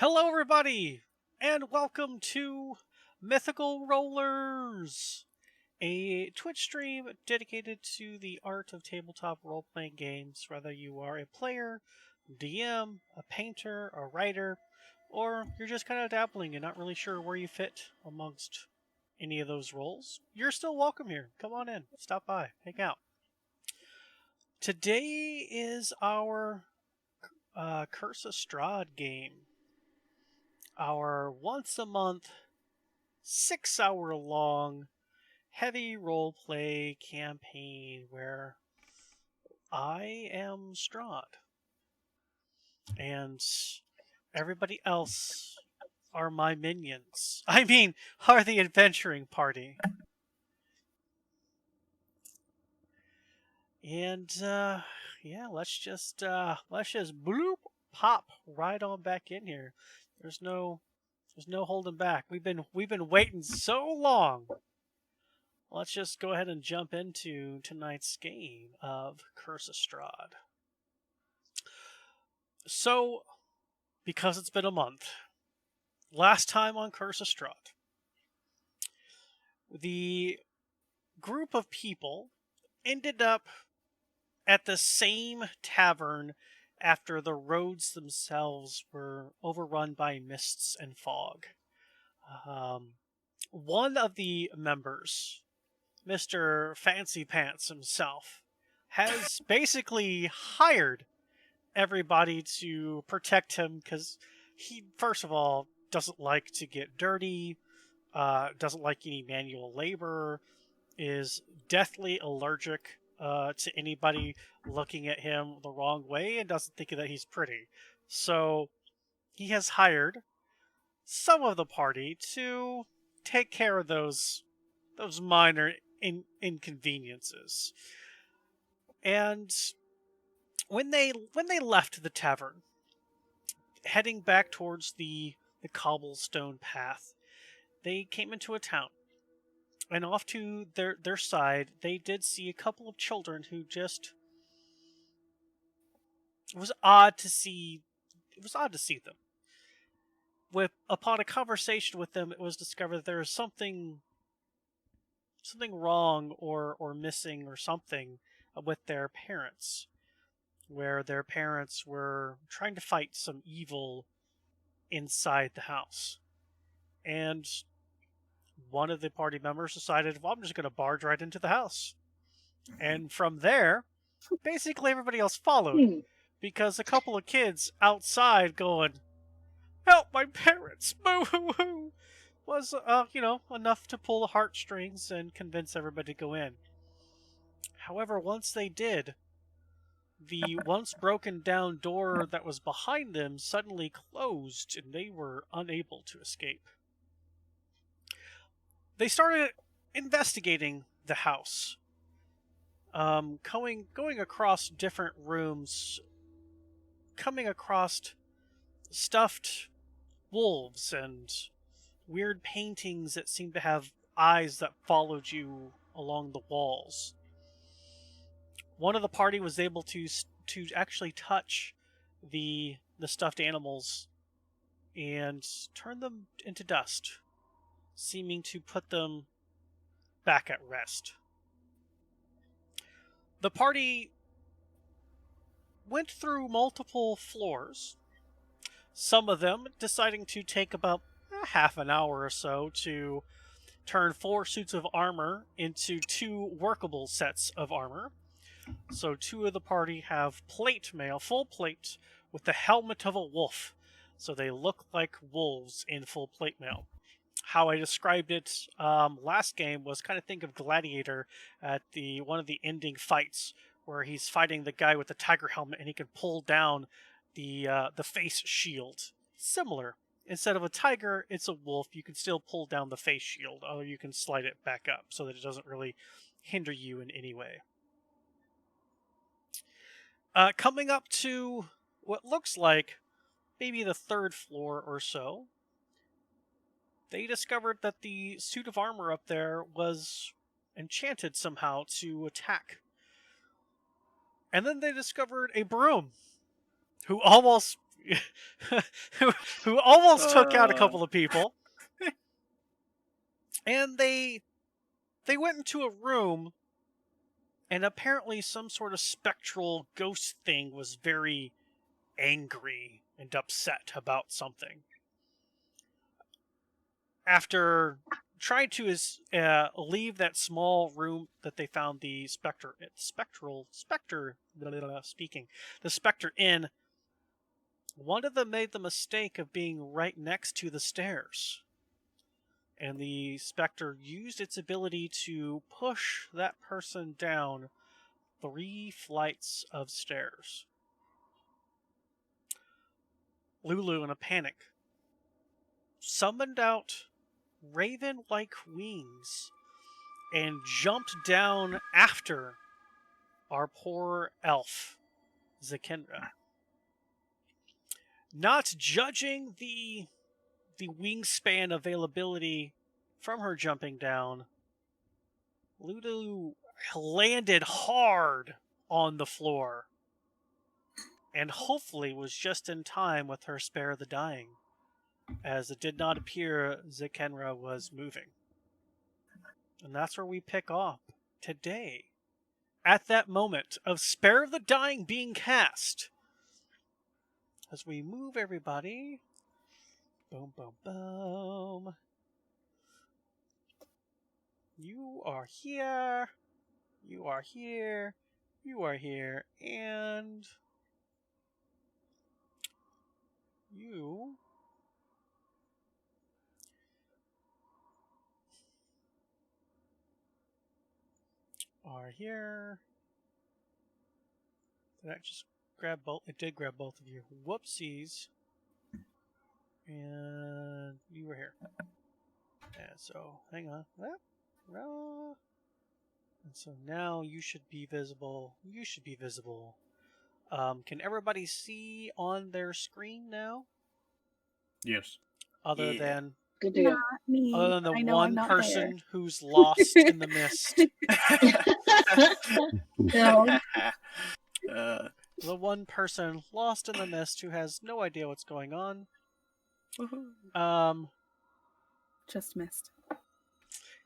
Hello, everybody, and welcome to Mythical Rollers, a Twitch stream dedicated to the art of tabletop role playing games, whether you are a player, DM, a painter, a writer, or you're just kind of dabbling and not really sure where you fit amongst any of those roles. You're still welcome here. Come on in, stop by, hang out. Today is our Curse of Strahd game. Our once a month, 6 hour long, heavy role play campaign where I am Strahd and everybody else are my minions. I mean, are the adventuring party. And yeah, let's just bloop pop right on back in here. There's no holding back. We've been waiting so long. Let's just go ahead and jump into tonight's game of Curse of Strahd. So, because it's been a month, last time on Curse of Strahd, the group of people ended up at the same tavern after the roads themselves were overrun by mists and fog. One of the members, Mr. Fancy Pants himself, has basically hired everybody to protect him because he, first of all, doesn't like to get dirty, doesn't like any manual labor, is deathly allergic to anybody looking at him the wrong way, and doesn't think that he's pretty. So he has hired some of the party to take care of those minor inconveniences. And when they left the tavern, heading back towards the cobblestone path, they came into a town. And off to their side, they did see a couple of children who just it was odd to see them. Upon a conversation with them, it was discovered that there was something wrong or missing or something with their parents, where their parents were trying to fight some evil inside the house. And one of the party members decided, well, I'm just going to barge right into the house. And from there, basically everybody else followed, because a couple of kids outside going, help my parents, boo-hoo-hoo, was, enough to pull the heartstrings and convince everybody to go in. However, once they did, the once broken down door that was behind them suddenly closed and they were unable to escape. They started investigating the house, going across different rooms, coming across stuffed wolves and weird paintings that seemed to have eyes that followed you along the walls. One of the party was able to actually touch the stuffed animals and turn them into dust, seeming to put them back at rest. The party went through multiple floors, some of them deciding to take about half an hour or so to turn 4 suits of armor into 2 workable sets of armor. So 2 of the party have plate mail, full plate, with the helmet of a wolf. So they look like wolves in full plate mail. How I described it last game was kind of think of Gladiator at one of the ending fights, where he's fighting the guy with the tiger helmet and he can pull down the face shield. Similar. Instead of a tiger, it's a wolf. You can still pull down the face shield, or you can slide it back up so that it doesn't really hinder you in any way. Coming up to what looks like maybe the 3rd floor or so, they discovered that the suit of armor up there was enchanted somehow to attack. And then they discovered a broom who almost who almost took out a couple of people. And they went into a room, and apparently some sort of spectral ghost thing was very angry and upset about something. After trying to leave that small room that they found the specter in, one of them made the mistake of being right next to the stairs. And the specter used its ability to push that person down 3 flights of stairs. Lulu, in a panic, summoned out raven-like wings and jumped down after our poor elf, Zekenra. Not judging the wingspan availability from her jumping down, Lulu landed hard on the floor and hopefully was just in time with her spare the dying, as it did not appear Zekenra was moving. And that's where we pick up today. At that moment of Spare the Dying being cast, as we move everybody, boom, boom, boom. You are here, you are here, you are here, and you are here. Did I just grab both? It did grab both of you. Whoopsies. And you were here. And so, hang on. And so now you should be visible. You should be visible. Can everybody see on their screen now? Yes. Other than Good deal. Me. other than the I know one I'm not person who's lost in the mist. No. The one person lost in the mist who has no idea what's going on. Just missed.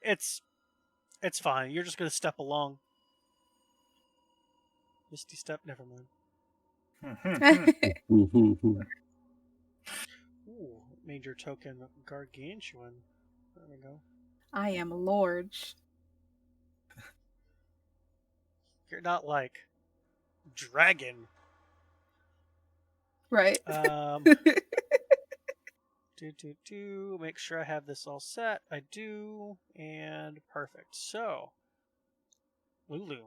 It's fine. You're just gonna step along. Misty step, never mind. Ooh, major token gargantuan. There we go. I am large. You're not like dragon. Right. Make sure I have this all set. I do, and perfect. So, Lulu,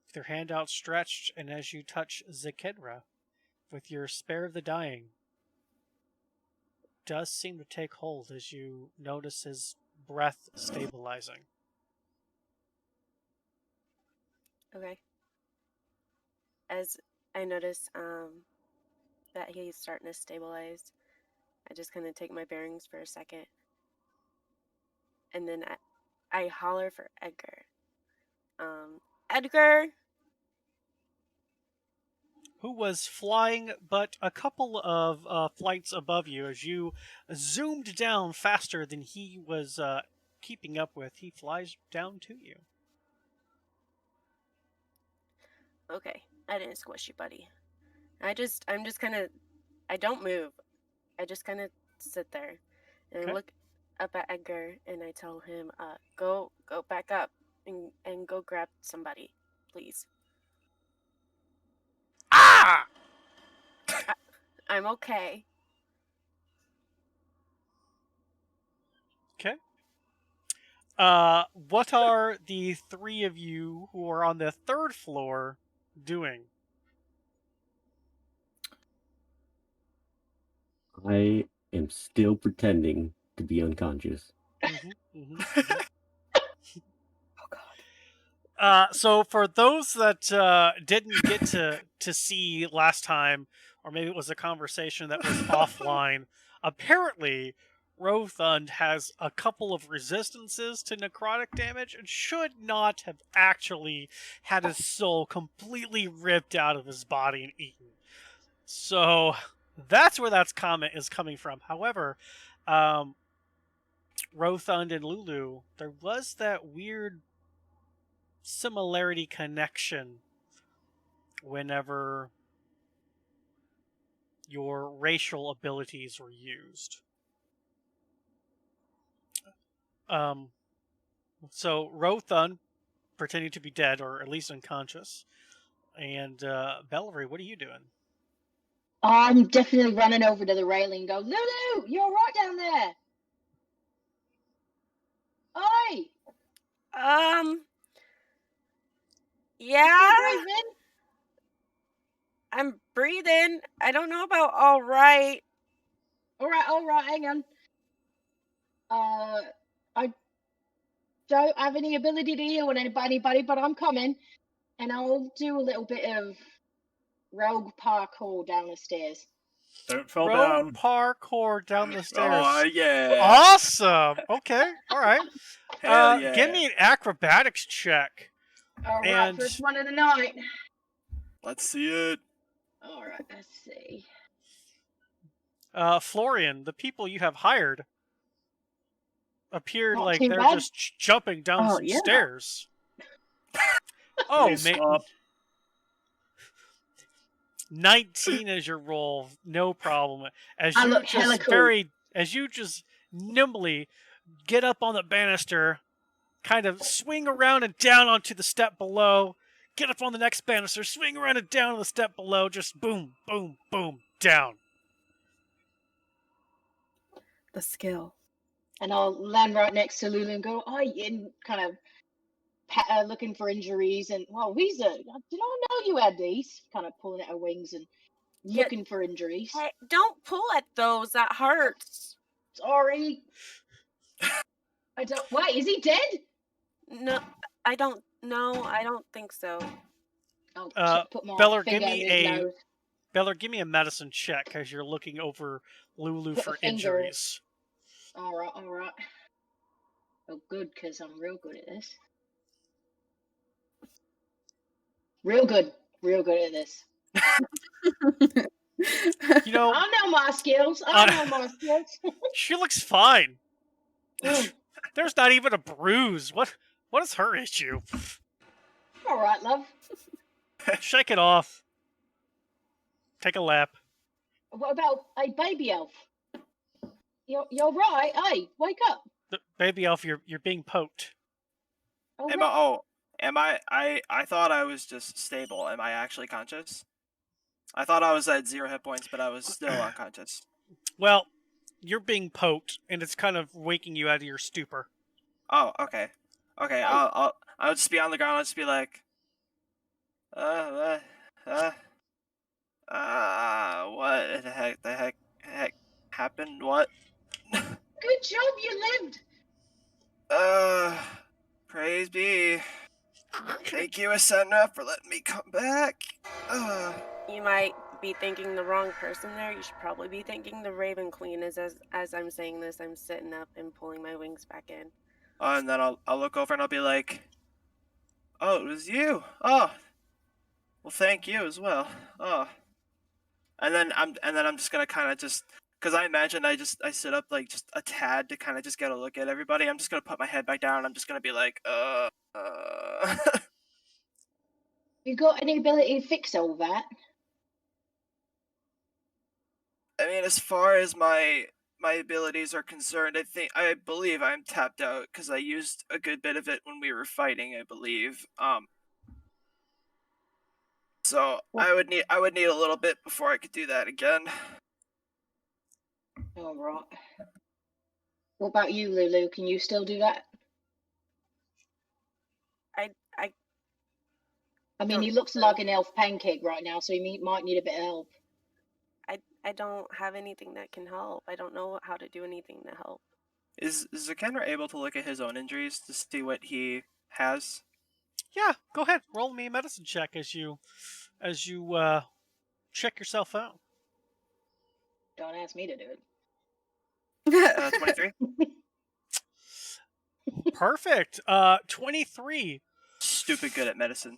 with your hand outstretched, and as you touch Zekedra with your Spare of the Dying, does seem to take hold as you notice his breath stabilizing. Okay. As I notice that he's starting to stabilize, I just kind of take my bearings for a second. And then I holler for Edgar. Edgar! Who was flying but a couple of flights above you as you zoomed down faster than he was keeping up with. He flies down to you. Okay, I didn't squish you, buddy. I'm just kind of, I don't move. I just kind of sit there and Okay. look up at Edgar, and I tell him, go back up and go grab somebody, please. Ah! I'm okay. Okay. What are the 3 of you who are on the 3rd floor doing? I am still pretending to be unconscious. Oh God. So for those that didn't get to see last time, or maybe it was a conversation that was offline, apparently Rothund has a couple of resistances to necrotic damage and should not have actually had his soul completely ripped out of his body and eaten. So that's where that comment is coming from. However, Rothund and Lulu, there was that weird similarity connection whenever your racial abilities were used. So Rothund pretending to be dead or at least unconscious, and Bellary, what are you doing? I'm definitely running over to the railing and go, Lulu, you're right down there. Oi, Yeah, still breathing? I'm breathing. I don't know about all right. All right, hang on. I don't have any ability to heal with anybody, but I'm coming, and I'll do a little bit of rogue parkour down the stairs. Don't fall Road down. parkour down the stairs. Oh yeah. Awesome. Okay. All right. Hell yeah. Give me an acrobatics check. All right, And- first one of the night. Let's see it. All right, let's see. Florian, the people you have hired appeared Not like too they're bad. just jumping down Oh, some yeah. stairs. Oh, Please man. stop. 19 is your roll, no problem. As I you look hella cool. as you just nimbly get up on the banister, kind of swing around and down onto the step below, get up on the next banister, swing around and down on the step below, just boom, boom, boom, down. The skill. And I'll land right next to Lulu and go, and kind of looking for injuries. And, well, did I know you had these? Kind of pulling at her wings and looking for injuries. Hey, don't pull at those. That hurts. Sorry. Wait, is he dead? No, I don't know. I don't think so. I'll put my Beller, give finger me in his nose. Beller, give me a medicine check as you're looking over Lulu Put for a finger- injuries. All right. Oh, good, because I'm real good at this. Real good at this. You know, I know my skills. she looks fine. Mm. There's not even a bruise. What is her issue? All right, love. Shake it off. Take a lap. What about a baby elf? You're right. Hey, wake up. Baby elf, you're being poked. All Am right. I thought I was just stable. Am I actually conscious? I thought I was at 0 hit points, but I was still unconscious. Well, you're being poked, and it's kind of waking you out of your stupor. Oh, okay. Okay, Oh. I'll just be on the ground. I'll just be like, what the heck happened? What? Good job, you lived. Praise be. Thank you, Ascendra, for letting me come back. You might be thinking the wrong person there. You should probably be thinking the Raven Queen. As I'm saying this, I'm sitting up and pulling my wings back in. And then I'll look over and I'll be like, oh, it was you. Oh, well, thank you as well. Oh, and then I'm just gonna kind of just, because I imagine I sit up like just a tad to kind of just get a look at everybody. I'm just gonna put my head back down. And I'm just gonna be like, You got any ability to fix all that? I mean, as far as my abilities are concerned, I believe I'm tapped out because I used a good bit of it when we were fighting. I believe. So I would need a little bit before I could do that again. All right. What about you, Lulu? Can you still do that? I mean, he looks like an elf pancake right now, so he might need a bit of help. I don't have anything that can help. I don't know how to do anything to help. Is Zakenra able to look at his own injuries to see what he has? Yeah, go ahead. Roll me a medicine check as you check yourself out. Don't ask me to do it. 23. Perfect. 23. Stupid good at medicine.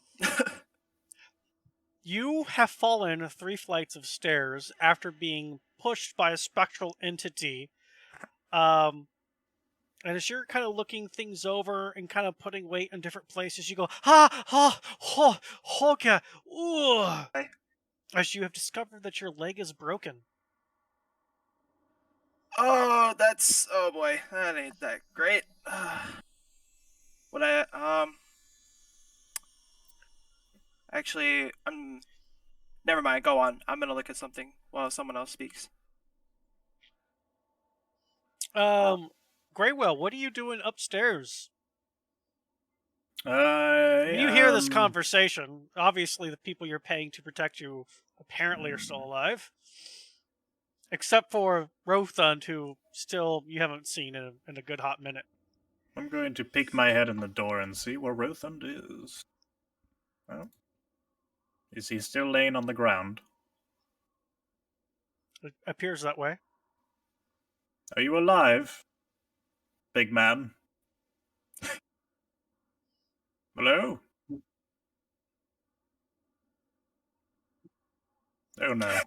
You have fallen 3 flights of stairs after being pushed by a spectral entity. And as you're kind of looking things over and kind of putting weight in different places, you go, okay, ooh, as you have discovered that your leg is broken. Oh, oh boy, that ain't that great. Actually, never mind, go on. I'm gonna look at something while someone else speaks. Greywell, what are you doing upstairs? I When you hear this conversation, obviously the people you're paying to protect you apparently are still alive. Except for Rothund, who still you haven't seen in a good hot minute. I'm going to peek my head in the door and see where Rothund is. Well, is he still laying on the ground? It appears that way. Are you alive, big man? Hello? Oh no.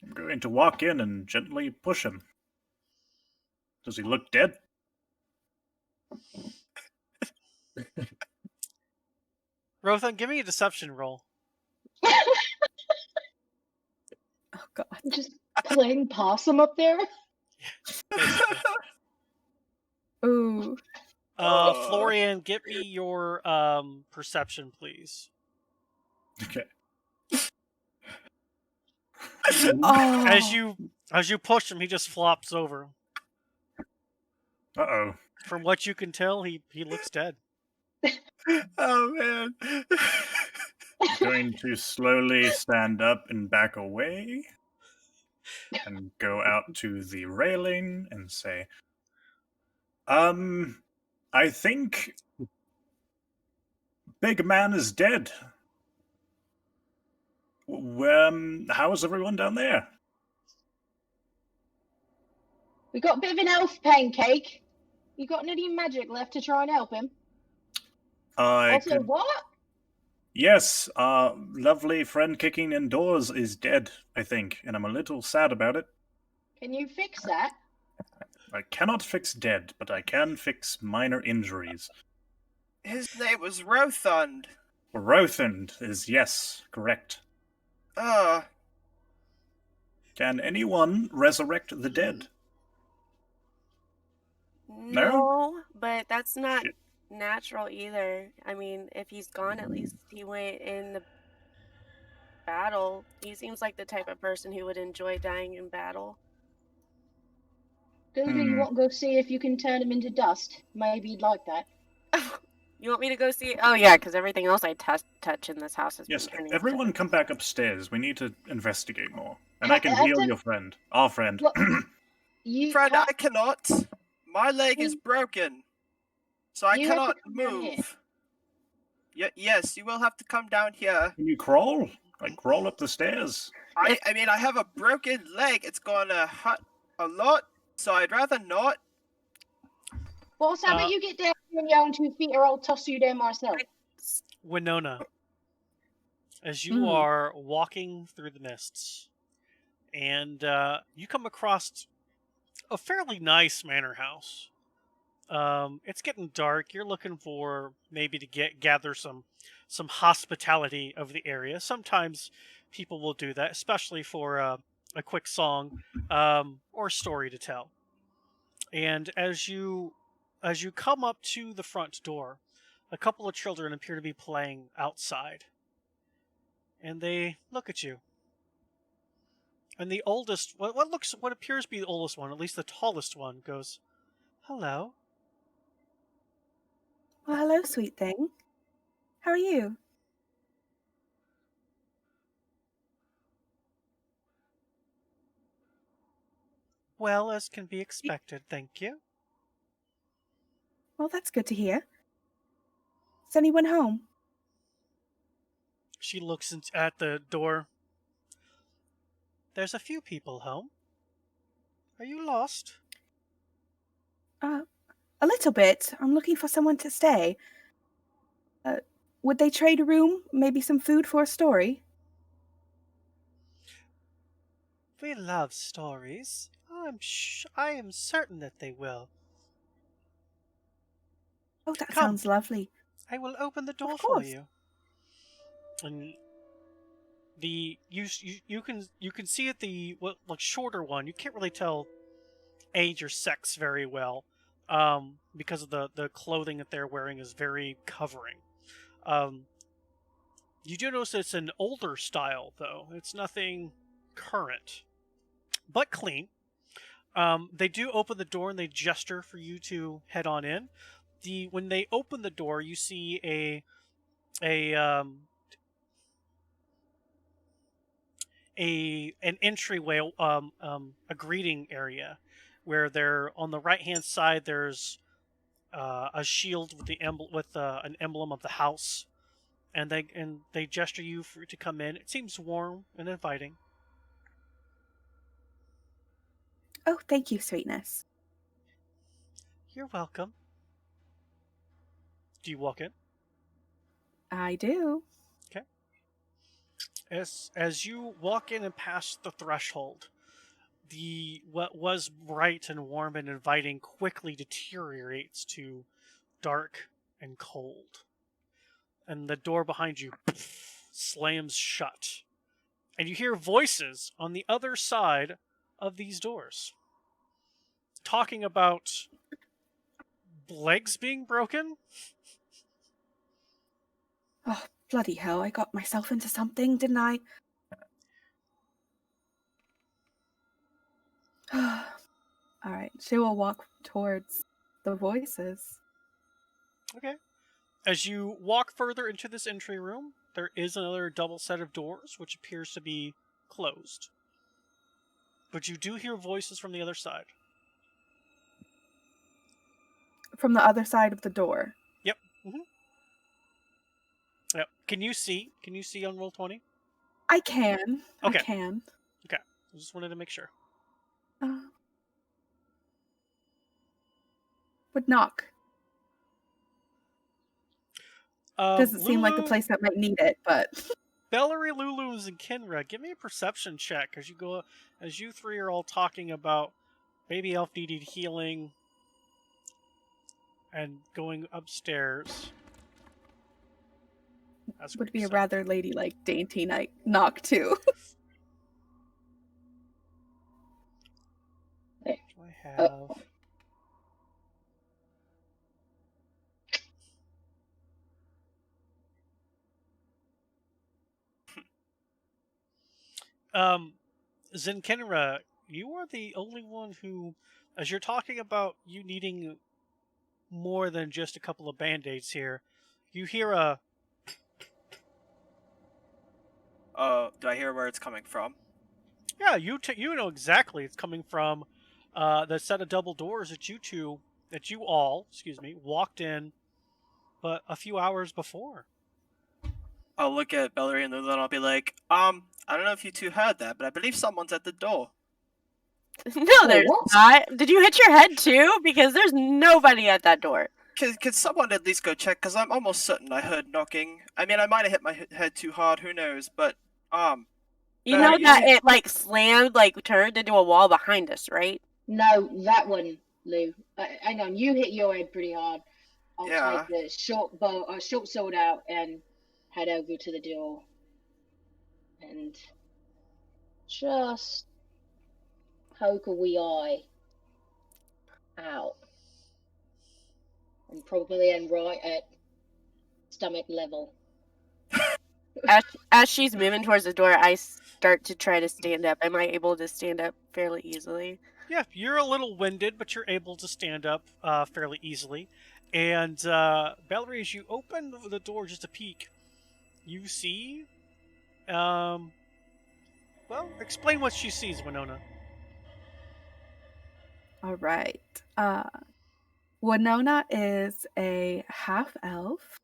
I'm going to walk in and gently push him. Does he look dead? Rothund, give me a deception roll. Oh God. Just playing possum up there. Basically. Ooh. Florian, get me your perception, please. Okay. Oh. As you push him, he just flops over. Uh-oh. From what you can tell, he looks dead. Oh man. I'm going to slowly stand up and back away and go out to the railing and say, I think Big Man is dead. How is everyone down there? We got a bit of an elf pancake. You got any magic left to try and help him? What? Yes, lovely friend kicking indoors is dead, I think, and I'm a little sad about it. Can you fix that? I cannot fix dead, but I can fix minor injuries. His name was Rothund. Rothund is, yes, correct. Can anyone resurrect the dead? No, but that's not natural either. I mean, if he's gone, at least he went in the battle. He seems like the type of person who would enjoy dying in battle. Doodle, you want to go see if you can turn him into dust? Maybe you'd like that. You want me to go see? Oh yeah, because everything else I touch in this house has been turning. Yes, everyone come back upstairs. We need to investigate more. And I can heal your friend. Our friend. Friend, I cannot. My leg is broken. So I cannot move. Yes, you will have to come down here. Can you crawl? Like, crawl up the stairs? I mean, I have a broken leg. It's gonna hurt a lot, so I'd rather not. Well, how about you get down on your own 2 feet, or I'll toss you down myself. Winona, as you are walking through the mists, and you come across a fairly nice manor house. It's getting dark. You're looking for maybe to gather some hospitality of the area. Sometimes people will do that, especially for a quick song or story to tell. And as you come up to the front door, a couple of children appear to be playing outside. And they look at you. And the oldest, what appears to be the oldest one, at least the tallest one, goes, "Hello." Well, hello, sweet thing. How are you? Well, as can be expected, thank you. Well, that's good to hear. Is anyone home? She looks at the door. There's a few people home. Are you lost? A little bit. I'm looking for someone to stay. Would they trade a room? Maybe some food for a story? We love stories. I am certain that they will. Oh, that Come, sounds lovely. I will open the door Of for course. you. And you can see at the shorter one. You can't really tell age or sex very well, because of the clothing that they're wearing is very covering. You do notice it's an older style though. It's nothing current, but clean. They do open the door and they gesture for you to head on in. When they open the door, you see an entryway, a greeting area, where there on the right hand side there's a shield with an emblem of the house, and they gesture you to come in. It seems warm and inviting. Oh, thank you, sweetness. You're welcome. Do you walk in? I do. Okay. As you walk in and pass the threshold, what was bright and warm and inviting quickly deteriorates to dark and cold, and the door behind you slams shut, and you hear voices on the other side of these doors talking about legs being broken. Oh, bloody hell, I got myself into something, didn't I? Alright, she will walk towards the voices. Okay. As you walk further into this entry room, there is another double set of doors, which appears to be closed. But you do hear voices from the other side. From the other side of the door. Yep. Mm-hmm. Yep. Can you see? Can you see on Roll20? I can. Okay. I can. Okay. I just wanted to make sure. Would knock. Doesn't seem like the Lulu, place that might need it, but Bellary, Lulu, and Kinra, give me a perception check as you three are all talking about baby elf needed healing and going upstairs. That's would be a sad. rather ladylike, dainty night knock too. Do I have? Zenkenra, you are the only one who, as you're talking about you needing more than just a couple of band-aids here, you hear a... Do I hear where it's coming from? Yeah, you know exactly it's coming from the set of double doors that you all, walked in, but a few hours before. I'll look at Bellary and Lulu and I'll be like, I don't know if you two heard that, but I believe someone's at the door. No, there's what? not. Did you hit your head too? Because there's nobody at that door. Could someone at least go check? Because I'm almost certain I heard knocking. I mean, I might have hit my head too hard. Who knows? But You No, know you that see- it like slammed, like turned into a wall behind us, right? No, that one, Lou. Hang on, you hit your head pretty hard. I'll Yeah. take the short sword out and head over to the door and just poke a wee eye out, and probably end right at stomach level. As she's moving towards the door, I start to try to stand up. Am I able to stand up fairly easily? Yeah, you're a little winded, but you're able to stand up fairly easily. And Valerie, as you open the door just a peek, you see, well, explain what she sees, Winona. All right. Winona is a half elf,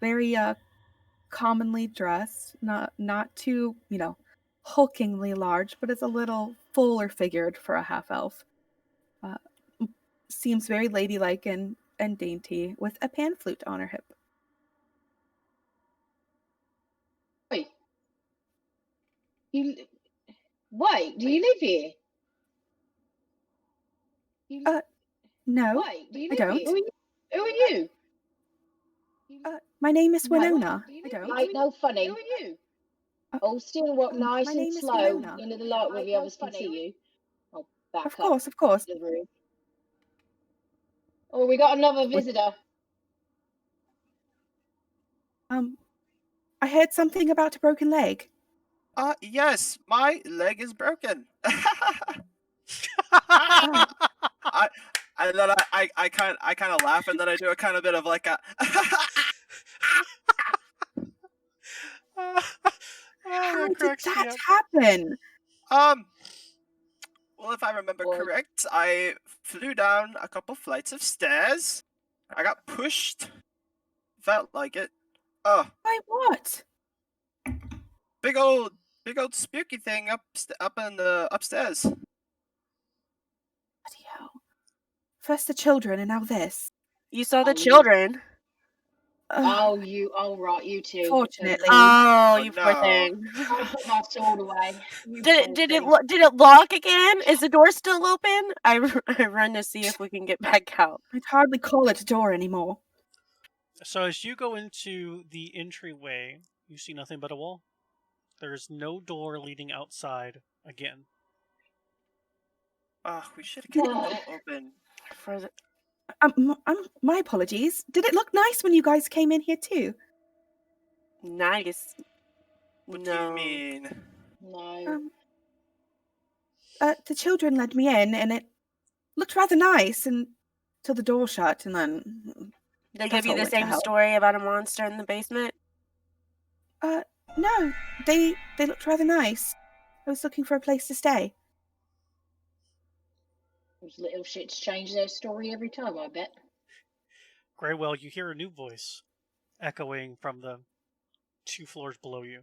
very commonly dressed, not too, hulkingly large, but is a little fuller figured for a half elf. Seems very ladylike and dainty, with a pan flute on her hip. Wait, do you live here? No, Wait, do you I live don't. here? Who are you? My name is No. Winona. I don't. Ain't no funny. Who are you? Oh, still walk nice my and name is slow Winona. into the light where the others can see you. I'll back Of up course, of course. to the room. Oh, we got another visitor. I heard something about a broken leg. Yes, my leg is broken. Oh, And then I kind of laugh, and then I do a kind of bit of like a. how That did cracks me that up. happen? Well, if I remember Boy. correct, I flew down a couple flights of stairs. I got pushed. Felt like it. Oh, By what? big old spooky thing up in the upstairs. Bloody hell. First the children and now this. You saw the Oh, children. Oh, right, you too. Fortunately. Oh, Oh, you poor no. thing. I'll put my sword away. You Did poor it thing. lock again? Is the door still open? I run to see if we can get back out. I'd hardly call it a door anymore. So as you go into the entryway, you see nothing but a wall. There's no door leading outside again. Oh, we should have kept the door open. For the, My apologies. Did it look nice when you guys came in here too? nice. What do you mean? No. The children led me in and it looked rather nice until the door shut and then They that's give you all the went to same hell. story about a monster in the basement? No, they looked rather nice. I was looking for a place to stay. Those little shits change their story every time, I bet. Graywell, you hear a new voice echoing from the 2 floors below you.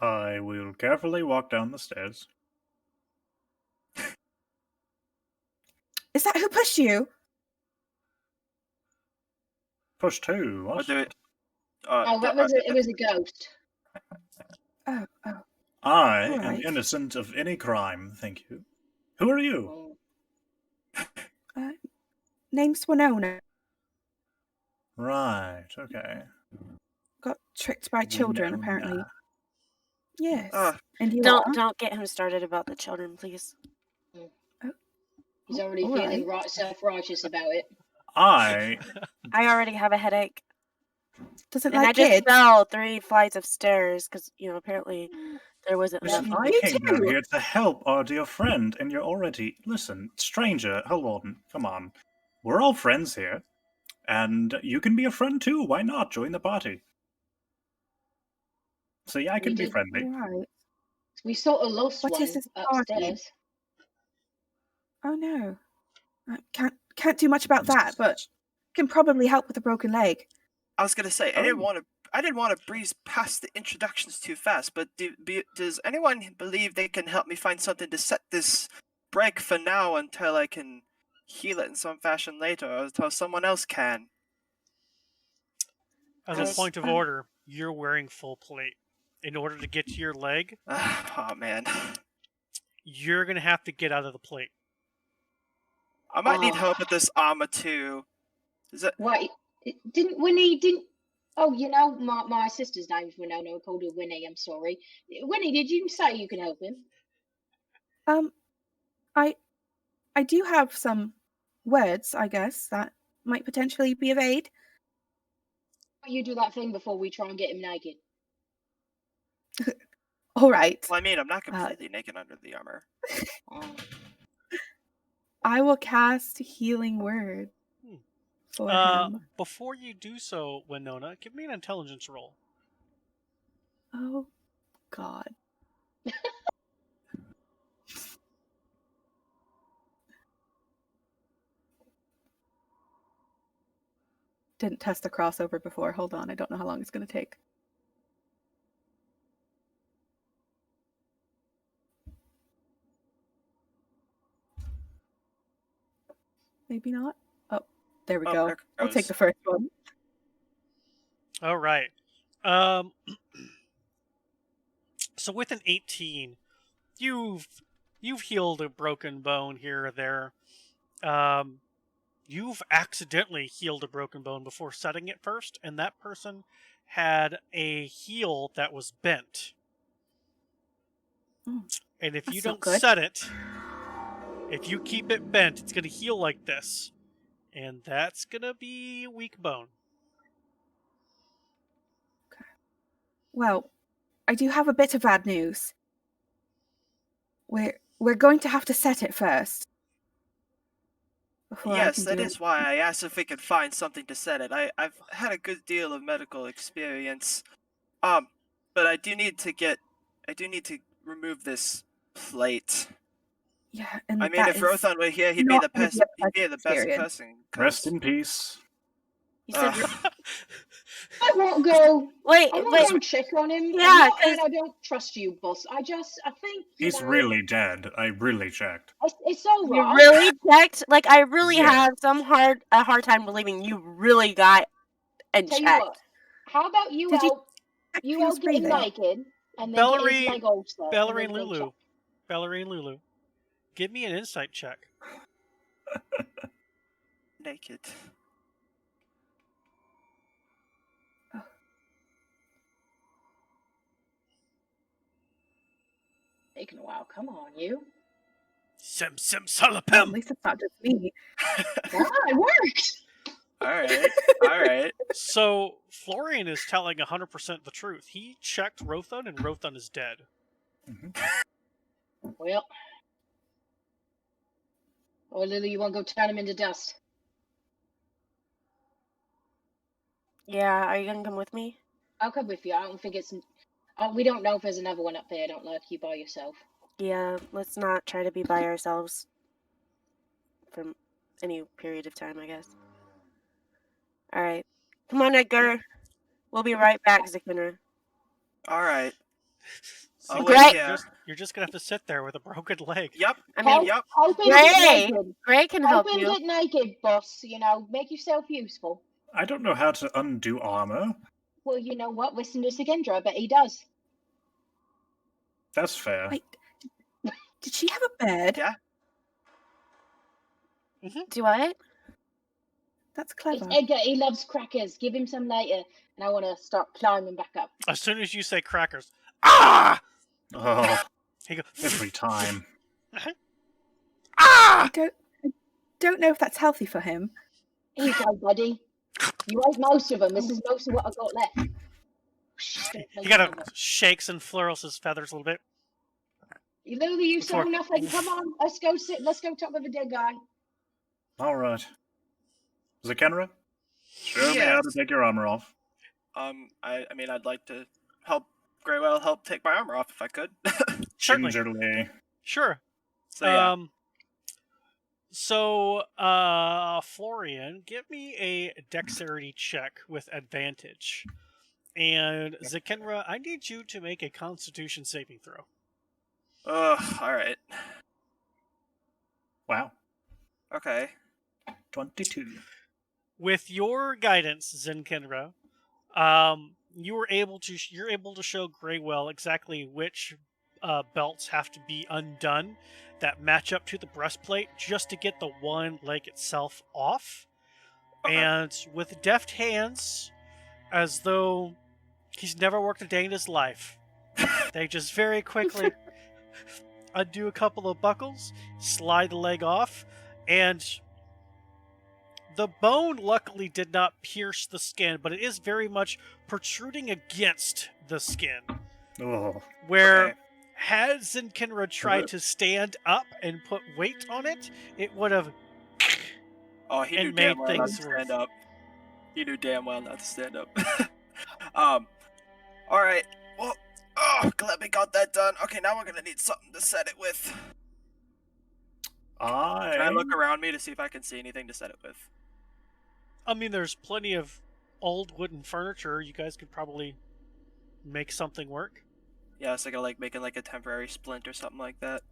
I will carefully walk down the stairs. Is that who pushed you? Push 2, what? What do it? Oh, it was a ghost. Oh. I am Alright. innocent of any crime, thank you. Who are you? Oh. Name's Winona. Right, okay. Got tricked by children, Winona. apparently. Yes. Uh, And you Don't are? don't get him started about the children, please. He's already all feeling right. right self-righteous about it. I I already have a headache. Does it And I like just kids? fell 3 flights of stairs because, apparently there wasn't listen, enough. I You came down too. here to help our dear friend, and you're already stranger, hold on, come on. We're all friends here. And you can be a friend too. Why not? Join the party. See, I can be friendly. Alright. We sort of lost What one is this party? upstairs. Oh no. I can't do much about that, but can probably help with a broken leg. I was gonna say I Oh. didn't want to breeze past the introductions too fast, but does anyone believe they can help me find something to set this break for now until I can heal it in some fashion later, or until someone else can? As a I- point of order, you're wearing full plate. In order to get to your leg, Oh man, you're going to have to get out of the plate. I might need Oh. help with this armor too. Is it? Wait, didn't. Oh, my sister's name's Winona. I called her Winnie. I'm sorry. Winnie, did you say you could help him? I do have some words, I guess, that might potentially be of aid. You do that thing before we try and get him naked. Alright. Well, I mean, I'm not completely naked under the armor. Oh. I will cast Healing Word for him. Before you do so, Winona, give me an intelligence roll. Oh, God. Didn't test the crossover before. Hold on. I don't know how long it's going to take. Maybe not. Oh, there we Oh, go. there I'll take goes. the first one. All right. So with an 18, you've healed a broken bone here or there. You've accidentally healed a broken bone before setting it first, and that person had a heel that was bent. Mm, And if you that's not don't good. set it, if you keep it bent, it's going to heal like this. And that's going to be a weak bone. Well, I do have a bit of bad news. We're going to have to set it first before I Yes, can that do is why I asked if we could find something to set it. I've had a good deal of medical experience. But I do need to remove this plate. Yeah, and I mean, that if is Rothan were here, he'd be not the gonna be best. a He'd be pleasant the best experience. person. Rest in peace. You said I won't go. wait, I'm not wait. going to check on him. Yeah, I'm not, 'cause- and I don't trust you, boss. I think He's really dead. I really checked. it's all You right. really checked? Like, I really Yeah. have a hard time believing you really got and Tell you checked. what. How about you Did you out? check if You he was out get him breathing? naked, and then get his leg all set, and Bellery then and go check. Lulu. Bellery and Lulu. Give me an insight check. Naked. Taking a while. Come on, you. Sim sim Well, at salapim! least it's not just me. Ah, it worked. All right. All right. So, Florian is telling 100% the truth. He checked Rothan, and Rothan is dead. Well. Or Lily, you want to go turn him into dust? Yeah, are you gonna come with me? I'll come with you. I don't think it's. We don't know if there's another one up there. I don't know if you by yourself. Yeah, let's not try to be by ourselves for any period of time, I guess. All right. Come on, Edgar. We'll be right back, Zakinra. All right. So I'll you're wait Great. here. you're just gonna have to sit there with a broken leg. Yep. I mean, Yep. Help him get Gray. naked. Gray can help Help him you. get naked, boss. You know, make yourself useful. I don't know how to undo armor. Well, you know what? Listen to Sigendra. I bet he does. That's fair. Wait, did she have a bed? Yeah. Do what? That's It's clever. Edgar. He loves crackers. Give him some later, and I want to start climbing back up. As soon as you say crackers, ah! Oh, He goes, every time. ah! I don't know if that's healthy for him. Here you go, buddy. You ate most of them. This is most of what I've got left. He kind of shakes and flurls his feathers a little bit. Lily, you saw Before- nothing. Come on, let's go sit. Let's go talk with the dead guy. All right. Zakenra, show me how to Yes. take your armor off. I mean, I'd like to help Greywell help take my armor off if I could. Certainly. Gingerly. Sure. So yeah. Florian, give me a dexterity check with advantage. And Zakenra, I need you to make a constitution saving throw. Ugh. All right. Wow. Okay. 22. With your guidance, Zenkenra, you're able to show Greywell exactly which belts have to be undone that match up to the breastplate just to get the one leg itself off. Okay. And with deft hands, as though he's never worked a day in his life, they just very quickly undo a couple of buckles, slide the leg off, and the bone luckily did not pierce the skin, but it is very much protruding against the skin. Oh. Where Okay. had Zenkinra tried to stand up and put weight on it, it would have Oh, he and knew damn made well not to things stand worse. up. He knew damn well not to stand up. All right. Well, glad we got that done. Okay, now we're gonna need something to set it with. Can I look around me to see if I can see anything to set it with? I mean, there's plenty of old wooden furniture. You guys could probably make something work. Yeah, it's like making like a temporary splint or something like that.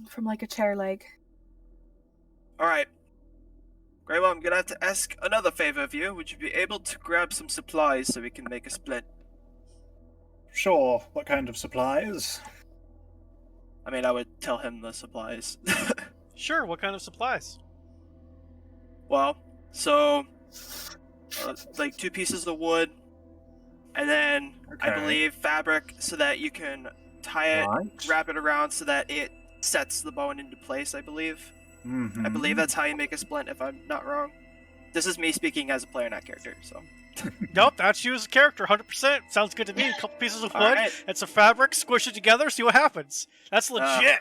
From like a chair leg. All right. Greywell, I'm gonna have to ask another favor of you. Would you be able to grab some supplies so we can make a splint? Sure. What kind of supplies? I mean, I would tell him the supplies. Sure, what kind of supplies? Well, so like 2 pieces of wood, and then I Okay. believe fabric so that you can tie it, Right. wrap it around so that it sets the bone into place. I believe. Mm-hmm. I believe that's how you make a splint, if I'm not wrong. This is me speaking as a player, not character. So. Nope, that's you as a character, 100%. Sounds good to me. A couple pieces of All wood right. and some fabric, squish it together, see what happens. That's legit.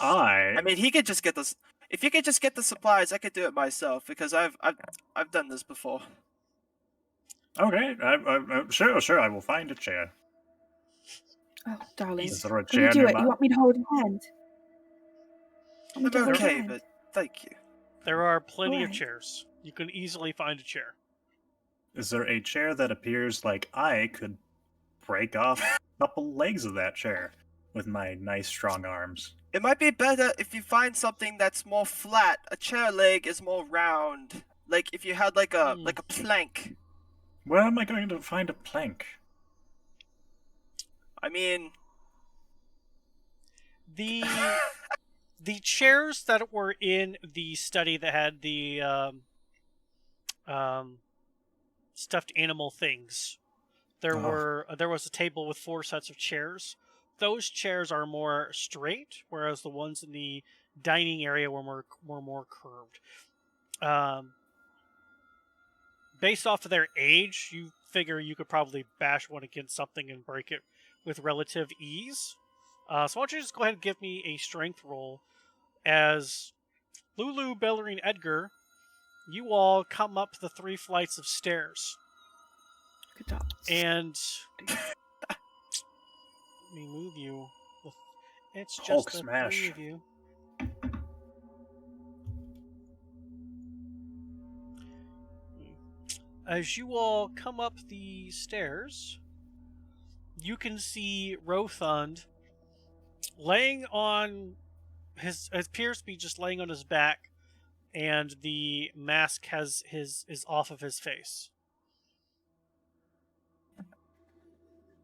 I mean, he could just get this. If he could just get the supplies, I could do it myself because I've done this before. Okay. Sure. I will find a chair. Oh, darling. Is there a Let me chair do it. nearby? You want me to hold your hand? Want me I'm to hold your okay, hand? but thank you. There are plenty of Alright. chairs. You can easily find a chair. Is there a chair that appears like I could break off a couple legs of that chair with my nice strong arms? It might be better if you find something that's more flat. A chair leg is more round. Like if you had like a plank. Where am I going to find a plank? I mean, The the chairs that were in the study that had the stuffed animal things, there was a table with 4 sets of chairs. Those chairs are more straight, whereas the ones in the dining area were more curved. Based off of their age, you figure you could probably bash one against something and break it with relative ease. So why don't you just go ahead and give me a strength roll as Lulu, Bellary, and Edgar, you all come up the 3 flights of stairs. Good job. And let me move you. It's just Hulk the smash. 3 of you. As you all come up the stairs, you can see Rothund laying on his appears to be just laying on his back, and the mask is off of his face.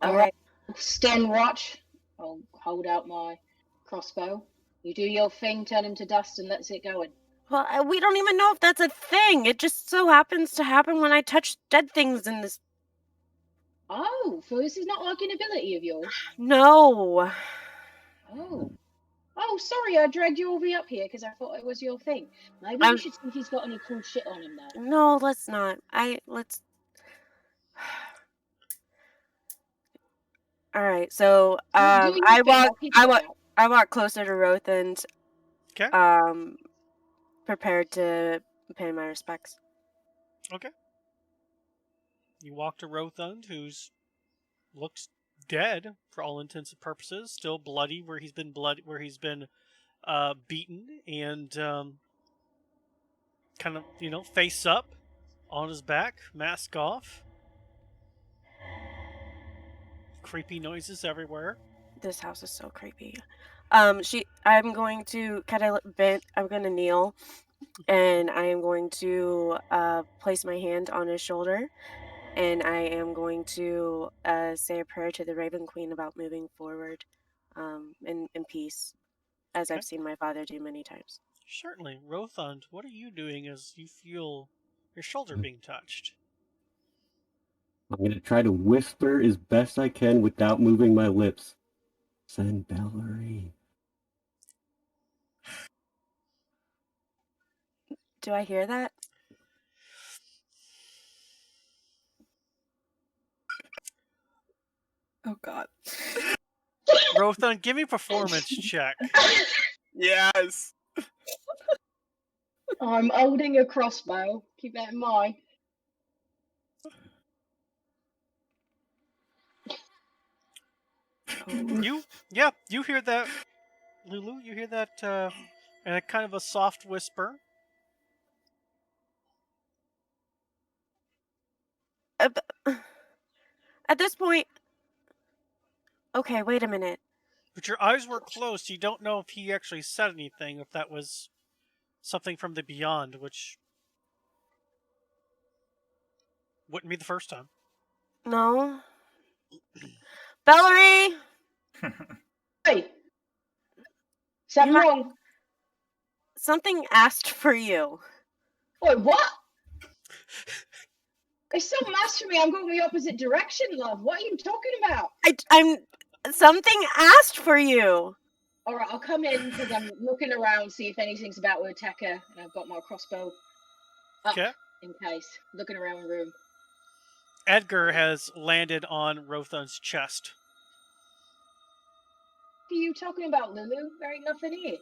All right. Stand watch. I'll hold out my crossbow. You do your thing, turn him to dust, and let's get going. Well, we don't even know if that's a thing. It just so happens to happen when I touch dead things in this. Oh, so this is not like an ability of yours? No. Oh, sorry, I dragged you all the way up here because I thought it was your thing. Maybe we should see if he's got any cool shit on him now. No, let's not. Let's. All right. So You're doing your thing, I'll keep an eye out. I walk closer to Rothand. Okay. Prepared to pay my respects. Okay. You walk to Rothund, who's looks dead for all intents and purposes, still bloody where he's been beaten, and kind of face up on his back, mask off. Creepy noises everywhere. This house is so creepy. I'm going to I'm going to kneel, and I am going to place my hand on his shoulder, and I am going to say a prayer to the Raven Queen about moving forward in peace, as Okay. I've seen my father do many times. Certainly. Rothund, what are you doing as you feel your shoulder being touched? I'm going to try to whisper as best I can without moving my lips. Send Bellary. Do I hear that? Oh God. Rothund, give me a performance check. yes. I'm holding a crossbow. Keep that in mind. You hear that, Lulu. You hear that, and a kind of a soft whisper. At this point, okay, wait a minute. But your eyes were closed. You don't know if he actually said anything, if that was something from the beyond, which wouldn't be the first time. No. Valerie! Hey, something You're not- wrong? Something asked for you. Wait, what? There's something else for me. I'm going the opposite direction, love. What are you talking about? I'm. Something asked for you. All right, I'll come in because I'm looking around, see if anything's about to attack her, and I've got my crossbow up Okay. in case. Looking around the room. Edgar has landed on Rothun's chest. What are you talking about, Lulu? There ain't nothing here.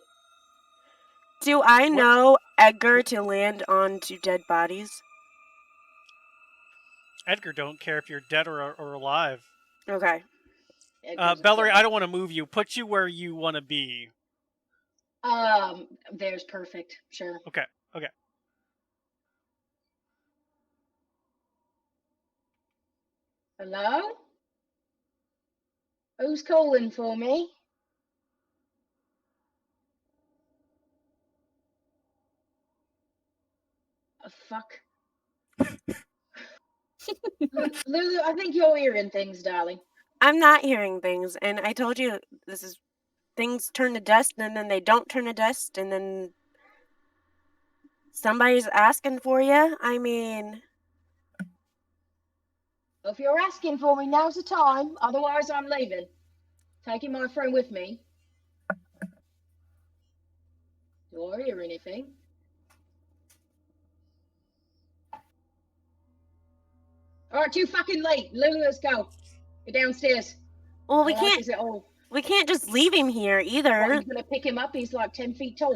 Do I know Edgar to land onto dead bodies? Edgar don't care if you're dead or alive. Okay. Edgar's a Valerie, fool. I don't want to move you. Put you where you want to be. There's perfect. Sure. Okay. Hello? Who's calling for me? Oh, fuck. Lulu, I think you're hearing things, darling. I'm not hearing things, and I told you this is things turn to dust, and then they don't turn to dust, and then somebody's asking for you. I mean, If you're asking for me, now's the time. Otherwise, I'm leaving. Taking my friend with me. Do I hear anything? All right, too fucking late. Lulu, let's go. Get downstairs. well, we I like can't. this at all. We can't just leave him here What, either. you gonna pick him up? He's like 10 feet tall.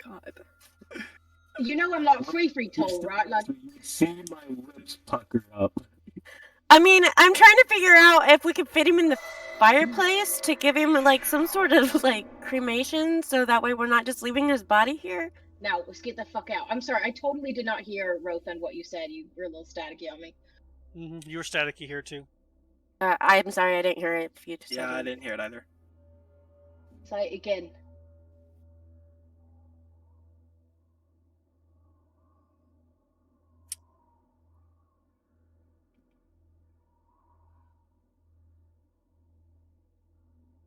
God. You know I'm like 3 feet tall, right? Like, See my lips pucker up. I mean, I'm trying to figure out if we could fit him in the fireplace to give him like some sort of like cremation, so that way we're not just leaving his body here. now let's get the fuck out. I'm sorry, I totally did not hear Rothan what you said. You were a little staticky on me. You were staticky here too. I'm sorry, I didn't hear it. If you just Yeah, said I it. didn't hear it either. Say it again.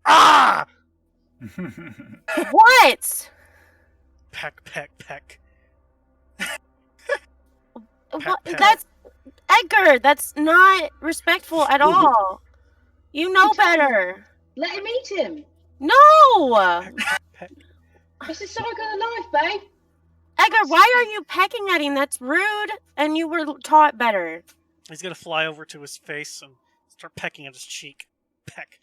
Ah! What? Peck. What? Peck. That's Edgar. That's not respectful at all. You know better. Let him eat him. No, Peck. It's the cycle of life, babe. Edgar. Why are you pecking at him? That's rude. And you were taught better. He's gonna fly over to his face and start pecking at his cheek. Peck.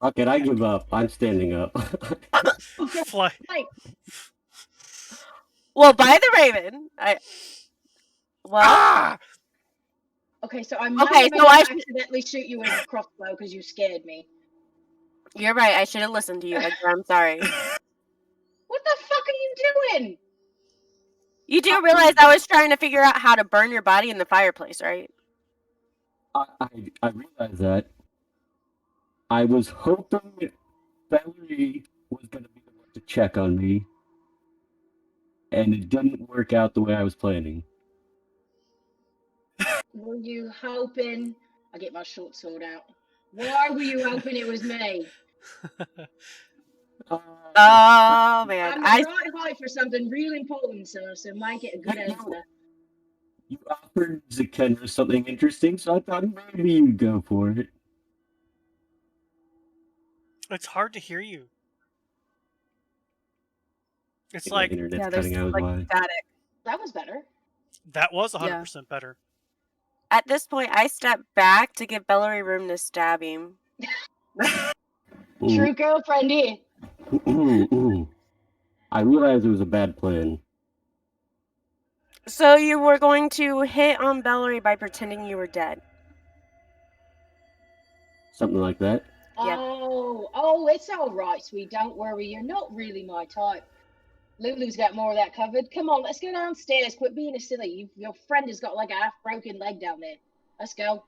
Fuck it, I give up. I'm standing up. Fly. Hey, Well, by the Raven. Well, Ah! okay, so I might Okay, have so I should- accidentally shoot you with a crossbow because you scared me. you're right. I should have listened to you, Edgar. I'm sorry. What the fuck are you doing? You do realize I was trying to figure out how to burn your body in the fireplace, right? I realized that. I was hoping Valerie was going to be the one to check on me, and it didn't work out the way I was planning. Were you hoping? I get my short sword out. Why were you hoping it was me? Oh man, I'm the right height for something real important, so make it a good answer. You offered Zakenra something interesting, so I thought maybe you'd go for it. It's hard to hear you. It's My like internet's Yeah, there's cutting out like why. static. That was better. that was 100% better. At this point, I step back to give Valerie room to stab him. True girlfriend here. Ooh. I realized it was a bad plan. So you were going to hit on Valerie by pretending you were dead. Something like that. Yep. Oh, it's all right, sweet. Don't worry. You're not really my type. Lulu's got more of that covered. Come on, let's go downstairs. Quit being a silly. Your friend has got like a half broken leg down there. Let's go.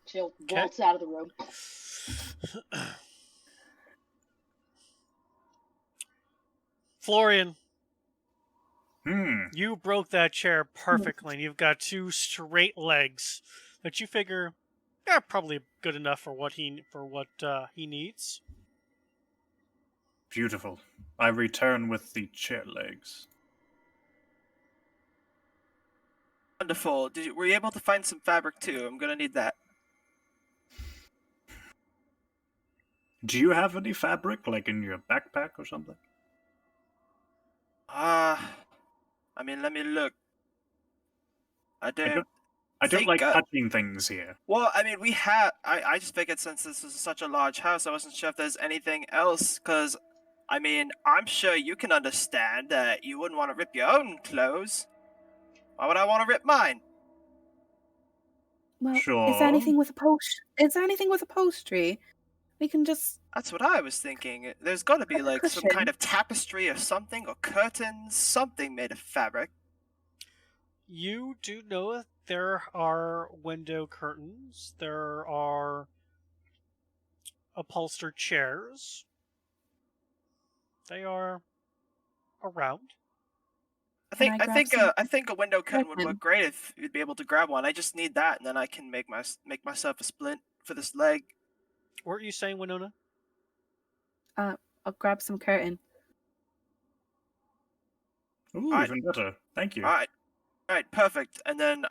She'll waltz out of the room. Florian, You broke that chair perfectly, and you've got 2 straight legs that you figure are probably good enough for what he needs. Beautiful. I return with the chair legs. Wonderful. Were you able to find some fabric too? I'm gonna need that. Do you have any fabric, like in your backpack or something? I mean, let me look. I don't don't think, like touching things here. Well, I mean, we have. I just figured since this is such a large house, I wasn't sure if there's anything else. Because, I mean, I'm sure you can understand that you wouldn't want to rip your own clothes. Why would I want to rip mine? Well, Sure. is there anything with upholstery? We can just. That's what I was thinking. There's got to be like some kind cushion. of tapestry or something, or curtains, something made of fabric. You do know that there are window curtains. There are upholstered chairs. They are around. I Can I think grab I think a window curtain would curtain? work great if you'd be able to grab one. I just need that, and then I can make myself a splint for this leg. What are you saying, Winona? I'll grab some curtain. Ooh, Alright. even better. Thank you. All right, perfect. And then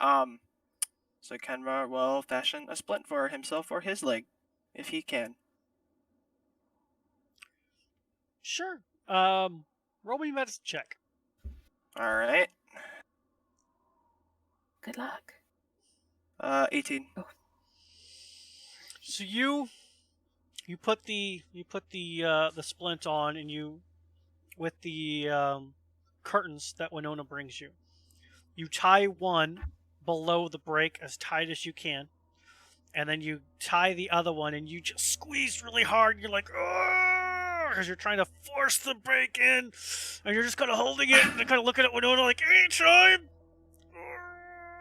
so Kenra will fashion a splint for himself or his leg, if he can. Sure. Roll me medicine check. All right. Good luck. 18. So you put the splint on, and you, with the curtains that Winona brings you, you tie one below the break as tight as you can, and then you tie the other one, and you just squeeze really hard. You're like, because you're trying to force the break in, and you're just kind of holding it and kind of looking at Winona like, anytime.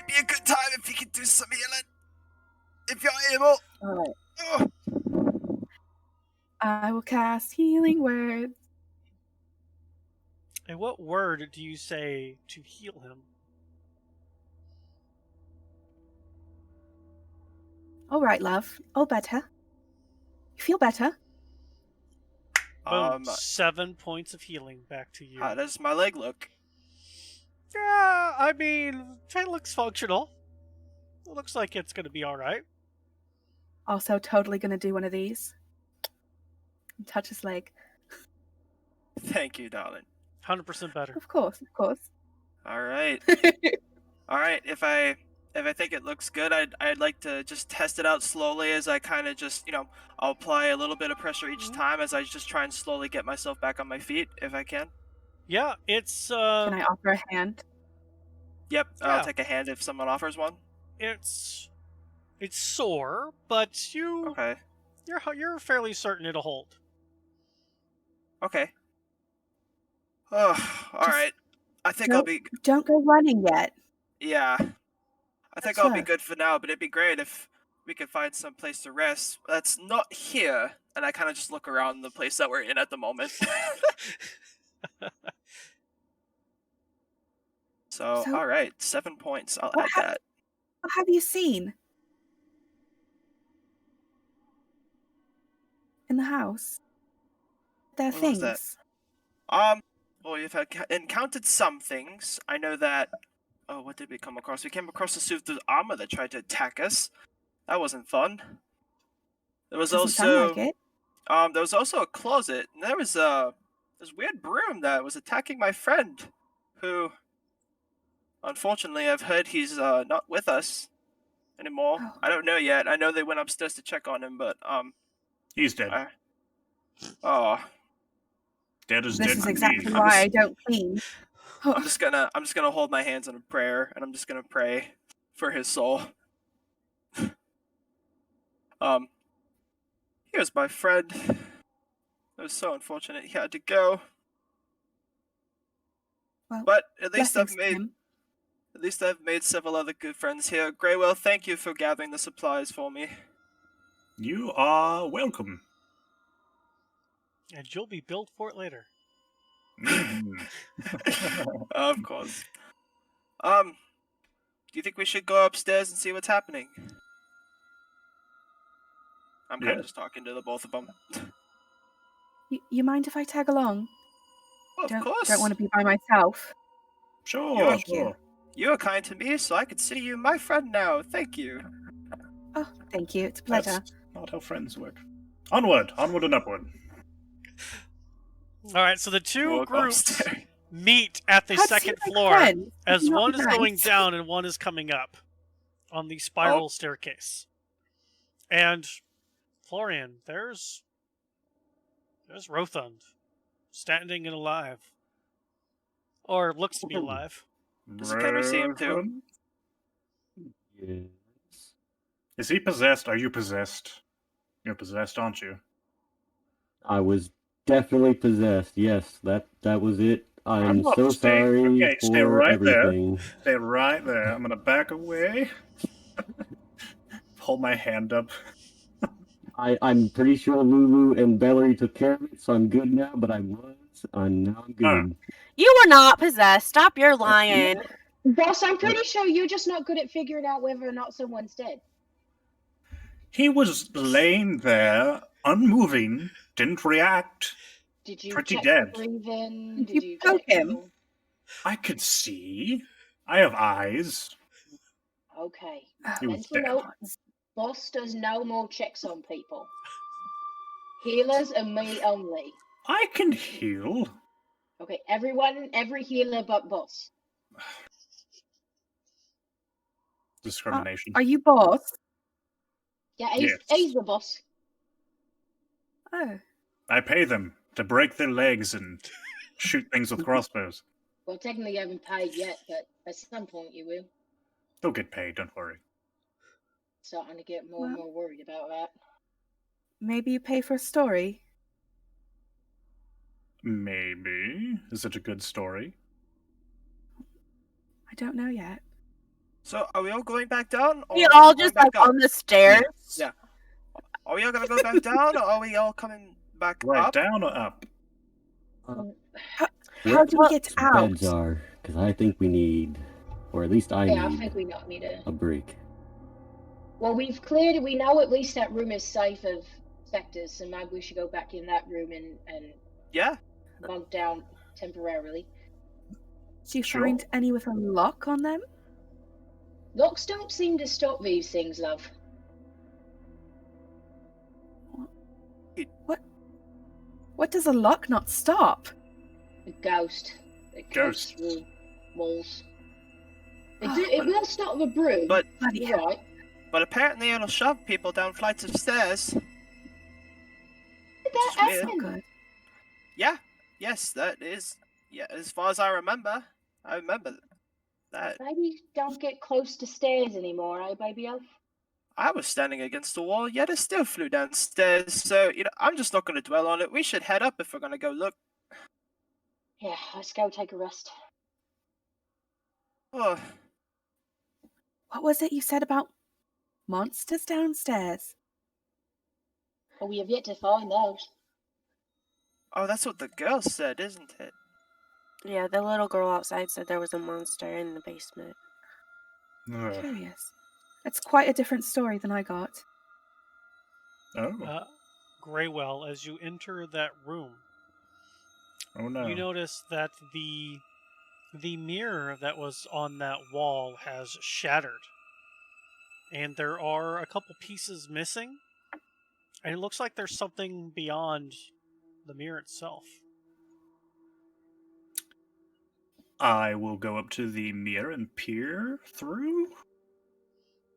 Be a good time if you can do some healing. If you're able. All right. Oh. I will cast healing words. And what word do you say to heal him? All right, love. All better. You feel better? Boom. 7 points of healing back to you. How does my leg look? Yeah, I mean, it looks functional. It looks like it's going to be all right. Also, totally gonna do one of these. Touch his leg. Thank you, darling. 100% better. Of course. All right. All right. If I think it looks good, I'd like to just test it out slowly as I kind of just, I'll apply a little bit of pressure each time as I just try and slowly get myself back on my feet if I can. Yeah, it's Can I offer a hand? Yep, Yeah. I'll take a hand if someone offers one. it's sore, but Okay. you're fairly certain it'll hold. Okay. Oh, all right. I think I'll be. Don't go running yet. Yeah. I think I'll be good for now, but it'd be great if we could find some place to rest. That's not here. And I kind of just look around the place that we're in at the moment. So, all right, 7 points. I'll add that. What have you seen in the house? There are What was things. that? Well, we've encountered some things. I know that. Oh, what did we come across? We came across a suit of armor that tried to attack us. That wasn't fun. There was Doesn't sound like it. there was also a closet, and there was this weird broom that was attacking my friend, who, unfortunately, I've heard he's not with us anymore. Oh. I don't know yet. I know they went upstairs to check on him, but He's dead. Oh. Dead as This dead is can exactly be. why I don't clean. I'm just gonna hold my hands in a prayer, and I'm just gonna pray for his soul. He was my friend. It was so unfortunate he had to go. Well, but at least I've blessings to him. made several other good friends here. Greywell, thank you for gathering the supplies for me. You are welcome. And you'll be billed for it later. Mhm. Of course. Do you think we should go upstairs and see what's happening? I'm kind Yeah. of just talking to the both of them. You mind if I tag along? Of Don't course. want to be by myself. Sure, Thank you. sure. You were kind to me, so I consider you my friend now. Thank you. Oh, thank you. It's a pleasure. That's not how friends work. Onward and upward. All right, so the two We'll go groups upstairs. meet at the How to second see my floor friends? Would as you not one be is going nice? down and one is coming up on the spiral staircase. And Florian, there's Rothund standing and alive, or looks to be alive. Can we see him too? Reverend? Yes. Is he possessed? Are you possessed? You're possessed, aren't you? I was definitely possessed. Yes, that was it. I'm not so stay- sorry okay, stay for right there. everything. Stay right there. I'm gonna back away. Hold my hand up. I'm pretty sure Lulu and Valerie took care of it, so I'm good now. But now I'm good. You were not possessed. Stop your lying. Boss, I'm pretty sure you're just not good at figuring out whether or not someone's dead. He was laying there, unmoving, didn't react. Did you Pretty check dead. for breathing? Did you poke him? I could see. I have eyes. Okay. He was Mental dead. note, boss does no more checks on people. Healers and me only. I can heal. Okay, every healer but boss. Discrimination. Are you boss? Yeah, Yes. he's the boss. Oh. I pay them to break their legs and shoot things with crossbows. Well, technically you haven't paid yet, but at some point you will. They'll get paid, don't worry. Starting to get more and more worried about that. Maybe you pay for a story? Maybe. Is it a good story? I don't know yet. So, are we all going back down? Or We are all going just back like up? on the stairs. Yeah. Are we all gonna go back down, or are we all coming back Right, up? down or up? How do we get out? Beds are, because I think we need, or at least I I need think we not need a break. Well, we know at least that room is safe of sectors, so maybe we should go back in that room and Yeah. bunk down temporarily. Do you Sure. find any with a lock on them? Locks don't seem to stop these things, love. What does a lock not stop? A ghost. It goes Ghost. through walls. It will stop the broom. But- Bloody you're hell. right. But apparently it'll shove people down flights of stairs. Did that It's weird. That's happen? not good. Yeah. Yes, that is. Yeah, as far as I remember that. Maybe don't get close to stairs anymore, eh, baby elf? I was standing against the wall, yet it still flew downstairs. So, I'm just not going to dwell on it. We should head up if we're going to go look. Yeah, let's go take a rest. Oh, What was it you said about monsters downstairs? But we have yet to find those. that's what the girl said, isn't it? Yeah, the little girl outside said there was a monster in the basement. Ugh. Curious. It's quite a different story than I got. Oh. Greywell, as you enter that room, Oh no. you notice that the mirror that was on that wall has shattered, and there are a couple pieces missing, and it looks like there's something beyond the mirror itself. I will go up to the mirror and peer through.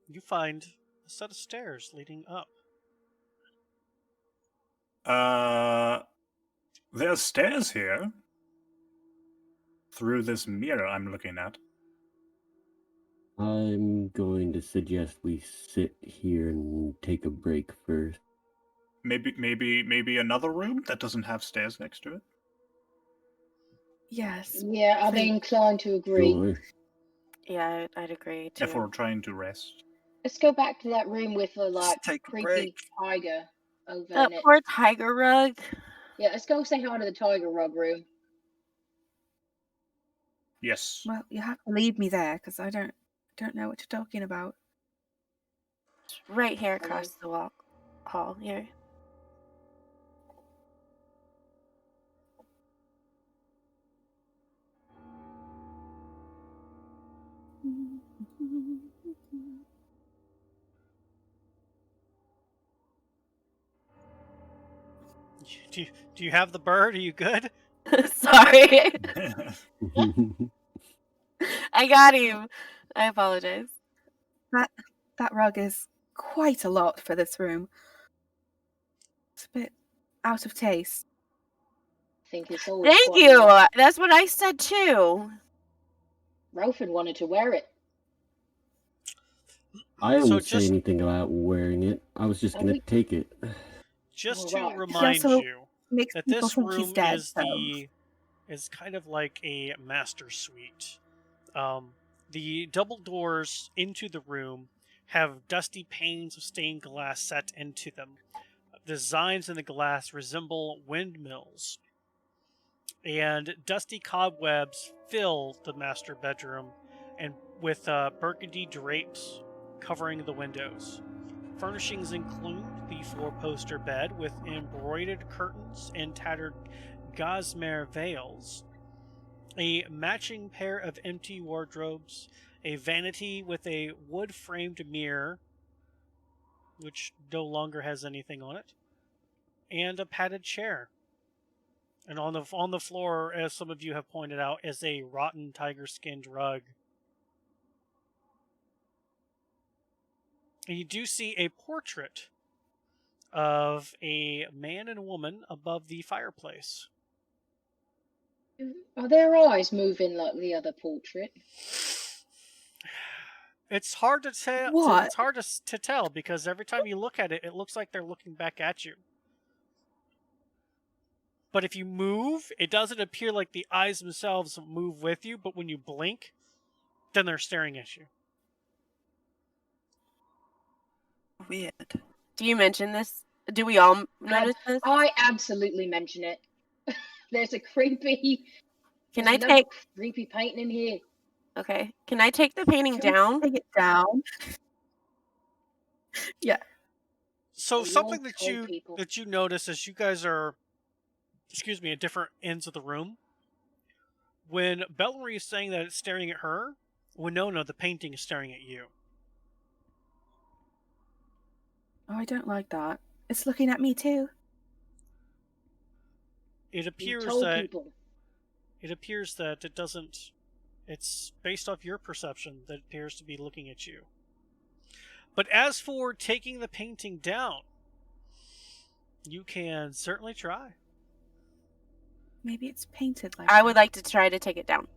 You find a set of stairs leading up. There's stairs here. Through this mirror I'm looking at. I'm going to suggest we sit here and take a break first. Maybe another room that doesn't have stairs next to it. Yes. Yeah, I'd be Think- inclined to agree. Sure. Yeah, I'd agree too. If we're trying to rest. Let's go back to that room with the Just take a creepy break. tiger over That in it. poor tiger rug. Yeah, let's go say hi to the tiger rug room. Yes. Well, you have to leave me there because I don't know what you're talking about. Right here across the hall here. Do you have the bird? Are you good? Sorry. I got him. I apologize. That rug is quite a lot for this room. It's a bit out of taste. I think it's always Thank quite you. nice. That's what I said too. Ralphin wanted to wear it. I So didn't say anything about wearing it. I was just gonna take it. Just All to right. He remind also you makes that people this think he's room dead. is kind of like a master suite. The double doors into the room have dusty panes of stained glass set into them. Designs in the glass resemble windmills, and dusty cobwebs fill the master bedroom, and with burgundy drapes covering the windows. Furnishings include the four-poster bed with embroidered curtains and tattered gossamer veils, a matching pair of empty wardrobes, a vanity with a wood-framed mirror, which no longer has anything on it, and a padded chair. And on the floor, as some of you have pointed out, is a rotten tiger-skinned rug. And you do see a portrait of a man and woman above the fireplace. Are their eyes moving like the other portrait? It's hard to tell. What? It's hard to tell because every time you look at it, it looks like they're looking back at you. But if you move, it doesn't appear like the eyes themselves move with you. But when you blink, then they're staring at you. Weird. Do you mention this? Do we all notice this? I absolutely mention it. There's a creepy. Can there's I another take? creepy painting in here? Okay. Can I take the painting Can we down? take it down? Yeah. So Oh, you something all that told you people. that you notice as you guys are, at different ends of the room. When Bellary is saying that it's staring at her, Winona, the painting, is staring at you. Oh, I don't like that. It's looking at me too. It You appears told that people. it doesn't. It's based off your perception that it appears to be looking at you. But as for taking the painting down, you can certainly try. Maybe it's painted like I would that. like to try to take it down.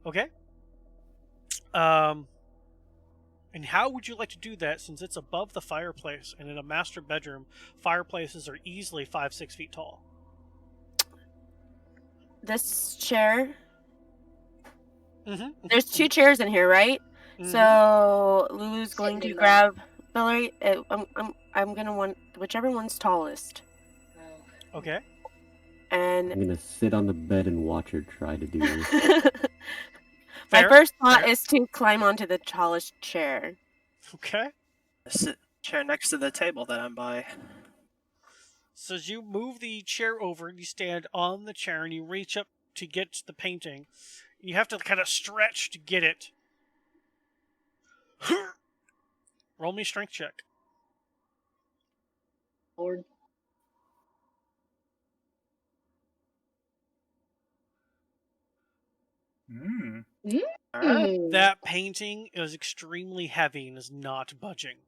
Okay. And how would you like to do that since it's above the fireplace, and in a master bedroom, fireplaces are easily 5-6 feet tall? This chair. Mm-hmm. There's two chairs in here, right? Mm-hmm. So Lulu's going Sitting to in grab Bellary. I'm gonna want whichever one's tallest. Oh. Okay. And I'm gonna sit on the bed and watch her try to do this. my Fair, first thought fair. is to climb onto the tallest chair. Okay. Sit chair next to the table that I'm by. So as you move the chair over, and you stand on the chair, and you reach up to get the painting. You have to kind of stretch to get it. Roll me a strength check. Lord. Mm. All right. Mm. That painting is extremely heavy and is not budging.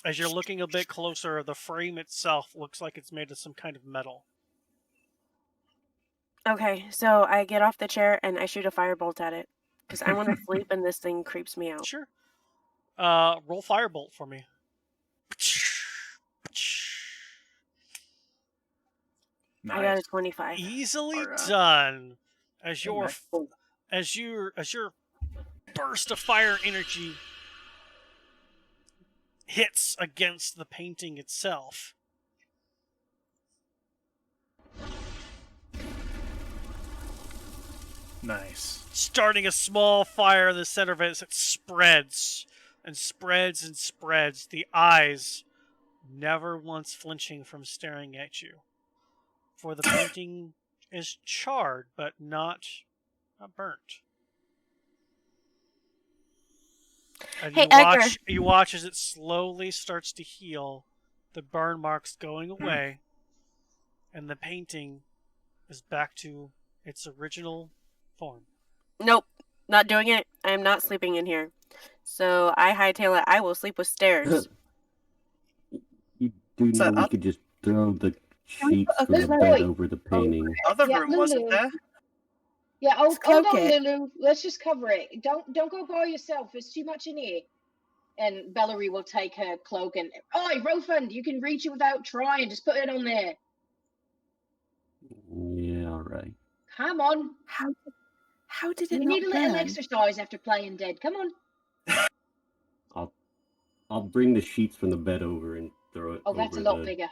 As you're looking a bit closer, the frame itself looks like it's made of some kind of metal. Okay, so I get off the chair and I shoot a firebolt at it because I want to sleep and this thing creeps me out. Sure. Roll firebolt for me. Nice. I got a 25. Easily Alright. done. As your nice. as your burst of fire energy hits against the painting itself, Nice. Starting a small fire in the center of it as it spreads and spreads and spreads. The eyes never once flinching from staring at you. For the painting is charred, but not burnt. And Hey, Edgar. you watch as it slowly starts to heal, the burn marks going away, and the painting is back to its original form. Nope, not doing it. I am not sleeping in here. So I hightail it. I will sleep with stairs. You do So know we could just throw the sheets from the bed over the painting. Other Yeah, room wasn't Lulu. there. Yeah, Let's hold cloak on, it. Lulu. Let's just cover it. Don't go by yourself. There's too much in here. And Valerie will take her cloak and Rofund, you can reach it without trying. Just put it on there. Yeah, all right. Come on. How did it You not need a little burn? exercise after playing dead. Come on. I'll bring the sheets from the bed over and throw it Oh, over that's a lot the... bigger.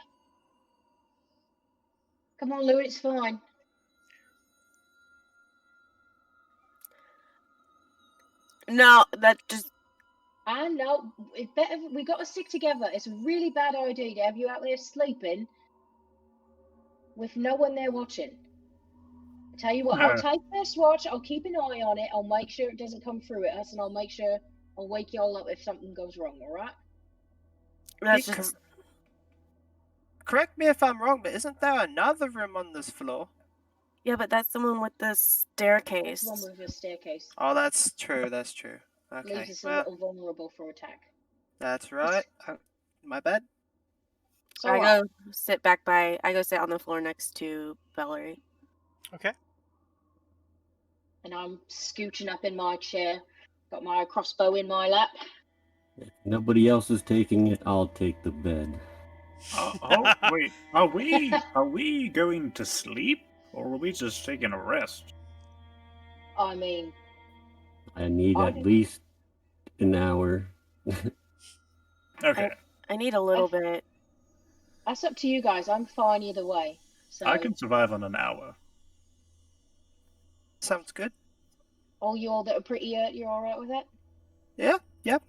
Come on, Lou, it's fine. No, that just... I know. It's better. We got to stick together. It's a really bad idea to have you out there sleeping with no one there watching. I tell you what, I'll take first watch. I'll keep an eye on it. I'll make sure it doesn't come through at us, and I'll make sure I'll wake y'all up if something goes wrong. All right? That's just... Correct me if I'm wrong, but isn't there another room on this floor? Yeah, but that's the one with the staircase. One with a staircase. Oh, that's true. That's true. Okay. Leaves us a Well, little vulnerable for attack. that's right. My bad. So I go sit on the floor next to Valerie. Okay. And I'm scooching up in my chair. Got my crossbow in my lap. If nobody else is taking it, I'll take the bed. Oh, wait. Are we going to sleep? Or are we just taking a rest? I mean, I need I at didn't- least an hour. Okay. I need a little bit. that's up to you guys. I'm fine either way. So I can survive on an hour. Sounds good. all you all that are pretty hurt, you're all right with that? Yeah. Yep.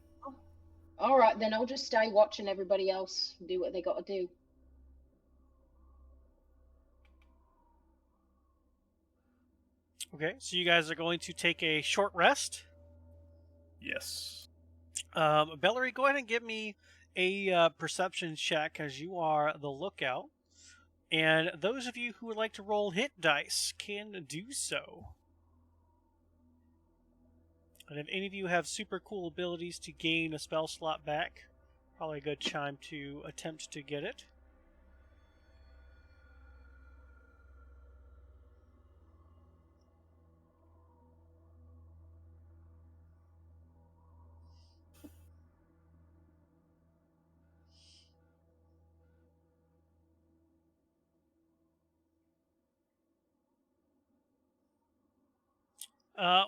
All right, then I'll just stay watching everybody else do what they got to do. Okay, so you guys are going to take a short rest. Yes. Valerie, go ahead and give me a perception check as you are the lookout. And those of you who would like to roll hit dice can do so. And if any of you have super cool abilities to gain a spell slot back, probably a good time to attempt to get it.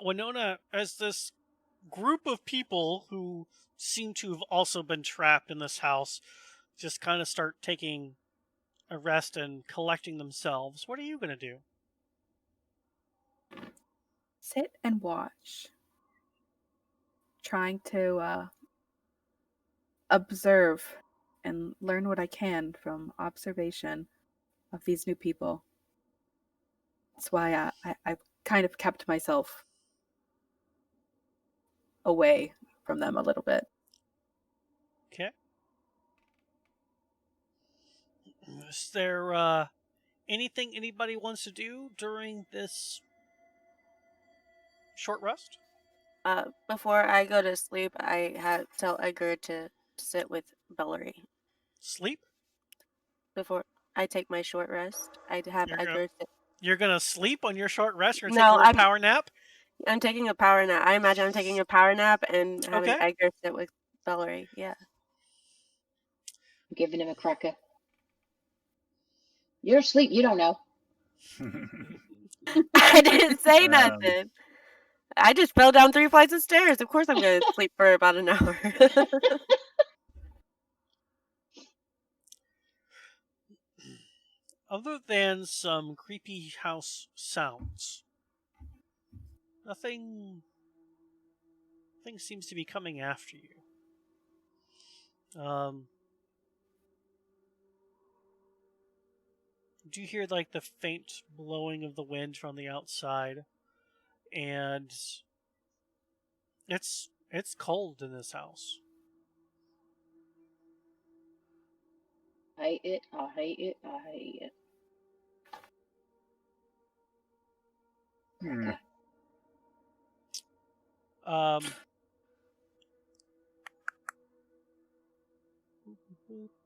Winona, as this group of people who seem to have also been trapped in this house just kind of start taking a rest and collecting themselves, what are you going to do? Sit and watch. Trying to observe and learn what I can from observation of these new people. That's why I've kind of kept myself away from them a little bit. Okay. Is there anything anybody wants to do during this short rest? Before I go to sleep, I tell Edgar to sit with Valerie. Sleep? Before I take my short rest, I'd have Edgar sit. You're going to sleep on your short rest? You're going to No, take a little power nap? I'm taking a power nap. I imagine I'm taking a power nap and having Okay. Edgar sit with Valerie. Yeah. I'm giving him a cracker. You're asleep. You don't know. I didn't say nothing. I just fell down 3 flights of stairs. Of course I'm going to sleep for about an hour. Other than some creepy house sounds, Nothing seems to be coming after you. Do you hear like the faint blowing of the wind from the outside? And it's cold in this house. Hate it. I hate it. I hate it. Hmm. Okay.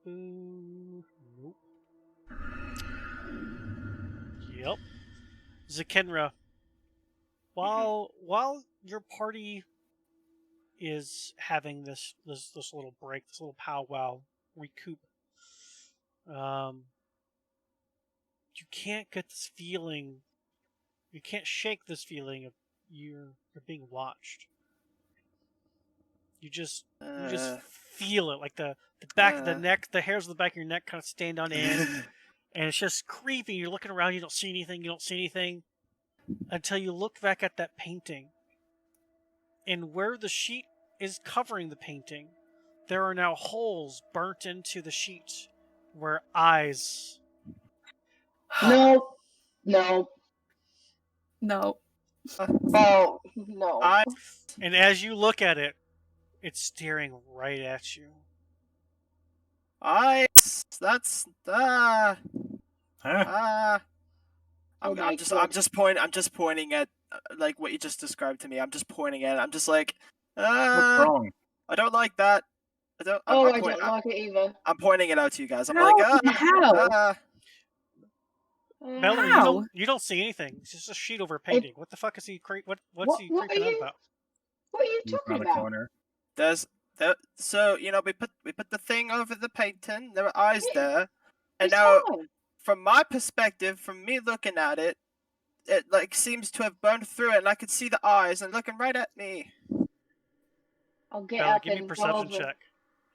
Nope. Yep. Zakenra, while your party is having this little break, this little powwow, recoup, you can't get this feeling. You can't shake this feeling of you're being watched. You just feel it, like the back of the neck, the hairs of the back of your neck kind of stand on end, and it's just creepy. You're looking around, you don't see anything, until you look back at that painting, and where the sheet is covering the painting, there are now holes burnt into the sheet where eyes. No. No. No. Oh, no. And as you look at it, it's staring right at you. That's Huh? Oh my I'm God. just pointing at like what you just described to me. I'm just pointing at it. I'm just like, What's wrong? I don't like that. I don't. Oh, I don't like it either. I'm pointing it out to you guys. I'm How like, the hell? Mallory, How? you don't see anything. It's just a sheet over a painting. What the fuck is he what's he What are creeping out you? about? What are you Look talking around the about? corner. So we put the thing over the painting. There were eyes Yeah, there, and It's now fine. from my perspective, from me looking at it, it like seems to have burned through it, and I could see the eyes and looking right at me. I'll get Mallory, up give me a and perception go over. check.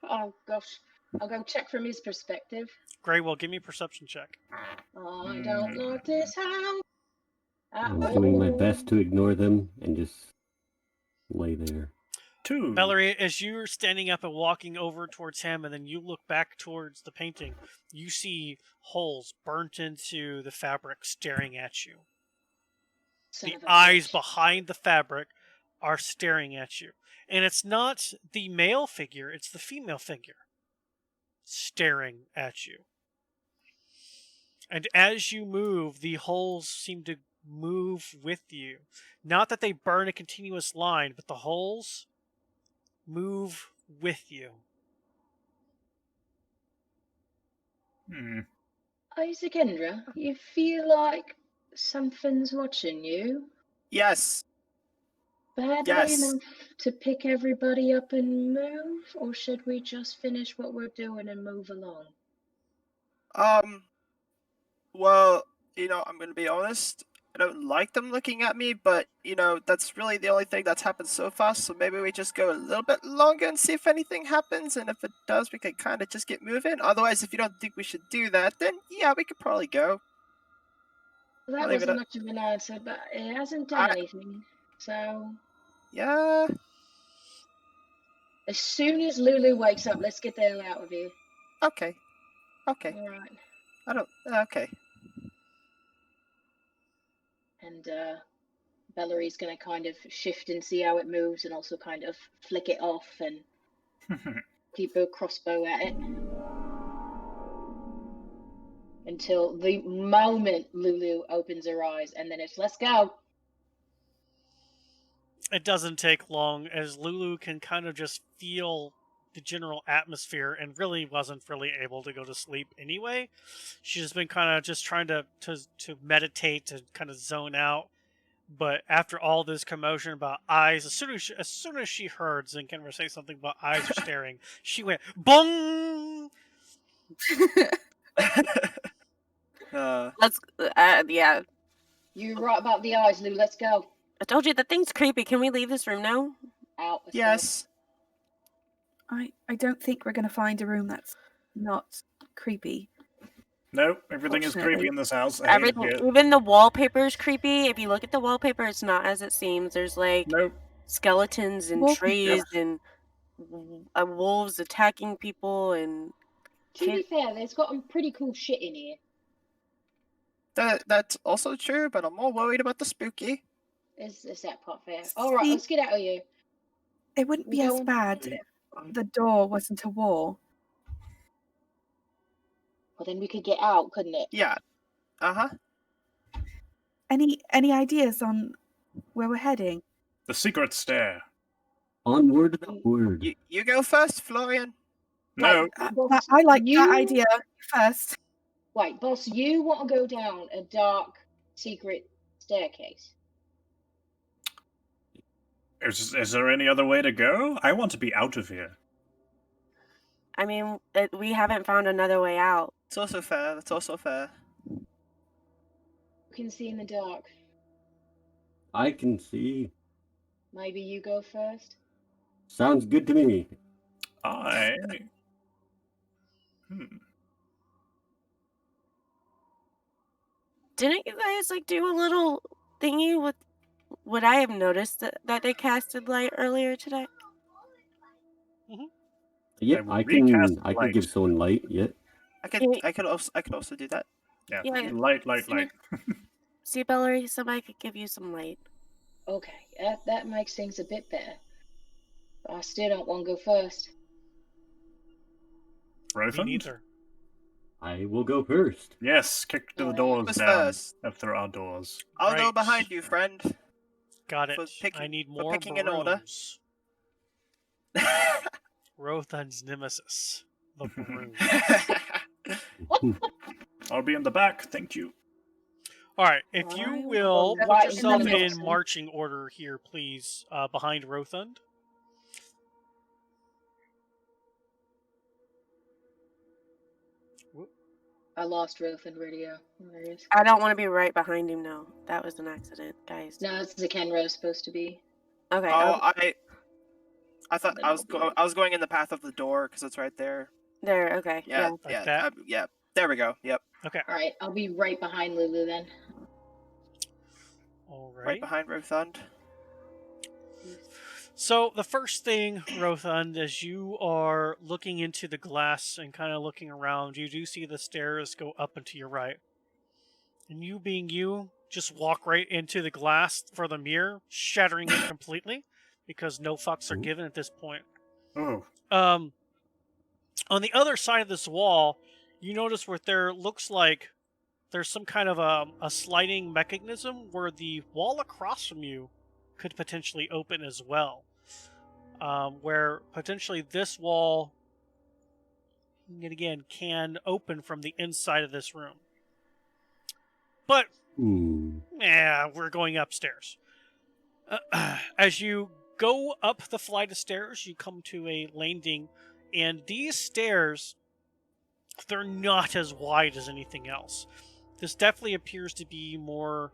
Oh gosh, I'll go check from his perspective. Greywell, give me a perception check. I don't like this house. I'm doing my best to ignore them and just lay there. 2. Mallory, as you're standing up and walking over towards him, and then you look back towards the painting, you see holes burnt into the fabric staring at you. Son The of a eyes bitch. behind the fabric are staring at you. And it's not the male figure, it's the female figure staring at you. And as you move, the holes seem to move with you. Not that they burn a continuous line, but the holes move with you. Isaac Kendra, you feel like something's watching you? Yes. Badly Yes. enough to pick everybody up and move? Or should we just finish what we're doing and move along? Well, I'm gonna be honest. I don't like them looking at me, but that's really the only thing that's happened so far. So maybe we just go a little bit longer and see if anything happens. And if it does, we can kind of just get moving. Otherwise, if you don't think we should do that, then yeah, we could probably go. Well, I'll that leave it wasn't up. much of an answer, but it hasn't done anything. So, Yeah. as soon as Lulu wakes up, let's get the hell out of here. Okay. Okay. Alright. I don't. Okay. And Valerie's going to kind of shift and see how it moves and also kind of flick it off and keep her crossbow at it. Until the moment Lulu opens her eyes, and then it's let's go. It doesn't take long, as Lulu can kind of just feel the general atmosphere and really wasn't really able to go to sleep anyway. She's been kind of just trying to meditate, to kind of zone out. But after all this commotion about eyes, as soon as she heard Zinkenver say something about eyes are staring, she went bong. Let's. Yeah. You're right about the eyes, Lou. Let's go. I told you the thing's creepy. Can we leave this room now? Out. Let's Yes. I don't think we're going to find a room that's not creepy. Nope, everything is Fortunately. creepy in this house. I hate it Everything, here. even the wallpaper is creepy. If you look at the wallpaper, it's not as it seems. There's like Nope. skeletons and Wolf- trees and wolves attacking people and To be fair, there's got some pretty cool shit in here. That's also true, but I'm more worried about the spooky. Is that part fair? All right, See- let's get out of here. It wouldn't We be as going? bad if the door wasn't a wall. Well, then we could get out, couldn't it? Yeah. Uh-huh. Any ideas on where we're heading? The secret stair. Onward and upward. You go first, Florian. No. Boss, I like you- that idea first. Wait, boss, you want to go down a dark, secret staircase? Is there any other way to go? I want to be out of here. I mean, we haven't found another way out. It's also fair. That's also fair. You can see in the dark. I can see. Maybe you go first? Sounds good to me. I. Didn't you guys like do a little thingy with? Would I have noticed that they casted light earlier today? Yep, I I recast can light. give someone light. Yep. I could also do that. Yeah. Yeah. Light. See, Bellary, somebody could give you some light. Okay, that makes things a bit better. But I still don't want to go first. Me Rothan? neither. I will go first. Yes, kick the Alright. doors Who's down. first? If there are doors. I'll go Right. behind you, friend. Got it. For picking- I need for more picking an order. brooms. Rothan's nemesis, the broom. I'll be in the back, thank you. All right, if you Alright, will well, put right in the yourself middle. in marching order here, please, behind Rothund. I lost Rothan radio. There it is. I don't want to be right behind him. No, that was an accident, guys. No, it's the Kenro supposed to be. Okay. Oh, I thought Then I was I'll be I was going in the path of the door because it's right there. there. Okay. Yeah, Like yeah, that? yeah. There we go. Yep, Okay, All right, I'll be right behind Lulu then. all right right. behind Rothund. So the first thing, Rothund, as you are looking into the glass and kind of looking around, you do see the stairs go up and to your right. And you being you, just walk right into the glass for the mirror, shattering it completely, because no fucks are given at this point. Oh. On the other side of this wall, you notice where there looks like there's some kind of a sliding mechanism where the wall across from you could potentially open as well. Where potentially this wall, and again, can open from the inside of this room. But, we're going upstairs. As you go up the flight of stairs, you come to a landing, and these stairs, they're not as wide as anything else. This definitely appears to be more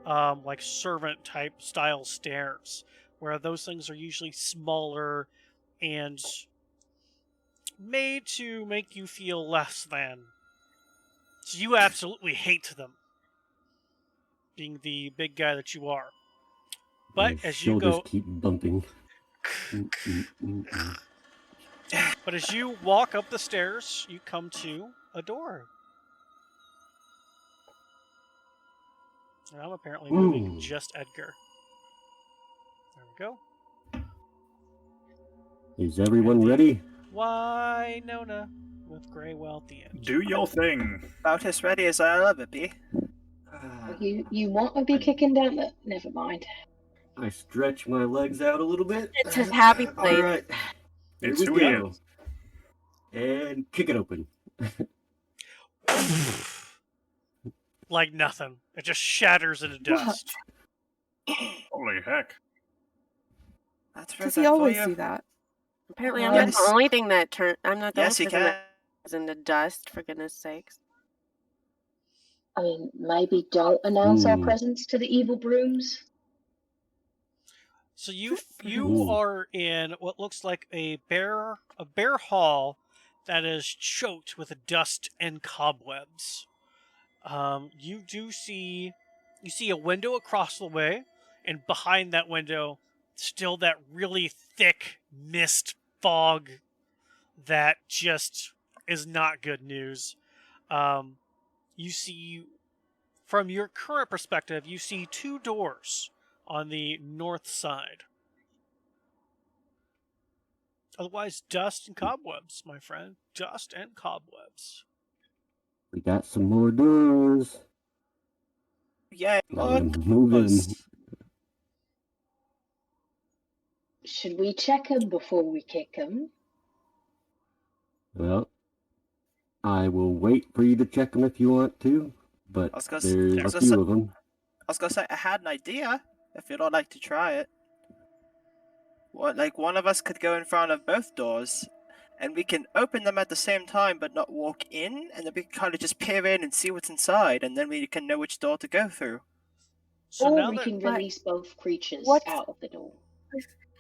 like servant type style stairs, where those things are usually smaller and made to make you feel less than. So you absolutely hate them, being the big guy that you are. But My as you shoulders go, keep bumping. but as you walk up the stairs, you come to a door. And I'm apparently moving just Edgar. There we go. Is everyone ready? Why, Nona, with Greywell at the end. Do your thing. About as ready as I'll ever be. You want to be kicking down the... Never mind. I stretch my legs out a little bit. It's his happy place. All right. Here It's we who he go. And kick it open. Like nothing. It just shatters into dust. Holy heck. That's Does Rothund he for always you. do that? Apparently, I'm not Yes. the only thing that I'm not the Yes, only he person can. that is into dust. For goodness sakes. I mean, maybe don't announce our Hmm. presence to the evil brooms. So you Ooh. are in what looks like a bare hall that is choked with dust and cobwebs. You see a window across the way, and behind that window, still that really thick mist fog that just is not good news. You see, from your current perspective, you see 2 doors on the north side. Otherwise, dust and cobwebs, my friend. Dust and cobwebs. We got some more doors. Yeah, Now more we're moving. doors. Should we check them before we kick them? Well, I will wait for you to check them if you want to, but I was gonna there's I was a gonna few say- of them. I was gonna say I had an idea. If you'd all like to try it, one of us could go in front of both doors, and we can open them at the same time, but not walk in, and then we can kind of just peer in and see what's inside, and then we can know which door to go through. So or now we that can But release both creatures what- out of the door.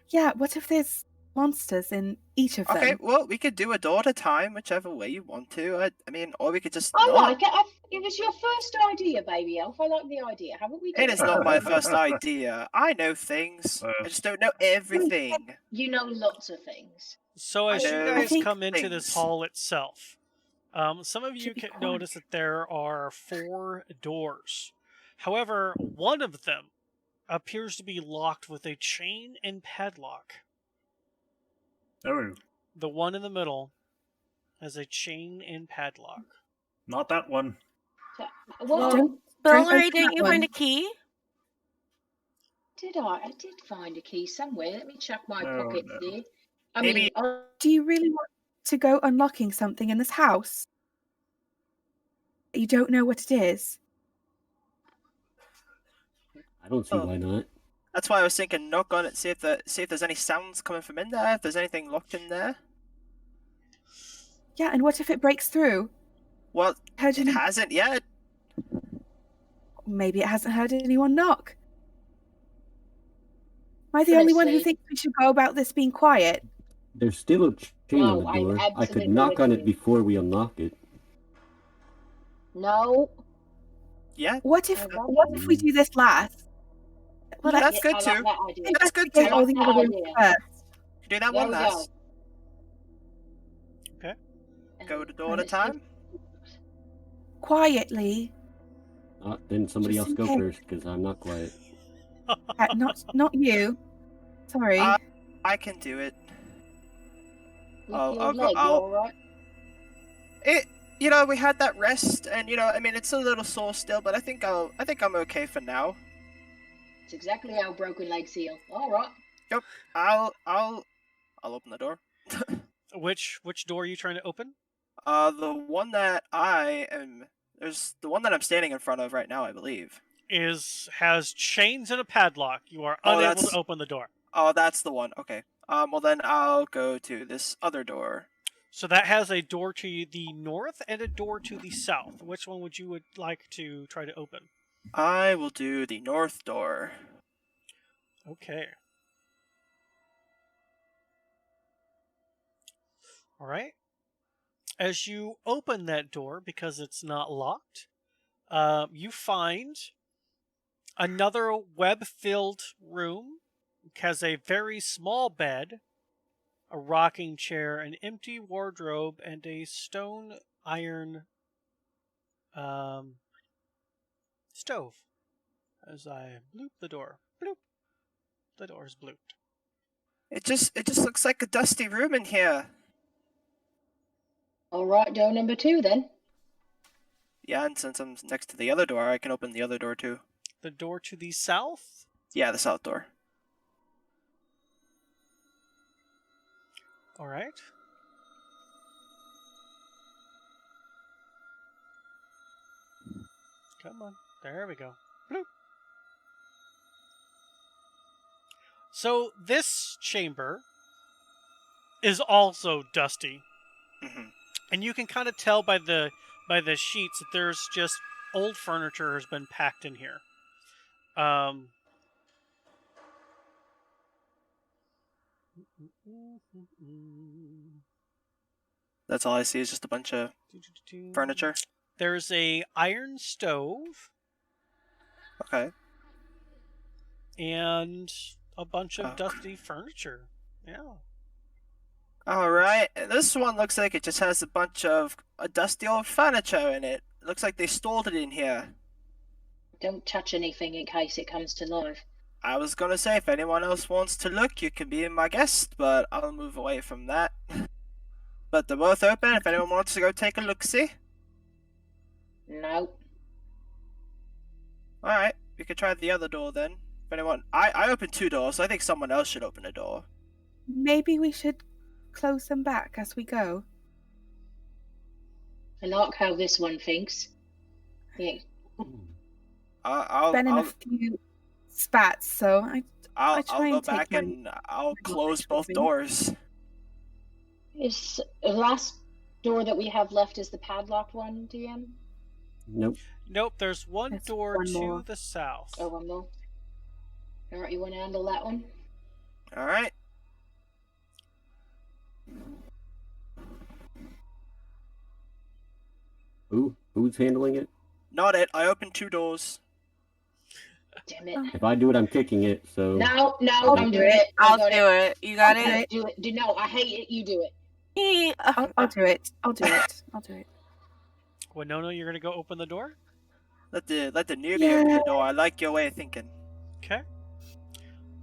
Yeah, what if there's monsters in each of Okay, them? well, we could do a door at a time, whichever way you want to. I mean, or we could just I not. like it. It was your first idea, baby elf. I like the idea. How about we do It is not my first idea. I know things. I just don't know everything. You know lots of things. So I as you know guys think come into this things. hall itself, some of you Should be can quiet. notice that there are 4 doors. However, one of them appears to be locked with a chain and padlock. Oh, The one in the middle has a chain and padlock. not that one. So, Well, Don't Valerie, open didn't that you find one. a key? did I? I did find a key somewhere. Let me check my No, pockets no. there. I Maybe- mean, oh, Do you really want to go unlocking something in this house? You don't know what it is. I don't see Oh. why not. That's why I was thinking knock on it, see if there's any sounds coming from in there, if there's anything locked in there. Yeah, and what if it breaks through? Well, Heard it any- hasn't yet. Maybe it hasn't heard anyone knock. Am I the Gonna only one who say- thinks we should go about this being quiet? There's still a chain on No, the I'm door. I could absolutely knock on with it you. before we unlock it. no. Yeah, What if Oh, what if we do this last? Well, Yeah, let's that's good I like too. that idea. That's good investigate too. all the That other rooms idea. first. Do that There one we last. Go to door at a Let's give- time. Quietly. Then somebody Just else in go case. first, because I'm not quiet. Not you. Sorry. I can do it. with I'll your go- leg, I'll- all right? We had that rest, and I mean, it's a little sore still, but I think I'm okay for now. It's exactly how broken legs heal. All right. I'll open the door. Which door are you trying to open? The one that there's the one that I'm standing in front of right now, I believe. Has chains and a padlock. You are Oh, unable that's- to open the door. Oh, that's the one. Okay. Well then I'll go to this other door. So that has a door to the north and a door to the south. Which one would like to try to open? I will do the north door. Okay. All right. As you open that door, because it's not locked, you find another web-filled room. It has a very small bed, a rocking chair, an empty wardrobe, and a stone iron stove. As I bloop the door. Bloop. The door's blooped. It just looks like a dusty room in here. All right, door number 2 then. Yeah, and since I'm next to the other door, I can open the other door too. The door to the south? Yeah, the south door. All right. Come on. There we go. Bloop. So this chamber is also dusty, hmm and you can kind of tell by the sheets that there's just old furniture has been packed in here. That's all I see is just a bunch of furniture. There's a iron stove Okay. and a bunch of Oh. dusty furniture. Yeah. All right. This one looks like it just has a bunch of dusty old furniture in it. It looks like they stored it in here. Don't touch anything in case it comes to life. I was gonna say, if anyone else wants to look, you can be my guest, but I'll move away from that. But they're both open if anyone wants to go take a look-see. No. Alright, we could try the other door then. If anyone... I opened 2 doors, so I think someone else should open a door. Maybe we should close them back as we go. I like how this one thinks. Yeah. I'll Been in a few spats, so I try go and take back my and I'll my close knowledge both with me. doors. Is the last door that we have left is the padlocked one, DM? Nope. Nope, there's one There's door one to more. the south. Oh, one more. Alright, you want to handle that one? Alright. Who's handling it? Not it. I opened 2 doors. Damn it. Oh. If I do it, I'm kicking it. So No, I'll I'm do doing it. I'll got do it. You got Okay, it? do it. No, I hate it. You do it. I'll do it. I'll do it. I'll do it. Winona, you're gonna go open the door? Let the newbie open the door. I like your way of thinking. Okay.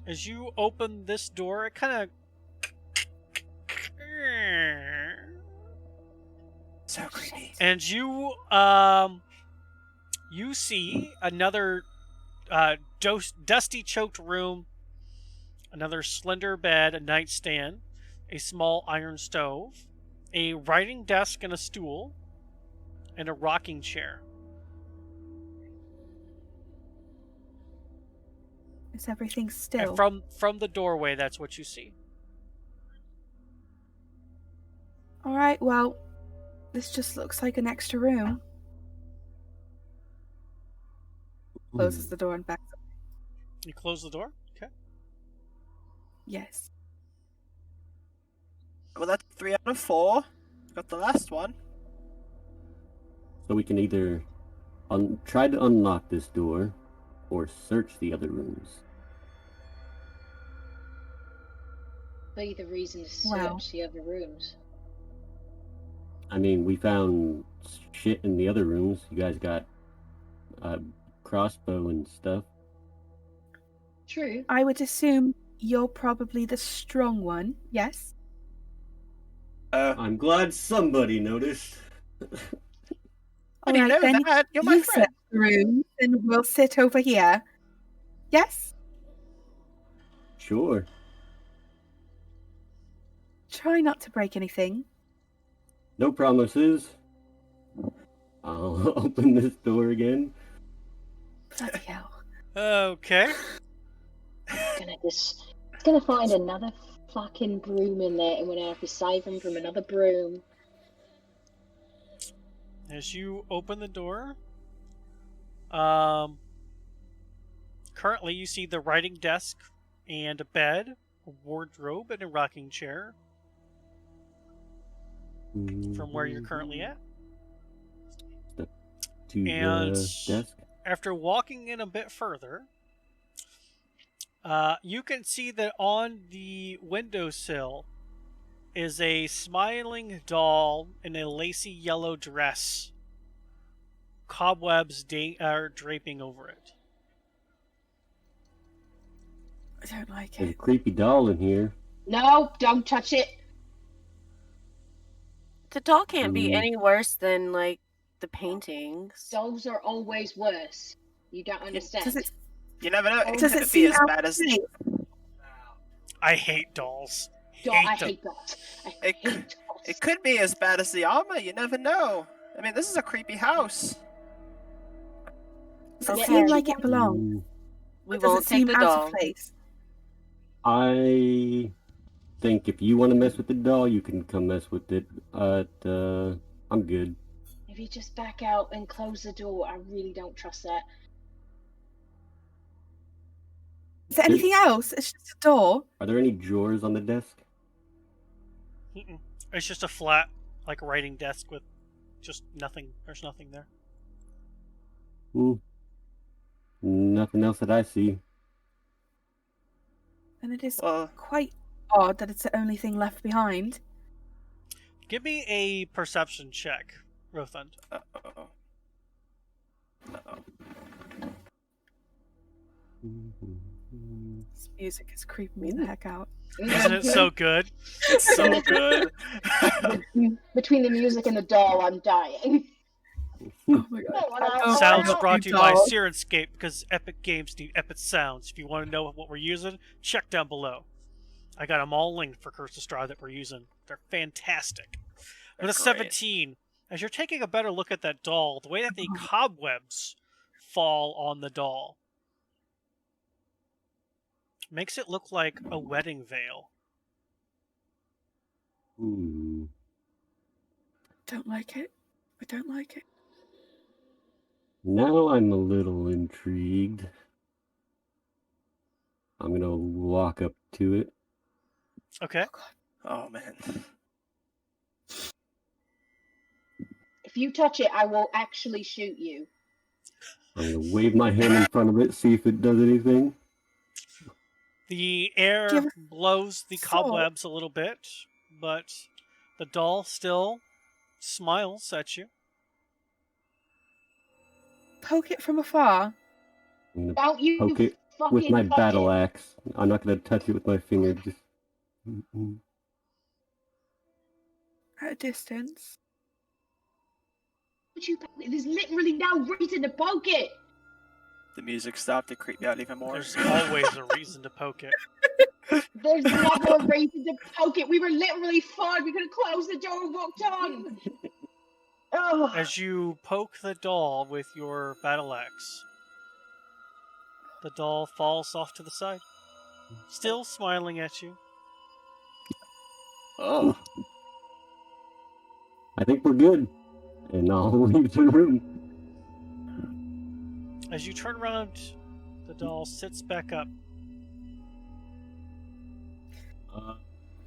As you open this door, it kind of... So creepy. And you see another dusty choked room, another slender bed, a nightstand, a small iron stove, a writing desk and a stool, and a rocking chair. Is everything And still? from the doorway, that's what you see. All right. Well, this just looks like an extra room. Closes the door and backs up. You close the door? Okay. Yes. Well, that's 3 out of 4. Got the last one. So we can either try to unlock this door or search the other rooms. Be the reason to search Wow. the other rooms. I mean, we found shit in the other rooms. You guys got a crossbow and stuff. True. I would assume you're probably the strong one. Yes. I'm glad somebody noticed. How do you know then that? You're my you friend. set the room, and we'll sit over here. Yes. Sure. Try not to break anything. No promises. I'll open this door again. Bloody hell. Okay. Gonna find another fucking broom in there, and we're gonna have to save him from another broom. As you open the door, currently you see the writing desk and a bed, a wardrobe, and a rocking chair from where you're currently at. Step to And the desk. after walking in a bit further, you can see that on the windowsill is a smiling doll in a lacy yellow dress. Cobwebs are draping over it. I don't like There's a it. creepy doll in here. No, don't touch it. The doll can't be Mm. any worse than, like, the paintings. Dolls are always worse. You don't understand. Does it? You never know. It Does could it be seem as out bad of as place? I hate dolls. I them. hate dolls. I It hate could- dolls. it could be as bad as the armor. You never know. I mean, this is a creepy house. Does it Yeah, seem yeah. like it belongs? Mm, We Or does won't it take seem the out doll. of place? I think if you want to mess with the doll, you can come mess with it. I'm good. If you just back out and close the door, I really don't trust that. Is there anything else? It's just a door. Are there any drawers on the desk? Mm-mm. It's just a flat like writing desk with just nothing. There's nothing there. Nothing else that I see. And it is Well, quite odd that it's the only thing left behind. Give me a perception check, Rothund. uh-oh. Uh-oh. This music is creeping me the heck out. Isn't it so good? It's so good. Between the music and the doll, I'm dying. Oh my god. No, I Oh, Sounds I brought don't to you need by dolls. Sirenscape, because epic games need epic sounds. If you want to know what we're using, check down below. I got them all linked for Curse of Strahd that we're using. They're fantastic. With a Great. 17, as you're taking a better look at that doll, the way that the cobwebs fall on the doll makes it look like a wedding veil. Ooh. Don't like it. I don't like it. Now I'm a little intrigued. I'm gonna walk up to it. Okay. Oh man. If you touch it, I will actually shoot you. I'm gonna wave my hand in front of it, see if it does anything. The air Give it blows the soul. cobwebs a little bit, but the doll still smiles at you. Poke it from afar. I'm gonna Don't you poke it fucking with my touch battle it. axe. I'm not gonna touch it with my finger. Just. At a distance. Would you poke it? There's literally no reason to poke it. The music stopped to creep me out even more. There's always a reason to poke it. There's never a reason to poke it. We were literally fine. We could have closed the door and walked on. Oh. As you poke the doll with your battle axe, the doll falls off to the side, still smiling at you. Oh. I think we're good. And I'll leave the room. As you turn around, the doll sits back up.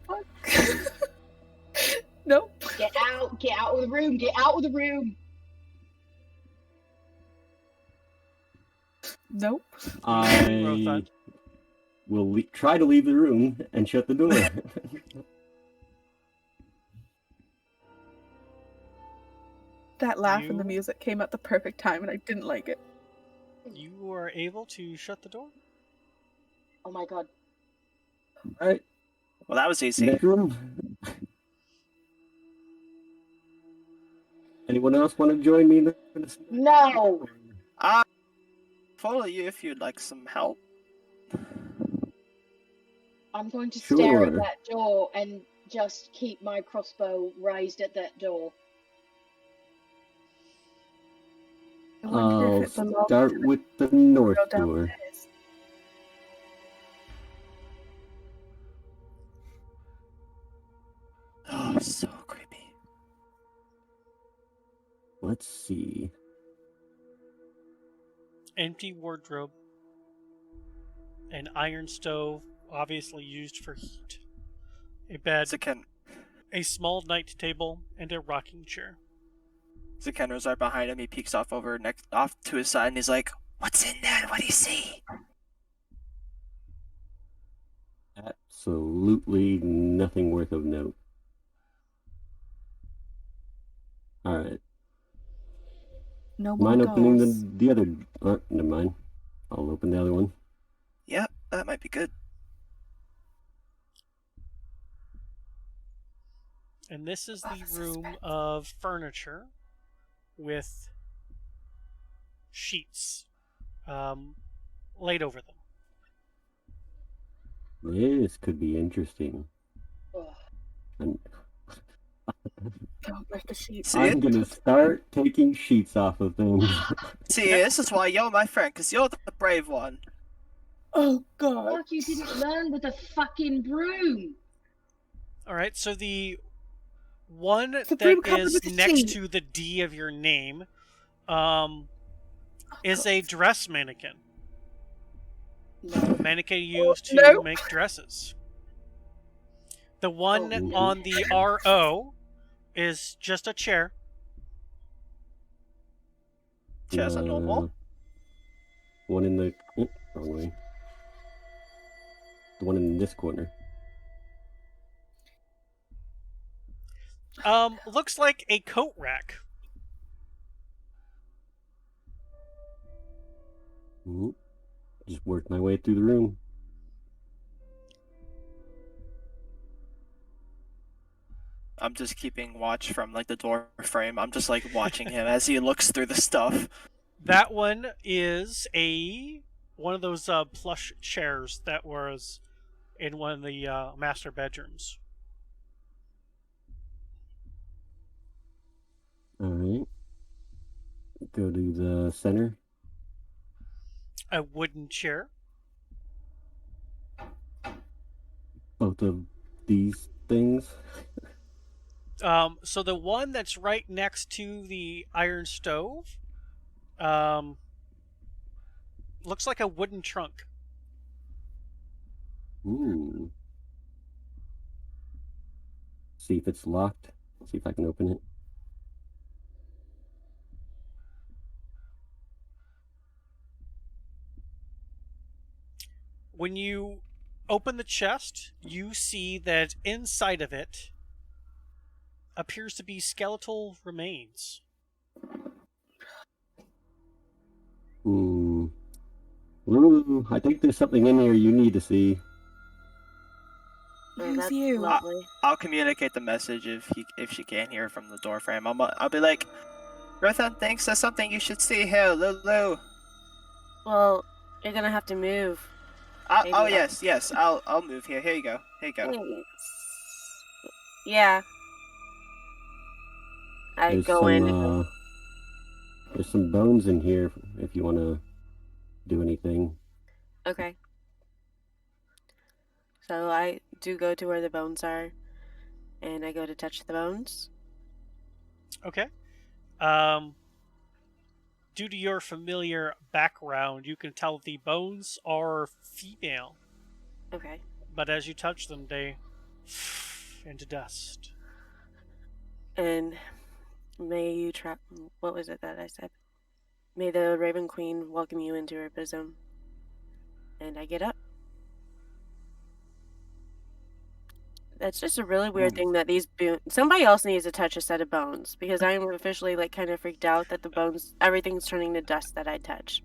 What? Nope. Get out of the room, get out of the room. Nope. I Rothund. will try to leave the room and shut the door. That laugh and the You- music came at the perfect time and I didn't like it. You are able to shut the door. Oh my god. Alright, Well, that was easy. next room. Anyone else want to join me? No. Follow you if you'd like some help. I'm going to stare at Sure. that door and just keep my crossbow raised at that door. I wonder I'll if it belongs start to the with the north girl door. downstairs. Oh, so creepy. Let's see. Empty wardrobe. An iron stove, obviously used for heat. A bed, Zaken, a small night table, and a rocking chair. Zakenra's right behind him. He peeks off to his side, and he's like, "What's in there? What do you see?" Absolutely nothing worth of note. Alright. No more Mind opening dolls. the other... never mind. I'll open the other one. Yep, that might be good. And this is Oh, the the room suspense. of furniture with sheets laid over them. This could be interesting. Ugh. And Don't like the sheets. See I'm it? gonna start taking sheets off of things. See, this is why you're my friend, because you're the brave one. Oh god. Fuck, you didn't learn with a fucking broom. All right, so the one The broom that covered is with a next sheet. to the D of your name Oh, is a dress mannequin. No. Mannequin used to Nope. make dresses. The one Oh, on the RO is just a chair. Chairs are normal. One in the wrong way. The one in this corner. Looks like a coat rack. Just work my way through the room. I'm just keeping watch from like the door frame. I'm just like watching him as he looks through the stuff. That one is one of those plush chairs that was in one of the master bedrooms. All right. Go to the center. A wooden chair. Both of these things. So the one that's right next to the iron stove, looks like a wooden trunk. Ooh. See if it's locked. See if I can open it. When you open the chest, you see that inside of it appears to be skeletal remains. Ooh, I think there's something in here you need to see. Oh, Who's that's you? lovely. I'll communicate the message if she can't hear from the door frame. I'll be like, Rothan thinks there's something you should see here, Lulu. Well, you're gonna have to move. Maybe Oh I'll- yes, I'll move here. Here you go. Thanks. Yeah. I There's go some, in. there's some bones in here if you want to do anything. Okay. So I do go to where the bones are, and I go to touch the bones. Okay. Due to your familiar background, you can tell the bones are female, Okay. but as you touch them, they into dust. And may you trap. What was it that I said? May the Raven Queen welcome you into her bosom. And I get up. That's just a really weird thing that somebody else needs to touch a set of bones, because I'm officially like kind of freaked out that the bones, everything's turning to dust that I touch.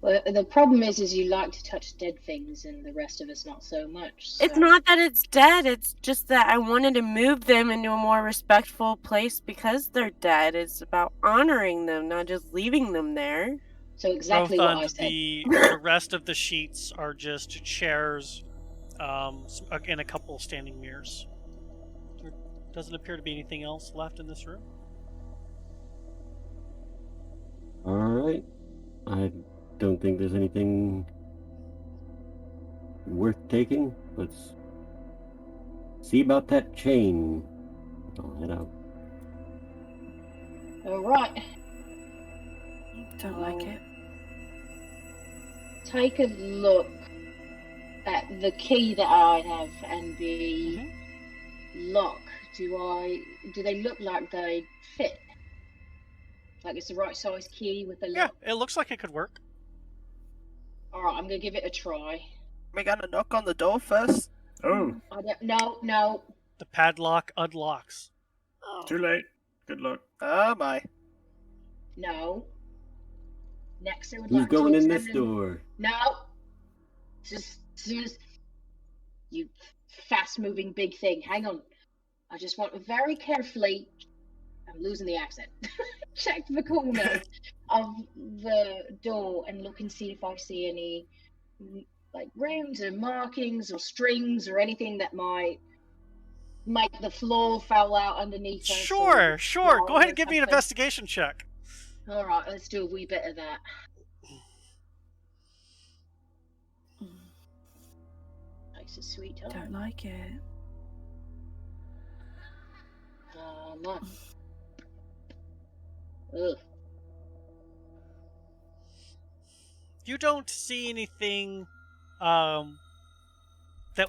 Well, the problem is you like to touch dead things, and the rest of us not so much. So. It's not that it's dead, it's just that I wanted to move them into a more respectful place because they're dead. It's about honoring them, not just leaving them there. So exactly what I Rothund, said. the rest of the sheets are just chairs, and a couple standing mirrors. There doesn't appear to be anything else left in this room. All right. I don't think there's anything worth taking. Let's see about that chain. I'll head out. All right. Don't like it. Take a look at the key that I have and the lock. Do they look like they fit? Like it's the right size key with the lock? Yeah, it looks like it could work. All right, I'm gonna give it a try. We gotta knock on the door first. Oh, No. The padlock unlocks. too late. Good luck. Oh my. No. Next, I would Who's like going to in this examine- door? No. Just as soon as you fast-moving big thing. Hang on. I just want to very carefully. I'm losing the accent. Check the corner of the door and look and see if I see any like runes or markings or strings or anything that might make the floor fall out underneath us. Sure. or Go ahead and give me an something. investigation check. All right, let's do a wee bit of that. Takes a sweet time. Don't like it. No. Ugh. You don't see anything that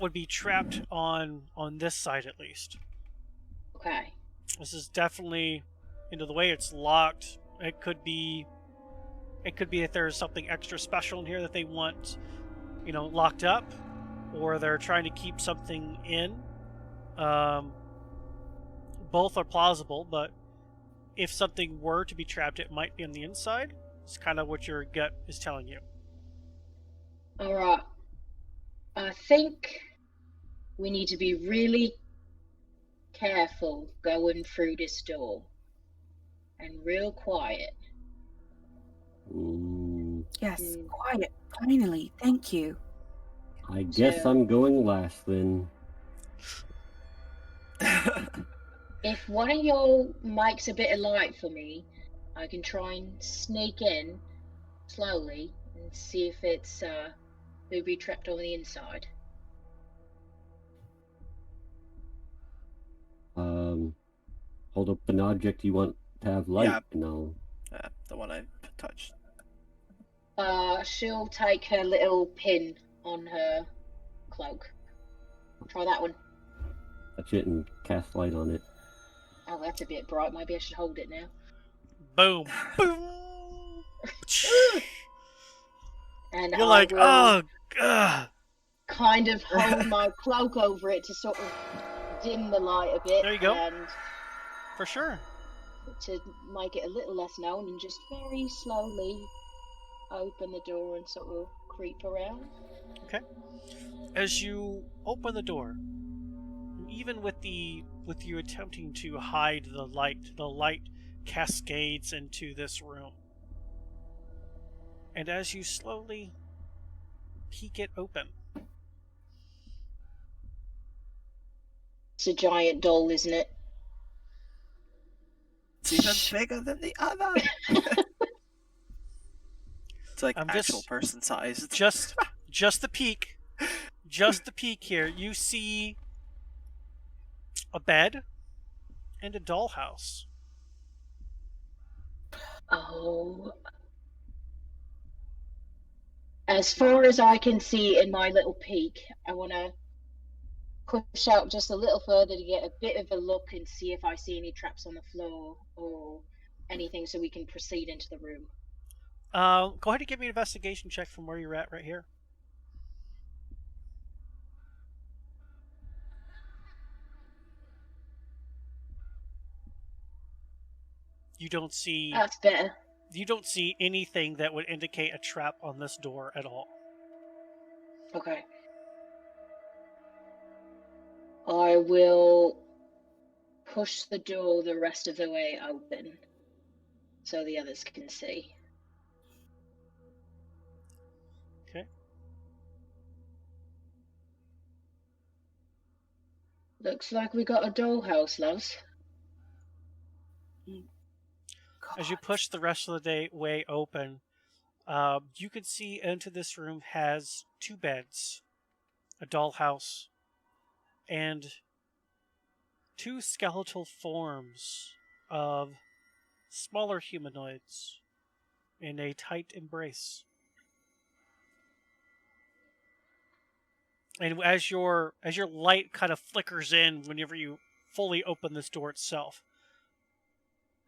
would be trapped on this side at least. Okay. This is definitely, the way it's locked. It could be that there's something extra special in here that they want, locked up, or they're trying to keep something in. Both are plausible, but if something were to be trapped, it might be on the inside. It's kind of what your gut is telling you. All right. I think we need to be really careful going through this door. And real quiet. Yes, quiet. Finally, thank you. I guess I'm going last then. If one of y'all makes a bit of light for me, I can try and sneak in slowly and see if it's booby trapped on the inside. Hold up an object you want to have light. Yeah. No. The one I touched. She'll take her little pin on her cloak. Try that one. Touch it and cast light on it. Oh, that's a bit bright. Maybe I should hold it now. Boom. Boom. And you're like, oh, God. Kind of hold my cloak over it to sort of dim the light a bit. There you go. And for sure. To make it a little less known, and just very slowly open the door and sort of creep around. Okay. As you open the door, even with you attempting to hide the light cascades into this room. And as you slowly peek it open, it's a giant doll, isn't it? It's even bigger than the other. It's like actual person size. Just the peak. Just the peak here. You see a bed and a dollhouse. Oh. As far as I can see in my little peek, I want to push out just a little further to get a bit of a look and see if I see any traps on the floor or anything, so we can proceed into the room. Go ahead and give me an investigation check from where you're at right here. You don't see... That's better. You don't see anything that would indicate a trap on this door at all. Okay. I will push the door the rest of the way open so the others can see. Okay. Looks like we got a dollhouse, loves. As you push the rest of the way open, you can see into this room has 2 beds, a dollhouse, and 2 skeletal forms of smaller humanoids in a tight embrace. And as your light kind of flickers in whenever you fully open this door itself,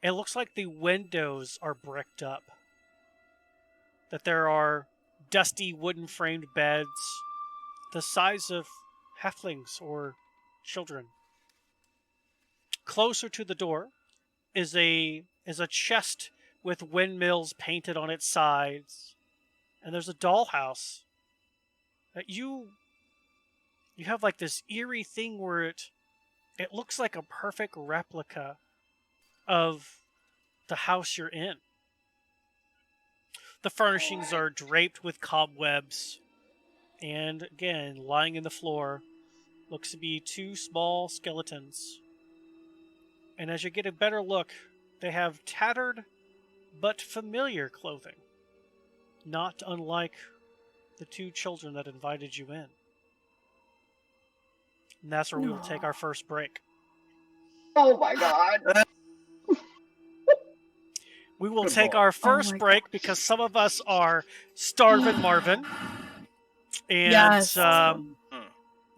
it looks like the windows are bricked up. That there are dusty wooden framed beds the size of halflings or children. Closer to the door is a chest with windmills painted on its sides. And there's a dollhouse. That you have like this eerie thing where it looks like a perfect replica of the house you're in. The furnishings are draped with cobwebs, and again, lying in the floor, looks to be 2 small skeletons. And as you get a better look, they have tattered but familiar clothing, not unlike the 2 children that invited you in. And that's where we will take our first break. Oh my god. We will take our first break because some of us are starving Marvin. And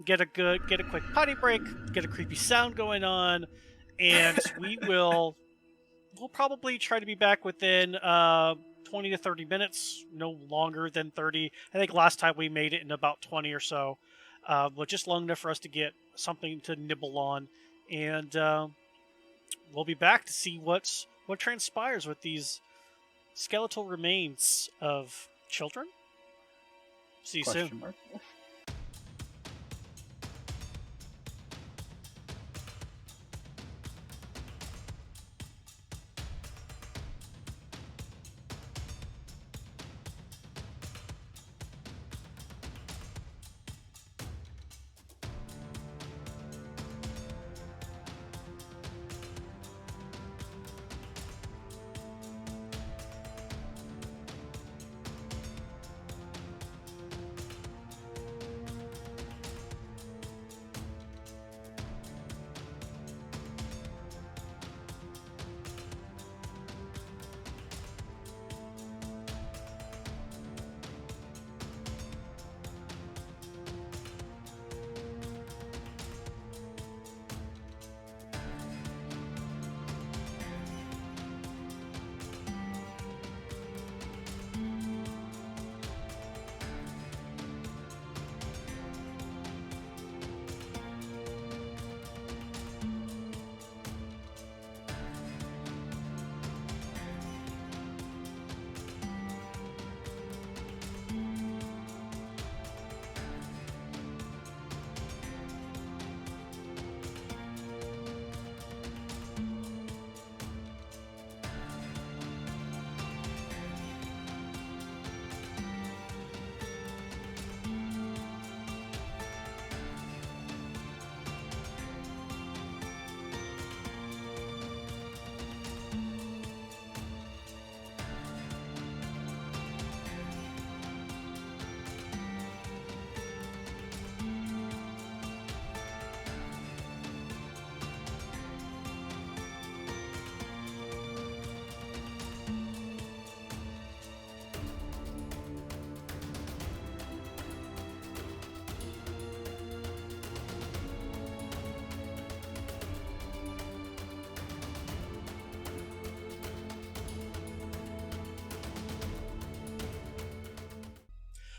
get a quick potty break, get a creepy sound going on, and we'll probably try to be back within 20 to 30 minutes, no longer than 30. I think last time we made it in about 20 or so, but just long enough for us to get something to nibble on, and we'll be back to see what transpires with these skeletal remains of children. See you soon. Question mark.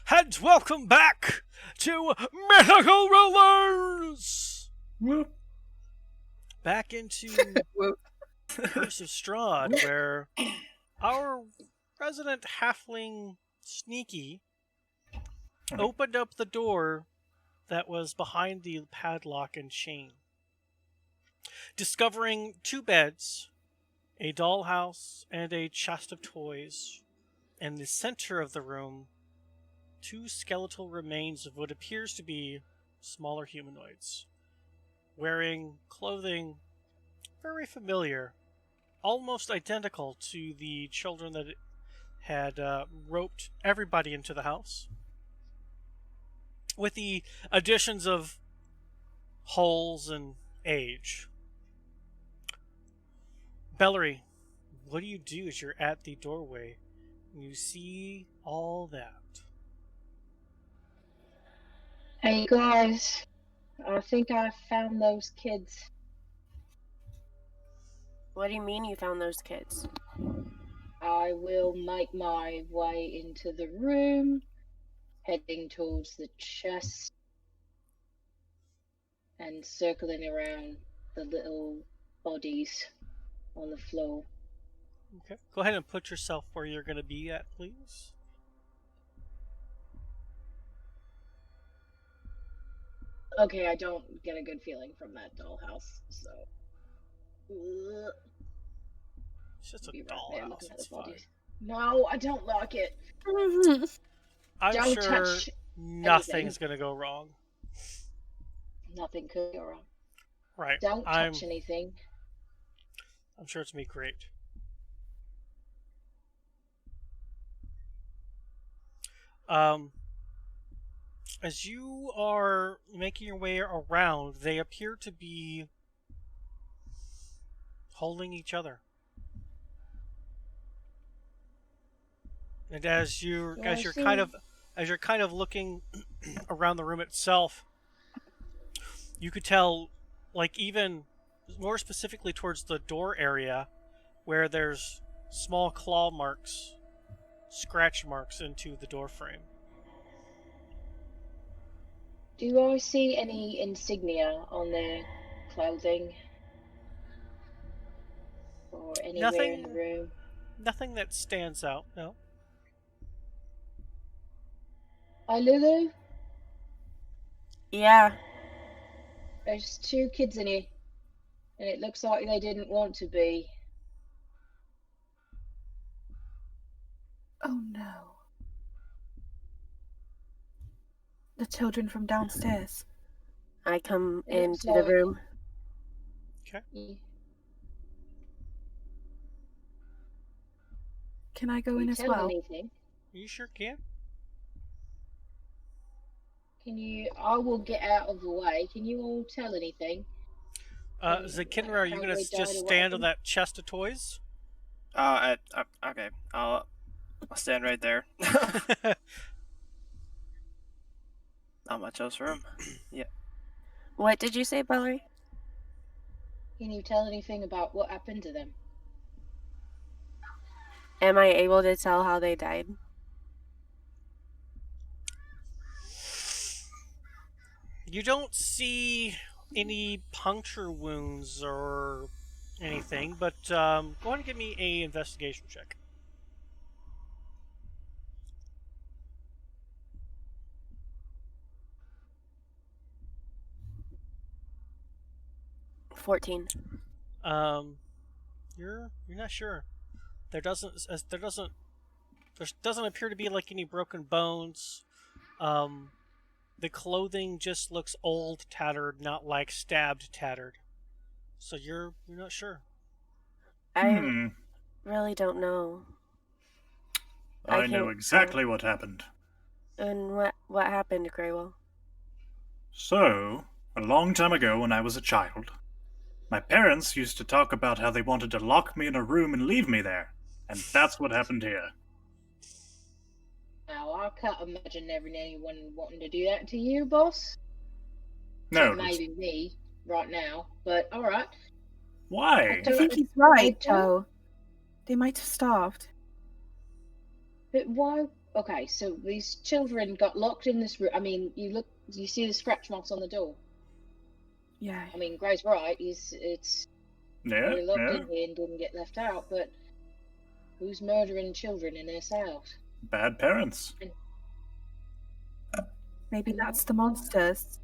And welcome back to Mythical Rulers! Whoop. Back into Whoop. Curse of Strahd, where our resident halfling Sneaky opened up the door that was behind the padlock and chain, discovering 2 beds, a dollhouse, and a chest of toys. In the center of the room, 2 skeletal remains of what appears to be smaller humanoids, wearing clothing very familiar, almost identical to the children that had roped everybody into the house, with the additions of holes and age. Bellery, what do you do as you're at the doorway and you see all that? Hey guys, I think I found those kids. What do you mean you found those kids? I will make my way into the room, heading towards the chest and circling around the little bodies on the floor. Okay. Go ahead and put yourself where you're going to be at, please. Okay, I don't get a good feeling from that dollhouse, so. It's just a Be right there dollhouse. looking at It's the fine. bodies. No, I don't like it. I'm Don't sure touch nothing's going to go wrong. Nothing could go wrong. Right. Don't touch anything. I'm sure it's going to be great. As you are making your way around, they appear to be holding each other. And as you're kind of looking around the room itself, you could tell, like, even more specifically towards the door area, where there's small claw marks, scratch marks into the door frame. Do I see any insignia on their clothing? Or anywhere in the room? Nothing that stands out, no. Hi, Lulu? Yeah. There's 2 kids in here, and it looks like they didn't want to be. Oh no. The children from downstairs. I come It looks into the like- room. Okay. Can I go Can in you as tell well? anything? You sure can. Can you? I will get out of the way. Can you all tell anything? Zakinra, are you how gonna they just died or what stand on happened? that chest of toys? Okay. I'll stand right there. Not much else room. Yeah. What did you say, Valerie? Can you tell anything about what happened to them? Am I able to tell how they died? You don't see any puncture wounds or anything, but go ahead and give me a investigation check. $14. You're not sure. There doesn't appear to be like any broken bones. The clothing just looks old, tattered, not like stabbed, tattered. So you're not sure. I really don't know. I know exactly what happened. And what happened, Graywell? So, a long time ago when I was a child, my parents used to talk about how they wanted to lock me in a room and leave me there. And that's what happened here. Now, I can't imagine anyone wanting to do that to you, boss. No. Except maybe me right now, but alright. Why? I think he's right, Joe. They might have starved. But why? Okay, so these children got locked in this room. I mean, you see the scratch marks on the door. Yeah. I mean, Gray's right. It's Yeah, they were locked yeah. in here and didn't get left out. But who's murdering children in this house? Bad parents. Maybe that's the monsters.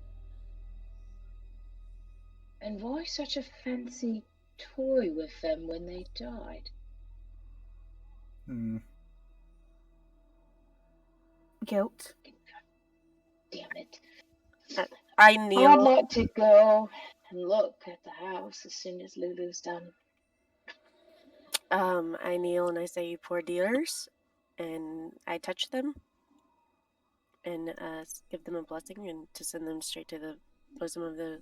And why such a fancy toy with them when they died? Guilt. Damn it. I kneel. I'd like to go and look at the house as soon as Lulu's done. I kneel and I say, "You poor dears," and I touch them and give them a blessing and to send them straight to the bosom of the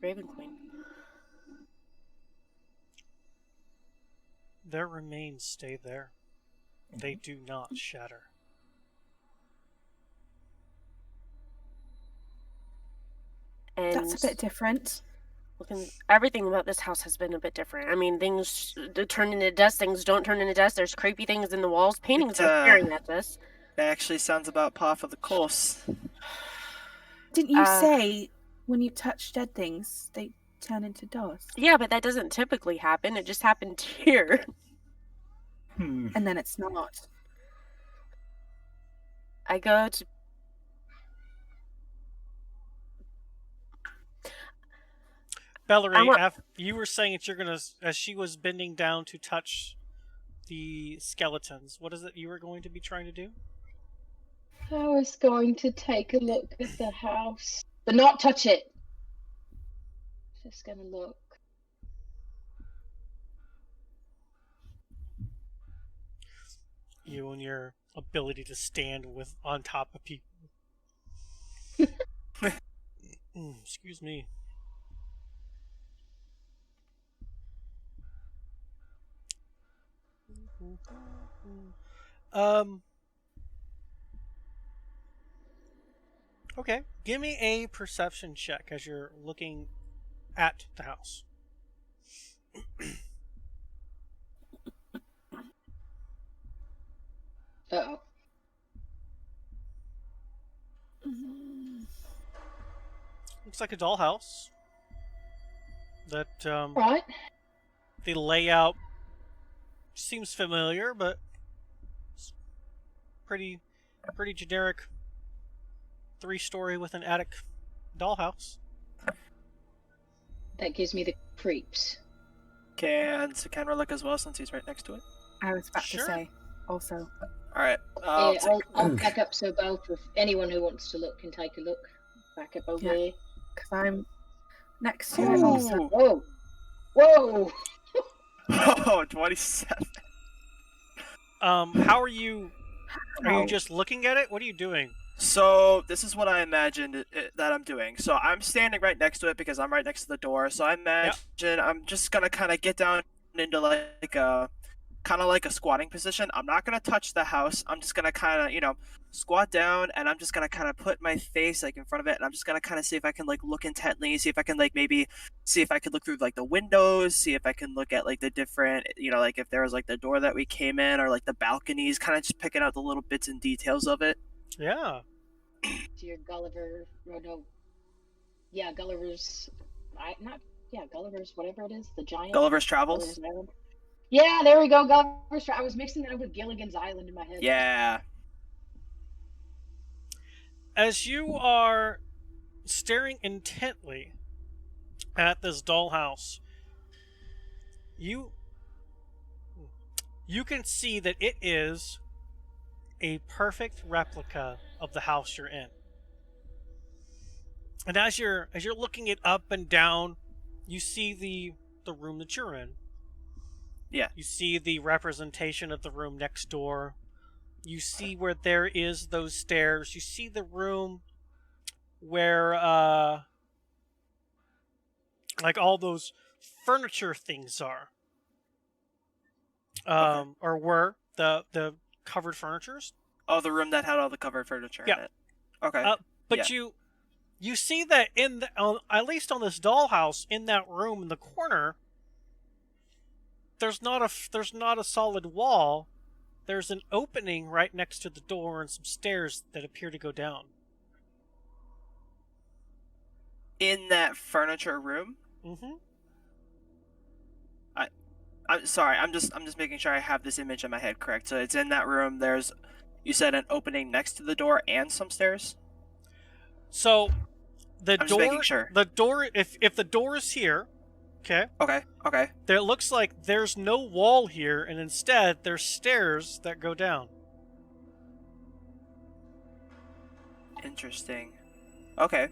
Raven Queen. Their remains stay there. They do not shatter. And That's a bit different. Everything about this house has been a bit different. I mean, things turn into dust, things don't turn into dust. There's creepy things in the walls. Paintings are staring at us. That actually sounds about par for the course. Didn't you say when you touch dead things, they turn into dust? Yeah, but that doesn't typically happen. It just happened here. And then it's not. I go to... Valerie, you were saying that you're gonna, as she was bending down to touch the skeletons, what is it you were going to be trying to do? I was going to take a look at the house, but not touch it. Just gonna look. You and your ability to stand on top of people. Excuse me. Okay, give me a perception check as you're looking at the house. Uh-oh. Looks like a dollhouse. That Right. the layout seems familiar, but it's pretty generic 3-story with an attic dollhouse. That gives me the creeps. Can Sekenra look as well since he's right next to it? I was about Sure. to say also. All right. I'll back up so both of anyone who wants to look can take a look. Back up over Yeah. here. Because I'm next to it also. Ooh. Whoa. Whoa. Oh, 27. How are you? Are you How? just looking at it? What are you doing? So this is what I imagined that I'm doing. So I'm standing right next to it because I'm right next to the door. So I imagine I'm just gonna kind of get down into like a squatting position. I'm not gonna touch the house. I'm just gonna kind of squat down, and I'm just gonna kind of put my face like in front of it, and I'm just gonna kind of see if I can like look intently, see if I can like maybe see if I could look through like the windows, see if I can look at like the different like if there was like the door that we came in or like the balconies, kind of just picking out the little bits and details of it. Yeah. To your Gulliver. Oh, no. Yeah, Gulliver's. Gulliver's, whatever it is. The giant. Gulliver's Travels. Gulliver's Island. Yeah, there we go. Gulliver's. I was mixing that up with Gilligan's Island in my head. Yeah. As you are staring intently at this dollhouse, you can see that it is a perfect replica of the house you're in. And as you're looking it up and down, you see the room that you're in. Yeah. You see the representation of the room next door. You see where there is those stairs. You see the room where like all those furniture things are. Okay. Or were the covered furnitures. Oh, the room that had all the covered furniture in it. Okay. But Yeah. you see that in at least on this dollhouse in that room in the corner, there's not a solid wall. There's an opening right next to the door and some stairs that appear to go down. In that furniture room? Mm-hmm. I'm sorry. I'm just making sure I have this image in my head correct. So it's in that room. There's, you said, an opening next to the door and some stairs. So the I'm door, just making sure. the door, if the door is here, okay, Okay. there looks like there's no wall here, and instead there's stairs that go down. Interesting. Okay.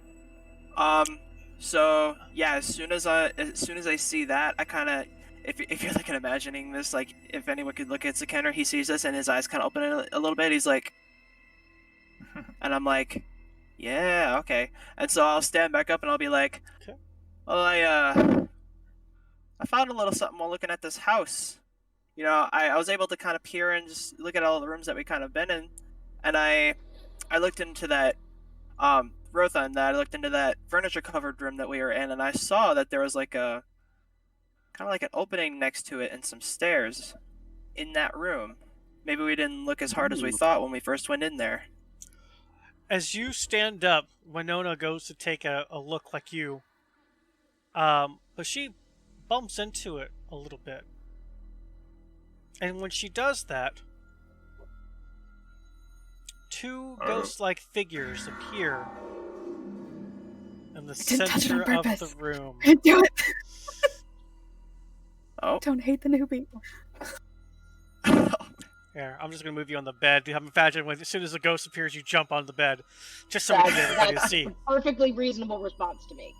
So yeah, as soon as I see that, I kind of, if you're like imagining this, like if anyone could look at Sekenra, he sees this and his eyes kind of open a little bit. He's like, and I'm like, yeah, okay. And so I'll stand back up and I'll be like, Okay. well, I found a little something while looking at this house. I was able to kind of peer and just look at all the rooms that we kind of been in, and I looked into that Rothan, that I looked into that furniture covered room that we were in, and I saw that there was like a kind of like an opening next to it and some stairs in that room. Maybe we didn't look as hard as we thought when we first went in there. As you stand up, Winona goes to take a look like you. But she bumps into it a little bit. And when she does that, two ghost-like figures appear in the didn't touch it on center of the purpose. room. Do it. Oh. Don't hate the newbie. Here, I'm just gonna move you on the bed. I'm imagining as soon as the ghost appears, you jump on the bed, just so we can get everybody to That's see. a perfectly reasonable response to me.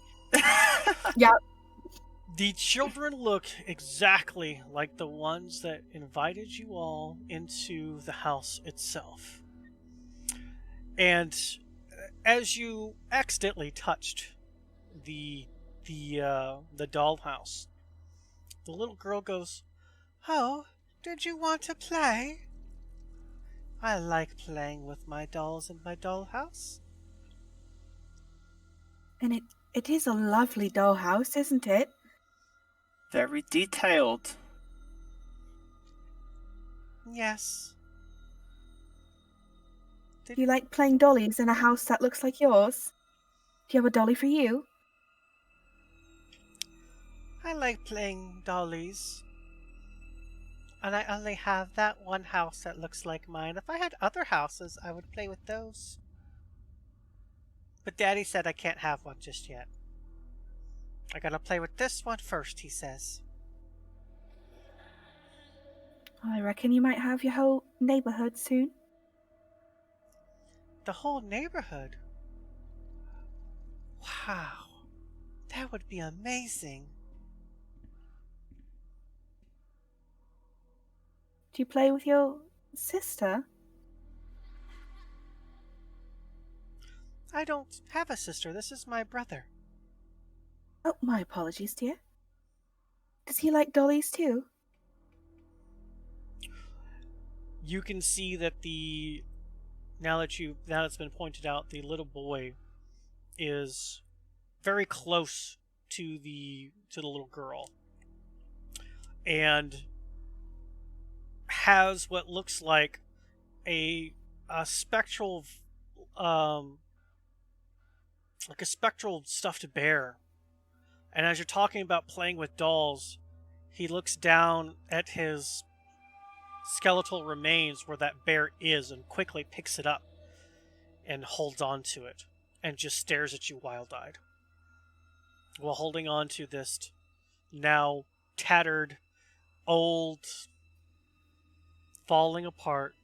The children look exactly like the ones that invited you all into the house itself. And as you accidentally touched the dollhouse, the little girl goes, "Oh, did you want to play? I like playing with my dolls in my dollhouse." And it is a lovely dollhouse, isn't it? Very detailed. Yes. Do you like playing dollies in a house that looks like yours? Do you have a dolly for you? I like playing dollies. And I only have that one house that looks like mine. If I had other houses, I would play with those. But Daddy said I can't have one just yet. I gotta play with this one first, he says. I reckon you might have your whole neighborhood soon. The whole neighborhood? Wow. That would be amazing. Do you play with your sister? I don't have a sister. This is my brother. Oh, my apologies, dear. Does he like dollies too? You can see that now that it's been pointed out, the little boy is very close to the little girl and has what looks like a spectral like a spectral stuffed bear. And as you're talking about playing with dolls, he looks down at his skeletal remains where that bear is and quickly picks it up and holds on to it and just stares at you wild-eyed while holding on to this now tattered, old, falling apart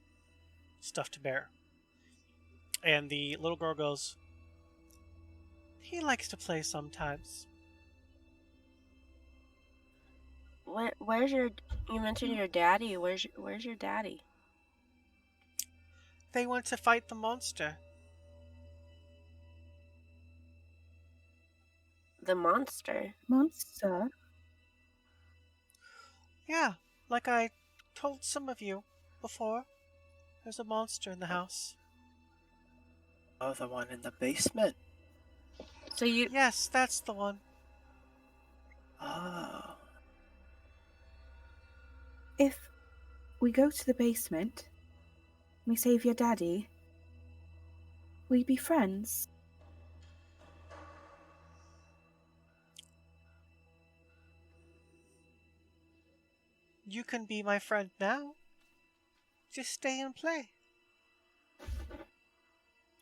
stuffed bear. And the little girl goes, "He likes to play sometimes." Where's your? You mentioned your daddy. Where's your daddy? They went to fight the monster. The monster. Monster? Yeah, like I told some of you before. There's a monster in the house. Oh, the one in the basement. So you. Yes, that's the one. Oh. If we go to the basement, we save your daddy, will you be friends? You can be my friend now. Just stay and play.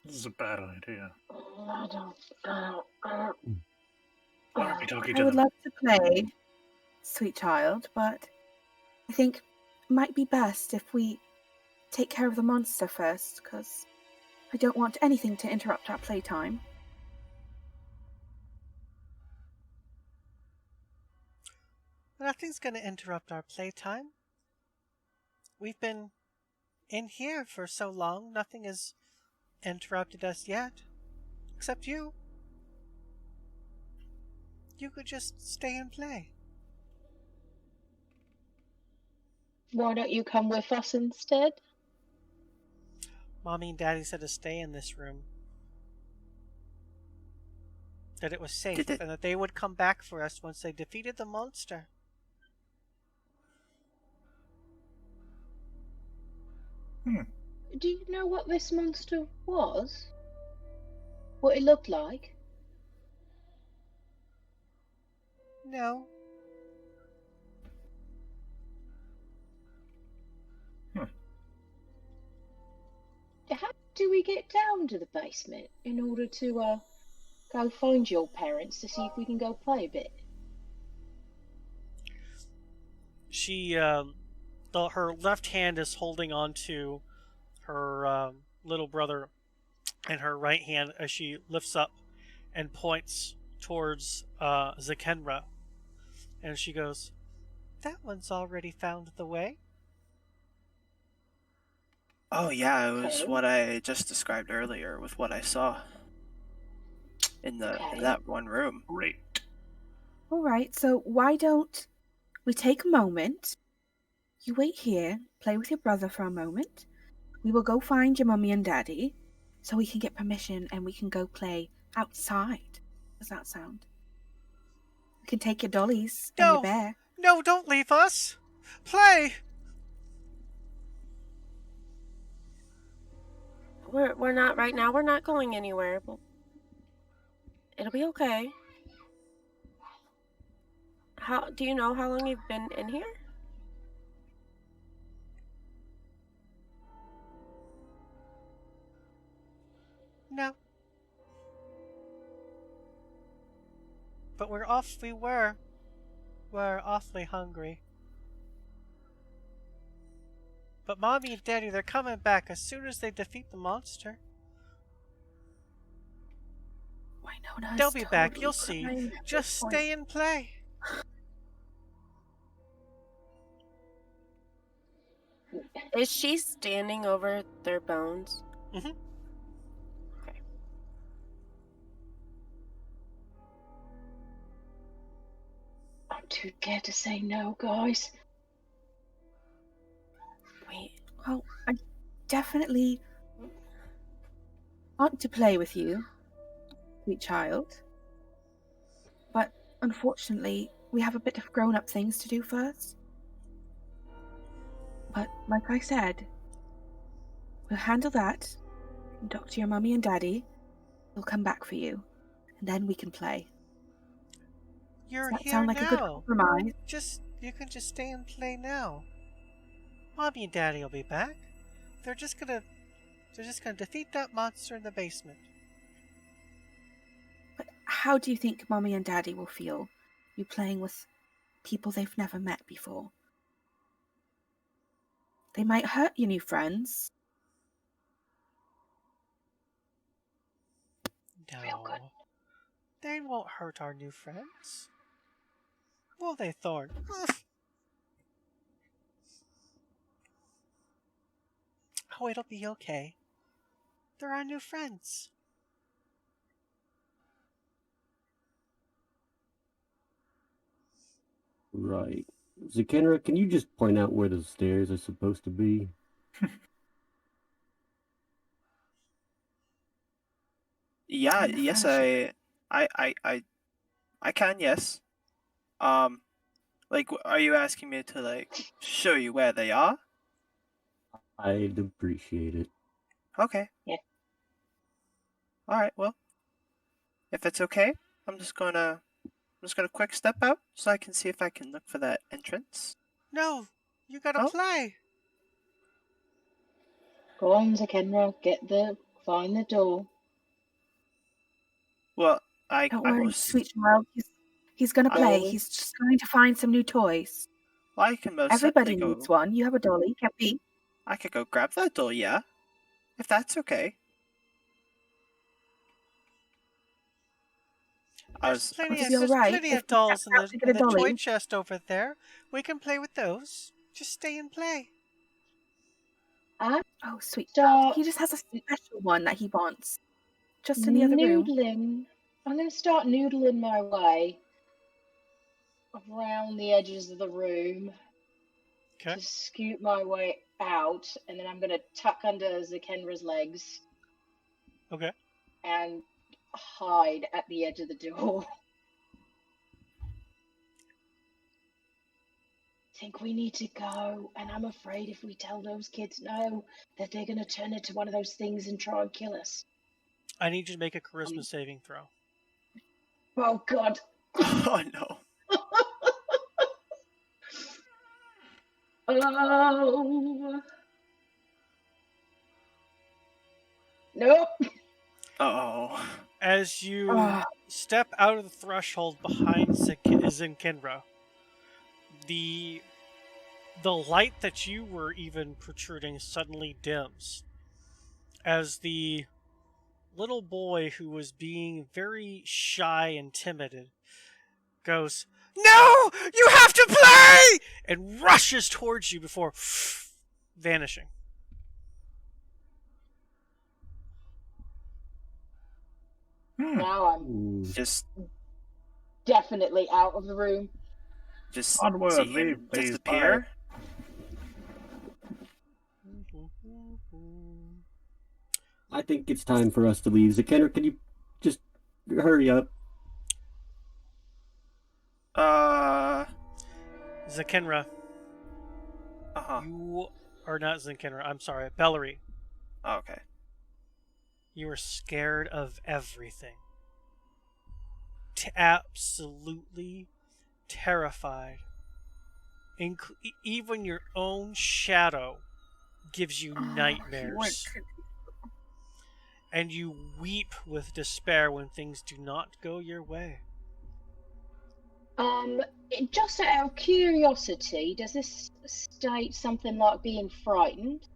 This is a bad idea. I don't. Why aren't we talking I to would them? love to play, sweet child, but I think it might be best if we take care of the monster first, because I don't want anything to interrupt our playtime. Nothing's gonna interrupt our playtime. We've been in here for so long, nothing has interrupted us yet. Except you. You could just stay and play. Why don't you come with us instead? Mommy and Daddy said to stay in this room. That it was safe, Did it? and that they would come back for us once they defeated the monster. Do you know what this monster was? What it looked like? No. How do we get down to the basement in order to go find your parents to see if we can go play a bit? She, her left hand is holding on to her little brother, and her right hand as she lifts up and points towards Zakenra. And she goes, "That one's already found the way." Oh yeah, it was Okay. what I just described earlier with what I saw in Okay. that one room. Great. All right, so why don't we take a moment? You wait here, play with your brother for a moment. We will go find your mummy and daddy so we can get permission and we can go play outside. Does that sound? We can take your dollies and your No, bear. no, don't leave us. Play. We're not right now. We're not going anywhere. It'll be okay. Do you know how long you've been in here? No. But we're awfully hungry. But Mommy and Daddy, they're coming back as soon as they defeat the monster. Winona They'll is be back, totally you'll see. crying at Just this point. stay and play. Is she standing over their bones? Mhm. Okay. I'm too scared to say no, guys. Wait. Well, I definitely want to play with you, sweet child. But unfortunately, we have a bit of grown-up things to do first. But like I said, we'll handle that. And talk to your mummy and daddy. They'll come back for you, and then we can play. You're Does that here sound like a good now. compromise? You can just stay and play now. Mommy and Daddy will be back. They're just gonna defeat that monster in the basement. But how do you think mummy and daddy will feel you playing with people they've never met before? They might hurt your new friends. Real good. No. They won't hurt our new friends. Will they, Thorn? Oh, it'll be okay. They're our new friends. Right. Zakenra, can you just point out where the stairs are supposed to be? Yeah, In the yes, fellowship. I can, yes. Like, are you asking me to, like, show you where they are? I'd appreciate it. Okay. Yeah. Alright, well, if it's okay, I'm just gonna quick step out so I can see if I can look for that entrance. No, you gotta Oh. play. Go on, Zakenra, find the door. Well, Don't I worry, most, sweet child. He's going to play. Dolly. He's just going to find some new toys. I can most Everybody certainly needs go. one. You have a dolly, can't we? I could go grab that door, yeah, if that's okay. There's Would it be all right plenty if of we dolls stepped out to get in a the toy dolly? chest over there. We can play with those. Just stay and play. I'm Oh, sweet child. start He just has a special one that he wants. Just in the other room. noodling. I'm going to start noodling my way around the edges of the room Okay. to scoot my way out, and then I'm going to tuck under Zakenra's legs Okay. and hide at the edge of the door. Think we need to go, and I'm afraid if we tell those kids no, that they're going to turn into one of those things and try and kill us. I need you to make a charisma saving throw. Oh, God. Oh no. Oh. Nope. Oh. As you Ah. step out of the threshold behind Zinkinra, the light that you were even protruding suddenly dims as the little boy who was being very shy and timid goes, "No! You have to play!" and rushes towards you before vanishing. Now I'm Just definitely out of the room. Onward, see leave, him please, disappear. I think it's time for us to leave. Zakenra, can you just hurry up? Uh Zakenra, huh. you are not Zakenra. I'm sorry, Bellary. Okay. You are scared of everything. Absolutely terrified. Even your own shadow gives you You weren't nightmares. And you weep with despair when things do not go your way. Just out of curiosity, does this state something like being frightened?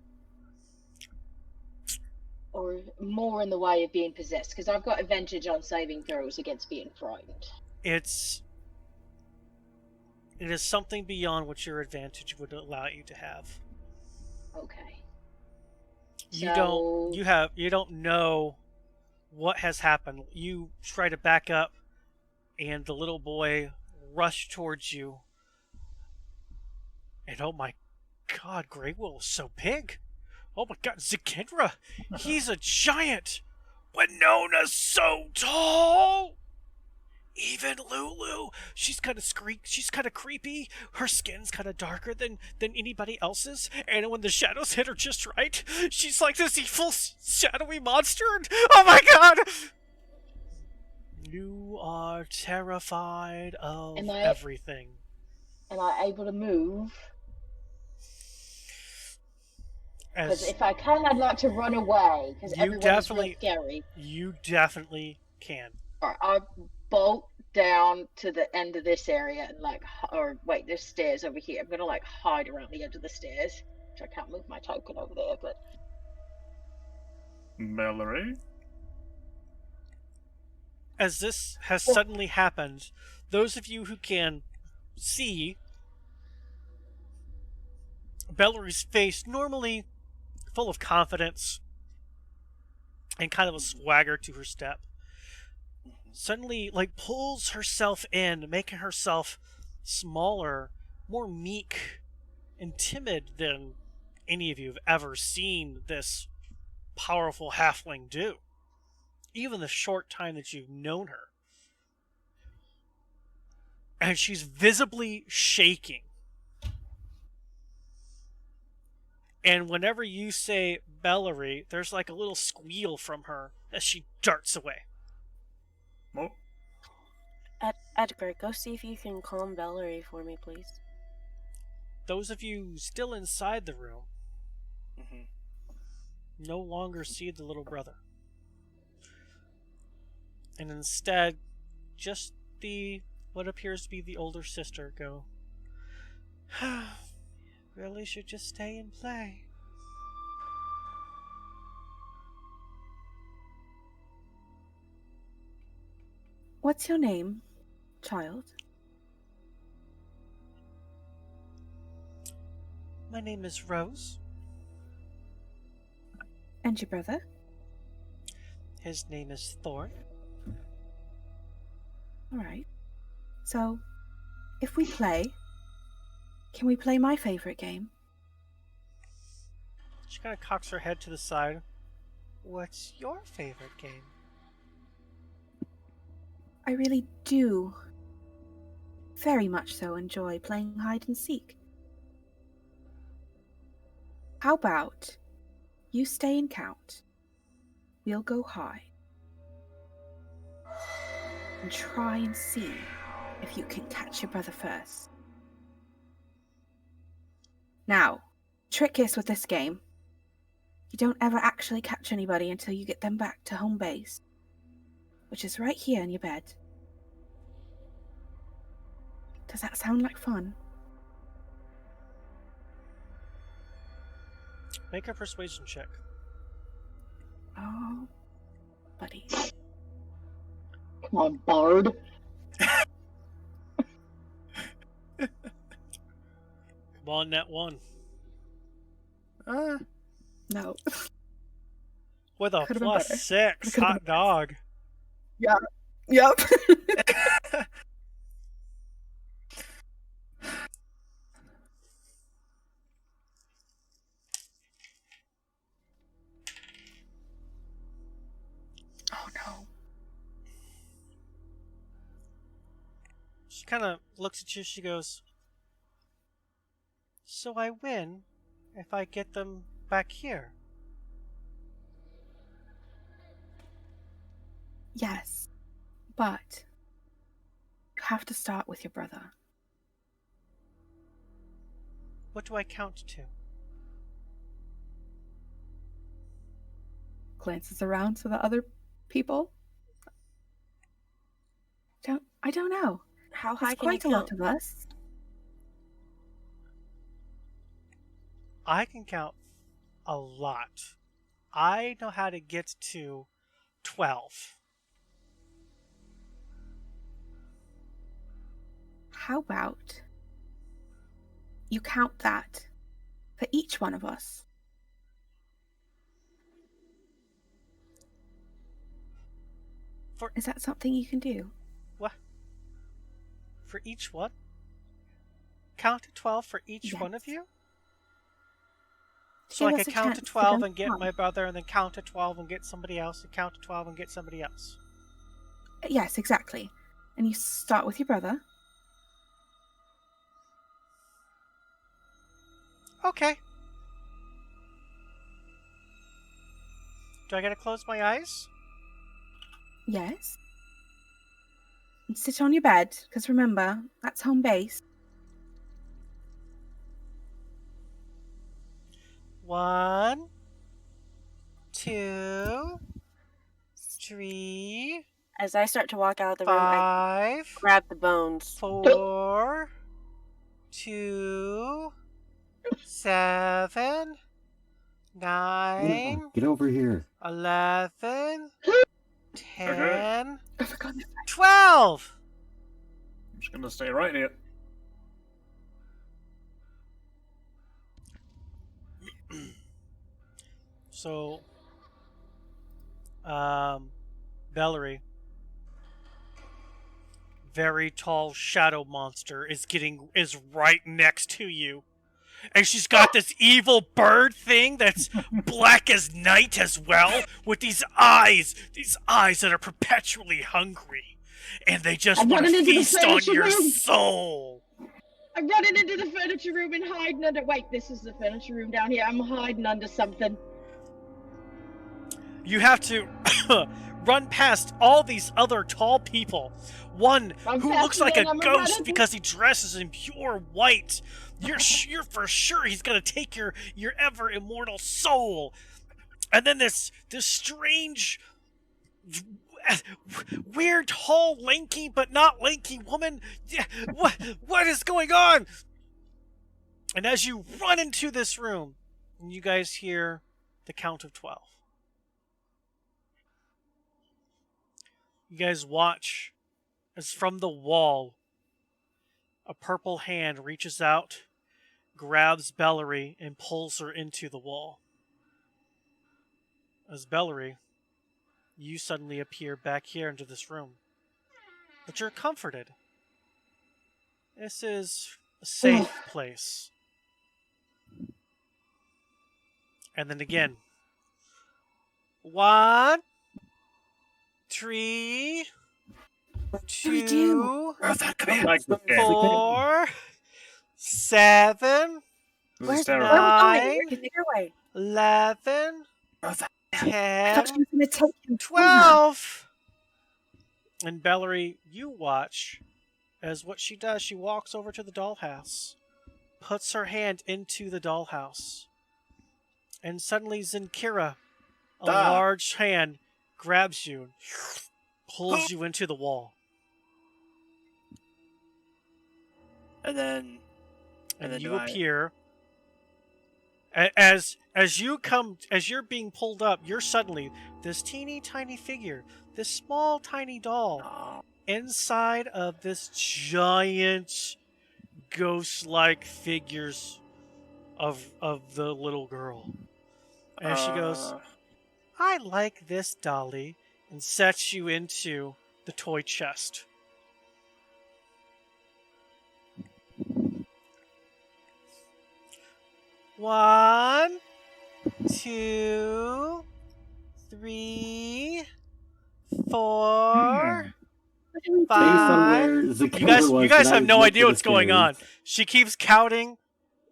Or more in the way of being possessed? Because I've got advantage on saving throws against being frightened. It is something beyond what your advantage would allow you to have. Okay. You So don't know what has happened. You try to back up and the little boy rushed towards you. And oh my god, Grey Will is so big. Oh my god, Zakenra! He's a giant! Winona's so tall! Even Lulu, she's kind of creepy. Her skin's kind of darker than anybody else's, and when the shadows hit her just right, she's like this evil, shadowy monster. And, oh my god! You are terrified of everything. Am I able to move? Because if I can, I'd like to run away, because everyone is real scary. You definitely can. Alright, I bolt down to the end of this area and wait, there's stairs over here. I'm gonna hide around the edge of the stairs, which I can't move my token over there, but... Mallory? As this has suddenly happened, those of you who can see Bellary's face, normally full of confidence and kind of a swagger to her step, suddenly pulls herself in, making herself smaller, more meek and timid than any of you have ever seen this powerful halfling do, even the short time that you've known her. And she's visibly shaking. And whenever you say Bellary, there's a little squeal from her as she darts away. Oh. Edgar, go see if you can calm Bellary for me, please. Those of you still inside the room no longer see the little brother. And instead, just what appears to be the older sister go, really should just stay and play. What's your name, child? My name is Rose. And your brother? His name is Thorn. Alright. So, if we play, can we play my favorite game? She kind of cocks her head to the side. What's your favorite game? I really do very much so enjoy playing hide and seek. How about you stay and count? We'll go high. And try and see if you can catch your brother first. Now, trick is with this game, you don't ever actually catch anybody until you get them back to home base, which is right here in your bed. Does that sound like fun? Make a persuasion check. Oh, buddy. Come on, Bard. Come on, net one. No. With a Could've been plus better. 6, hot dog. Yeah. Yep. Oh no. She kind of looks at you. She goes, "So I win if I get them back here." Yes, but you have to start with your brother. What do I count to? Glances around to the other people. I don't know. How high It's can you quite a lot count? of us. I can count a lot. I know how to get to 12. How about you count that for each one of us? Is that something you can do? What? For each one? Count to 12 for each Yes. one of you? To So I give could us a count to chance 12 go and get on. my brother, and then count to 12 and get somebody else, and count to 12 and get somebody else. Yes, exactly. And you start with your brother. Okay. Do I gotta close my eyes? Yes. And sit on your bed, because remember, that's home base. 1, 2, 3, As I start to walk out of the room, I 5, grab the bones. 4, 2, 7, 9, Get over here. 11, Okay. 10, Oh, for goodness. 12! I'm just gonna stay right here. So, Valerie, very tall shadow monster is right next to you. And she's got this evil bird thing that's black as night as well, with these eyes that are perpetually hungry. And they just I'm want to running into the feast on furniture your room. soul. I'm running into the furniture room and hiding under. Wait, this is the furniture room down here. I'm hiding under something. You have to run past all these other tall people. One I'm who faster looks like a than I'm ghost running. because he dresses in pure white. You're for sure he's gonna take your ever immortal soul. And then this strange, weird, tall, lanky but not lanky woman. What is going on? And as you run into this room, you guys hear the count of 12. You guys watch as from the wall, a purple hand reaches out, grabs Bellery, and pulls her into the wall. As Bellery, you suddenly appear back here into this room. But you're comforted. This is a safe place. And then again. 1, 3, What do we do? 2, Come back to the 4, 7, This is Where are terrible. we going? 9, Where's the bigger way? 11, I thought 10, she was going to take him. 12. And Bellery, you watch as what she does, she walks over to the dollhouse, puts her hand into the dollhouse, and suddenly Zinkira, a large hand, grabs you and pulls you into the wall. And then You appear. As you're being pulled up, you're suddenly this teeny tiny figure, this small tiny doll, inside of this giant ghost-like figures of the little girl. And she goes, "I like this dolly," and sets you into the toy chest. One, 2, 3, 4, Based on five. where You Zakimba was, guys and I have no looked idea for the what's going on. stairs. She keeps counting,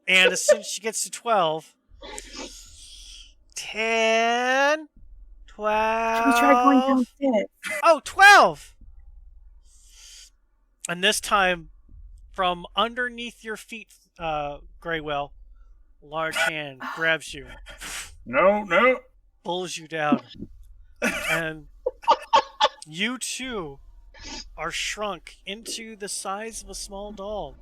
and as soon as she gets to 12, 10, Should we try going 12. downstairs? Oh, 12! And this time, from underneath your feet, Greywell, a large hand grabs you, No. pulls you down, and you too are shrunk into the size of a small doll.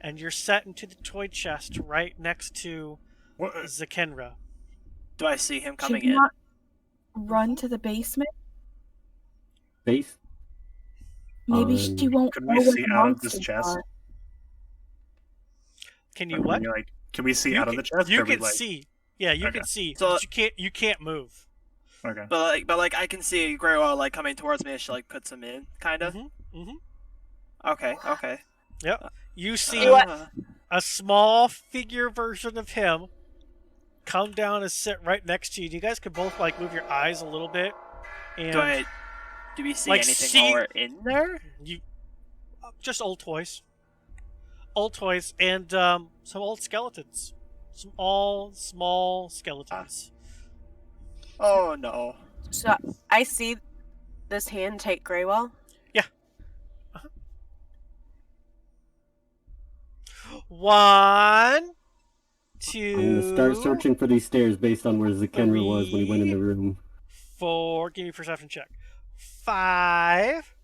And you're set into the toy chest right next to What? Zakenra. Do I see him Should coming we in? not run to the basement? Base? Maybe she won't Can know we where see the out of this monsters chest? are. Can you what? Can we see out of the chest? You or we, can see. Yeah, you can see. So- but you can't move. Okay. But like I can see Greywell like coming towards me as she like puts him in, kind of. Okay. Yep. You see Uh, a small figure version of him come down and sit right next to you. You guys could both like move your eyes a little bit. And do we see like, anything while we're in there? you just old toys. And some old skeletons. Some all small skeletons. Oh no. So I see this hand take Greywell. Yeah. One, two. I'm gonna start searching for these stairs based on where Zakenra was when he went in the room. 4. Give me a perception check. 5,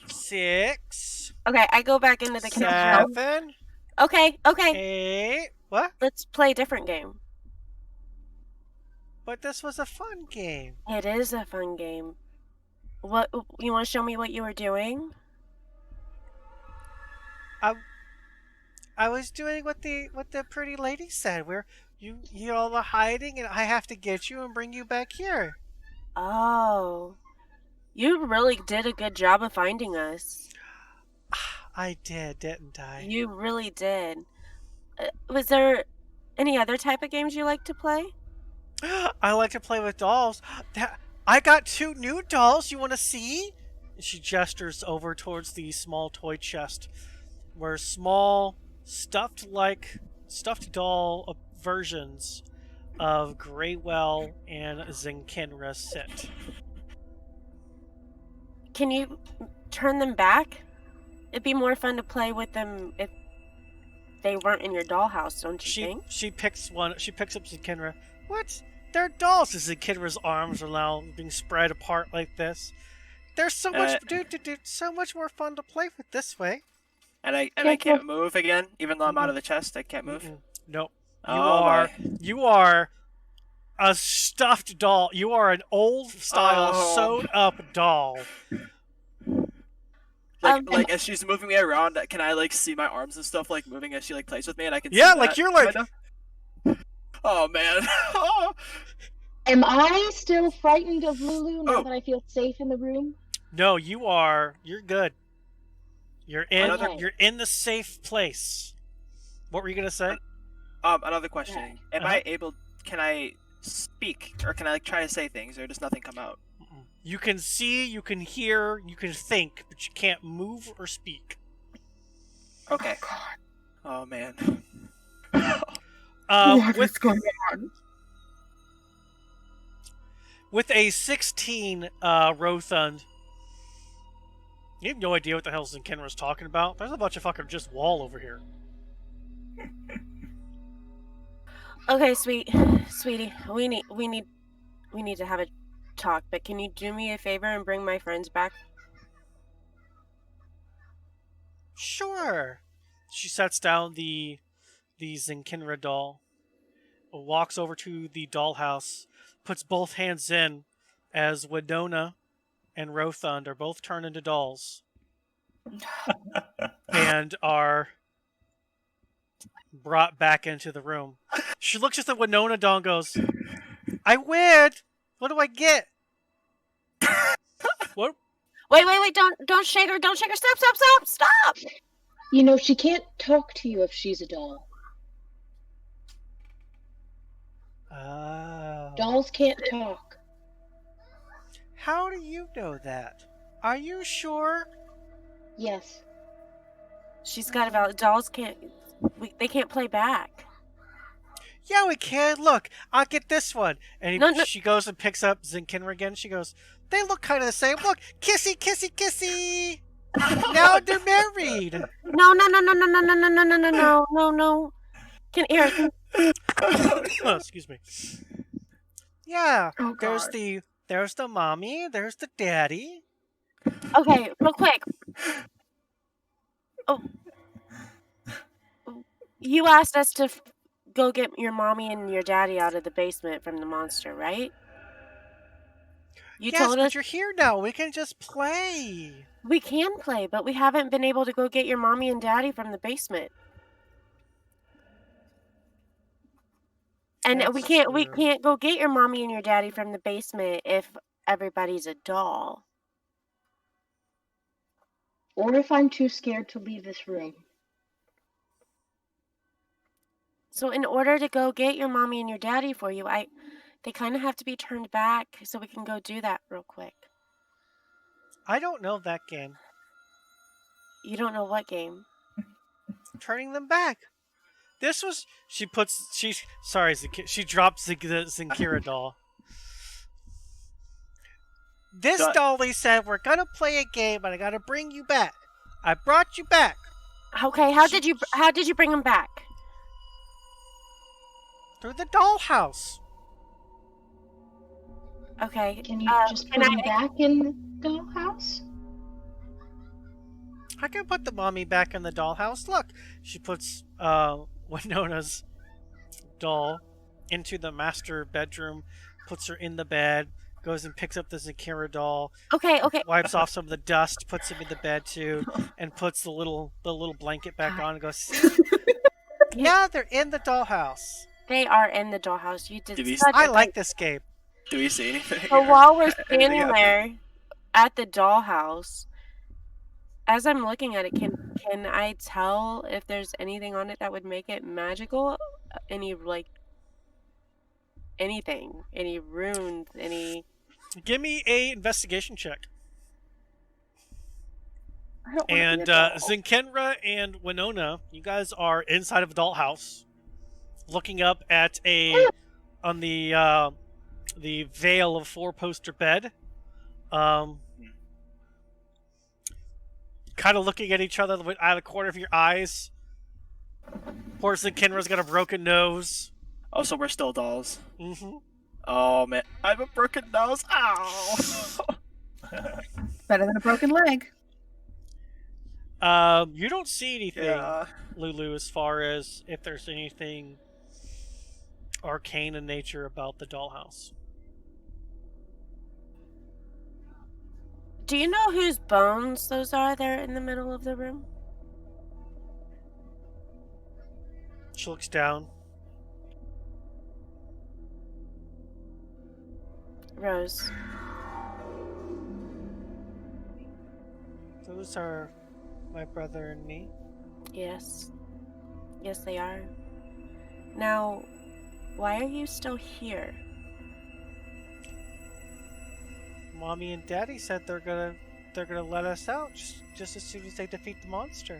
6, Okay, I go back into the kitchen. 7, Okay. 8. What? Let's play a different game. But this was a fun game. It is a fun game. What you want to show me what you were doing? I was doing what the pretty lady said. Where you all are hiding, and I have to get you and bring you back here. Oh. You really did a good job of finding us. I did, didn't I? You really did. Was there any other type of games you like to play? I like to play with dolls. I got 2 new dolls. You want to see? She gestures over towards the small toy chest, where small stuffed doll versions of Greywell and Zinkenra sit. Can you turn them back? It'd be more fun to play with them if they weren't in your dollhouse, don't you think? She picks one. She picks up Zinkenra. What? They're dolls. As Zinkenra's arms are now being spread apart like this. There's so much, so much more fun to play with this way. And I can't move again, even though I'm out of the chest. I can't move. Nope. Oh, You are a stuffed doll. You are an old style sewed up doll. Like as she's moving me around, can I like see my arms and stuff like moving as she like plays with me, and I can see like that, you're like. kinda? Oh man. Am I still frightened of Lulu now that I feel safe in the room? No, you are. You're good. You're in. Okay. You're in the safe place. What were you gonna say? Another question. Am I able? Can I speak, or can I like try to say things, or does nothing come out? You can see, you can hear, you can think, but you can't move or speak. Okay. Oh man. What is going on? With a 16, Rothund, you have no idea what the hell Zinkenra's talking about. There's a bunch of fucking just wall over here. Okay, sweetie, we need to have a talk. But can you do me a favor and bring my friends back? Sure. She sets down the Zinkenra doll, walks over to the dollhouse, puts both hands in as Winona and Rothund are both turned into dolls and are brought back into the room. She looks at the Winona doll and goes, I win! What do I get? What? Wait! Don't shake her! Don't shake her! Stop! You know, she can't talk to you if she's a doll. Oh. Dolls can't talk. How do you know that? Are you sure? Yes. She's got a valid. Dolls can't. They can't play back. Yeah, we can. Look, I'll get this one. And No. she goes and picks up Zinkinra again. She goes, they look kind of the same. Look, kissy, kissy, kissy. Now they're married. No. Can Excuse me. Yeah, Oh there's god. the mommy, there's the daddy. Okay, real quick. Oh, you asked us to go get your mommy and your daddy out of the basement from the monster, right? You Yes, told but us you're here now. We can just play. we can play, but we haven't been able to go get your mommy and daddy from the basement. And we That's true. can't go get your mommy and your daddy from the basement if everybody's a doll. Or if I'm too scared to leave this room. So in order to go get your mommy and your daddy for you, they kind of have to be turned back so we can go do that real quick. I don't know that game. You don't know what game? Turning them back. This was. She drops the Zinkira doll. This dolly said we're gonna play a game, and I gotta bring you back. I brought you back. Okay, how did you bring him back? Through the dollhouse. Okay. Can you just put him back in the dollhouse? I can put the mommy back in the dollhouse. Look, she puts Winona's doll into the master bedroom, puts her in the bed, goes and picks up the Zakira doll. Okay. Wipes off some of the dust, puts him in the bed too, and puts the little blanket back on and goes, see? Yeah, they're in the dollhouse. They are in the dollhouse. You did. I like this game. Do we see anything? So while we're standing there at the dollhouse, as I'm looking at it, can I tell if there's anything on it that would make it magical? Any anything? Any runes? Any? Give me a investigation check. I don't And Zinkenra and Winona, you guys are inside of a dollhouse, looking up at on the veil of four-poster bed, kind of looking at each other out of the corner of your eyes. Poor Zinkenra's got a broken nose. Oh, so we're still dolls. Mm-hmm. Oh man, I have a broken nose. Ow! Better than a broken leg. You don't see anything, Lulu, as far as if there's anything arcane in nature about the dollhouse. Do you know whose bones those are there in the middle of the room? She looks down. Rose. Those are my brother and me. Yes. Yes, they are. Now, why are you still here? Mommy and Daddy said they're gonna let us out just as soon as they defeat the monster.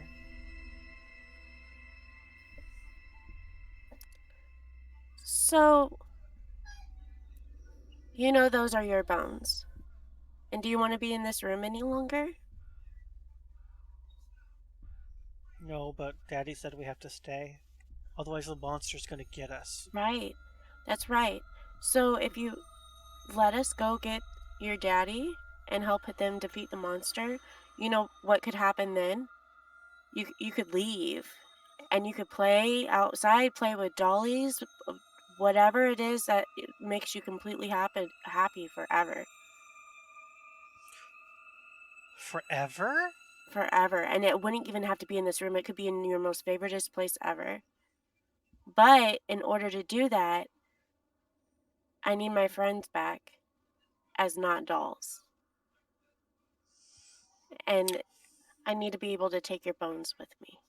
So, you know those are your bones. And do you want to be in this room any longer? No, but Daddy said we have to stay. Otherwise the monster's gonna get us. Right. That's right. So if you let us go get your daddy and help them defeat the monster, you know what could happen then? You could leave and you could play outside, play with dollies, whatever it is that makes you completely happy forever. Forever? Forever. And it wouldn't even have to be in this room. It could be in your most favoritist place ever. But in order to do that, I need my friends back as not dolls. And I need to be able to take your bones with me.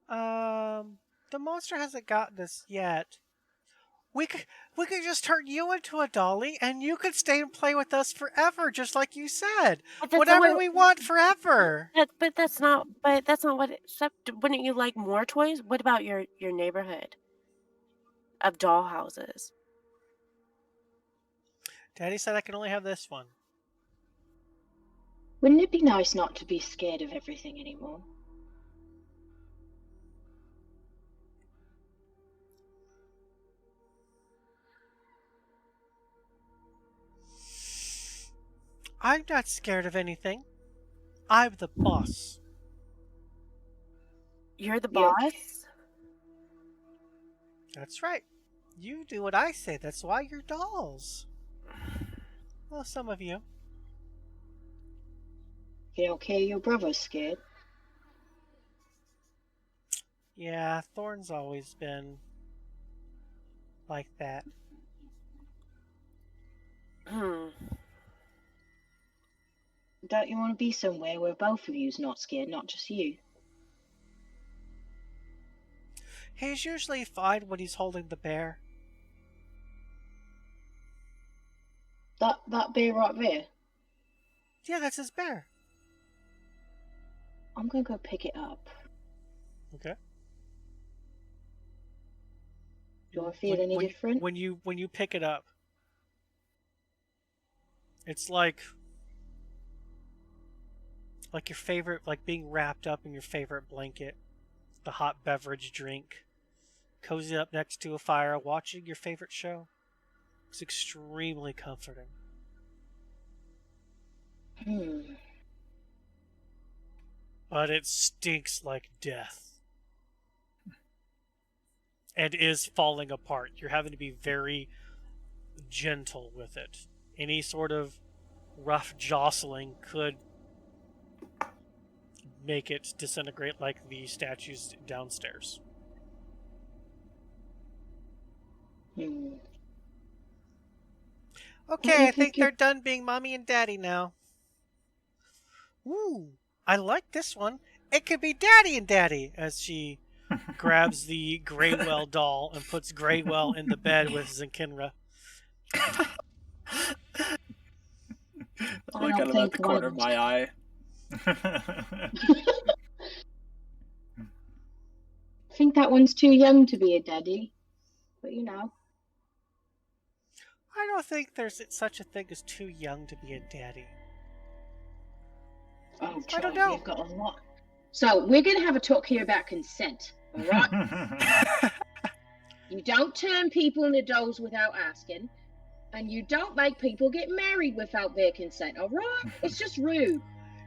The monster hasn't gotten us yet. We could just turn you into a dolly, and you could stay and play with us forever, just like you said. But that's Whatever not we want forever. But that's not. But that's not what. Except, wouldn't you like more toys? What about your neighborhood of doll houses? Daddy said I can only have this one. Wouldn't it be nice not to be scared of everything anymore? I'm not scared of anything. I'm the boss. You're the Yeah. boss. That's right. You do what I say. That's why you're dolls. Well, some of you. You don't care your brother's scared. Yeah, Thorn's always been like that. Don't you want to be somewhere where both of you's not scared, not just you? He's usually fine when he's holding the bear. That bear right there. Yeah, that's his bear. I'm gonna go pick it up. Okay. Do I feel any different? When you pick it up, it's like your favorite, like being wrapped up in your favorite blanket, the hot beverage drink, cozy up next to a fire, watching your favorite show. It's extremely comforting. But it stinks like death. And is falling apart. You're having to be very gentle with it. Any sort of rough jostling could make it disintegrate like the statues downstairs. Okay, I think they're done being mommy and daddy now. Ooh, I like this one. It could be daddy and daddy, as she grabs the Greywell doll and puts Greywell in the bed with Zinkinra. I look at him at the corner of my eye. I think that one's too young to be a daddy. But you know. I don't think there's such a thing as too young to be a daddy. Oh, I don't know. We've got a lot. So we're going to have a talk here about consent, all right? You don't turn people into dolls without asking, and you don't make people get married without their consent, all right? It's just rude.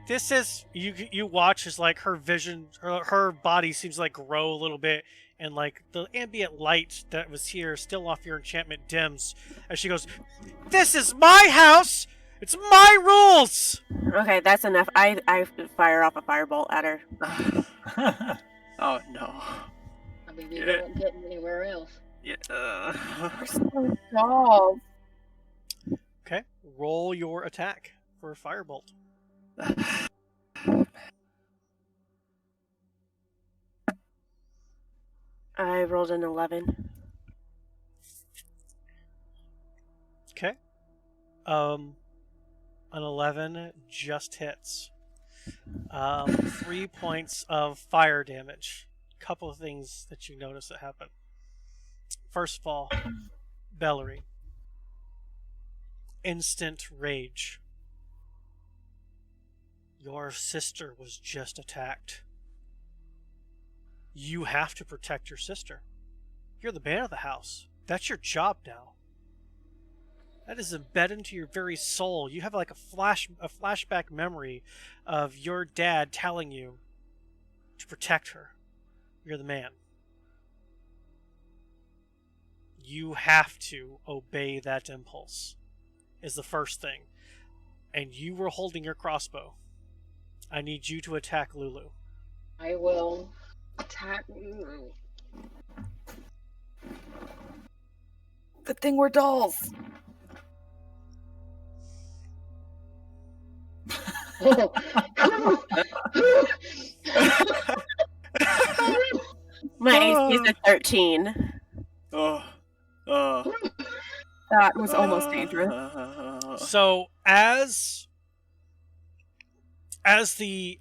This is you watch as like her vision, her body seems to like grow a little bit, and like the ambient light that was here, still off your enchantment, dims as she goes, "This is my house. It's my rules." Okay, that's enough. I fire off a firebolt at her. Oh no. I mean, we won't get anywhere else. Yeah. Dolls. Okay, roll your attack for a firebolt. I rolled an 11. Okay. An 11 just hits. 3 points of fire damage. Couple of things that you notice that happen. First of all, Bellery. Instant rage. Your sister was just attacked. You have to protect your sister. You're the man of the house. That's your job now. That is embedded into your very soul. You have like a flashback memory of your dad telling you to protect her. You're the man. You have to obey that impulse, is the first thing. And you were holding your crossbow. I need you to attack Lulu. I will attack Lulu. Good thing we're dolls. My AC is a 13. Oh. That was almost dangerous. So as the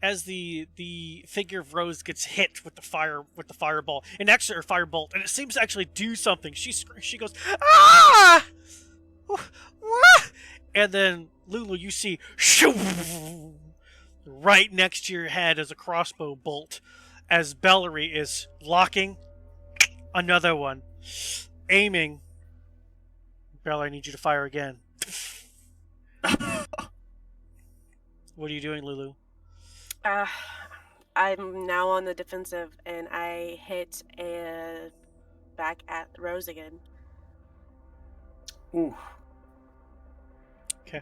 figure of Rose gets hit with the fireball, an extra firebolt, and it seems to actually do something. She goes, ah! And then Lulu, you see, shoo, right next to your head is a crossbow bolt, as Bellary is locking another one, aiming. Bellary, I need you to fire again. What are you doing, Lulu? I'm now on the defensive, and I hit back at Rose again. Ooh. Okay.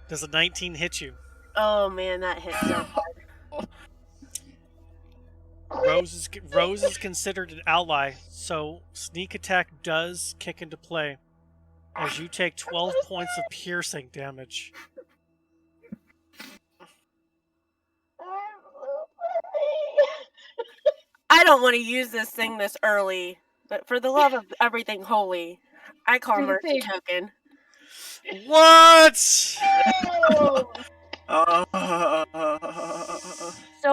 Does a 19 hit you? Oh man, that hit so hard. Rose is considered an ally, so sneak attack does kick into play as you take 12 points of piercing damage. I don't want to use this thing this early, but for the love of everything holy, I call Do the mercy thing. token. What? So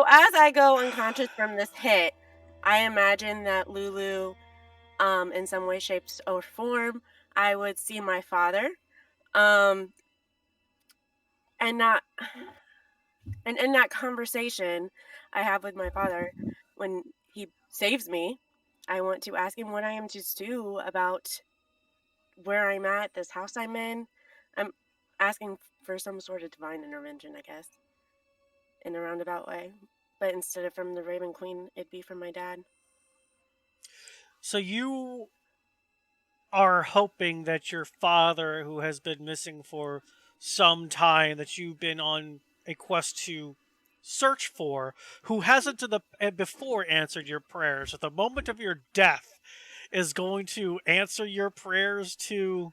as I go unconscious from this hit, I imagine that Lulu, in some way, shape, or form, I would see my father, and not, and in that conversation I have with my father, when he saves me, I want to ask him what I am to do about where I'm at, this house I'm in. I'm asking for some sort of divine intervention, I guess, in a roundabout way. But instead of from the Raven Queen, it'd be from my dad. So you are hoping that your father, who has been missing for some time, that you've been on a quest to search for, who hasn't before answered your prayers, at the moment of your death, is going to answer your prayers to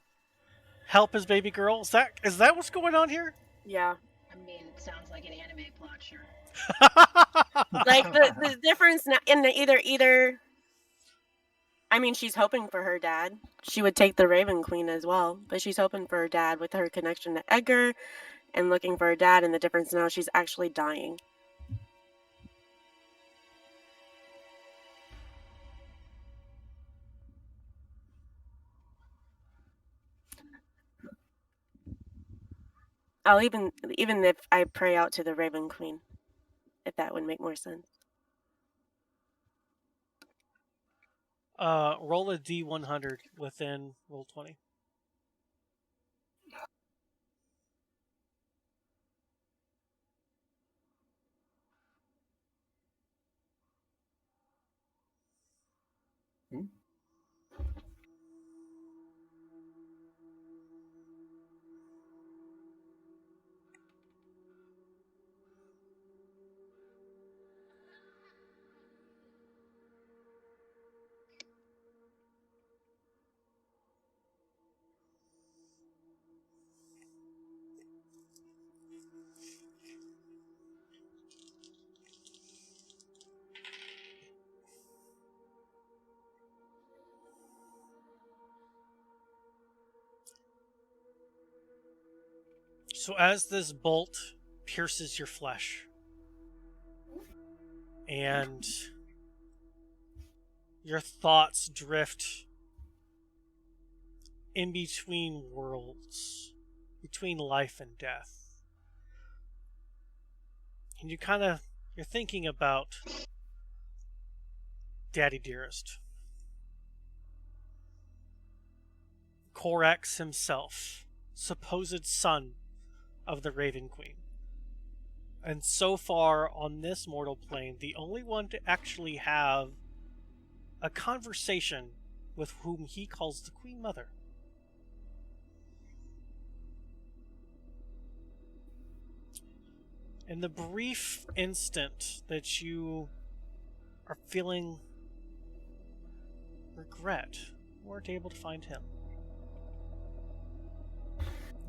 help his baby girl. Is that what's going on here? Yeah. I mean, it sounds like an anime plot, sure. Like the difference in either. I mean, she's hoping for her dad. She would take the Raven Queen as well, but she's hoping for her dad with her connection to Edgar and looking for her dad, and the difference now she's actually dying. I'll even if I pray out to the Raven Queen, if that would make more sense. Roll a D100 within roll 20. So as this bolt pierces your flesh, and your thoughts drift in between worlds, between life and death, and you're thinking about Daddy Dearest, Korax himself, supposed son of the Raven Queen. And so far on this mortal plane, the only one to actually have a conversation with whom he calls the Queen Mother. In the brief instant that you are feeling regret, you weren't able to find him.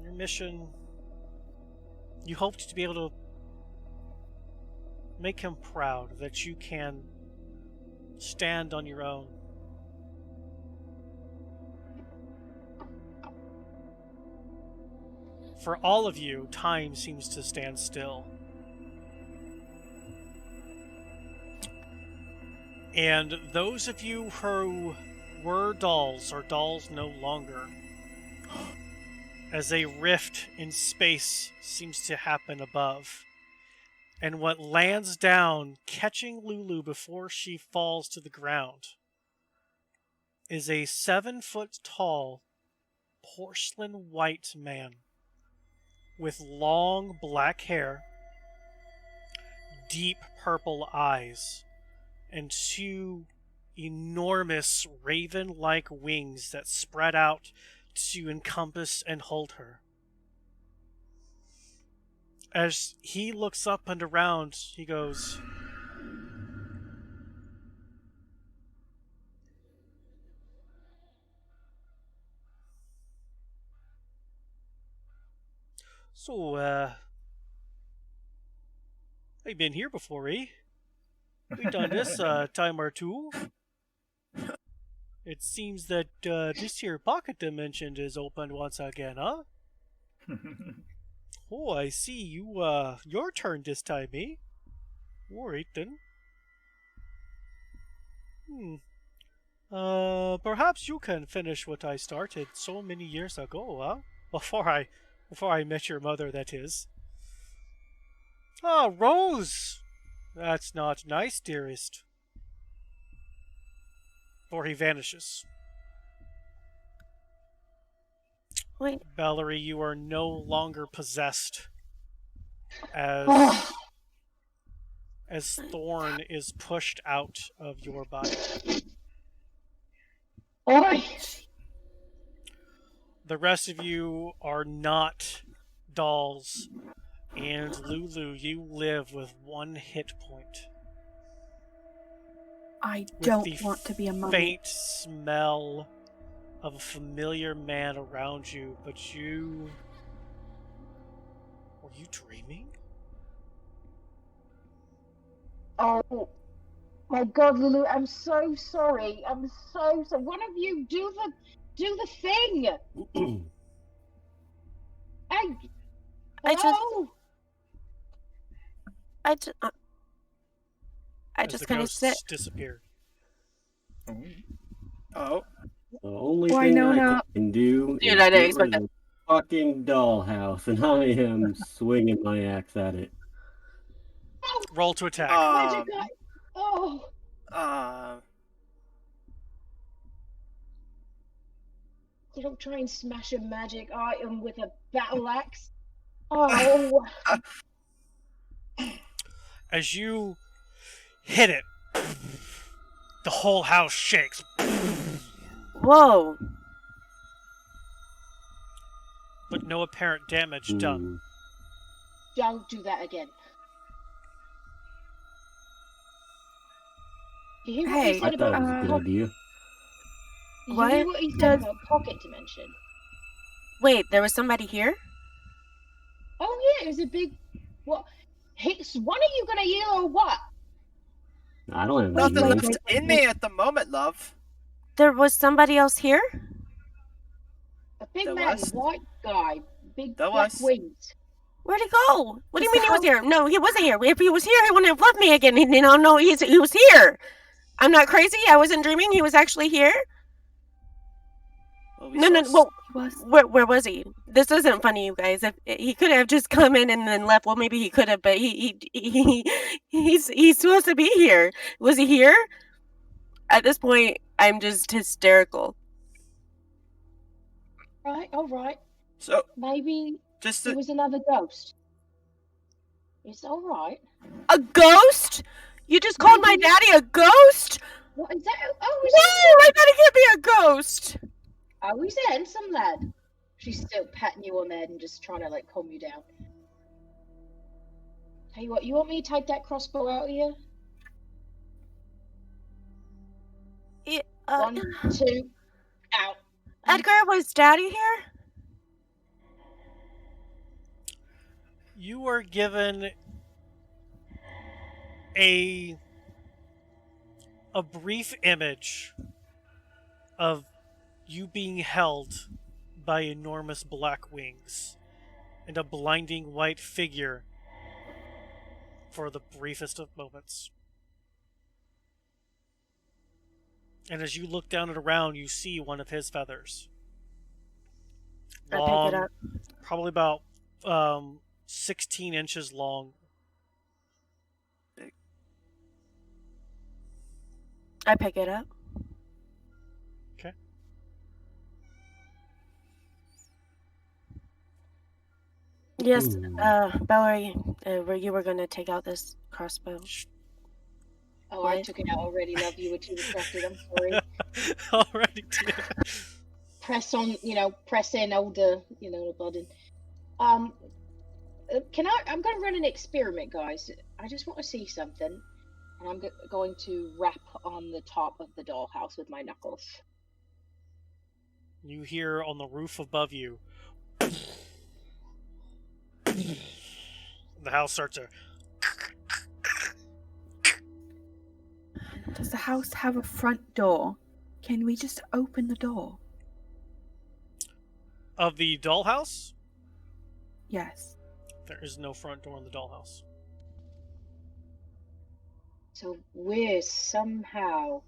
Your mission, you hoped to be able to make him proud that you can stand on your own. for all of you, time seems to stand still. And those of you who were dolls are dolls no longer, as a rift in space seems to happen above. And what lands down, catching Lulu before she falls to the ground, is a 7-foot-tall, porcelain white man with long black hair, deep purple eyes, and 2 enormous raven-like wings that spread out to encompass and hold her. As he looks up and around, he goes, "So, I've been here before, eh? We done this time or two. It seems that this here pocket dimension is opened once again, huh? Oh, I see. Your turn this time, eh? Alright then. Perhaps you can finish what I started so many years ago, huh? Before I met your mother, that is. Ah, Rose! That's not nice, dearest. For he vanishes. Wait. Valerie, you are no longer possessed as Thorn is pushed out of your body. Oi! The rest of you are not dolls, and Lulu, you live with 1 hit point. I With don't the want to be a mummy. faint smell of a familiar man around you, but you... Were you dreaming? Oh my God, Lulu, I'm so sorry. I'm so sorry. One of you do the thing. Hello? I As just the kind of ghosts sit. disappear. Oh. The only Well, I thing know I now- can do Dude, is I didn't get expect rid of the fucking dollhouse, and I am swinging my axe at it. Oh, Roll to attack. magic guy. Oh, you don't try and smash a magic item with a battle axe. Oh, As you hit it, the whole house shakes, Whoa. but no apparent damage done. don't do that again. You hear what he Hey, said I thought about it was a good idea. You What hear what he said does- about pocket dimension? Wait, there was somebody here? Oh yeah, it was a big. What? Is one of you gonna yell or what? I don't have Nothing any. left in me at the moment, love. There was somebody else here? A big There man, was. white guy, big There black was. wings. Where'd he go? What do you Is mean the he was house- here? No, he wasn't here. If he was here, he wouldn't have left me again. No, he was here. I'm not crazy. I wasn't dreaming. He was actually here. Well, we No. saw Well, He was. where was he? This isn't funny, you guys. If he could have just come in and then left, well, maybe he could have, but he's supposed to be here. Was he here? At this point, I'm just hysterical. Right, all right. So, Maybe just it to, was another ghost. It's all right. A ghost? You just called my daddy a ghost? What is that? Oh, is No, my daddy can't be a ghost. Oh, he's a handsome lad. She's still patting you on the head and just trying to like calm you down. Tell you what, you want me to take that crossbow out of you? It, 1, 2, out. Edgar, was daddy here? You are given a brief image of you being held by enormous black wings and a blinding white figure for the briefest of moments. And as you look down and around, you see one of his feathers. I pick it Long, up. probably about 16 inches long. I pick it up. Okay. Yes, Ooh. Valerie, you were gonna take out this crossbow. Oh, I Yes. took it out already, love. You were too distracted. I'm sorry. Alrighty, dear. Press on, press in older, the button. I'm going to run an experiment, guys. I just want to see something. And I'm going to rap on the top of the dollhouse with my knuckles. You hear on the roof above you. The house starts to. Does the house have a front door? Can we just open the door? Of the dollhouse? Yes. There is no front door in the dollhouse. So we're somehow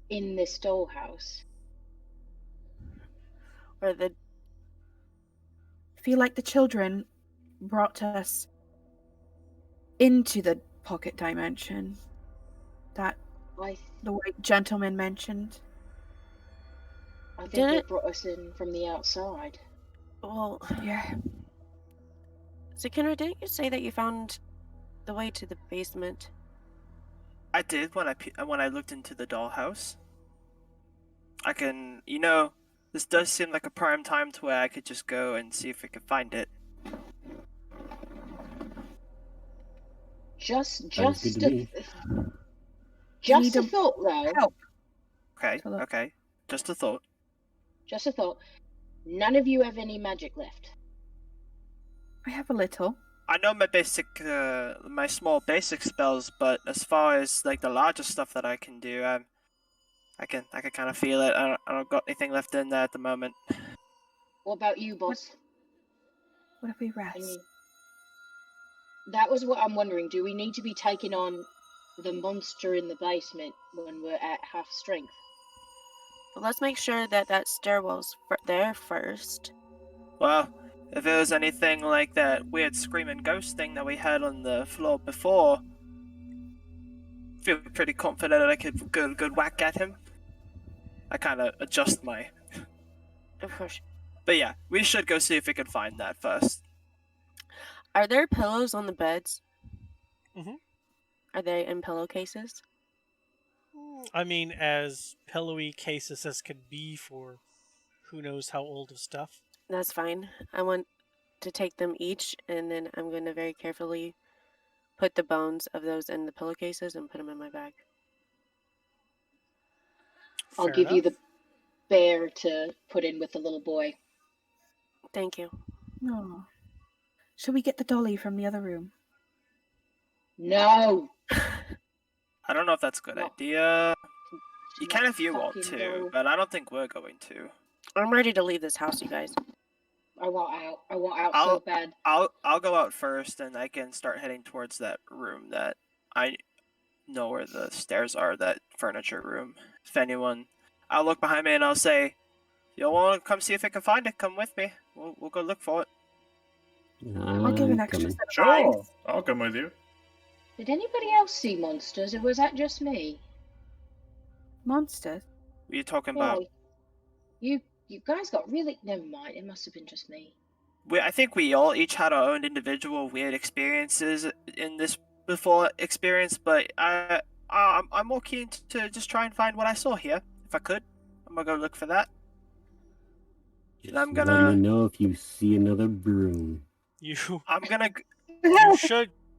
in this dollhouse. Or the I feel like the children brought us into the pocket dimension that the white gentleman mentioned. I think Didn't they it- brought us in from the outside. well, Yeah. Zikinra, didn't you say that you found the way to the basement? I did when I looked into the dollhouse. I can, this does seem like a prime time to where I could just go and see if I could find it. Sounds good to me. Just a Need thought, though. help. Okay, So look. okay. Just a thought. Just a thought. None of you have any magic left. I have a little. I know my small basic spells, but as far as like the larger stuff that I can do, I can kind of feel it. I don't got anything left in there at the moment. What about you, boss? What if we rest? I mean, that was what I'm wondering. Do we need to be taking on the monster in the basement when we're at half strength? But let's make sure that stairwell's there first. Well, if it was anything like that weird screaming ghost thing that we had on the floor before, I feel pretty confident that I could good whack at him. I kind of adjust my. Of course. But yeah, we should go see if we can find that first. Are there pillows on the beds? Mhm. Are they in pillowcases? I mean, as pillowy cases as could be for who knows how old of stuff. That's fine. I want to take them each, and then I'm going to very carefully put the bones of those in the pillowcases and put them in my bag. I'll Fair give you enough. the bear to put in with the little boy. Thank you. No. Should we get the dolly from the other room? No! I don't know if that's a good No. idea. You can if you want Fucking to, go. but I don't think we're going to. I'm ready to leave this house, you guys. I want out. I want out I'll- so bad. I'll go out first, and I can start heading towards that room that I know where the stairs are. That furniture room. If anyone, I'll look behind me and I'll say, "You'll want to come see if I can find it? Come with me. We'll go look for it." I'll give an I'm extra coming. set of Sure, eyes. I'll come with you. Did anybody else see monsters, or was that just me? Monsters? What are you talking Yeah, about? you guys got really. Never mind. It must have been just me. I think we all each had our own individual weird experiences in this before experience, but I'm more keen to just try and find what I saw here. If I could, I'm gonna go look for that. Just I'm let gonna- me know if you see another broom. I'm gonna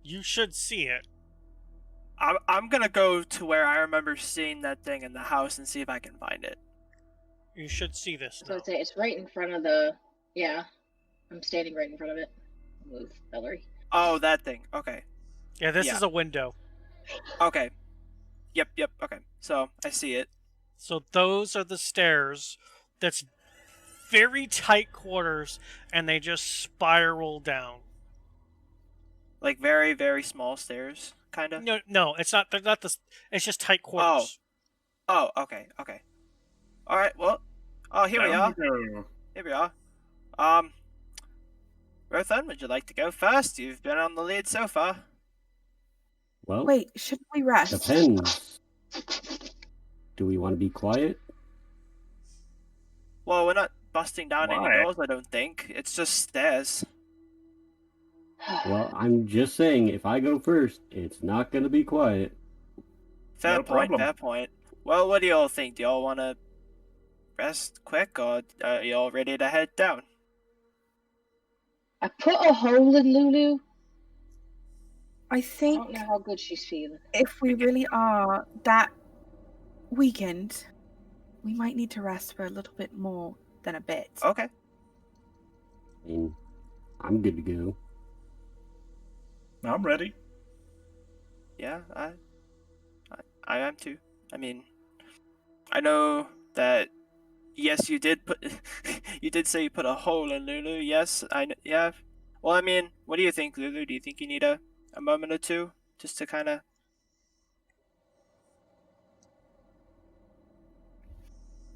You should see it. I'm gonna go to where I remember seeing that thing in the house and see if I can find it. You should see this So now. I'd say it's right in front of the. Yeah, I'm standing right in front of it. Move, Valerie. Oh, that thing. Okay. Yeah, this Yeah. is a window. Okay. Yep. Okay. So I see it. So those are the stairs that's very tight quarters, and they just spiral down. Like very, very small stairs, kind of. No, it's not. They're not this. It's just tight quarters. Oh, okay. All right. Well, here we Down are. we go. Here we are. Rothan, would you like to go first? You've been on the lead so far. Well, Wait, shouldn't we rest? depends. Do we want to be quiet? Well, we're not busting down any Why? doors, I don't think. It's just stairs. Well, I'm just saying, if I go first, it's not going to be quiet. Fair No point, problem. fair point. Well, what do y'all think? Do y'all want to rest quick, or are y'all ready to head down? I put a hole in Lulu. I I think don't know how good she's feeling. if we really are that weakened, we might need to rest for a little bit more than a bit. Okay. I mean, I'm good to go. I'm ready. Yeah, I am too. I mean, I know that. Yes, you did put. You did say you put a hole in Lulu. Yes, yeah. Well, I mean, what do you think, Lulu? Do you think you need a moment or two just to kind of?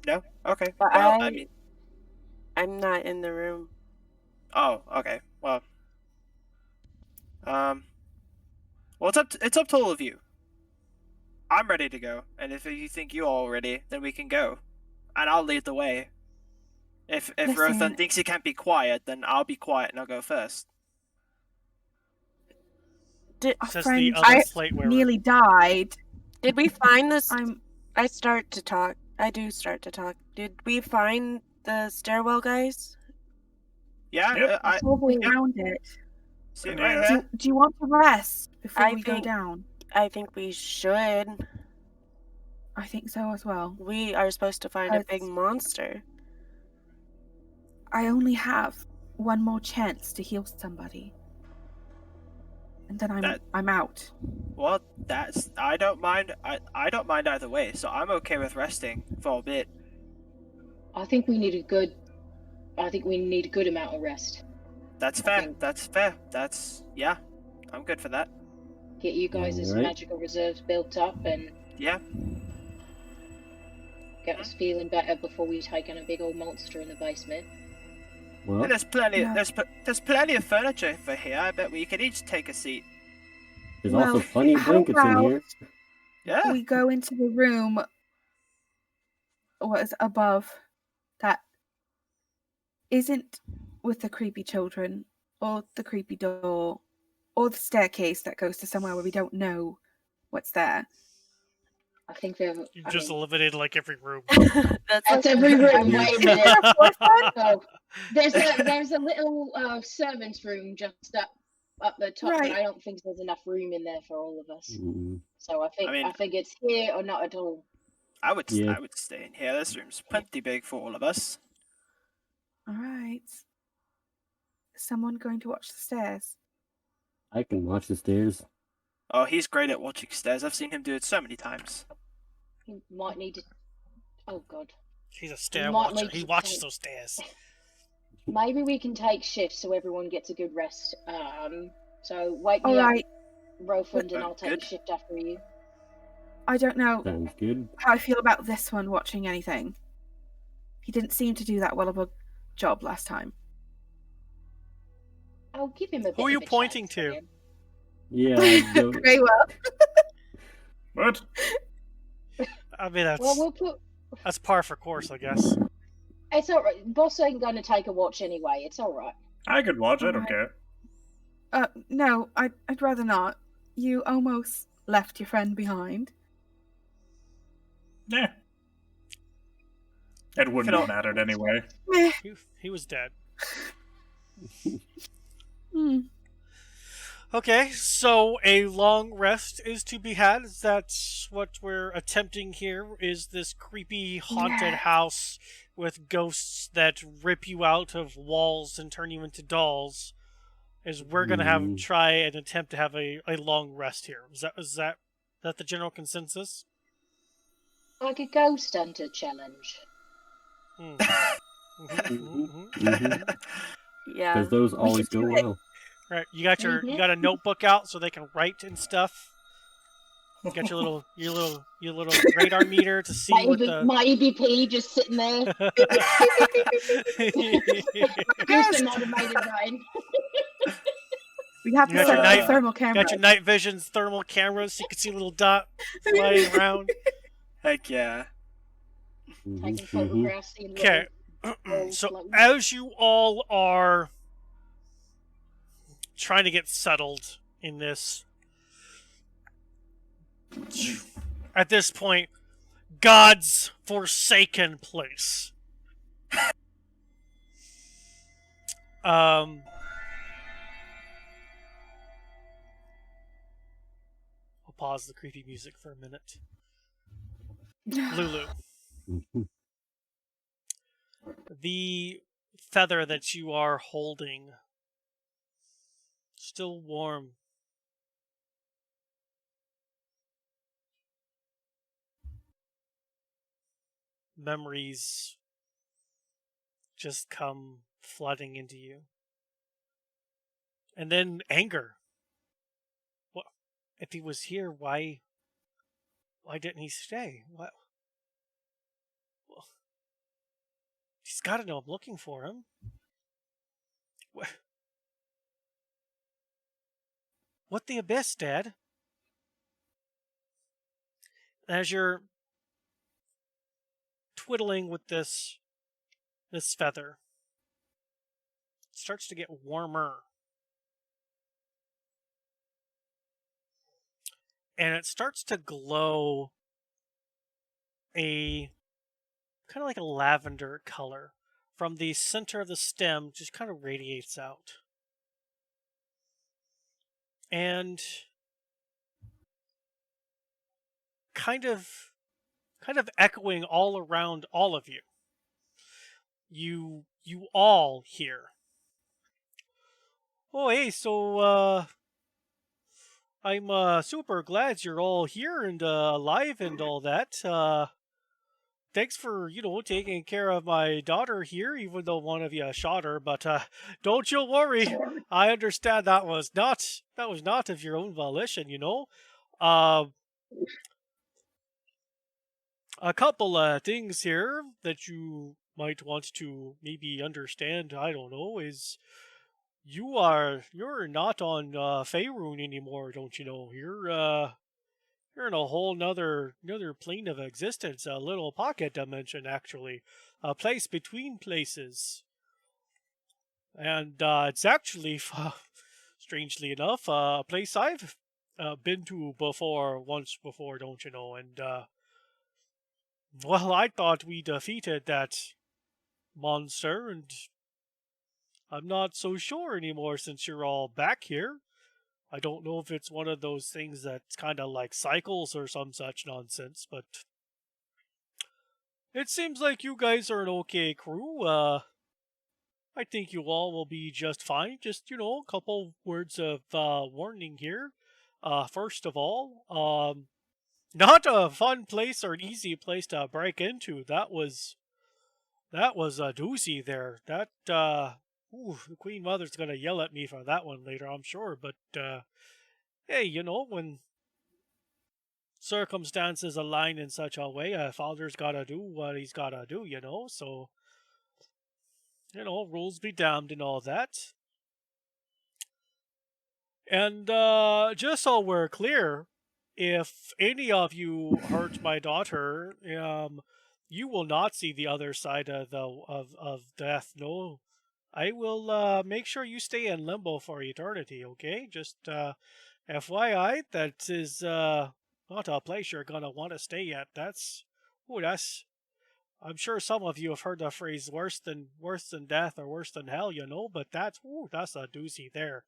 No. Okay. But Well, I mean. I'm not in the room. Oh, okay. Well. Well, it's up to all of you. I'm ready to go, and if you think you're all ready, then we can go, and I'll lead the way. If Listen. Rothan thinks he can't be quiet, then I'll be quiet and I'll go first. Our Says friend the other slate wearer. nearly died. Did we find this? I'm I start to talk. I do start to talk. Did we find the stairwell, guys? Yeah, Yep. I all the way yep. around it. See it Yeah. right here. Do you want to rest before I we go think- down? I think we should. I think so as well. We are supposed to find a big Because- monster. I only have one more chance to heal somebody. And then I'm out. Well, I don't mind. I don't mind either way. So I'm okay with resting for a bit. I think we need a good amount of rest. That's I fair. think- That's fair. Yeah. I'm good for that. Get you guys' Alright. magical reserves built up and Yeah. get us feeling better before we take on a big old monster in the basement. Well, And there's plenty. Yeah. There's plenty of furniture for here. I bet we could each take a seat. there's Well, also plenty of how blankets in about- here. Yeah. We go into the room what is above that isn't with the creepy children or the creepy door or the staircase that goes to somewhere where we don't know what's there. I think they're. You I just mean, eliminated like every room. that's every room. Yeah. Wait a minute. Fourth one? So there's a little servant's room just up the top, Right. but I don't think there's enough room in there for all of us. Mm, So I mean- think it's here or not at all. I would Yeah. stay in here. This room's plenty big for all of us. All right. Is someone going to watch the stairs? I can watch the stairs. Oh, he's great at watching stairs. I've seen him do it so many times. You might need to. Oh God. He's a stair might watcher. need He to watches take- those stairs. Maybe we can take shifts so everyone gets a good rest. So wake me All up, right. Rofund, and I'll take Good. a shift after you. I don't know Sounds good. how I feel about this one watching anything. He didn't seem to do that well of a job last time. I'll give him a bit. Who are you of a pointing chance to? again. Yeah, I don't- Very well. What? I mean, that's Well, we'll put. that's par for course, I guess. It's all right. Boss ain't gonna take a watch anyway. It's all right. I could watch. I don't Alright. care. No, I'd rather not. You almost left your friend behind. Yeah. It wouldn't Can have mattered anyway. Meh. He was dead. Hmm. Okay, so a long rest is to be had. That's what we're attempting here. Is this creepy haunted Yeah. house with ghosts that rip you out of walls and turn you into dolls? Is we're gonna have Hmm. try and attempt to have a long rest here. Is that the general consensus? Like a ghost hunter challenge. Hmm. Yeah. Because those we always can go do it. well. Right, you got a notebook out so they can write and stuff. You got your little radar meter to see what the My EVP just sitting there. Do some automated writing. We have You to got your set night up thermal cameras. got your night vision's thermal cameras so you can see a little dot flying around. Heck yeah. Taking photographs, seeing Okay. So as you all are trying to get settled in this, at this point, God's forsaken place. I'll pause the creepy music for a minute. Lulu, the feather that you are holding, still warm. Memories just come flooding into you. And then anger. What if he was here, why didn't he stay? What? Well, he's got to know I'm looking for him. What the abyss, Dad? As you're twiddling with this feather, it starts to get warmer. And it starts to glow a kind of like a lavender color from the center of the stem, just kind of radiates out. And kind of echoing all around all of you. You all hear. Oh, hey, so I'm super glad you're all here and alive and all that. Thanks for, taking care of my daughter here, even though one of you shot her, but don't you worry. I understand that was not of your own volition, Uh, a couple things here that you might want to maybe understand, I don't know, is you're not on Faerun anymore, don't you know? You're in a whole another plane of existence, a little pocket dimension actually, a place between places. And it's actually strangely enough a place I've been to once before, don't you know? And well, I thought we defeated that monster, and I'm not so sure anymore since you're all back here. I don't know if it's one of those things that's kind of like cycles or some such nonsense, but it seems like you guys are an okay crew. I think you all will be just fine. Just, a couple words of warning here. First of all, not a fun place or an easy place to break into. That was a doozy there. The Queen Mother's gonna yell at me for that one later, I'm sure. But hey, when circumstances align in such a way, a father's gotta do what he's gotta do. So rules be damned and all that. And just so we're clear, if any of you hurt my daughter, you will not see the other side of death. No, I will make sure you stay in limbo for eternity. Okay, just FYI, that is not a place you're gonna want to stay at. That's I'm sure some of you have heard the phrase worse than death or worse than hell, but that's a doozy there.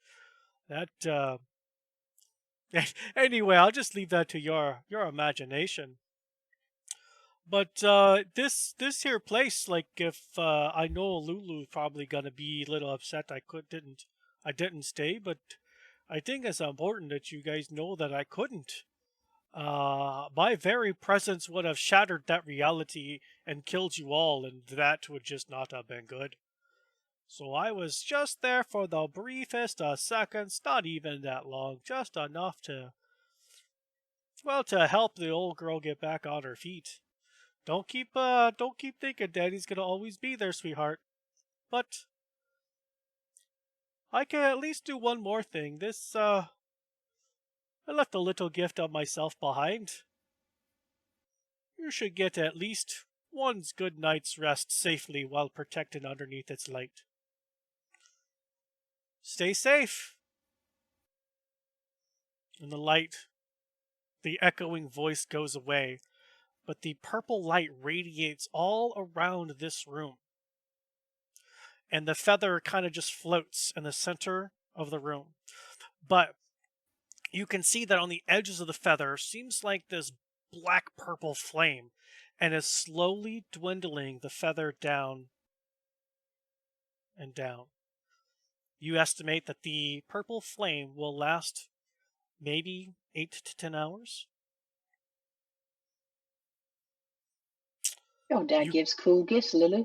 That anyway, I'll just leave that to your imagination. But this here place, like if I know Lulu's probably gonna be a little upset I didn't stay, but I think it's important that you guys know that I couldn't. My very presence would have shattered that reality and killed you all, and that would just not have been good. So I was just there for the briefest of seconds, not even that long, just enough to, well, to help the old girl get back on her feet. Don't keep thinking Daddy's gonna always be there, sweetheart. But I can at least do one more thing. I left a little gift of myself behind. You should get at least one good night's rest safely while protected underneath its light. Stay safe. And the echoing voice goes away, but the purple light radiates all around this room. And the feather kind of just floats in the center of the room. But you can see that on the edges of the feather seems like this black purple flame and is slowly dwindling the feather down and down. You estimate that the purple flame will last maybe 8 to 10 hours. Your dad You, gives cool gifts, Lulu.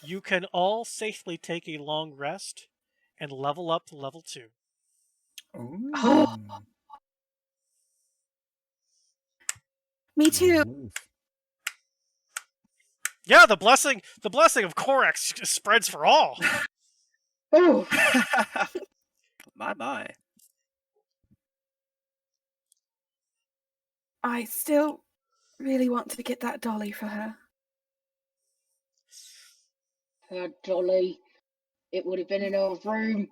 you can all safely take a long rest and level up to level 2. Ooh. Me too. Nice. Yeah, the blessing of Korax spreads for all. Oh, My. I still really want to get that dolly for her. her dolly. It would have been in her room.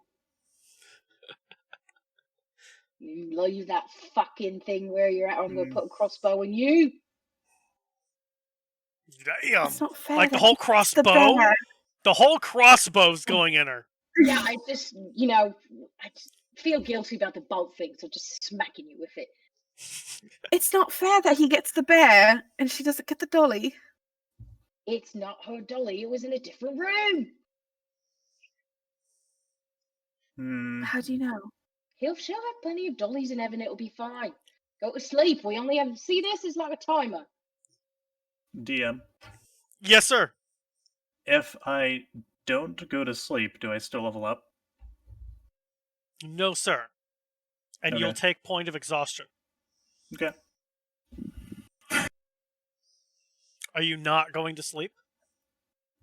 You leave that fucking thing where you're at, or I'm going to put a crossbow in you. Damn. It's not fair. Like the that whole he gets the crossbow? bear. The whole crossbow's going in her. Yeah, I just, I just feel guilty about the bolt thing, so just smacking you with it. It's not fair that he gets the bear and she doesn't get the dolly. It's not her dolly. It was in a different room. How do you know? She'll have plenty of dollies in heaven. It'll be fine. Go to sleep. We only have see this is like a timer. DM, Yes, sir. if I don't go to sleep, do I still level up? No, sir. And you'll Okay. take point of exhaustion. Okay. Are you not going to sleep?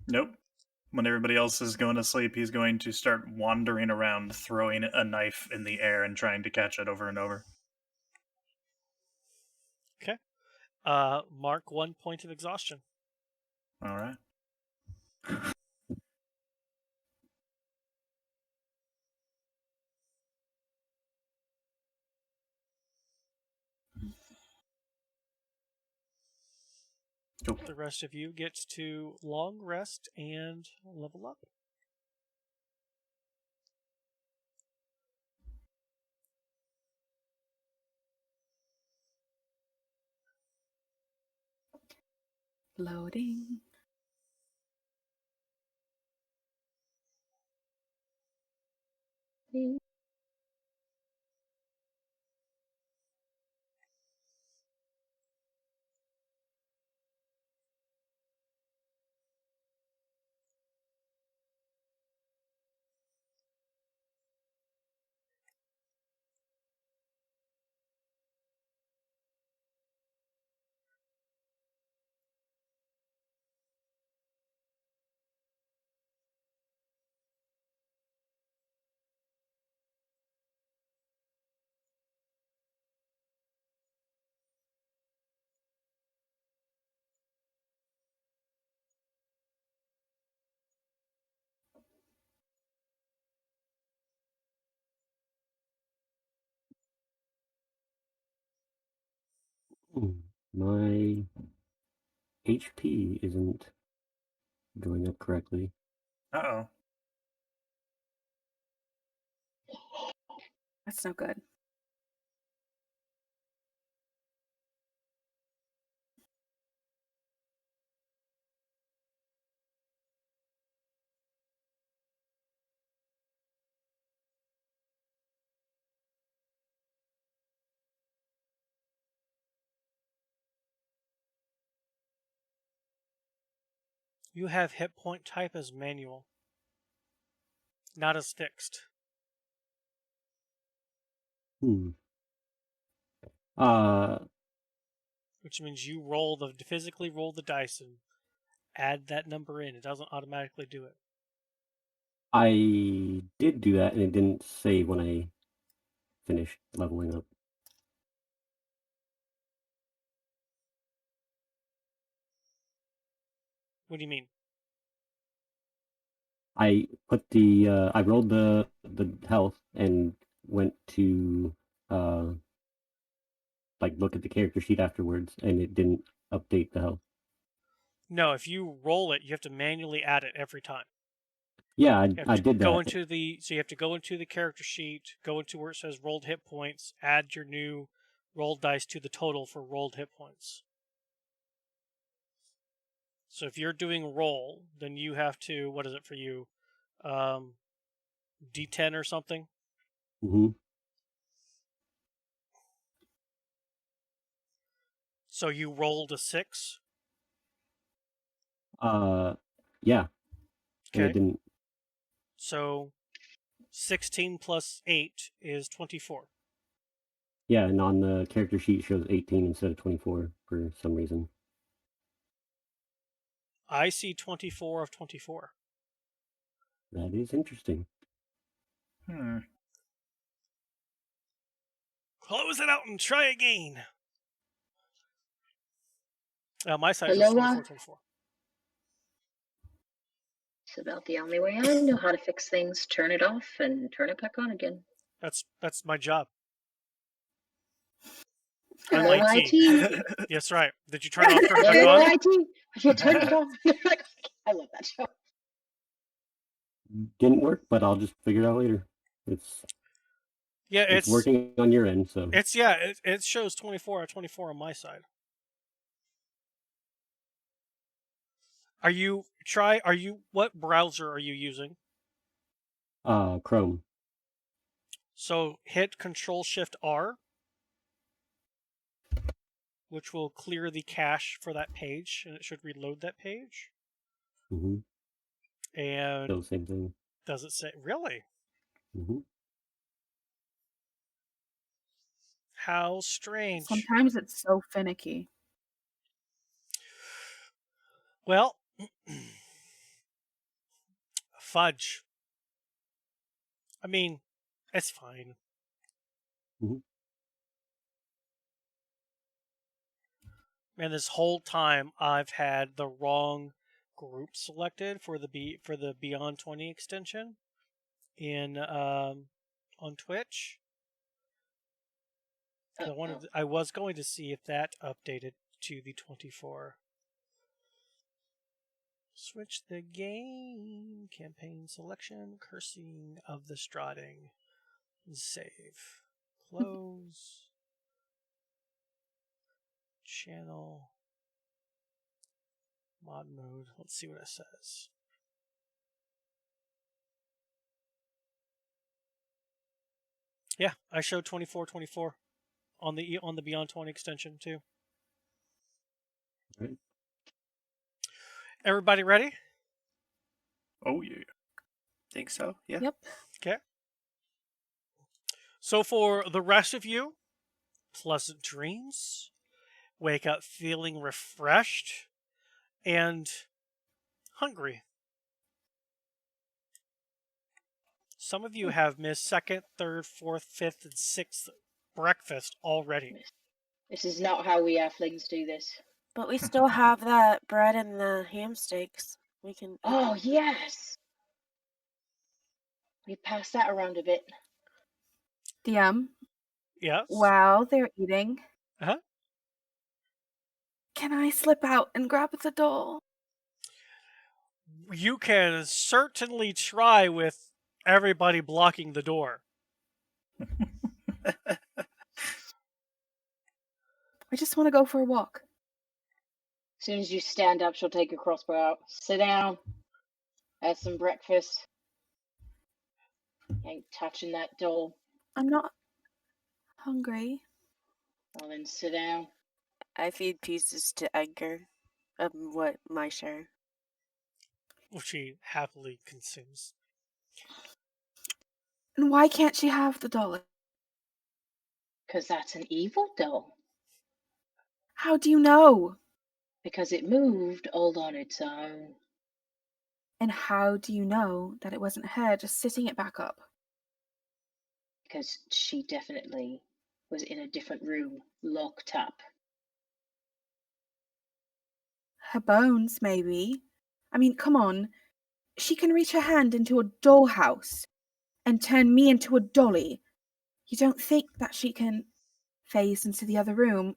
Nope. When everybody else is going to sleep, he's going to start wandering around, throwing a knife in the air and trying to catch it over and over. Okay. Mark 1 point of exhaustion. All right. Cool. The rest of you get to long rest and level up. Loading. My HP isn't going up correctly. Uh-oh. That's no good. You have hit point type as manual, not as fixed. Hmm. Uh, Which means you physically roll the dice and add that number in. It doesn't automatically do it. I did do that, and it didn't save when I finished leveling up. What do you mean? I rolled the health and went to like look at the character sheet afterwards, and it didn't update the health. No, if you roll it, you have to manually add it every time. Yeah, I You did that. have to go into the character sheet, go into where it says rolled hit points, add your new rolled dice to the total for rolled hit points. So if you're doing roll, then you have to, what is it for you? D10 or something? Mm-hmm. So you rolled a 6? Yeah. And it Okay. didn't. So 16 plus 8 is 24. Yeah, and on the character sheet it shows 18 instead of 24 for some reason. I see 24 of 24. That is interesting. Close it out and try again. My side Hello, shows 24, 24. It's about the only way I know how to fix things. Turn it off and turn it back on again. That's my job. I'm Hello, IT. IT. Yes, right. Did you turn it off, turn it back Hello, on? IT. Have you turned it on? I love that show. Didn't work, but I'll just figure it out later. It's working on your end, so it shows 24 out of 24 on my side. What browser are you using? Chrome. So hit Control Shift R, which will clear the cache for that page, and it should reload that page. Mm-hmm. And Still the same thing. does it say really? Mm-hmm. How strange. Sometimes it's so finicky. Well, fudge. I mean, it's fine. Mm-hmm. Man, this whole time I've had the wrong group selected for the Beyond 20 extension in on Twitch. I was going to see if that updated to the 24. Switch the game campaign selection, cursing of the Strahding. Save. Close. Channel. Mod mode. Let's see what it says. Yeah, I showed 24 on the Beyond 20 extension too. Right. Everybody ready? Oh yeah. Think so? Yeah. Yep. Okay. So for the rest of you, pleasant dreams. Wake up feeling refreshed and hungry. Some of you have missed second, third, fourth, fifth, and sixth breakfast already. This is not how we halflings do this. But we still have that bread and the ham steaks. We can. Oh, yes. We pass that around a bit. DM, Yes. while they're eating, Uh-huh. can I slip out and grab the doll? You can certainly try with everybody blocking the door. I just want to go for a walk. As soon as you stand up, she'll take her crossbow out. Sit down. Have some breakfast. Ain't touching that doll. I'm not hungry. Well, then sit down. I feed pieces to Edgar of what my share. which he happily consumes. And why can't she have the dolly? Because that's an evil doll. How do you know? Because it moved all on its own. And how do you know that it wasn't her just sitting it back up? Because she definitely was in a different room, locked up. Her bones, maybe. I mean, come on. She can reach her hand into a dollhouse and turn me into a dolly. You don't think that she can phase into the other room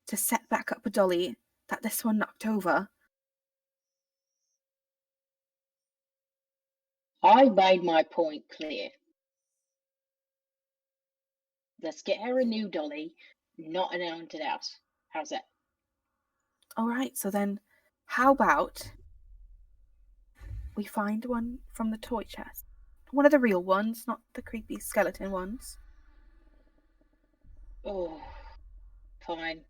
to set back up a dolly that this one knocked over? I made my point clear. Let's get her a new dolly, not an haunted house. How's that? All right, so then how about we find one from the toy chest? One of the real ones, not the creepy skeleton ones. Oh, fine.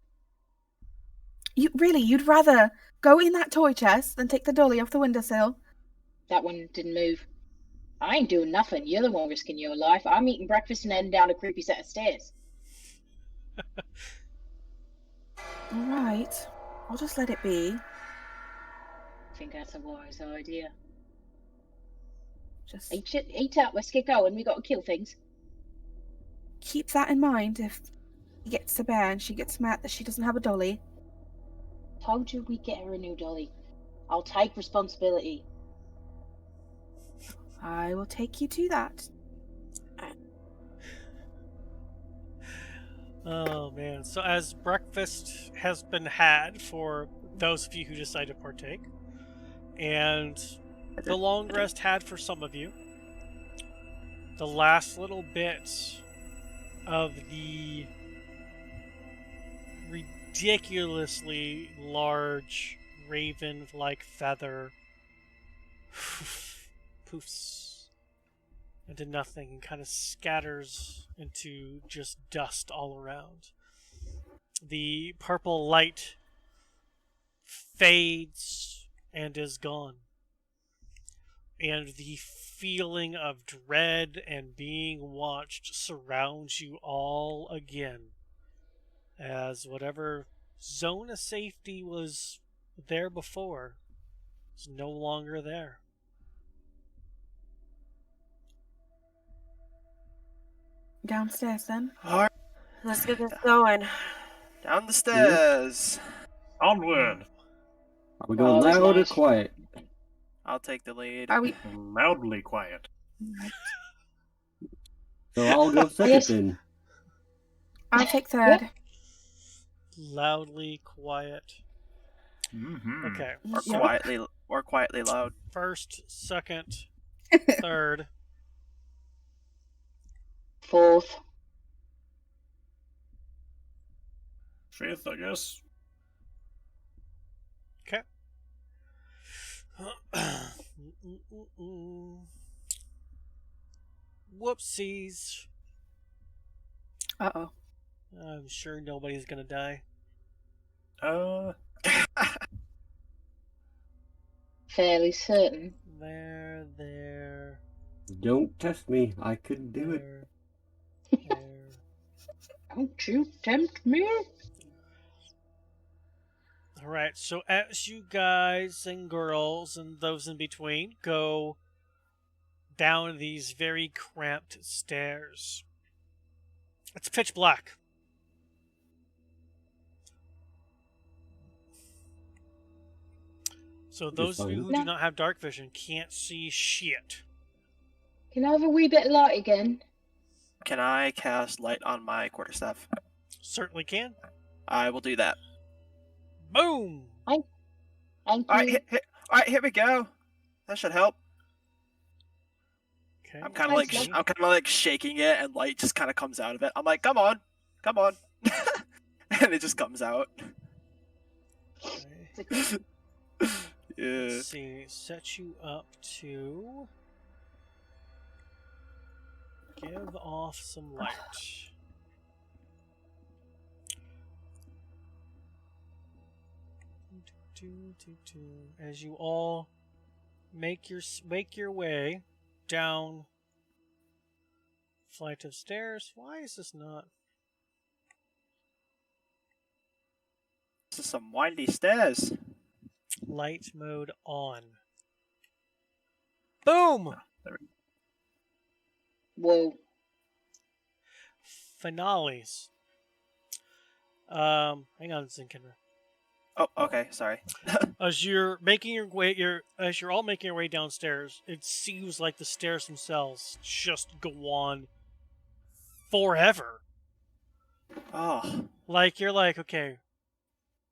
You'd rather go in that toy chest than take the dolly off the windowsill? That one didn't move. I ain't doing nothing. You're the one risking your life. I'm eating breakfast and heading down a creepy set of stairs. All right, I'll just let it be. I think that's a wise idea. Just Eat up. Let's get going. We got to kill things. keep that in mind if he gets to bear and she gets mad that she doesn't have a dolly. Told you we'd get her a new dolly. I'll take responsibility. I will take you to that. Oh man. So as breakfast has been had for those of you who decide to partake, and the long rest had for some of you, the last little bit of the ridiculously large raven-like feather poofs into nothing and kind of scatters into just dust all around. The purple light fades and is gone. And the feeling of dread and being watched surrounds you all again. As whatever zone of safety was there before is no longer there. Downstairs then. All right, Let's get this going. down the stairs. Onward. Are we Oh, going it's loud or nice. quiet? I'll take the lead. Are we? Loudly quiet. Right. So I'll go second Yes. then. I'll take third. Loudly quiet. Mm-hmm. Okay. Or Yep. quietly loud. First, second, third. Fourth. Fifth, I guess. Okay. Whoopsies. Uh-oh. I'm sure nobody's gonna die. Fairly certain. There. Don't test me. I could do it. There. Don't you tempt me? Alright, so as you guys and girls and those in between go down these very cramped stairs, it's pitch black. So those of you who do not have dark vision can't see shit. Can I have a wee bit of light again? Can I cast light on my quarterstaff? Certainly can. I will do that. Boom! Thank All you. right, all right, here we go. That should help. Okay. I'm kind of like shaking it, and light just kind of comes out of it. I'm like, come on, and it just comes out. Okay. Yeah. Let's see. Set you up to give off some light. As you all make your way down flight of stairs. Why is this not? This is some windy stairs. Light mode on. Boom! Whoa. Finales. Hang on, Zinkenra. Oh, okay. Sorry. As you're making your way, as you're all making your way downstairs, it seems like the stairs themselves just go on forever. Oh. Like you're like, okay,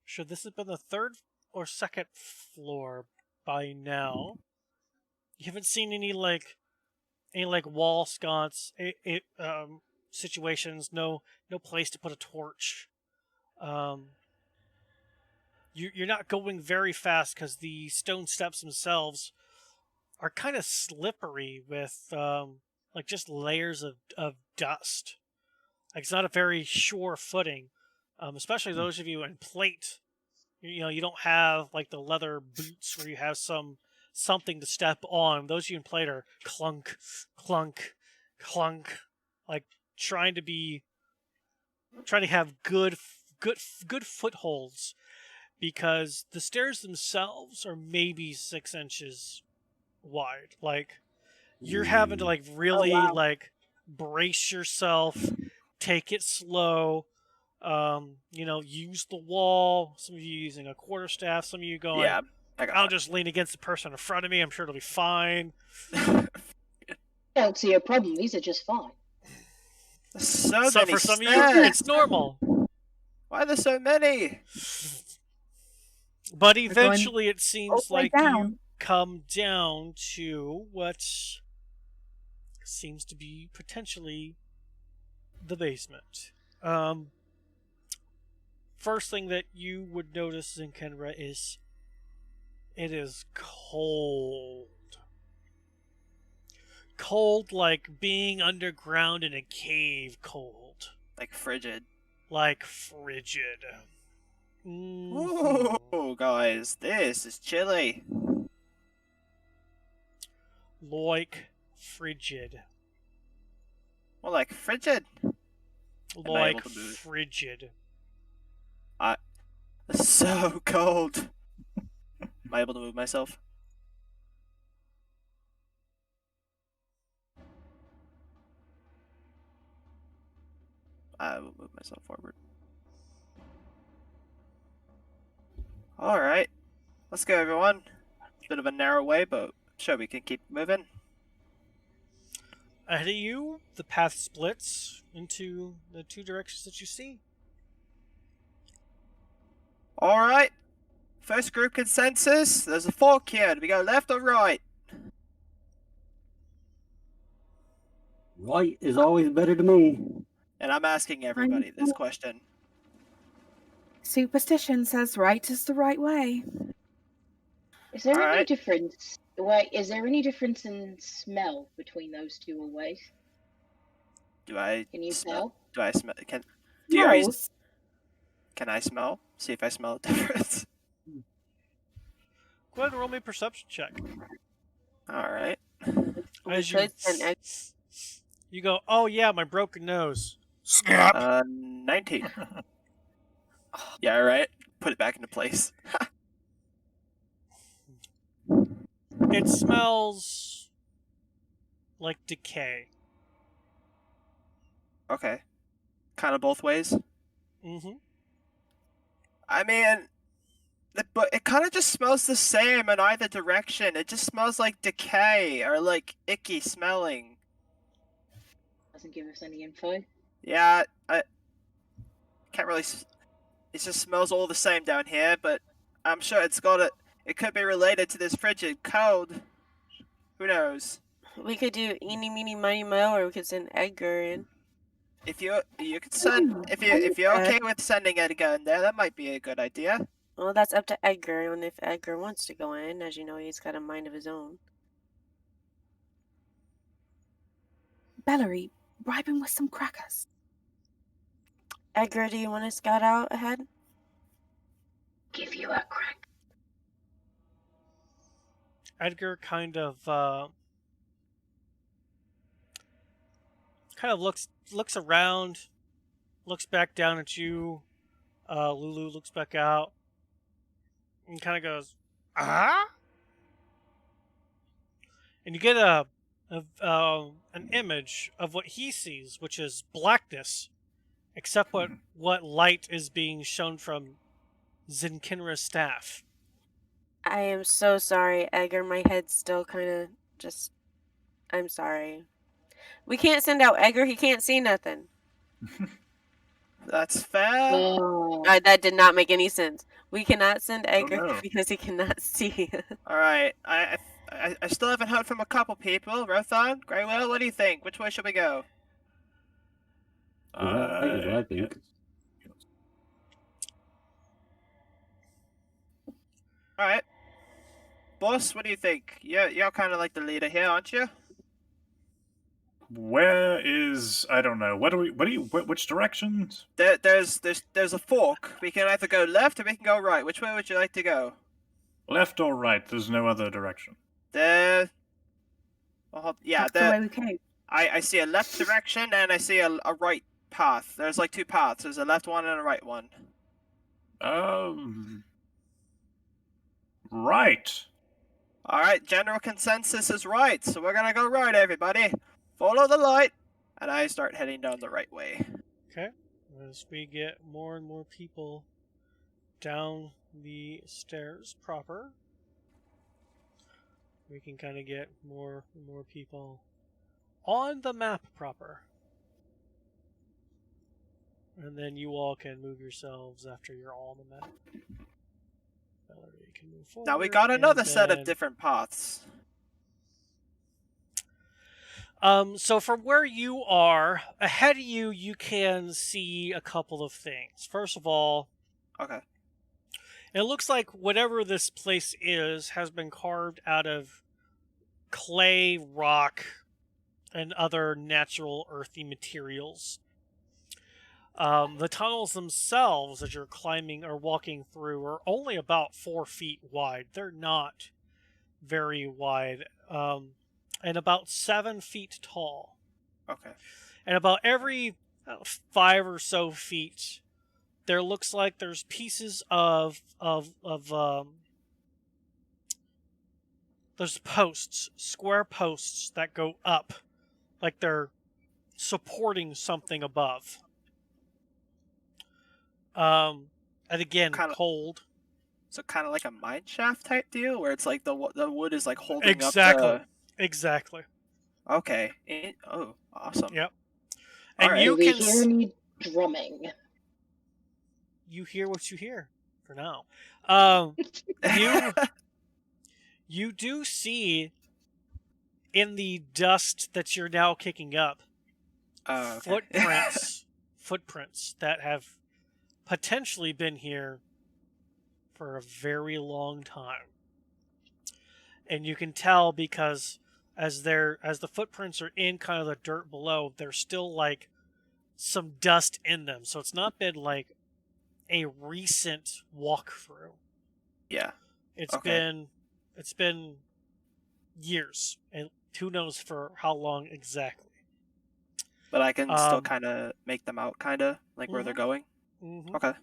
should this have been the third or second floor by now? You haven't seen any wall sconce situations. No place to put a torch. You're not going very fast because the stone steps themselves are kind of slippery with like just layers of dust. Like it's not a very sure footing, especially those of you in plate. You don't have like the leather boots where you have something to step on. Those of you in plate are clunk, clunk, clunk, like trying to have good footholds, because the stairs themselves are maybe 6 inches wide. Like you're having to like really like brace yourself, take it slow. Use the wall. Some of you using a quarterstaff. Some of you going, Yeah. I'll just lean against the person in front of me. I'm sure it'll be fine. I don't see a problem. These are just fine. So So many for some of you, stairs. it's normal. Why are there so many? But going eventually, it seems way like you down. come down to what seems to be potentially the basement. First thing that you would notice in Kenra is it is cold. Cold like being underground in a cave cold. Like frigid. Like frigid. Ooh, guys, this is chilly. Like frigid. Well, like frigid. I Like able to move? frigid. It's so cold. Am I able to move myself? I will move myself forward. Alright. Let's go, everyone. It's a bit of a narrow way, but sure we can keep moving. Ahead of you, the path splits into the two directions that you see. Alright. First group consensus. There's a fork here. Do we go left or right? Right is always better to me. And I'm asking everybody this question. Superstition says right is the right way. Is there any Alright. difference? Wait, is there any difference in smell between those two ways? Do I Can you smell? tell? Do I smell? Do you, are you, Nose. can I smell? See if I smell a difference. Go ahead and roll me a perception check. Alright. As We could send egg- you go, oh yeah, my broken nose. 19. Yeah, alright. Put it back into place. It smells like decay. Okay. Kind of both ways. Mm-hmm. I mean, but it kind of just smells the same in either direction. It just smells like decay or like icky smelling. Doesn't give us any info. Yeah, I can't really. It just smells all the same down here, but I'm sure it's got it. It could be related to this frigid cold. Who knows? We could do eeny, meeny, miny, mo, or we could send Edgar in. If you could send if you're okay with sending Edgar in there, that might be a good idea. Well, that's up to Edgar, and if Edgar wants to go in, as you know, he's got a mind of his own. Bellery, bribe him with some crackers. Edgar, do you want to scout out ahead? Give you a crack. Edgar kind of looks around, looks back down at you. Lulu looks back out and kind of goes, "Ah!" And you get an image of what he sees, which is blackness, except what light is being shown from Zinkinra's staff. I am so sorry, Edgar. My head's still kind of just. I'm sorry. We can't send out Edgar. He can't see nothing. That's fair. Oh. That did not make any sense. We cannot send Edgar no. because he cannot see. All right. I still haven't heard from a couple people. Rothon, Greywell, what do you think? Which way should we go? Right is what I think. All right. Boss, what do you think? You're kind of like the leader here, aren't you? Where is I don't know. Which directions? There's a fork. We can either go left or we can go right. Which way would you like to go? Left or right? There's no other direction. Yeah, That's the way we came. I see a left direction and I see a right path. There's like 2 paths. There's a left one and a right one. Right. All right, general consensus is right. So we're gonna go right, everybody. Follow the light, and I start heading down the right way. Okay. As we get more and more people down the stairs proper, we can kind of get more and more people on the map proper. And then you all can move yourselves after you're all on the map. Valerie can move forward. Now we got another set of then- different paths. So from where you are, ahead of you, you can see a couple of things. First of all, Okay. it looks like whatever this place is has been carved out of clay, rock, and other natural earthy materials. The tunnels themselves, as you're climbing or walking through, are only about 4 feet wide. They're not very wide. And about 7 feet tall. Okay. And about every 5 or so feet, there looks like there's pieces of there's posts, square posts that go up, like they're supporting something above. And again, cold. So kind of like a mine shaft type deal, where it's like the wood is like holding Exactly. up the... Exactly. Okay. Oh, awesome. Yep. And Alright. you Do we can hear any drumming? you hear what you hear for now. You do see in the dust that you're now kicking up Oh, okay. footprints that have potentially been here for a very long time. And you can tell because as the footprints are in kind of the dirt below, there's still like some dust in them. So it's not been like a recent walkthrough. Yeah. It's been years, and who knows for how long exactly. But I can still kind of make them out, kind of like where they're going. Mm-hmm. Okay.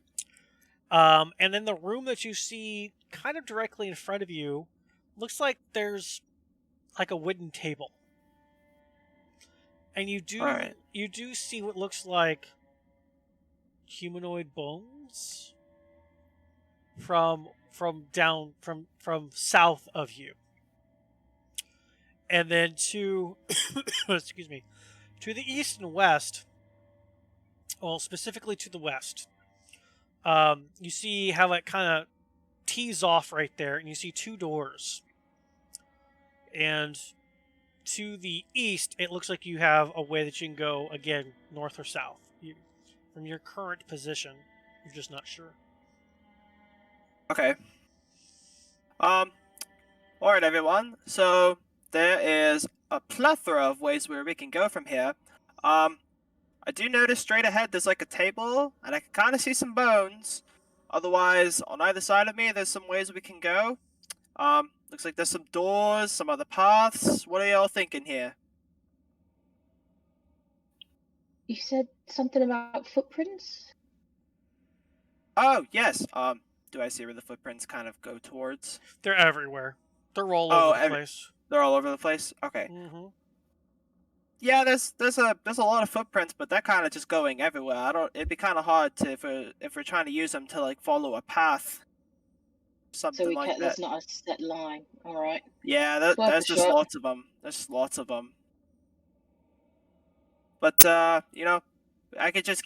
And then the room that you see kind of directly in front of you looks like there's like a wooden table. And you do see what looks like humanoid bones from south of you. And then to excuse me, to the east and west, well, specifically to the west, you see how it kind of tees off right there, and you see 2 doors. And to the east, it looks like you have a way that you can go, again, north or south. From your current position, you're just not sure. Okay. Alright, everyone. So there is a plethora of ways where we can go from here. I do notice straight ahead there's like a table, and I can kind of see some bones. Otherwise, on either side of me, there's some ways we can go. Looks like there's some doors, some other paths. What are y'all thinking here? You said something about footprints? Oh, yes. Do I see where the footprints kind of go towards? They're everywhere. They're all Oh, over the place. They're all over the place. Okay. Mm-hmm. Yeah, there's a lot of footprints, but they're kind of just going everywhere. I don't. It'd be kind of hard to if we're trying to use them to like follow a path, So something like that. there's not a set line. All right. Yeah, Worth a there's just shot. lots of them. There's lots of them. But you know, we could just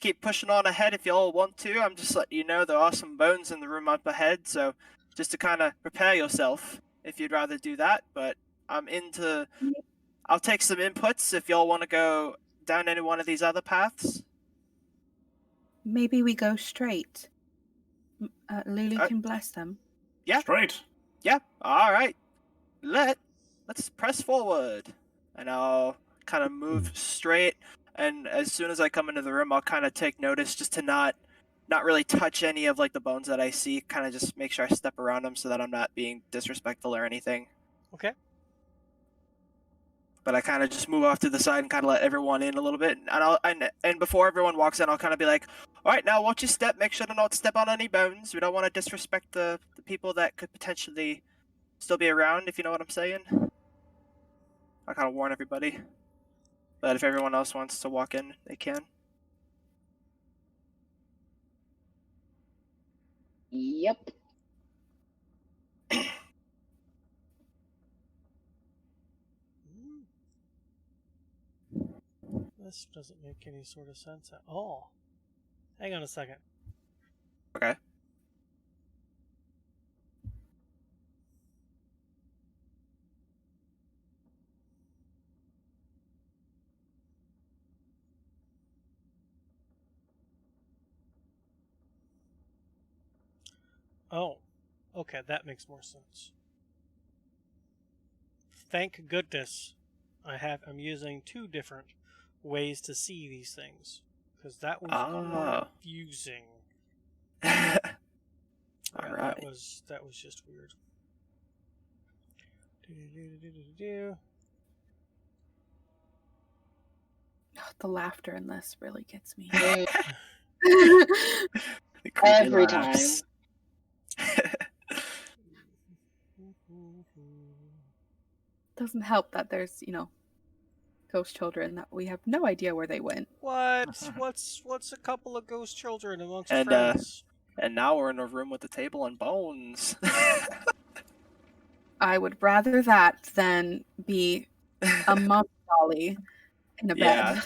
keep pushing on ahead if y'all want to. I'm just letting you know there are some bones in the room up ahead, so just to kind of prepare yourself if you'd rather do that. But I'll take some inputs if y'all want to go down any one of these other paths. Maybe we go straight. Lulu can bless them. Yeah. Straight. Yeah. All right. Let's press forward, and I'll kind of move straight. And as soon as I come into the room, I'll kind of take notice just to not really touch any of like the bones that I see. Kind of just make sure I step around them so that I'm not being disrespectful or anything. Okay. But I kind of just move off to the side and kind of let everyone in a little bit. And before everyone walks in, I'll kind of be like, all right, now watch your step. Make sure to not step on any bones. We don't want to disrespect the people that could potentially still be around, if you know what I'm saying. I kind of warn everybody. But if everyone else wants to walk in, they can. Yep. This doesn't make any sort of sense at all. Hang on a second. Okay. Oh, okay, that makes more sense. Thank goodness I'm using 2 different ways to see these things, because that was confusing. Yeah, Alright. that was just weird. The laughter in this really gets me. Every time. Doesn't help that there's, ghost children that we have no idea where they went. What? What's a couple of ghost children amongst And, friends? And now we're in a room with a table and bones. I would rather that than be a mum dolly in a Yeah, bed.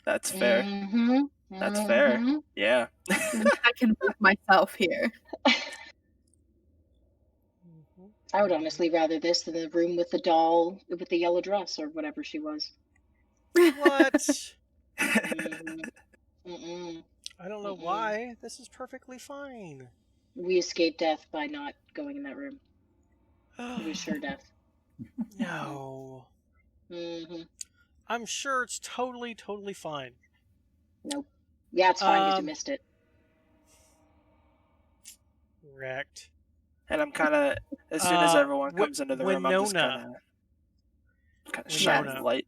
that's fair. Mm-hmm. That's fair. Yeah. I can move myself here. I would honestly rather this than the room with the doll with the yellow dress or whatever she was. What? Mm-mm. I don't know why. This is perfectly fine. We escaped death by not going in that room. It was sure death. No. Mm-hmm. I'm sure it's totally fine. Nope. Yeah, it's fine because you missed it. Correct. And I'm kind of, as soon as everyone comes into the room, I'm just kind of shining the light.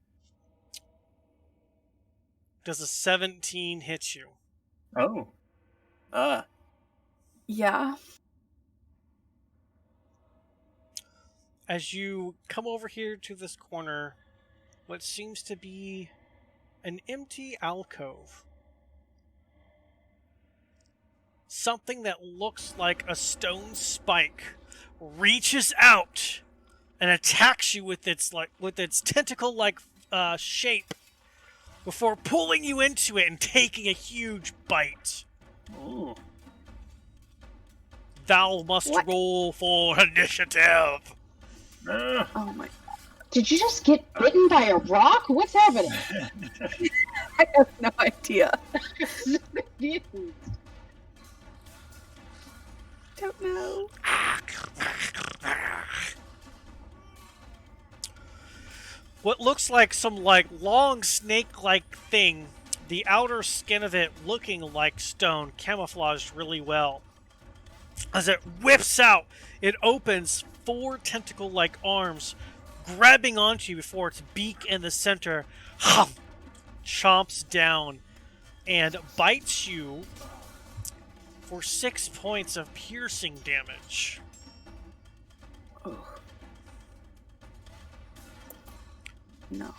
Does a 17 hit you? Oh. Yeah. As you come over here to this corner, what seems to be an empty alcove. Something that looks like a stone spike reaches out and attacks you with its tentacle-like shape before pulling you into it and taking a huge bite. Ooh. Thou must roll for initiative. Oh my. Did you just get bitten by a rock? What's happening? I have no idea. I'm confused. Don't know. What looks like some long snake-like thing, the outer skin of it looking like stone, camouflaged really well. As it whips out, it opens 4 tentacle-like arms grabbing onto you before its beak in the center chomps down and bites you for 6 points of piercing damage. Oh. No.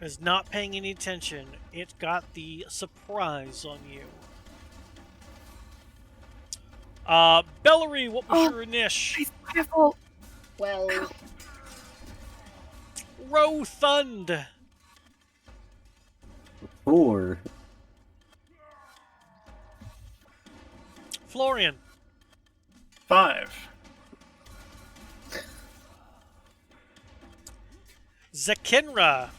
Is not paying any attention. It got the surprise on you. Bellary, what was your niche? Please, careful. 12. Rothund. 4. Florian. 5. Zekinra.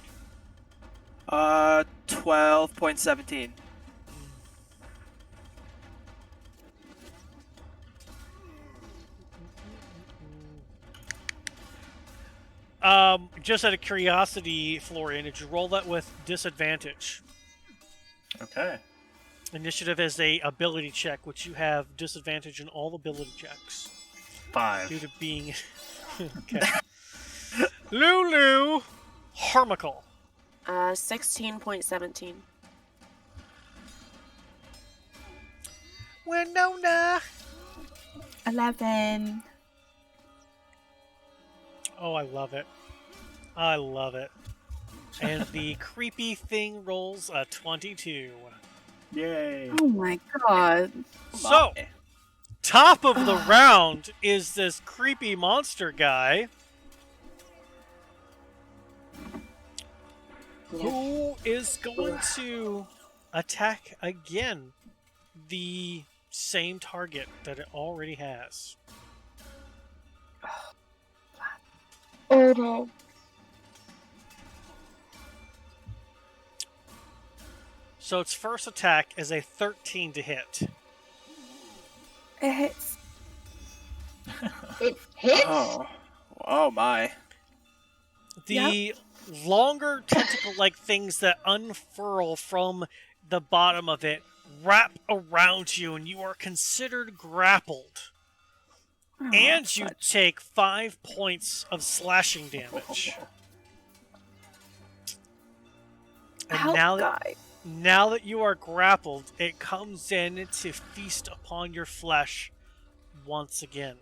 12.17. Just out of curiosity, Florian, did you roll that with disadvantage? Okay. Initiative is a ability check, which you have disadvantage in all ability checks 5. due to being. Okay. Lulu Harmical. 16.17. Winona. 11. Oh, I love it. I love it. And the creepy thing rolls a 22. Yay. Oh my god. So, top of the round is this creepy monster guy who is going to attack again the same target that it already has. Oh no. So its first attack is a 13 to hit. It hits. It hits? Oh my. The longer tentacle-like things that unfurl from the bottom of it wrap around you, and you are considered grappled. Oh, And you fudge. take 5 points of slashing damage. And Help, now guy. that you are grappled, it comes in to feast upon your flesh once again.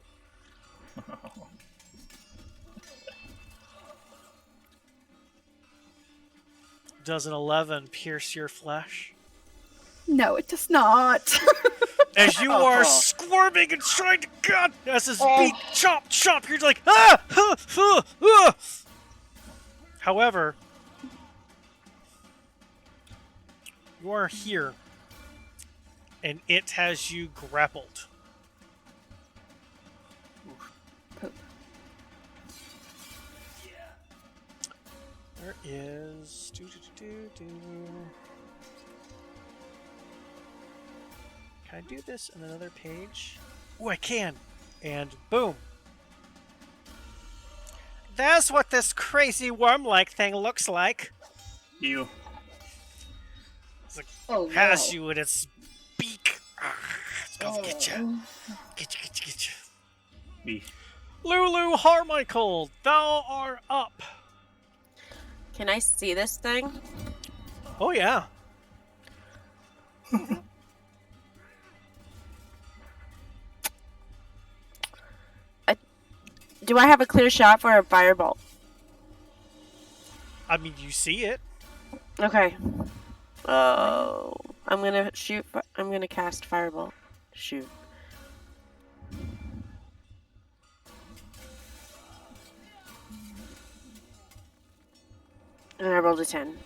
Does an 11 pierce your flesh? No, it does not. As you are squirming and trying to cut as his beak chomp chomp, you're like ah. However, you are here, and it has you grappled. Poop. There is. Can I do this in another page? Oh, I can! And boom! That's what this crazy worm-like thing looks like. You. Oh, Has no. you in its beak. It's about to get you. Get you. Me. Lulu Harmichael, thou art up. Can I see this thing? Oh, yeah. Do I have a clear shot for a fireball? I mean, you see it. Okay. Oh, I'm gonna shoot. I'm gonna cast fireball. Shoot. And I rolled a 10.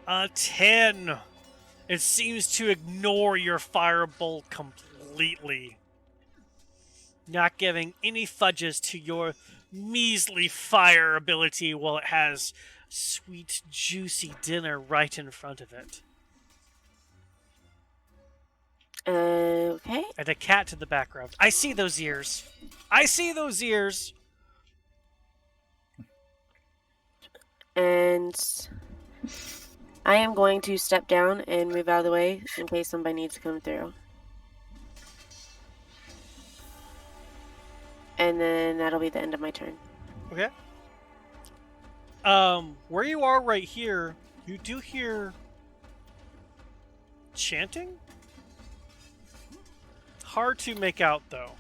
A 10. It seems to ignore your firebolt completely. Not giving any fudges to your measly fire ability while it has sweet, juicy dinner right in front of it. Okay. And a cat in the background. I see those ears. I see those ears. And I am going to step down and move out of the way in case somebody needs to come through. And then that'll be the end of my turn. Okay. Where you are right here, you do hear chanting? Hard to make out, though.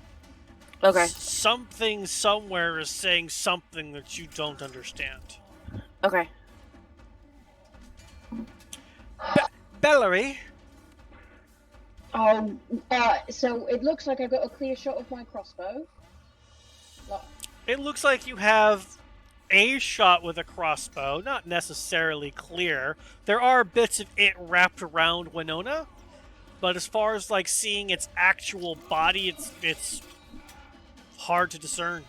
Okay. Something somewhere is saying something that you don't understand. Okay. Bellery? So it looks like I've got a clear shot of my crossbow. It looks like you have a shot with a crossbow, not necessarily clear. There are bits of it wrapped around Winona, but as far as like seeing its actual body, it's hard to discern.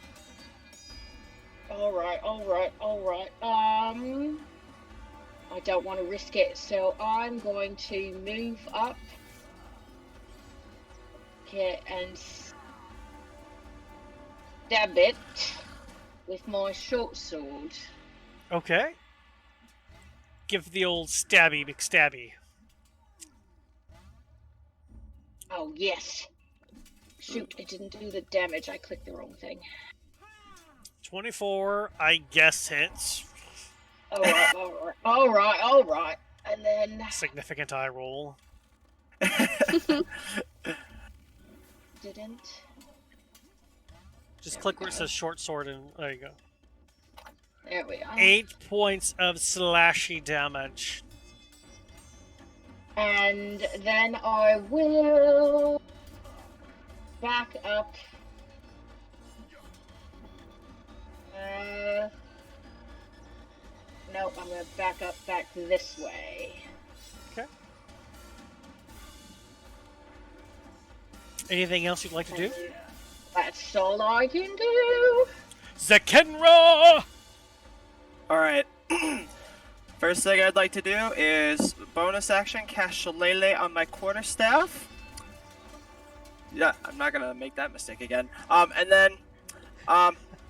All right. I don't want to risk it, so I'm going to move up here and stab it with my short sword. Okay. Give the old stabby McStabby. Oh, yes. Shoot, it didn't do the damage. I clicked the wrong thing. 24, I guess hits. All right. And then... Significant eye roll. Didn't. Just click where it says short sword and there you go. There we are. 8 points of slashy damage. And then I will back up. No, I'm gonna back this way. Okay. Anything else you'd like to do? That's all I can do. Zekenra! Alright. First thing I'd like to do is bonus action cast Shillelagh on my quarterstaff. Yeah, I'm not gonna make that mistake again. And then,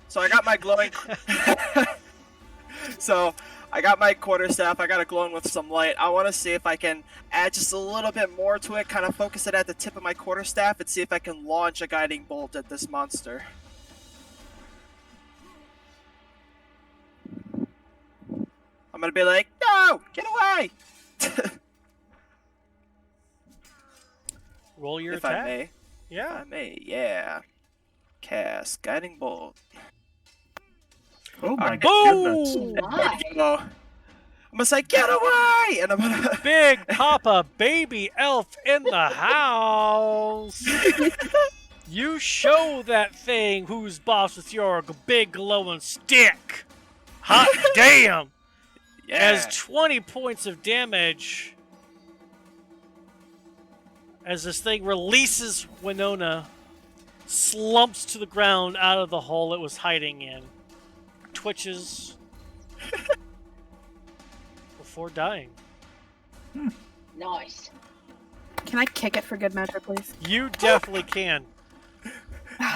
so I got my glowing. So I got my quarterstaff. I got it glowing with some light. I want to see if I can add just a little bit more to it. Kind of focus it at the tip of my quarterstaff and see if I can launch a guiding bolt at this monster. I'm gonna be like, no, get away! Roll your If attack. I may. Yeah. If I may, yeah. Cast guiding bolt. Oh my Boom! goodness. Why? I'm gonna say, get away! And I'm gonna. Big Papa Baby Elf in the house! You show that thing who's boss with your big glowing stick! Hot damn! Yeah. As 20 points of damage as this thing releases Winona, slumps to the ground out of the hole it was hiding in, twitches before dying. Nice. Can I kick it for good measure, please? You definitely can.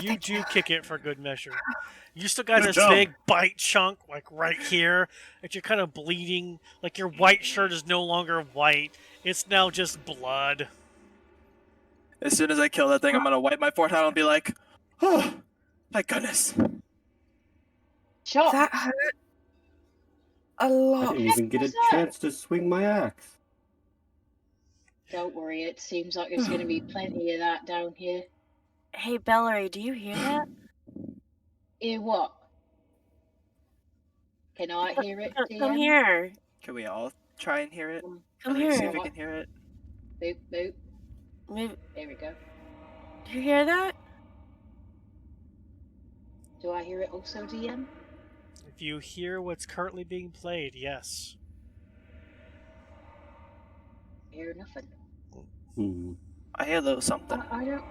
You do kick it for good measure. You still got Good this job. big bite chunk, like right here, that you're kind of bleeding. Like your white shirt is no longer white. It's now just blood. As soon as I kill that thing, I'm gonna wipe my forehead and be like, oh, my goodness. Shot. That hurt a I lot. didn't even get a chance to swing my axe. Don't worry, it seems like there's going to be plenty of that down here. Hey, Bellery, do you hear that? Hear what? Can I hear it? Come DM? here. Can we all try and hear it? Come At least See here. if we can hear it. Boop, boop. Maybe, There we go. do you hear that? Do I hear it also, DM? If you hear what's currently being played, yes. Hear nothing. I hear a little something. I don't.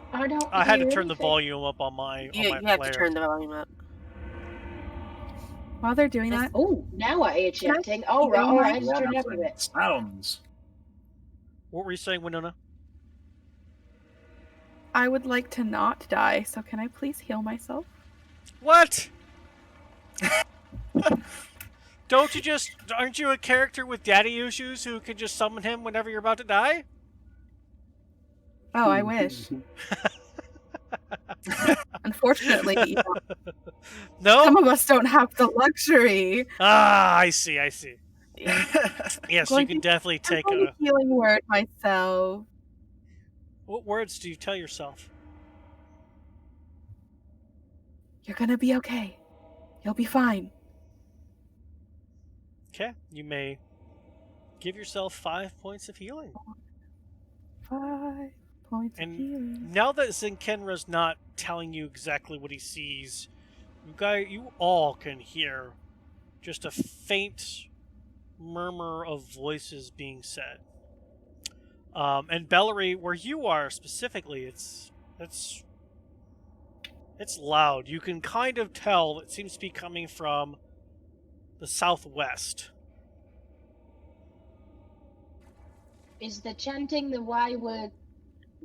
I had to hear turn the anything. volume up on my You on my have player. to turn the volume up. While they're doing that, Oh, now I hear Can I chanting. All right, all right. Just turn up a bit. Sounds. What were you saying, Winona? I would like to not die, so can I please heal myself? What? Don't you just... Aren't you a character with daddy issues who can just summon him whenever you're about to die? Oh, I wish. Unfortunately, No? some of us don't have the luxury. Ah, I see. Yeah. Yes, Going you can to- definitely I'm take going to a... healing word myself. What words do you tell yourself? You're gonna be okay. You'll be fine. Okay, you may give yourself 5 points of healing. 5 points of And healing. now that Zinkenra's not telling you exactly what he sees, you all can hear just a faint murmur of voices being said. And Bellary, where you are specifically, it's loud. You can kind of tell it seems to be coming from the southwest. Is the chanting the way we're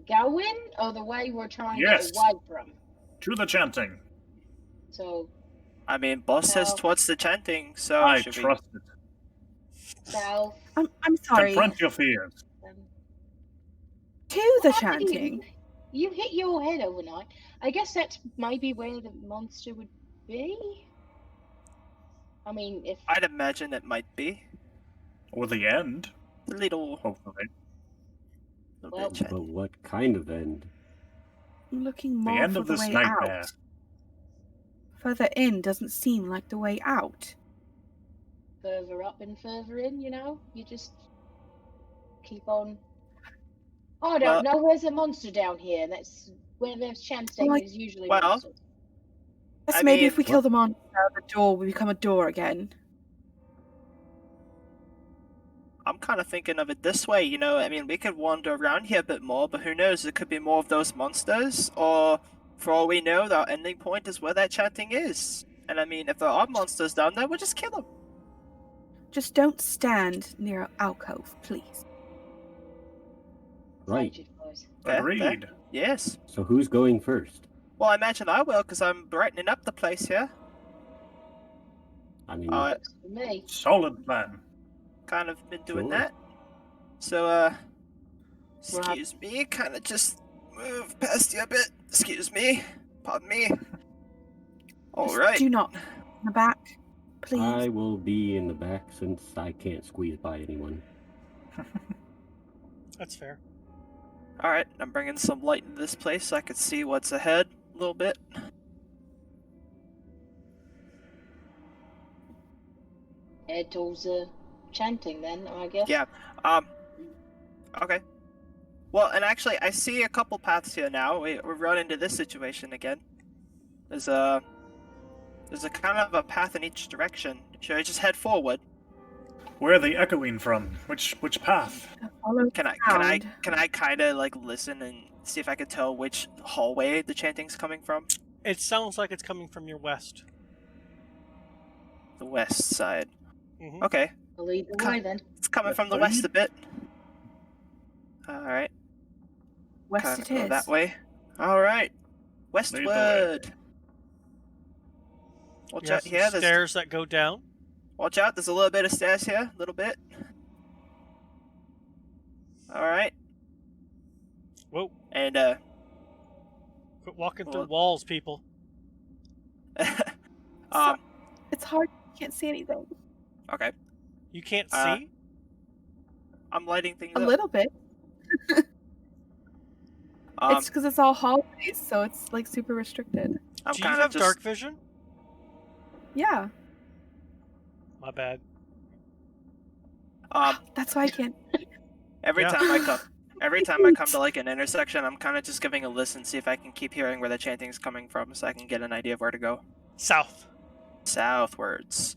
going, or the way we're trying to Yes. get away from? To the chanting. So I mean, boss says South. towards the chanting, so I should we? trust it. south. I'm sorry. Confront your fears. To the What happened to you? chanting. You hit your head overnight. I guess that's maybe where the monster would be. I mean, if I'd imagine it might be Or the end, a little hopefully. Well, bit chatty. But what kind of end? I'm looking The more end for of the this way nightmare. out. Further in doesn't seem like the way out. further up and further in, you just keep on. I don't know. Where's a monster down here? That's where there's chanting. Well, Is usually well, monsters. Guess I maybe mean, if we kill the monster, the door will become a door again. I'm kind of thinking of it this way, I mean, we could wander around here a bit more, but who knows? It could be more of those monsters, or for all we know, our ending point is where that chanting is. And I mean, if there are monsters down there, we'll just kill them. Just don't stand near an alcove, please. Right. Sage advice. Agreed. Yes. So who's going first? Well, I imagine I will, because I'm brightening up the place here. I mean, Works for me. Solid plan. Kind of been doing Sure. that. So, Well, excuse me, kind of just move past you a bit. Excuse me. Pardon me. All Just right. do not. In the back, please. I will be in the back since I can't squeeze by anyone. That's fair. All right, I'm bringing some light into this place so I can see what's ahead a little bit. Head towards the chanting then, I guess. Yeah. Okay. Well, and actually, I see a couple paths here now. We run into this situation again. There's a kind of a path in each direction. Should I just head forward? Where are they echoing from? Which path? Follow Can I kind of like listen and see if I can tell which hallway the chanting's coming from? It sounds like it's coming from your west. The west side. Mm-hmm. Okay, I'll lead the way then. it's coming from the West west side? a bit. All right. West Kind it of go is. that way. All right. Lead the way. Westward. Watch You have out some here. stairs that go down. Watch out. There's a little bit of stairs here. A little bit. All right. Whoa! And Quit walking Well- through walls, people. It's hard. You can't see anything. Okay. You can't Uh, see. I'm lighting things A up. little bit. It's because it's all hallways, so it's like super restricted. I'm Do you kind have of just. dark vision? Yeah. My bad. That's why I can't. Every Yeah. time I come to like an intersection, I'm kind of just giving a listen, see if I can keep hearing where the chanting's coming from, so I can get an idea of where to go. South. Southwards.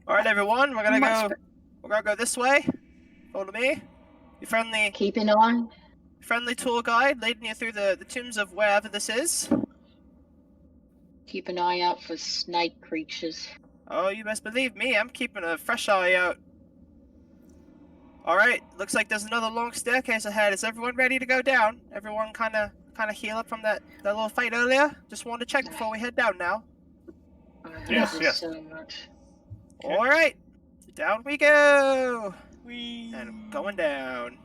All right, everyone, we're gonna Much go. We're gonna go this way. Follow me. Your Keep an eye. friendly tour guide leading you through the tombs of wherever this is. Keep an eye out for snake creatures. Oh, you best believe me. I'm keeping a fresh eye out. All right, looks like there's another long staircase ahead. Is everyone ready to go down? Everyone kind of heal up from that little fight earlier. Just wanted to check before we head down now. I hate Yes, this yes. so much. Okay. All right, down we go. Wee. And I'm going down.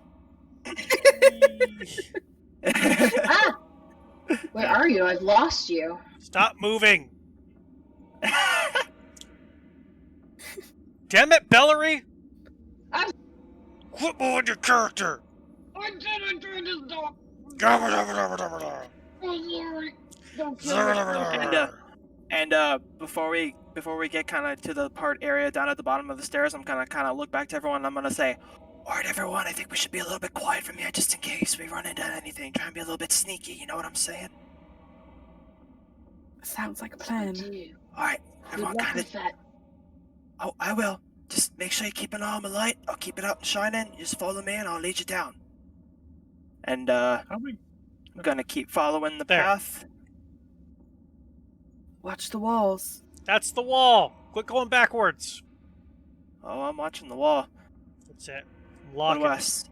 Wee. Ah! Where are you? I've lost you. Stop moving! Damn it, Bellary! I'm- Quit moving your character! I didn't do this, dog. Gabba-dabba-dabba-dabba-da. I'm sorry. Don't kill me. Zabba-dabba-dabba-da. And before we get kind of to the part area down at the bottom of the stairs, I'm gonna kind of look back to everyone. And I'm gonna say, "All right, everyone. I think we should be a little bit quiet from here, just in case we run into anything. Try and be a little bit sneaky. You know what I'm saying? Sounds like a I plan. do. All right, Good everyone. luck Kind of. with that. Oh, I will. Just make sure you keep an eye on the light. I'll keep it out and shining. You just follow me, and I'll lead you down. And How we? I'm gonna keep following the There. path. Watch the walls. That's the wall! Quit going backwards! Oh, I'm watching the wall. That's it. What Lock do I it.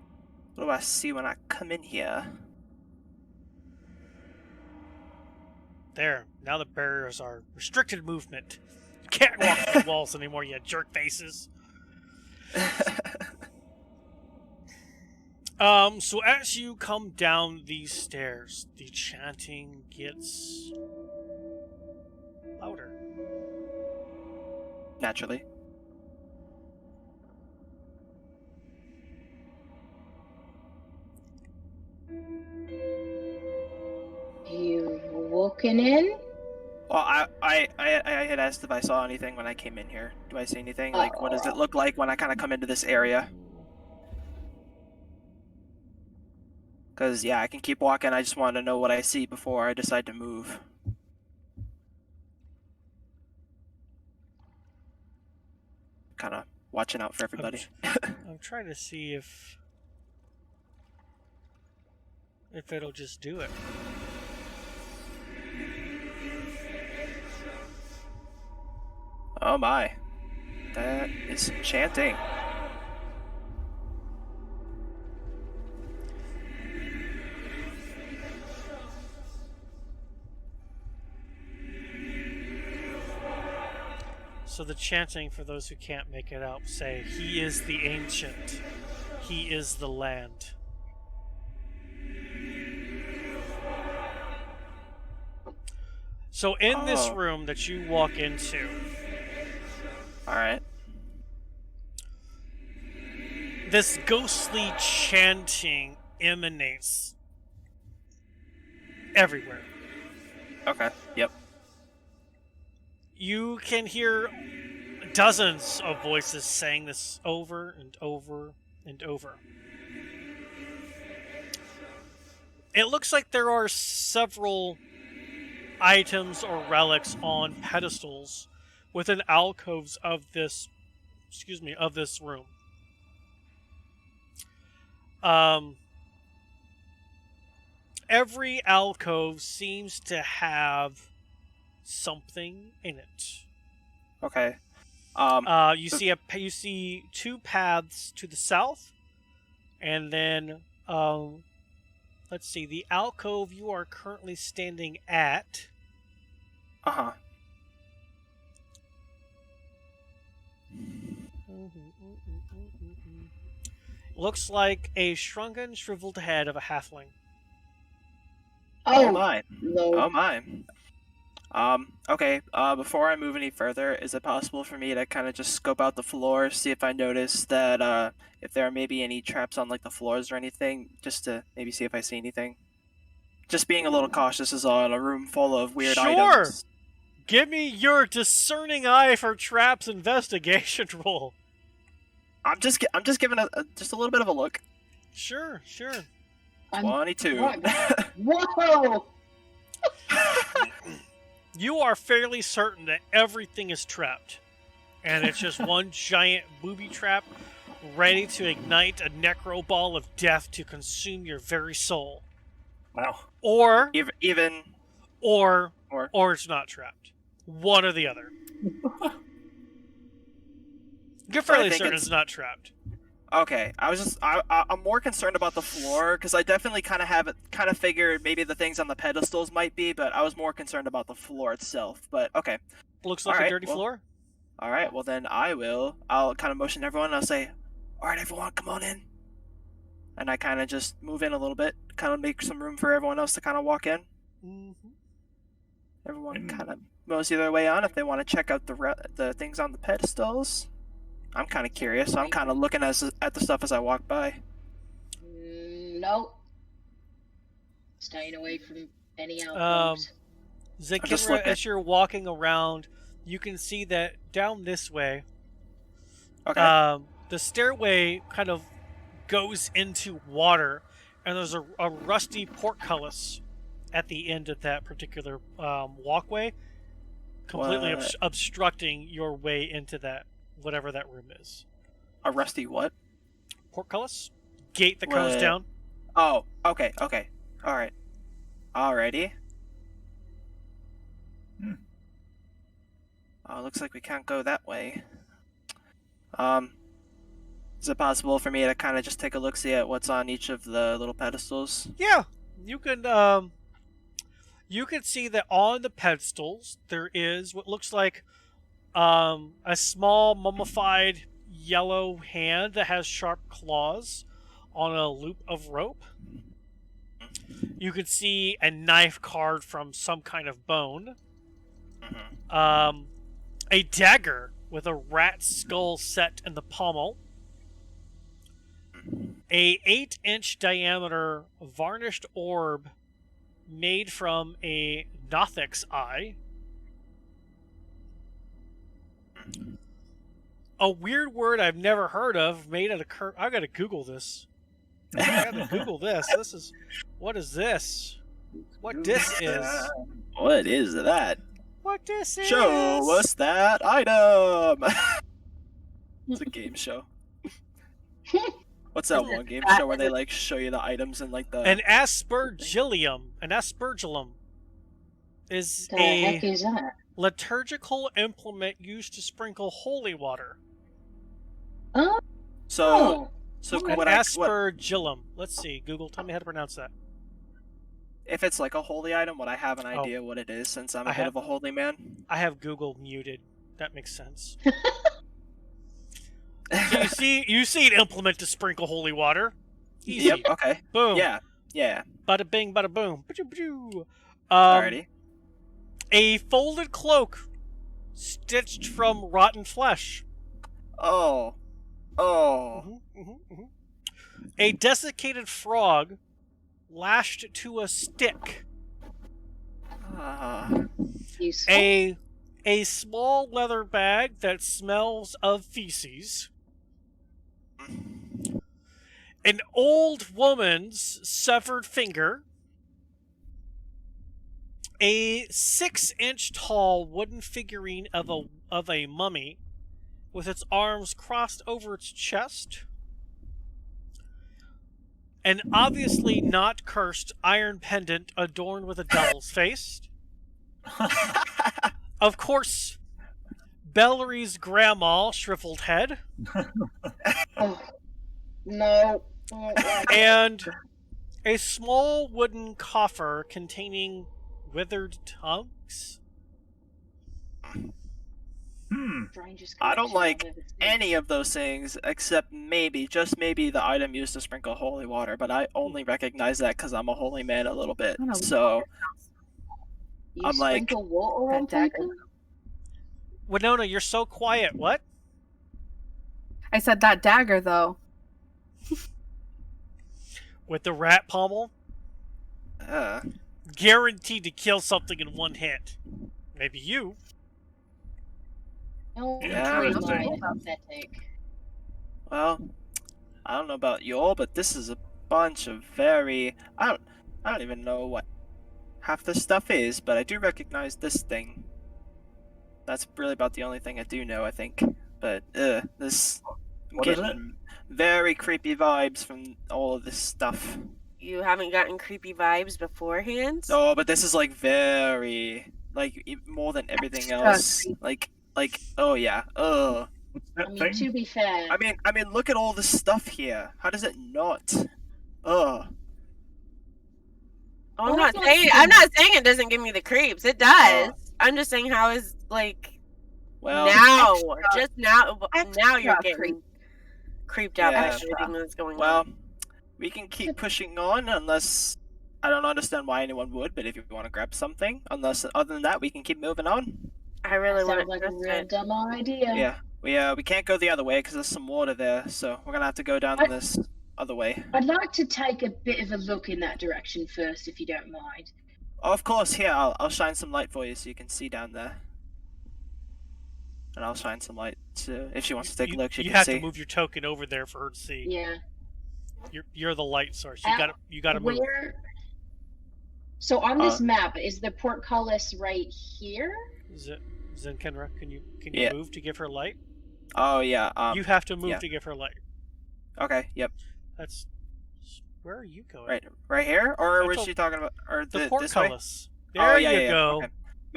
what do I see when I come in here? There. Now the barriers are restricted movement. You can't walk through walls anymore, you jerk faces. So as you come down these stairs, the chanting gets louder. Naturally. You walking in? Well, I had asked if I saw anything when I came in here. Do I see anything? Like, what does it look like when I kind of come into this area? Because, yeah, I can keep walking. I just want to know what I see before I decide to move. Kind of watching out for everybody. I'm trying to see if it'll just do it. Oh my. That is some chanting. So the chanting, for those who can't make it out, say, "He is the ancient. He is the land." So in this Oh. room that you walk into, Alright. this ghostly chanting emanates everywhere. Okay. Yep. You can hear dozens of voices saying this over and over and over. It looks like there are several items or relics on pedestals within alcoves of this room. Every alcove seems to have something in it. Okay. You see two paths to the south, and then let's see, the alcove you are currently standing at. Uh-huh. Looks like a shrunken, shriveled head of a halfling. Oh my. No. Oh my. Okay, before I move any further, is it possible for me to kind of just scope out the floor, see if I notice that, if there are maybe any traps on, like, the floors or anything, just to maybe see if I see anything? Just being a little cautious is all in a room full of weird Sure! items. Give me your discerning eye for traps investigation roll. I'm just giving just a little bit of a look. Sure. 22. Whoa! You are fairly certain that everything is trapped. And it's just one giant booby trap ready to ignite a necro ball of death to consume your very soul. Wow. Or Even or it's not trapped. One or the other. You're fairly think certain it's- it's not trapped. Okay, I'm more concerned about the floor because I definitely kind of figured maybe the things on the pedestals might be, but I was more concerned about the floor itself. But okay, Looks like a Alright, dirty well- floor. all right. Well then I'll kind of motion everyone and I'll say, all right, everyone, come on in. And I kind of just move in a little bit, kind of make some room for everyone else to kind of walk in. Everyone kind of mosey their way on if they want to check out the things on the pedestals. I'm kind of curious, so I'm kind of looking at the stuff as I walk by. Nope. Staying away from any outcomes. Zekinra, as you're walking around, you can see that down this way, the stairway kind of goes into water, and there's a rusty portcullis at the end of that particular walkway, completely obstructing your way into that, whatever that room is. A rusty what? Portcullis? Gate that goes down. Oh, okay. Alright. Alrighty. Oh, looks like we can't go that way. Is it possible for me to kind of just take a look-see at what's on each of the little pedestals? Yeah, you can see that on the pedestals there is what looks like a small mummified yellow hand that has sharp claws on a loop of rope. You can see a knife carved from some kind of bone. A dagger with a rat skull set in the pommel. A 8-inch diameter varnished orb made from a Nothic's eye. A weird word I've never heard of made out of I gotta Google this. I gotta Google this. What is this? What this is? What is that? What this is? Show us that item! It's a game show. What's that one game show where they like show you the items and like the... An aspergillium. An aspergillum is The heck is that? liturgical implement used to sprinkle holy water. Oh. So An aspergillum. Let's see. Google, tell me how to pronounce that. if it's like a holy item, would I have an idea what it is since I'm a bit of a holy man? I have Google muted. That makes sense. So you see an implement to sprinkle holy water. Easy. Yep, okay. Boom. Yeah. Bada bing, bada boom. Alrighty. A folded cloak stitched from rotten flesh. Oh. A desiccated frog lashed to a stick. Useful. A small leather bag that smells of feces. An old woman's severed finger. A 6-inch tall wooden figurine of a mummy with its arms crossed over its chest. An obviously not cursed iron pendant adorned with a devil's face. Of course, Bellery's grandma shriveled head. Oh, no. And a small wooden coffer containing withered tongues. I don't like any of those things except just maybe the item used to sprinkle holy water, but I only recognize that because I'm a holy man a little bit. So I'm like, sprinkle water on people? Winona, you're so quiet. What? I said that dagger, though. With the rat pommel? Guaranteed to kill something in one hit. Maybe you. No, Yeah, it's that's really pathetic. well, I don't know about y'all, but this is a bunch of very I don't even know what half this stuff is, but I do recognize this thing. That's really about the only thing I do know, I think. But this What is it? getting very creepy vibes from all of this stuff. You haven't gotten creepy vibes beforehand? Oh, but this is like very more than everything Extra else. creepy. Like oh yeah. Oh. What's that I mean, thing? to be fair, I mean look at all this stuff here. How does it not? Oh. I'm Oh, not it's saying not I'm not saying it doesn't give me the creeps. It does. Oh. I'm just saying how is Well, now extra- just now you're extra getting creeped out by Yeah. everything that's going on. well, we can keep pushing on unless I don't understand why anyone would, but if you want to grab something, unless other than that, we can keep moving on. I really want Sounds to like a trust real it. dumb idea. Yeah. We can't go the other way because there's some water there, so we're gonna have to go down this other way. I'd like to take a bit of a look in that direction first, if you don't mind. Oh, of course. Here, I'll shine some light for you so you can see down there. And I'll shine some light so if she wants to take a look, she you can have see. to move your token over there for her to see. Yeah. You're the light source. You gotta move. So on this map, is the portcullis right here? Zenkenra, can you Yeah. move to give her light? Oh yeah. You have to move to give her light. Okay. Yep. That's. Where are you going? Right here, or was Central- she talking about or The this way? portcullis. There Oh yeah, you yeah, go. Okay.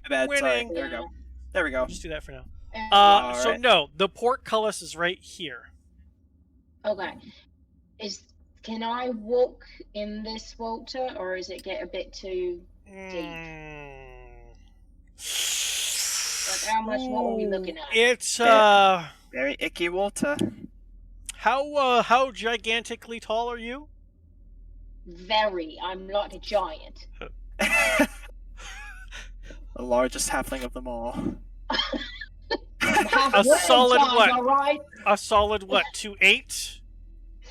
My bad. Sorry. Winning. There we go. There we go. Just do that for now. So Alright. no, the portcullis is right here. Okay. Can I walk in this, Walter, or is it get a bit too deep? Like, how much water are we looking at? It's very icky water. How gigantically tall are you? Very. I'm like a giant. The largest halfling of them all. A solid what? All right. A solid what? 2'8"?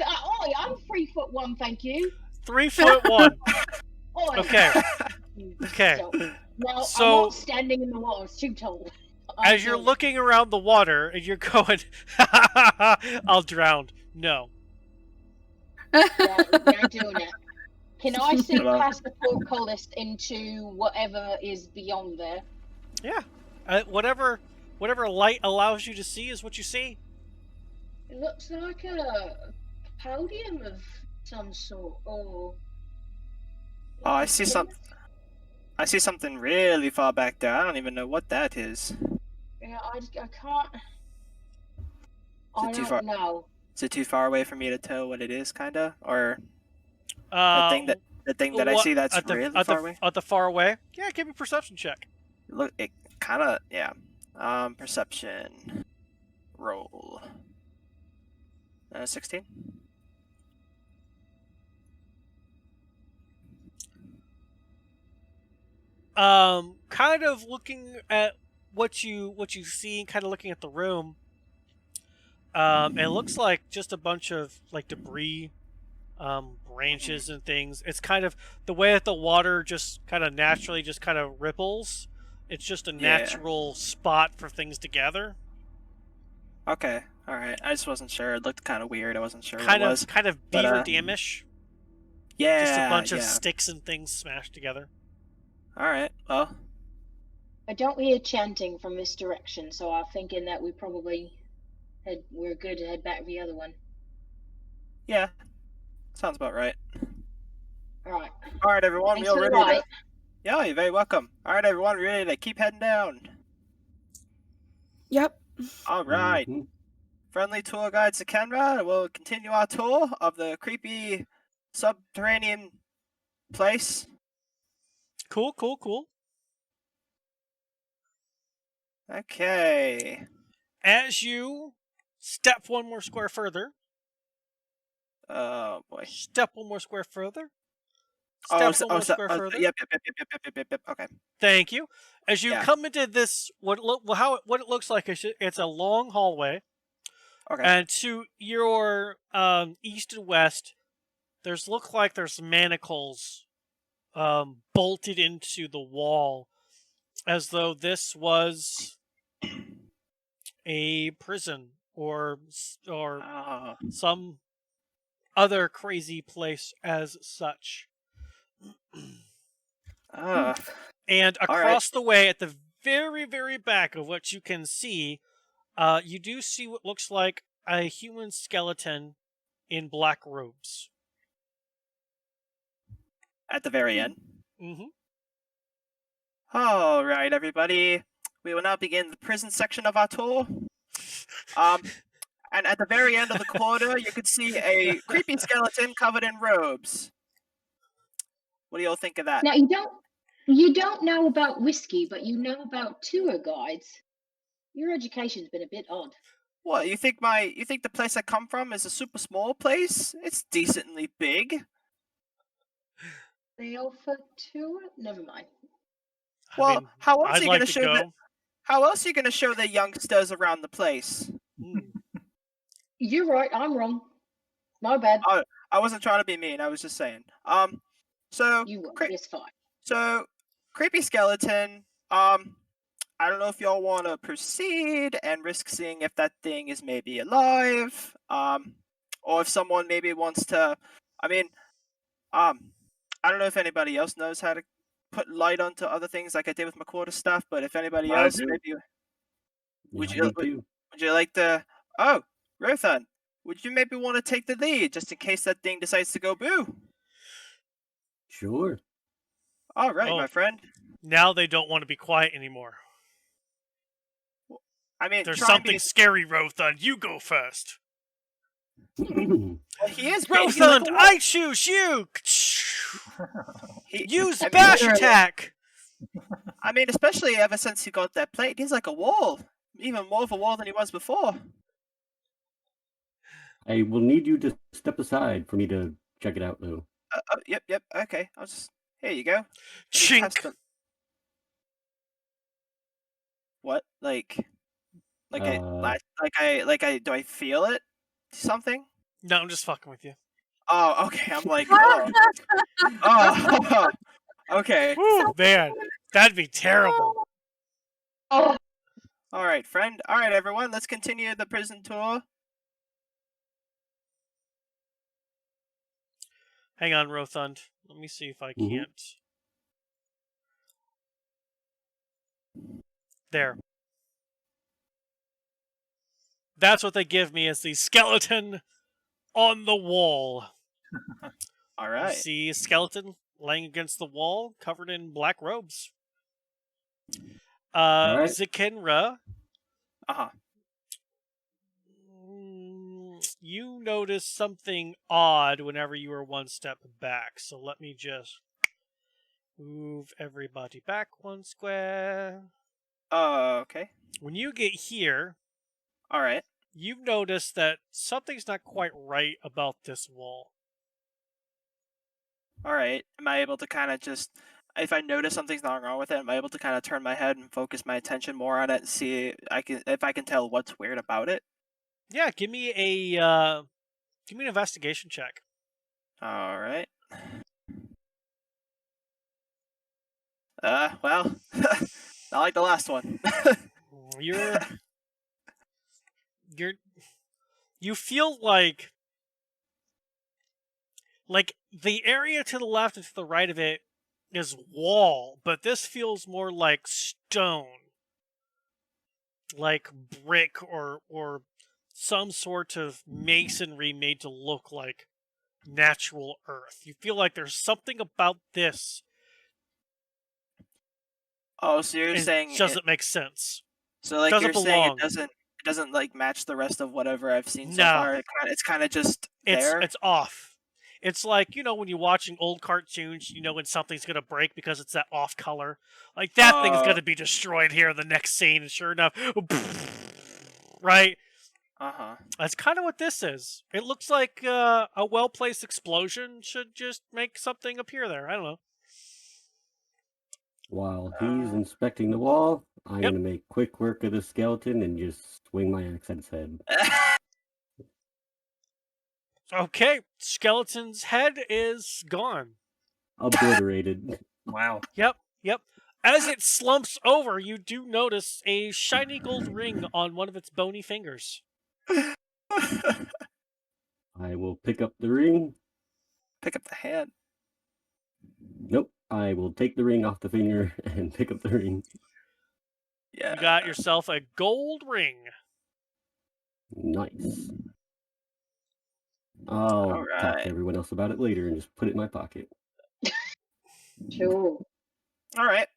Oi, I'm 3'1", thank you. 3'1". Oi. Okay. Okay. Now, So- I'm not standing in the water. It's too tall. As you're looking around the water and you're going, I'll drown. No. Yeah, you're doing it. Can I see Hello. past the portcullis into whatever is beyond there? Yeah. Whatever light allows you to see is what you see. It looks like a podium of some sort, or... Oh, I see something. I see something really far back there. I don't even know what that is. Yeah, I can't... I too far? don't know. Is it too far away for me to tell what it is, kinda, or the thing that I what- see that's at the, really at far the, away? At the far away? Yeah, give me a perception check. Look, it kind of yeah. Perception roll. 16. Kind of looking at what you see, kind of looking at the room. It looks like just a bunch of like debris, branches and things. It's kind of the way that the water just kind of naturally just kind of ripples. It's just a natural spot for things to gather. Okay, all right. I just wasn't sure. It looked kind of weird. I wasn't sure Kind what it of was. beaver damish. Yeah, Just a bunch of yeah. sticks and things smashed together. All right. Well, I don't hear chanting from this direction, so I'm thinking that we're good to head back the other one. yeah. Sounds about right. Alright. All right, everyone. Thanks We're for the ready to. ride. Yeah, you're very welcome. All right, everyone. We're ready to keep heading down. Yep. All right. Mhm. Friendly tour guide to Kenra. We'll continue our tour of the creepy subterranean place. Cool. Okay. As you step one more square further, Oh boy. step one more square further, Oh, step one more square further. Yep. Okay. Thank you. As you Yeah. come into this, what it looks like is it's a long hallway, Okay. and to your east and west, there's manacles bolted into the wall, as though this was a prison or Oh. some other crazy place as such. Ah. And All right. across the way, at the very, very back of what you can see, you do see what looks like a human skeleton in black robes. At the very end. Mm-hmm. All right, everybody. We will now begin the prison section of our tour. And at the very end of the corridor, you can see a creepy skeleton covered in robes. What do you all think of that? Now you don't know about whiskey, but you know about tour guides. Your education's been a bit odd. What, you think the place I come from is a super small place? It's decently big. they offer to it? Never mind. Well, I mean, how else I'd are you like gonna to show go. How else are you gonna show the youngsters around the place? You're right. I'm wrong. My bad. I wasn't trying to be mean. I was just saying. So You were. cre- It's fine. so creepy skeleton. I don't know if y'all want to proceed and risk seeing if that thing is maybe alive. Or if someone maybe wants to. I mean, I don't know if anybody else knows how to put light onto other things like I did with my quarter stuff. But if anybody I else, do. maybe would I you do too. would you like to? Oh, Rothan, would you maybe want to take the lead just in case that thing decides to go boo? Sure. All right, Oh. my friend. Now they don't want to be quiet anymore. I mean, There's try and be something scary, Rothund. You go first. well, he is Rothund, I choose you. he, Use I mean, bash Literally. attack. I mean, especially ever since he got that plate, he's like a wall. Even more of a wall than he was before. I will need you to step aside for me to check it out, though. Yep. Okay, I'll just. Here you go. Let me test Chink. the- What? Like Uh, do I feel it? Something? No, I'm just fucking with you. Oh, okay. I'm like, oh, okay. Whew, man, that'd be terrible. Oh, All right, friend. All right, everyone. Let's continue the prison tour. Hang on, Rothund. Let me see if I Mhm. can't. There. That's what they give me as the skeleton on the wall. All You right. see a skeleton laying against the wall, covered in black robes. right. Zikinra, Uh-huh. you notice something odd whenever you were one step back. So let me just move everybody back one square. Okay. When you get here, All right. you've noticed that something's not quite right about this wall. All right. Am I able to kind of just, if I notice something's not wrong with it, am I able to kind of turn my head and focus my attention more on it and see if I can tell what's weird about it? Yeah, give me an investigation check. All right. Well, not like the last one. You feel like the area to the left and to the right of it is wall, but this feels more like stone, like brick or some sort of masonry made to look like natural earth. You feel like there's something about this. Oh, so you're It saying doesn't make sense. so like Doesn't you're saying belong. it doesn't like match the rest of whatever I've seen so No. far. It's kind of just there. It's off. It's like, when you're watching old cartoons, when something's going to break because it's that off color. Like, that thing's going to be destroyed here in the next scene, and sure enough, right? Uh-huh. That's kind of what this is. It looks like a well-placed explosion should just make something appear there. I don't know. While he's inspecting the wall, I'm Yep. going to make quick work of the skeleton and just swing my axe at its head. Okay, skeleton's head is gone. Obliterated. Wow. Yep. As it slumps over, you do notice a shiny gold ring on one of its bony fingers. I will pick up the ring. Pick up the hand. Nope. I will take the ring off the finger and pick up the ring. Yeah. You got yourself a gold ring. Nice. I'll talk Alright. to everyone else about it later and just put it in my pocket. sure. All right.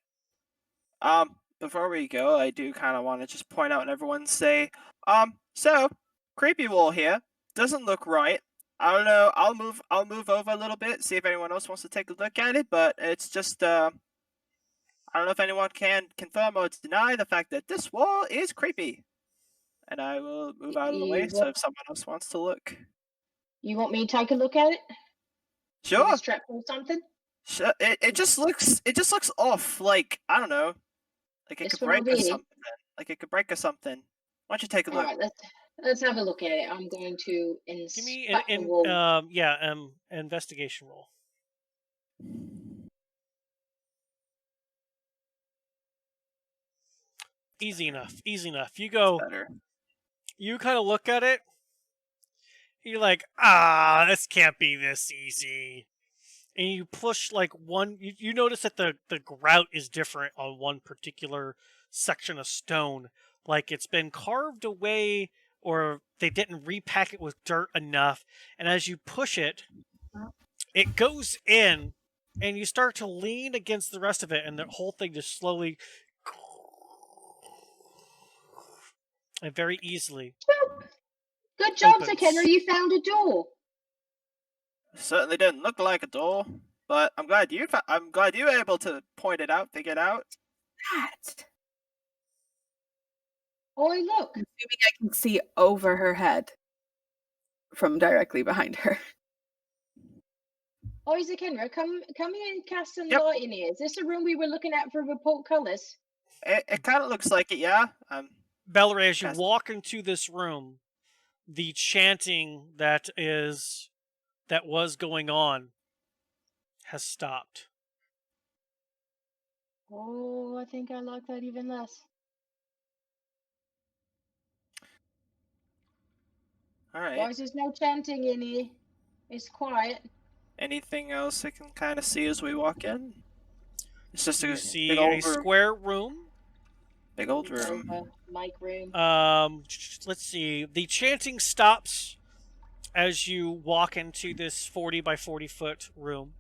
Before we go, I do kind of want to just point out and everyone say, so creepy wall here doesn't look right. I don't know. I'll move over a little bit, see if anyone else wants to take a look at it. But it's just, I don't know if anyone can confirm or deny the fact that this wall is creepy. And I will move out of the way. You So want, if someone else wants to look, you want me to take a look at it? sure. With a strap or something? It just looks off. Like, I don't know. Like it This could one break over or here. something. Like it could break or something. Why don't you take a All look? right, let's have a look at it. I'm going to Give me inspect the wall. investigation roll. Easy enough. Easy enough. You go. Better. You kind of look at it. You're like, this can't be this easy. And you push like one. You notice that the grout is different on one particular section of stone. Like it's been carved away, or they didn't repack it with dirt enough. And as you push it, it goes in, and you start to lean against the rest of it, and the whole thing just slowly and very easily Good job, opens. Zakenra. You found a door. Certainly didn't look like a door, but I'm glad you were able to point it out, figure it out. That. Oi, look. I'm assuming I can see over her head from directly behind her. Oi, Zakenra, come here and cast some Yep. light in here. Is this the room we were looking at for report colours? It kind of looks like it, yeah. Belleray, as you Cast- walk into this room, the chanting that was going on has stopped. Oh, I think I like that even less. All right. Guys, there's no chanting in here. It's quiet. Anything else I can kind of see as we walk in? It's just You a see big a old room. square room. Big old room. Mic room. Let's see. The chanting stops as you walk into this 40 by 40 foot room.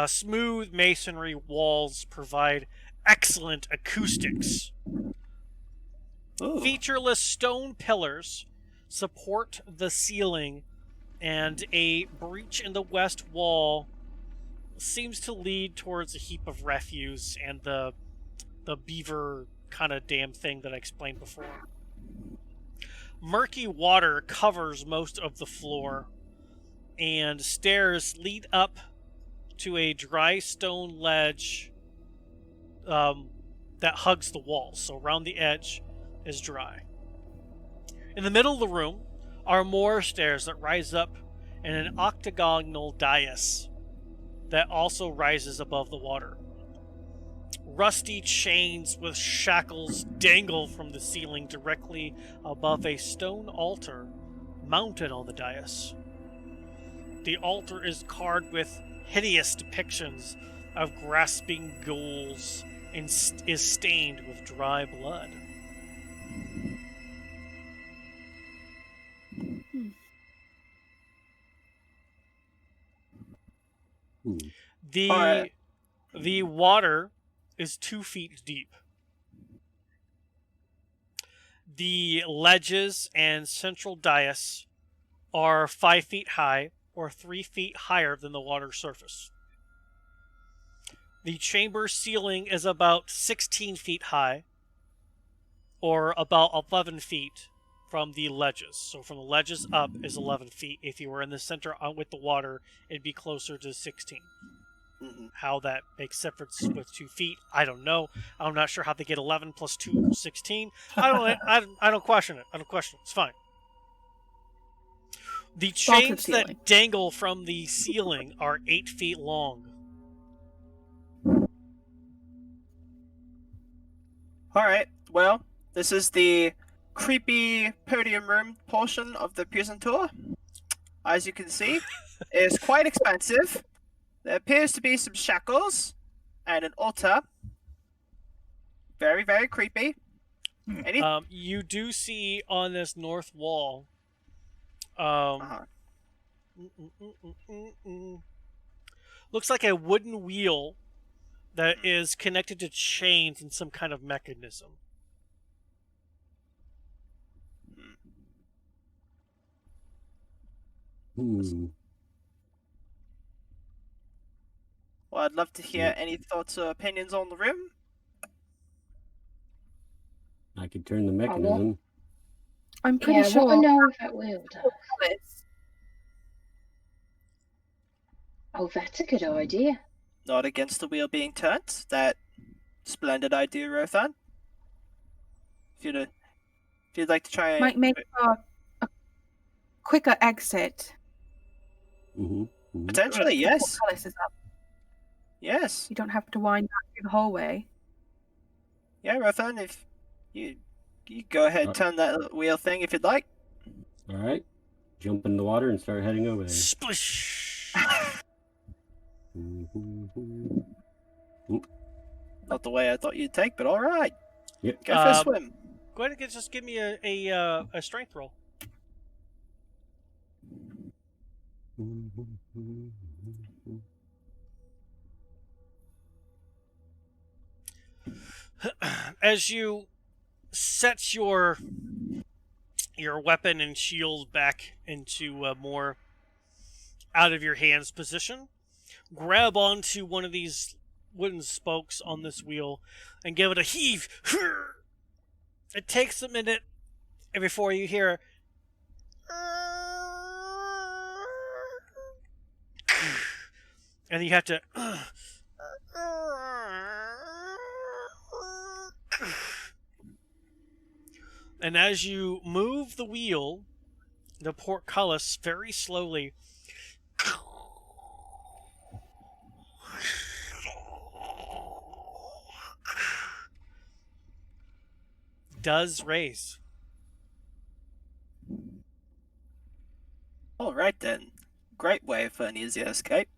Smooth masonry walls provide excellent acoustics. Ooh. Featureless stone pillars support the ceiling, and a breach in the west wall seems to lead towards a heap of refuse and the beaver kind of dam thing that I explained before. Murky water covers most of the floor, and stairs lead up to a dry stone ledge that hugs the walls. So around the edge is dry. In the middle of the room are more stairs that rise up in an octagonal dais that also rises above the water. Rusty chains with shackles dangle from the ceiling directly above a stone altar mounted on the dais. The altar is carved with hideous depictions of grasping ghouls and is stained with dry blood. Hmm. The water is 2 feet deep. The ledges and central dais are 5 feet high, or 3 feet higher than the water surface. The chamber ceiling is about 16 feet high, or about 11 feet from the ledges. So from the ledges up is 11 feet. If you were in the center with the water, it'd be closer to 16. Mm-hmm. How that makes difference with 2 feet, I don't know. I'm not sure how they get 11 plus 2, 16. I don't question it. I don't question it. It's fine. The chains that dangle from the ceiling are 8 feet long. Alright, well, this is the creepy podium room portion of the prison tour. As you can see, it's quite expensive. There appears to be some shackles and an altar. Very, very creepy. You do see on this north wall looks like a wooden wheel that is connected to chains and some kind of mechanism. Hmm. Well, I'd love to hear any thoughts or opinions on the room. I could turn the mechanism. I'm pretty I sure. want to know if that will do. Oh, that's a good idea. Not against the wheel being turned. That splendid idea, Rothan. If you'd like to try Might make a quicker exit. potentially, The yes. portcullis is up. Yes. You don't have to wind back through the hallway. Yeah, Rothan, if you go ahead, turn that wheel thing if you'd like. All right. Jump in the water and start heading over there. Splish. Not the way I thought you'd take, but all right. Yep. Go for a swim. Go ahead and just give me a strength roll. As you set your weapon and shield back into a more out of your hands position, grab onto one of these wooden spokes on this wheel and give it a heave. It takes a minute before you hear and you have to and as you move the wheel, the portcullis very slowly does raise. All right then. Great way for an easy escape.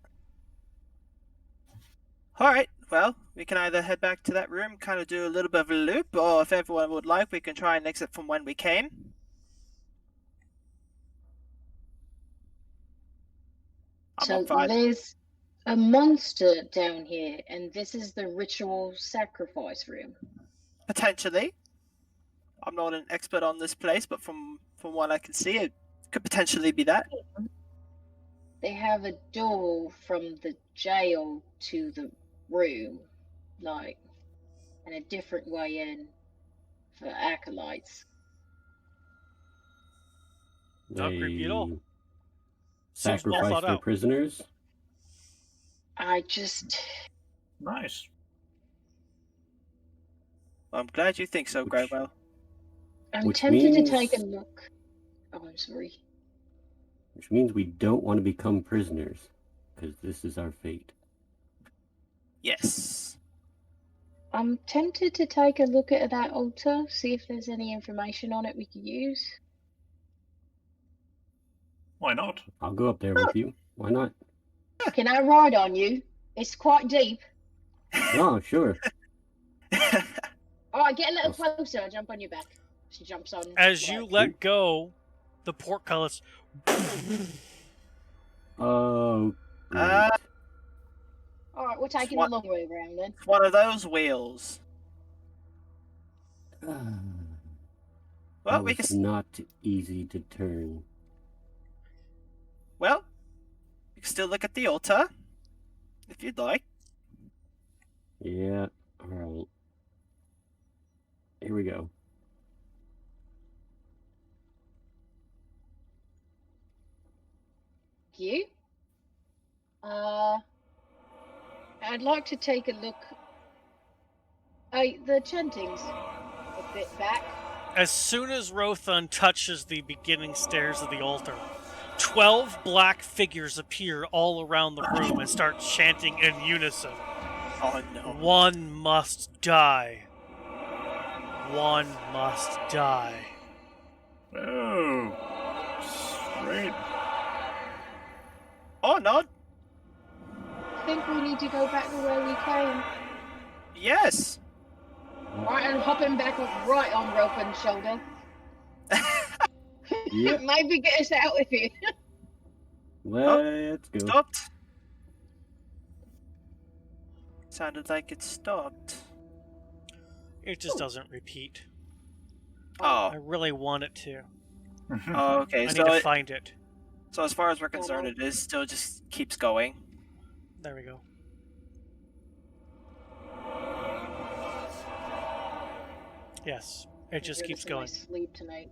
All right. Well, we can either head back to that room, kind of do a little bit of a loop, or if everyone would like, we can try and exit from when we came. So there's a monster down here, and this is the ritual sacrifice room. Potentially. I'm not an expert on this place, but from what I can see, it could potentially be that. They have a door from the jail to the room, and a different way in for acolytes. Not creepy at all. They Seems well sacrifice thought their out. prisoners. Nice. I'm glad you think so, Greywell. I'm Which tempted means- to take a look. Oh, I'm sorry. Which means we don't want to become prisoners, because this is our fate. Yes. I'm tempted to take a look at that altar, see if there's any information on it we could use. Why not? I'll go up there with you. Why not? Can I ride on you? It's quite deep. Oh, sure. All right, get a little closer. I'll jump on your back. She jumps on. As you let go, the portcullis Oh, great. All right, we're taking What? the long way around then. One of those wheels. Well, That we was can. not easy to turn. Well, you can still look at the altar, if you'd like. Yeah, alright. Here we go. Thank you. I'd like to take a look. The chanting's a bit back. As soon as Rothan touches the beginning stairs of the altar, 12 black figures appear all around the room and start chanting in unison. Oh no. One must die. One must die. Oh. Great. Oh no. I think we need to go back to where we came. Yes. Right, and hopping back right on Ropen's shoulder. Yep. Maybe get us out of here. Let's go. Stopped. Sounded like it stopped. It just doesn't repeat. Oh. I really want it to. Oh, okay. I need So, to find it. so as far as we're concerned, it is still just keeps going. There we go. Yes, it just keeps going. Sleep tonight.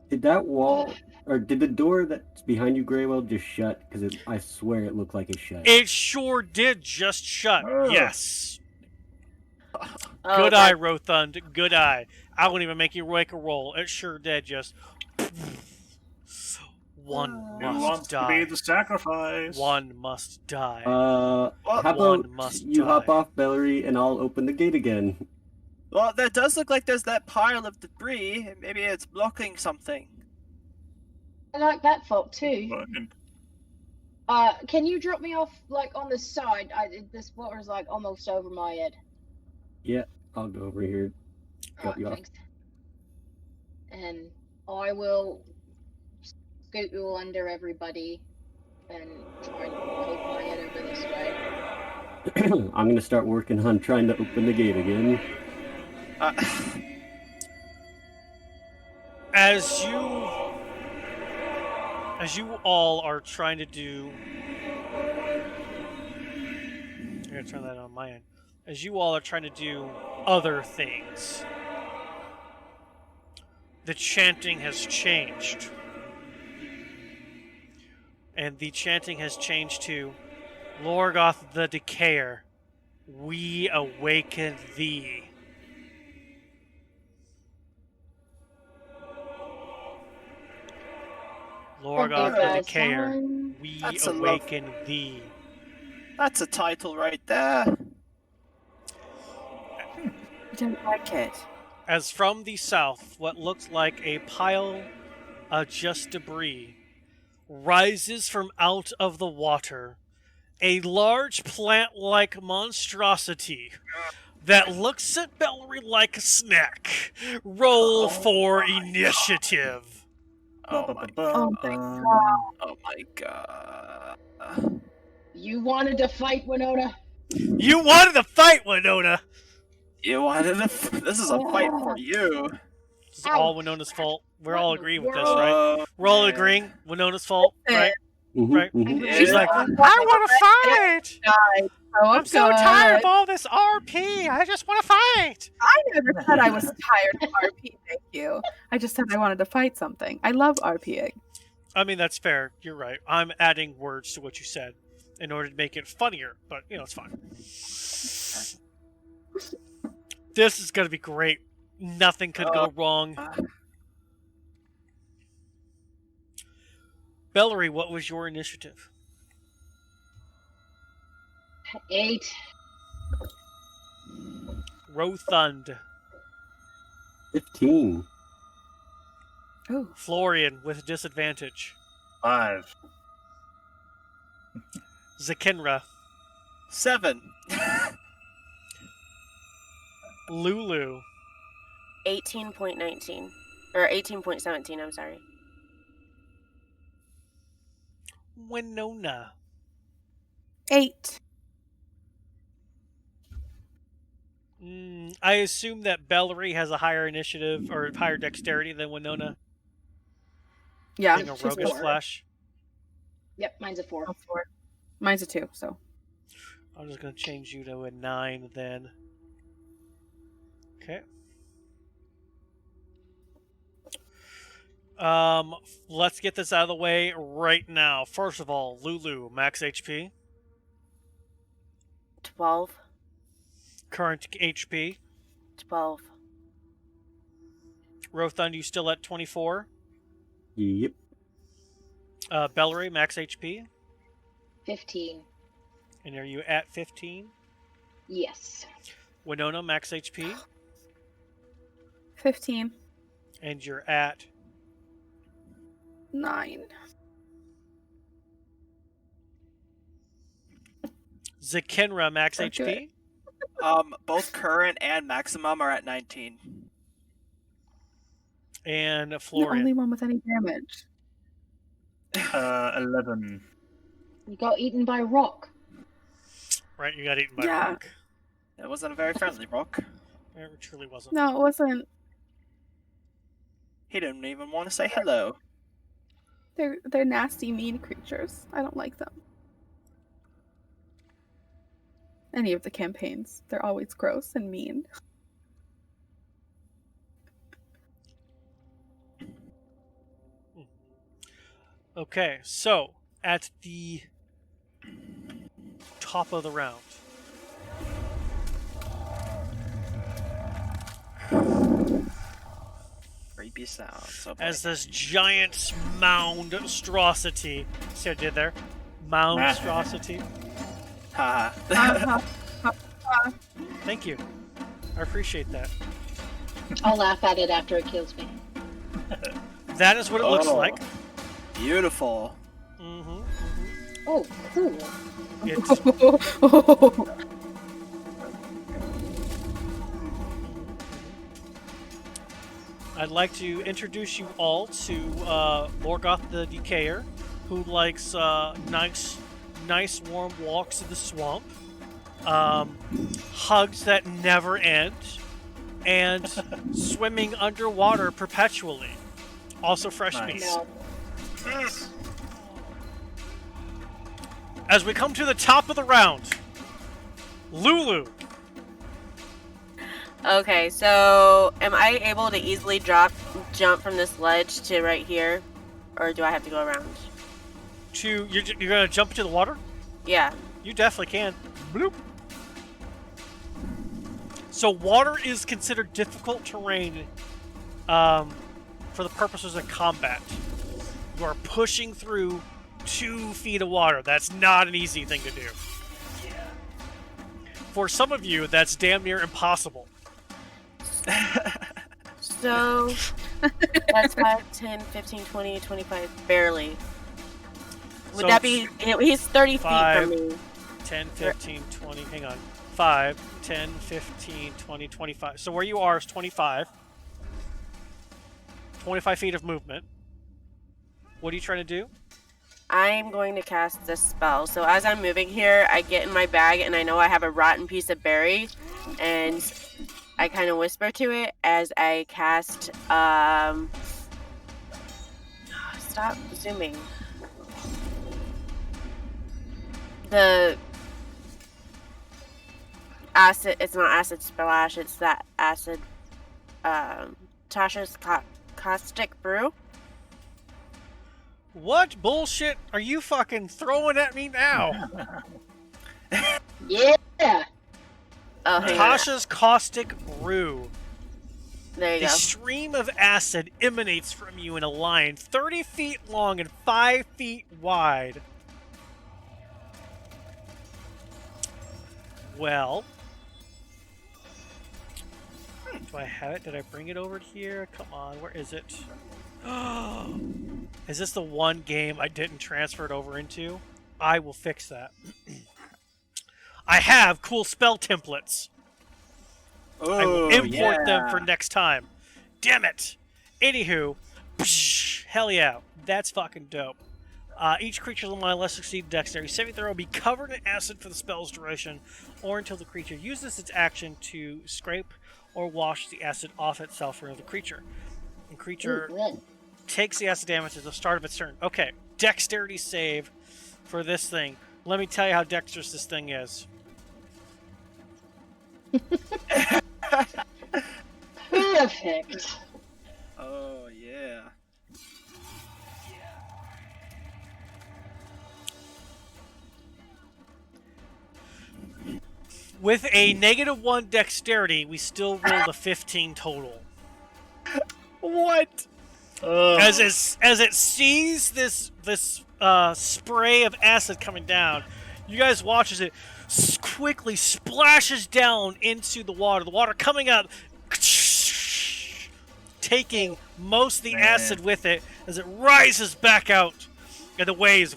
Did that wall, or did the door that's behind you, Graywell, just shut? Because I swear it looked like it shut. It sure did just shut. Oh. Yes. Oh, Good eye, that, Rothund. Good eye. I won't even make you make a roll. It sure did just. One Who must wants to die. be the sacrifice? One must die. How One about must you hop die. off, Bellery, and I'll open the gate again? Well, there does look like there's that pile of debris. Maybe it's blocking something. I like that thought too. Fine. Can you drop me off like on the side? This water's like almost over my head. Yeah, I'll go over here. Drop Alright, you off. thanks. And I will scoot you under everybody and try and poke my head over this way. I'm gonna start working on trying to open the gate again. As you all are trying to do, I'm gonna turn that on my end. As you all are trying to do other things, the chanting has changed. And the chanting has changed to Lorgoth the Decayer, we awaken thee. Lorgoth the guys. Decayer, we That's a awaken thee. That's a title right there. I don't like it. As from the south, what looks like a pile of just debris rises from out of the water, a large plant-like monstrosity that looks at Bellery like a snack. Roll for initiative. Oh my Oh my Ba-ba-ba-bum. Oh my god. You wanted to fight, Winona? You wanted to fight, Winona! You wanted to. This is a fight for you. This is all Winona's fault. We're all agreeing with this, Oh, right? We're all man. agreeing. Winona's fault, right? Right. Yeah. She's like, I want to fight. I'm so tired of all this RP. I just want to fight. I never said I was tired of RP. Thank you. I just said I wanted to fight something. I love RPing. I mean, that's fair. You're right. I'm adding words to what you said in order to make it funnier, but, it's fine. This is going to be great. Nothing could go wrong. Bellery, what was your initiative? 8. Rothund. 15. Oh, Florian with disadvantage. 5. Zakinra. 7. Lulu. 18.19. Or 18.17, I'm sorry. Winona. 8. I assume that Bellery has a higher initiative or higher dexterity than Winona, Yeah. being a She's roguish 4. flash. Yep, mine's a 4. Oh, 4. Mine's a 2, so. I'm just going to change you to a 9 then. Okay. Let's get this out of the way right now. First of all, Lulu, max HP. 12. Current HP. 12. Rothund, you still at 24? Yep. Bellery, max HP. 15. And are you at 15? Yes. Winona, max HP. 15. And you're at 9. Zakinra, max So HP. Both current and maximum are at 19. And The Florian. only one with any damage. 11. You got eaten by a rock. Right, you got eaten by a Yeah. rock. It wasn't a very friendly rock. It truly wasn't. No, it wasn't. He didn't even want to say hello. They're nasty, mean creatures. I don't like them. Any of the campaigns, they're always gross and mean. Okay, so at the top of the round, Creepy sounds. Oh boy. as this giant moundstrosity, see what I did there? Moundstrosity. Haha. Thank you. I appreciate that. I'll laugh at it after it kills me. That is what it looks Oh. like. Beautiful. Mm-hmm. Oh, cool. It's I'd like to introduce you all to Morgoth the Decayer, who likes nice warm walks in the swamp, hugs that never end, and swimming underwater perpetually. Also fresh Nice. meat. No. As we come to the top of the round, Lulu. Okay, so am I able to easily jump from this ledge to right here, or do I have to go around? You're gonna jump into the water? Yeah. You definitely can. Bloop. So water is considered difficult terrain for the purposes of combat. You are pushing through 2 feet of water. That's not an easy thing to do. For some of you, that's damn near impossible. So that's 5, 10, 15, 20, 25, barely. Would So that be... He's 30 5, feet from me. 10, 15, 20, hang on. 5, 10, 15, 20, 25. So where you are is 25. 25 feet of movement. What are you trying to do? I'm going to cast this spell. So as I'm moving here, I get in my bag and I know I have a rotten piece of berry, and I kind of whisper to it as I cast, stop zooming. The acid, it's not acid splash, it's that acid, Tasha's caustic brew. What bullshit are you fucking throwing at me now? Yeah. Oh, hang on. Tasha's caustic brew. There you The go. stream of acid emanates from you in a line 30 feet long and 5 feet wide. Well, do I have it? Did I bring it over here? Come on, where is it? Is this the one game I didn't transfer it over into? I will fix that. I have cool spell templates. I will import them for next time. Damn it! Anywho, hell yeah, that's fucking dope. Each creature on my less succeed dexterity saving throw will be covered in acid for the spell's duration, or until the creature uses its action to scrape or wash the acid off itself or another creature. The creature Ooh, takes the acid damage at the start of its turn. Okay, dexterity save for this thing. Let me tell you how dexterous this thing is. perfect. Oh yeah. With a -1 dexterity, we still rolled a 15 total. What? As it sees this spray of acid coming down, you guys watch as it quickly splashes down into the water. The water coming up, taking most of the acid with it as it rises back out, and the waves.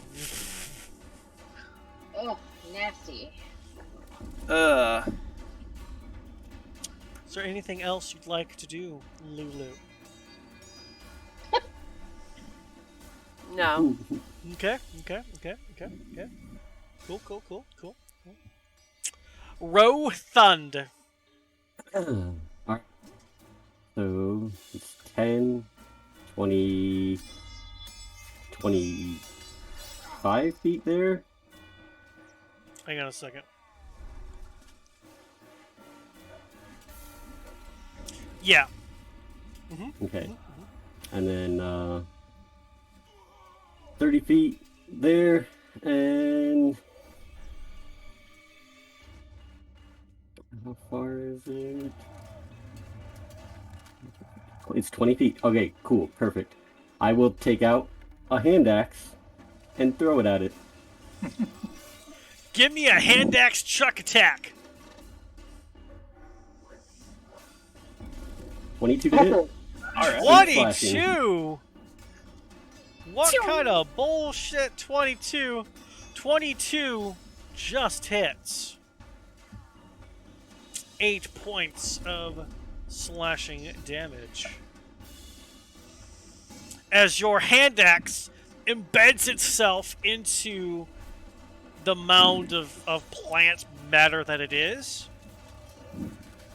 Oh, nasty. Uh. Is there anything else you'd like to do, Lulu? No. Okay. Cool. Rothund. Alright. So it's 10, 20, 25 feet there. Hang on a second. Yeah. Okay. And then 30 feet there, and how far is it? It's 20 feet. Okay, cool, perfect. I will take out a hand axe and throw it at it. Give me a hand axe chuck attack. 22 to hit. Oh, All right. 22? What kind of bullshit 22? 22 just hits. 8 points of slashing damage. As your hand axe embeds itself into the mound of plant matter that it is,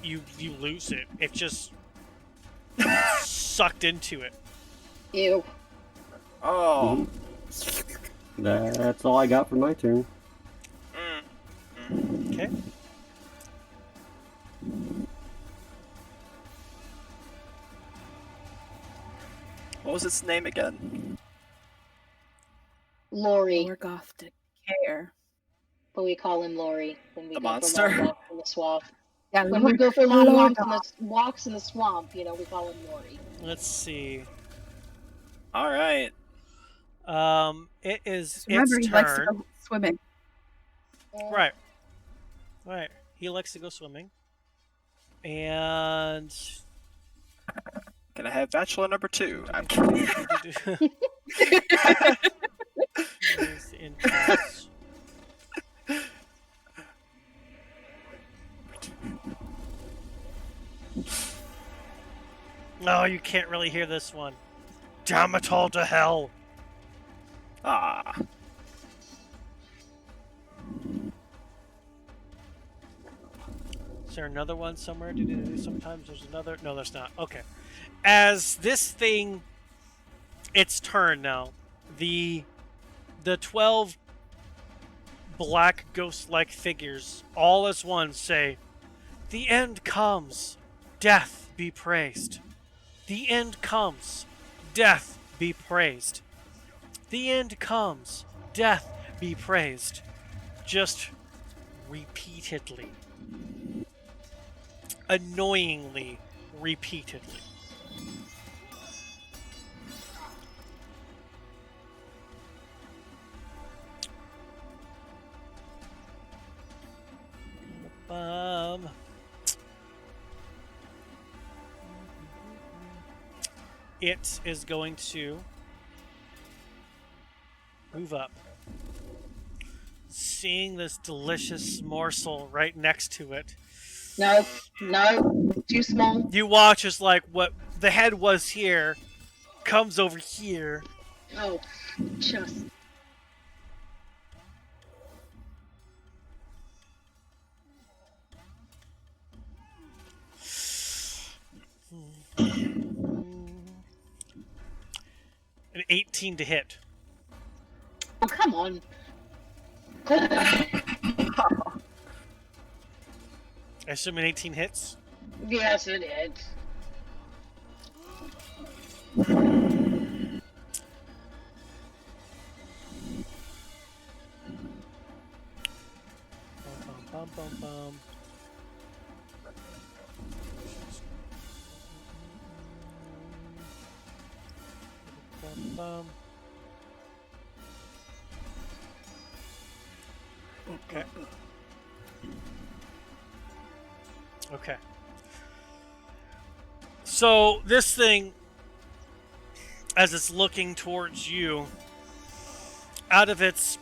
you lose it. It just sucked into it. ew. Oh. That's all I got for my turn. Okay. What was its name again? Lori, Morgoth to care. but we call him Lori when we The go monster? for long walks in the swamp. Yeah, When we go for long Lord walks in the swamp, you know, we call him Lori. Let's see. All right. It is remember, its he likes to turn. go swimming. Right. Right. He likes to go swimming. And Can I have bachelor number 2? I'm kidding. Where's the entrance? No, you can't really hear this one. Damn it all to hell. Ah. Is there another one somewhere? Sometimes there's another. No, there's not. Okay. As this thing, its turn now. The 12 black ghost-like figures, all as one, say, "The end comes. Death be praised. The end comes. Death be praised. The end comes. Death be praised." Just repeatedly. Annoyingly repeatedly. It is going to move up. Seeing this delicious morsel right next to it, No, too small. you watch as like what the head was here comes over here. Oh, just. An 18 to hit. Oh, come on. I assume an 18 hits. Yes, it is. Bum, bum, bum. Bum, bum. Okay. Okay. So this thing, as it's looking towards you, out of its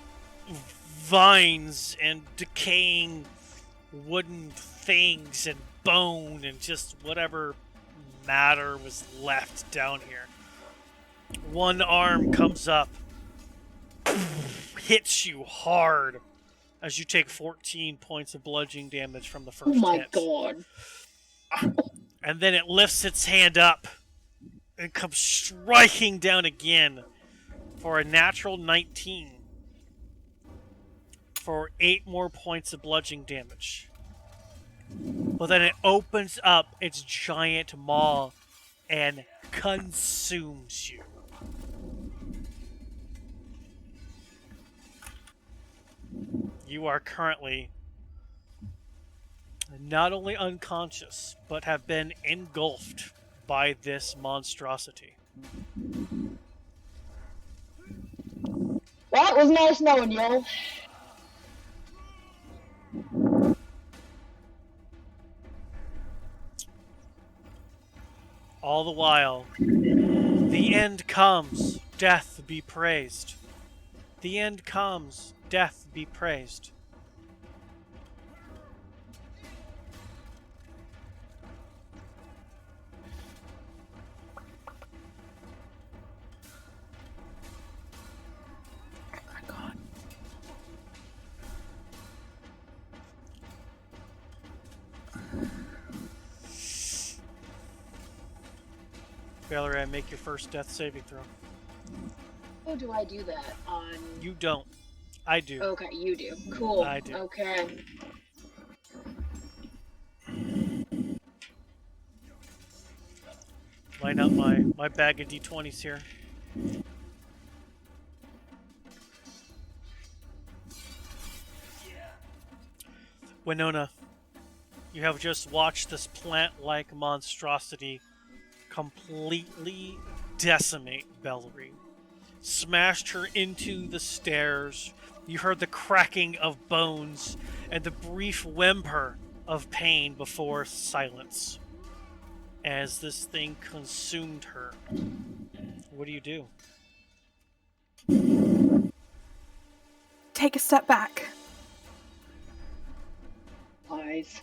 vines and decaying wooden things and bone and just whatever matter was left down here, one arm comes up, hits you hard as you take 14 points of bludgeoning damage from the first Oh my hit. god. And then it lifts its hand up and comes striking down again for a natural 19 for 8 more points of bludgeoning damage. But then it opens up its giant maw and consumes you. you are currently not only unconscious, but have been engulfed by this monstrosity. Well, it was nice knowing you. All the while, the end comes, death be praised. The end comes, death be praised. Oh my god. Valerie, make your first death saving throw. How do I do that on? You don't. I do. Okay, you do. Cool. I do. Okay. Line up my bag of d20s here. Winona, you have just watched this plant-like monstrosity completely decimate Bellary. Smashed her into the stairs. You heard the cracking of bones and the brief whimper of pain before silence. As this thing consumed her. What do you do? Take a step back. Lies.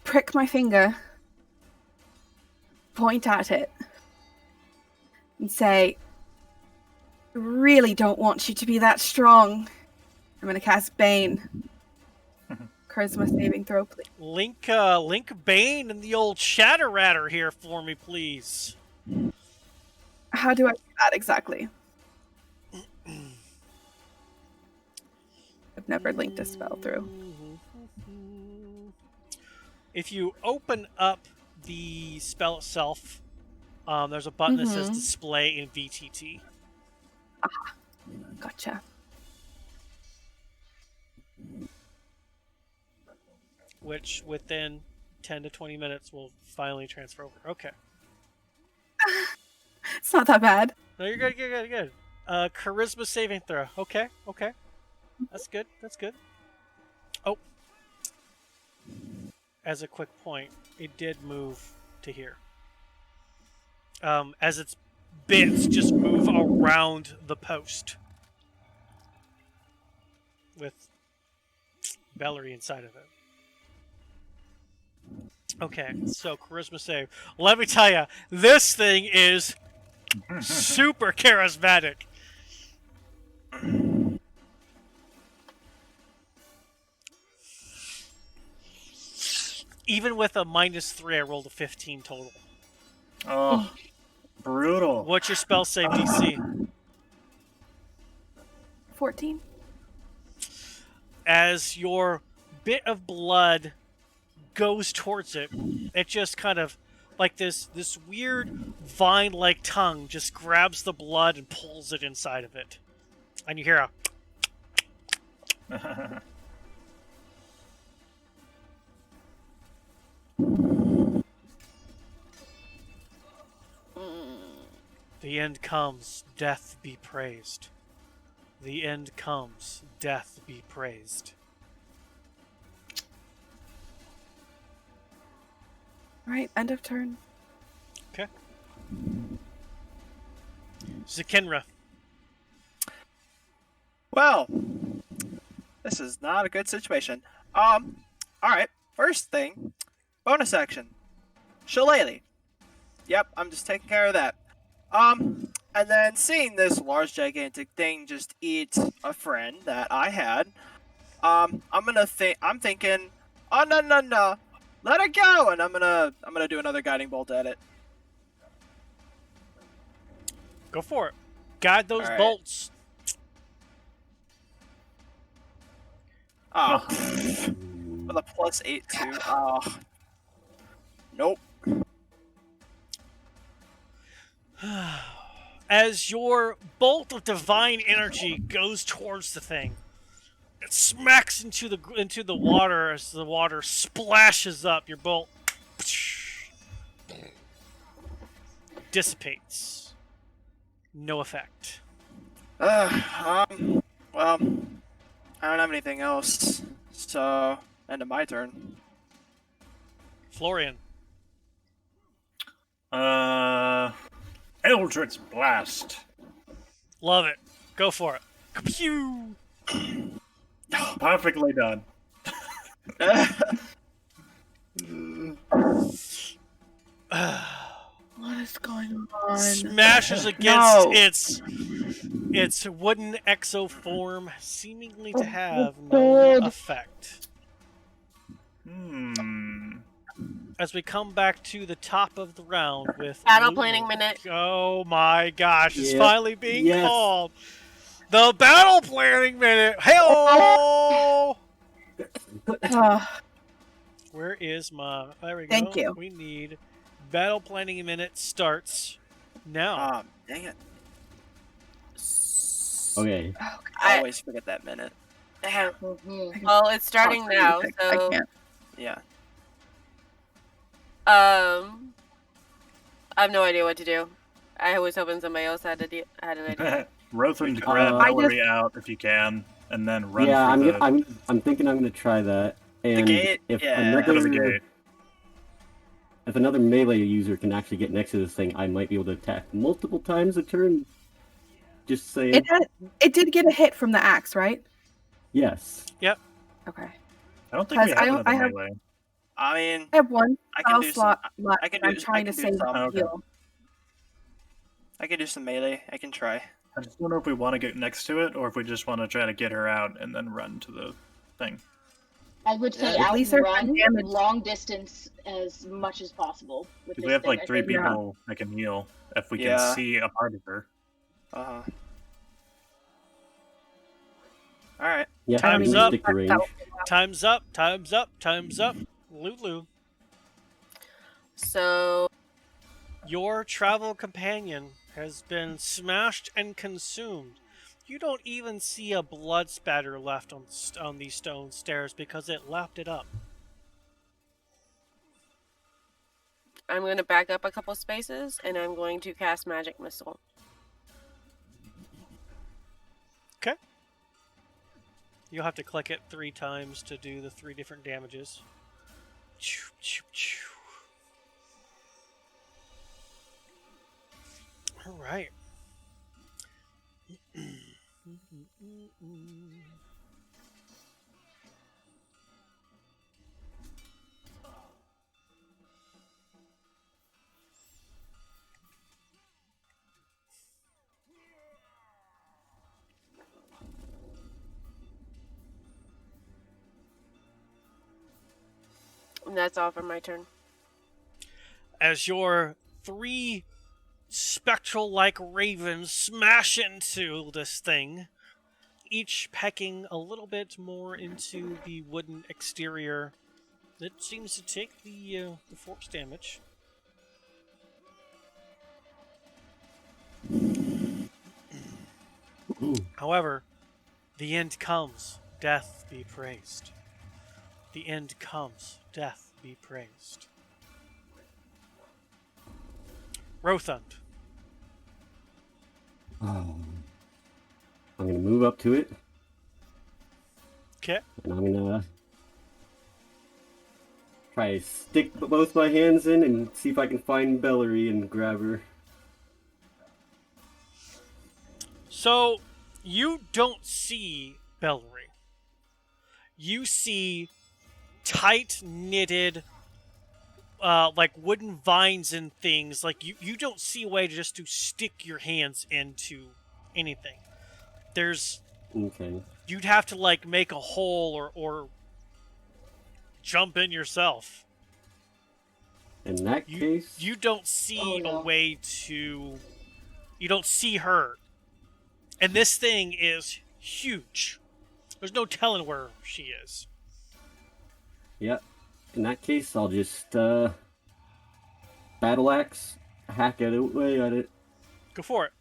Prick my finger. Point at it. And say, I really don't want you to be that strong. I'm going to cast Bane. Charisma saving throw, please. Link Bane and the old Shatter-Ratter here for me, please. How do I do that exactly? I've never linked a spell through. If you open up the spell itself, there's a button that says Display in VTT. Ah, gotcha. Which within 10 to 20 minutes will finally transfer over. Okay. It's not that bad. No, you're good, you're good. Charisma saving throw. Okay. That's good. Oh. As a quick point, it did move to here. As its bits just move around the post. With Bellary inside of it. Okay, so charisma save. Let me tell you, this thing is super charismatic. Even with a -3, I rolled a 15 total. Oh, brutal. What's your spell save DC? 14. As your bit of blood goes towards it, it just kind of, like this weird vine-like tongue just grabs the blood and pulls it inside of it. And you hear a... The end comes, death be praised. The end comes, death be praised. Right, end of turn. Okay. Zakinra. Well, this is not a good situation. Alright, first thing, bonus action. Shillelagh. Yep, I'm just taking care of that. And then seeing this large gigantic thing just eat a friend that I had, I'm thinking, oh no, let it go, and I'm gonna do another guiding bolt at it. Go for it. Guide those bolts. Oh, with a +8 too. Oh, nope. As your bolt of divine energy goes towards the thing, It smacks into the water as the water splashes up. Your bolt dissipates. No effect. Well, I don't have anything else, so end of my turn. Florian. Eldritch Blast. Love it. Go for it. Pew! Perfectly done. What is going on? Smashes against No. its wooden exoform, seemingly to have no God. effect. Hmm. As we come back to the top of the round with Battle Lulu. planning minute. Oh my gosh, it's Yep. finally being Yes. called. The battle planning minute. Hey-oh! Where is my... There we go. Thank you. We need... Battle planning minute starts now. Dang it. Okay. I always forget that minute. Mhm. Well, it's starting now, I so can't. Yeah. I have no idea what to do. I was hoping somebody else had an idea. Rothan, grab I Valerie out if you can, and then run Yeah, for the I'm thinking I'm gonna try that. And gate? if Yeah. head of the gate. if another melee user can actually get next to this thing, I might be able to attack multiple times a turn. Just saying. It did get a hit from the axe, right? Yes. Yep. Okay. I don't think we have another I have melee. I mean, I have one I can spell do slot some. left. I can I'm do. I trying can to do save some. a Okay. heal. I can do some melee. I can try. I just don't know if we want to get next to it, or if we just want to try to get her out and then run to the thing. I would say Yeah. At least there's outrun some damage. long distance as much as possible. With Because this we have thing, like I 3 think. people that can heal if we Yeah. can see a part of her. All right. Yeah. Time's we up. Stick to range. Time's up. Time's up. Time's up. Lulu. So Your travel companion has been smashed and consumed. You don't even see a blood spatter left on these stone stairs because it lapped it up. I'm going to back up a couple spaces, and I'm going to cast Magic Missile. Okay. You'll have to click it 3 times to do the 3 different damages. Choo, choo, choo. All right. And that's all for my turn. As your 3 spectral-like ravens smash into this thing, each pecking a little bit more into the wooden exterior, it seems to take the force damage. However, the end comes. Death be praised. The end comes. Death be praised. Rothund. I'm gonna move up to it, Okay. and I'm gonna try to stick both my hands in and see if I can find Bellery and grab her. So, you don't see Bellery. You see tight knitted, like wooden vines and things. Like you don't see a way just to stick your hands into anything. There's Okay. you'd have to like make a hole or jump in yourself. In that case, You don't see Oh, no. a way to. You don't see her. And this thing is huge. There's no telling where she is. yep. In that case, I'll just battle axe, hack at it, away at it. Go for it.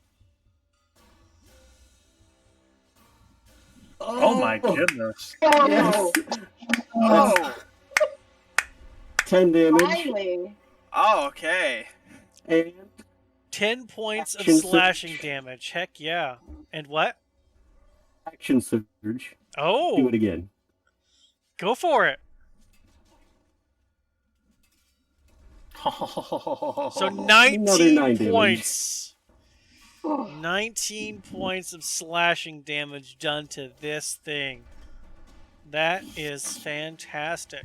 Oh my goodness. Oh Yes. Oh. 10 damage. Finally. Oh, okay. And 10 points of Action slashing surge. damage. Heck yeah. And what? action surge. Oh, Do it again. go for it. So Another 19 9 damage. points. Oh, 19 points of slashing damage done to this thing. That is fantastic.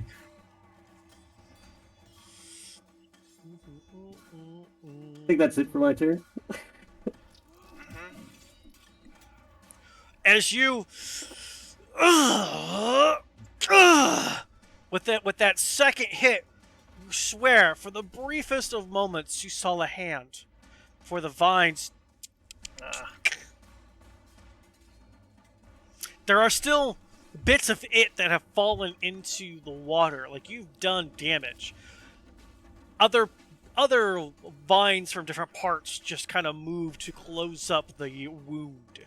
I think that's it for my turn. As you with that second hit, you swear for the briefest of moments you saw a hand. For the vines, there are still bits of it that have fallen into the water. Like, you've done damage. Other vines from different parts just kind of move to close up the wound,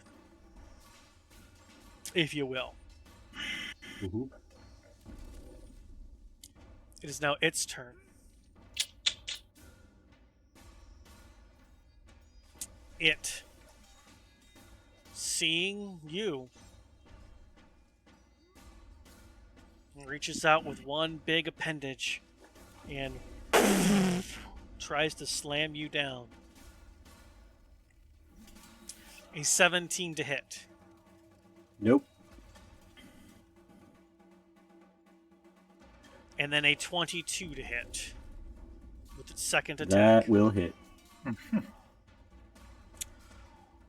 if you will. Mm-hmm. It is now its turn. It, seeing you, reaches out with one big appendage and tries to slam you down. A 17 to hit. Nope. And then a 22 to hit with its second attack. That will hit.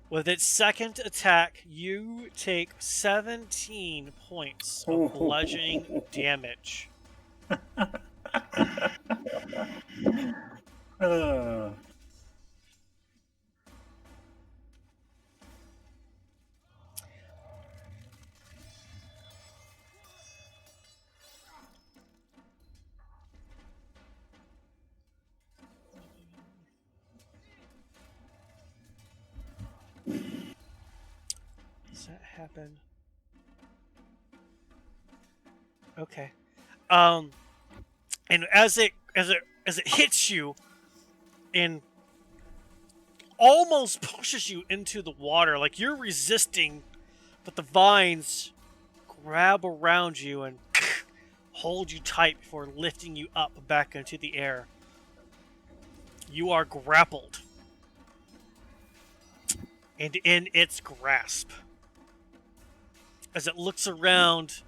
With its second attack, you take 17 points of bludgeoning damage. Does that happen? Okay. And as it hits you and almost pushes you into the water, like you're resisting, but the vines grab around you and hold you tight before lifting you up back into the air. You are grappled and in its grasp. As it looks around,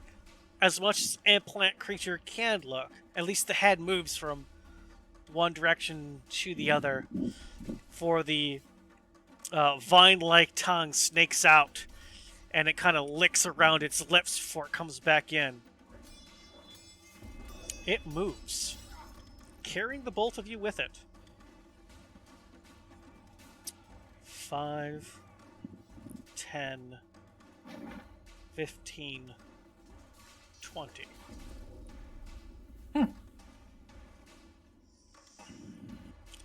as much as an plant creature can look, at least the head moves from one direction to the other, for the vine-like tongue snakes out, and it kind of licks around its lips before it comes back in. It moves, carrying the both of you with it. 5, 10, 15, 20.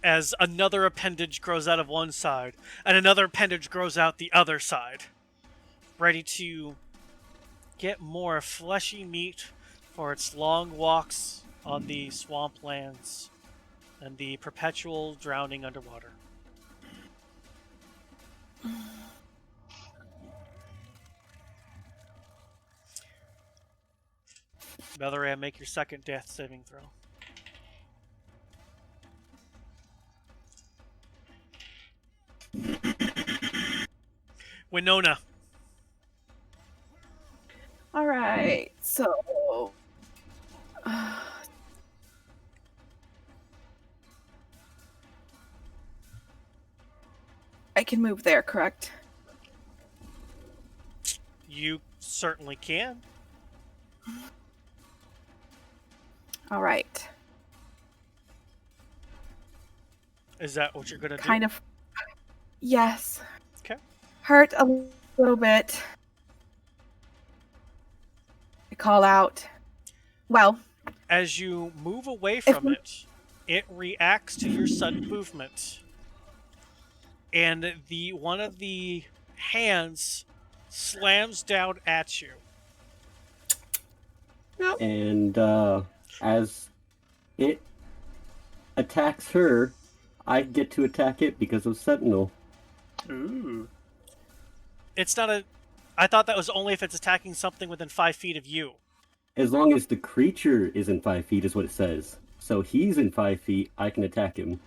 As another appendage grows out of one side, and another appendage grows out the other side, ready to get more fleshy meat for its long walks on the swamplands and the perpetual drowning underwater. Belleria, make your second death saving throw. Winona. All right, so I can move there, correct? You certainly can. All right. Is that what you're going to do? Kind of. Yes. Okay. Hurt a little bit. I call out. Well, As you move away from it, it reacts to your sudden movement. And one of the hands slams down at you. And as it attacks her, I get to attack it because of Sentinel. Ooh. It's not a... I thought that was only if it's attacking something within 5 feet of you. As long as the creature is in 5 feet, is what it says. So he's in 5 feet, I can attack him.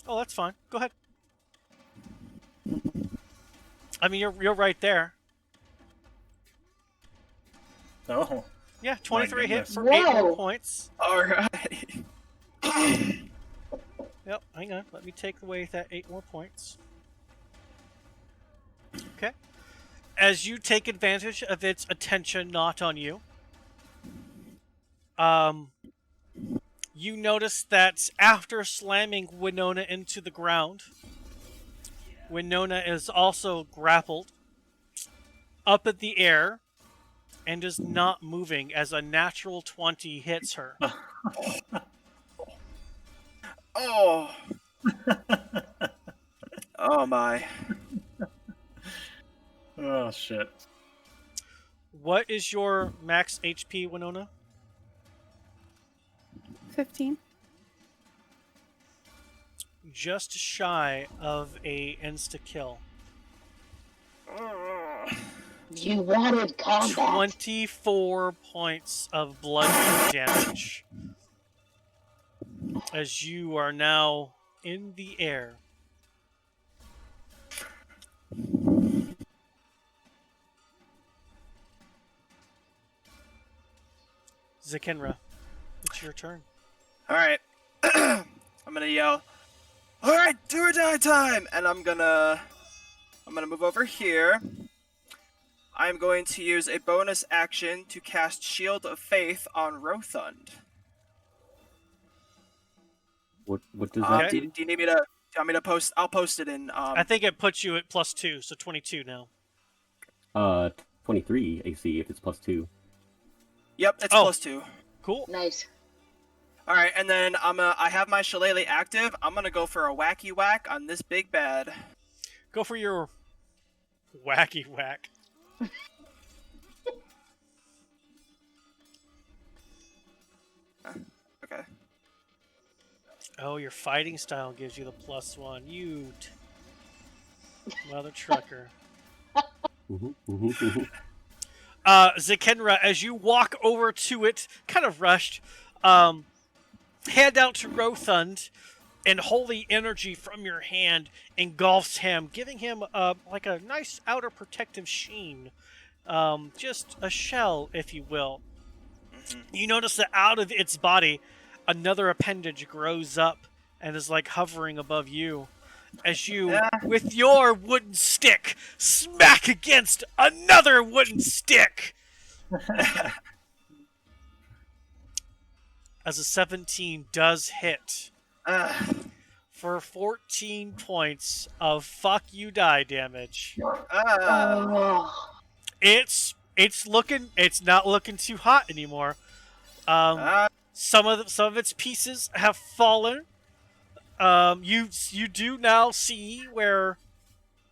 Oh, that's fine. Go ahead. I mean, you're right there. Oh. Yeah, 23 hit goodness. for 8 more Whoa. points. All right. Yep, hang on. Let me take away that 8 more points. Okay. As you take advantage of its attention not on you, you notice that after slamming Winona into the ground, Winona is also grappled up in the air and is not moving as a natural 20 hits her. Oh. Oh my. Oh, shit. What is your max HP, Winona? 15. Just shy of a insta-kill. You wanted combat. 24 points of bludgeoning damage. As you are now in the air. Zakenra, it's your turn. All right. I'm gonna yell, "All right, do or die time!" And I'm gonna move over here. I'm going to use a bonus action to cast Shield of Faith on Rothund. What does that Do do? you need me to? Do you want me to post? I'll post it in. I think it puts you at +2, so 22 now. 23 AC if it's +2. Yep, it's Oh. +2. Cool. Nice. All right, and then I have my Shillelagh active. I'm gonna go for a wacky whack on this big bad. Go for your wacky whack. Okay. Oh, your fighting style gives you the +1. You mother trucker. Zakenra, as you walk over to it, kind of rushed, hand out to Rothund, and holy energy from your hand engulfs him, giving him like a nice outer protective sheen. Just a shell, if you will. You notice that out of its body, another appendage grows up and is like hovering above you. As you, with your wooden stick, smack against another wooden stick. As a 17 does hit for 14 points of fuck you die damage. Oh. It's not looking too hot anymore. Some of its pieces have fallen. You do now see where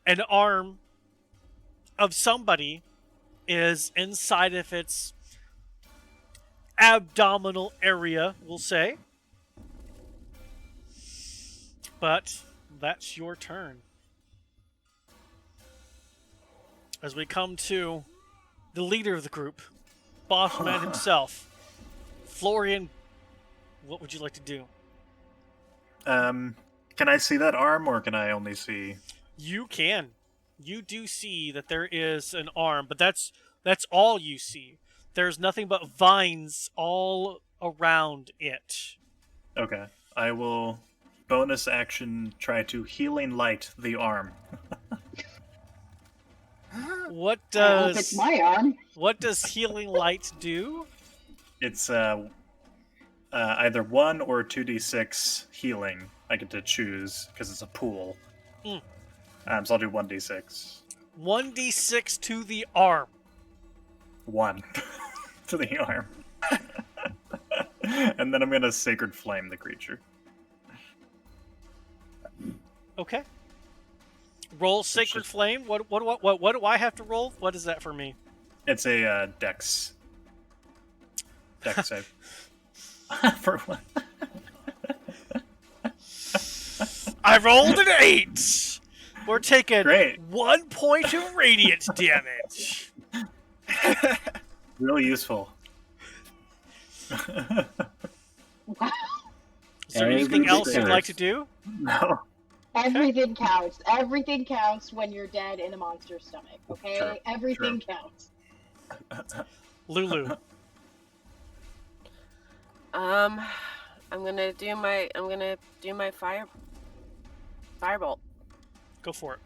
an arm of somebody is inside of its abdominal area, we'll say. But that's your turn. As we come to the leader of the group, boss man himself, Florian, what would you like to do? Can I see that arm, or can I only see... You can. You do see that there is an arm, but that's all you see. There's nothing but vines all around it. Okay. I will bonus action try to healing light the arm. What I hope it's my arm. What does healing light do? It's either 1 or 2d6 healing. I get to choose because it's a pool. So I'll do 1d6. 1d6 to the arm. 1 to the arm. And then I'm gonna Sacred Flame the creature. Okay. Roll Sacred Flame. What do I have to roll? What is that for me? It's a dex. Dex save. For what? I rolled an 8. We're taking Great. 1 point of radiant damage. Really useful. Wow. Is there anything else you'd Everything like to counts. do? No. Everything counts. Everything counts when you're dead in a monster's stomach. Okay, True, everything counts. Lulu. I'm gonna do my firebolt. Go for it.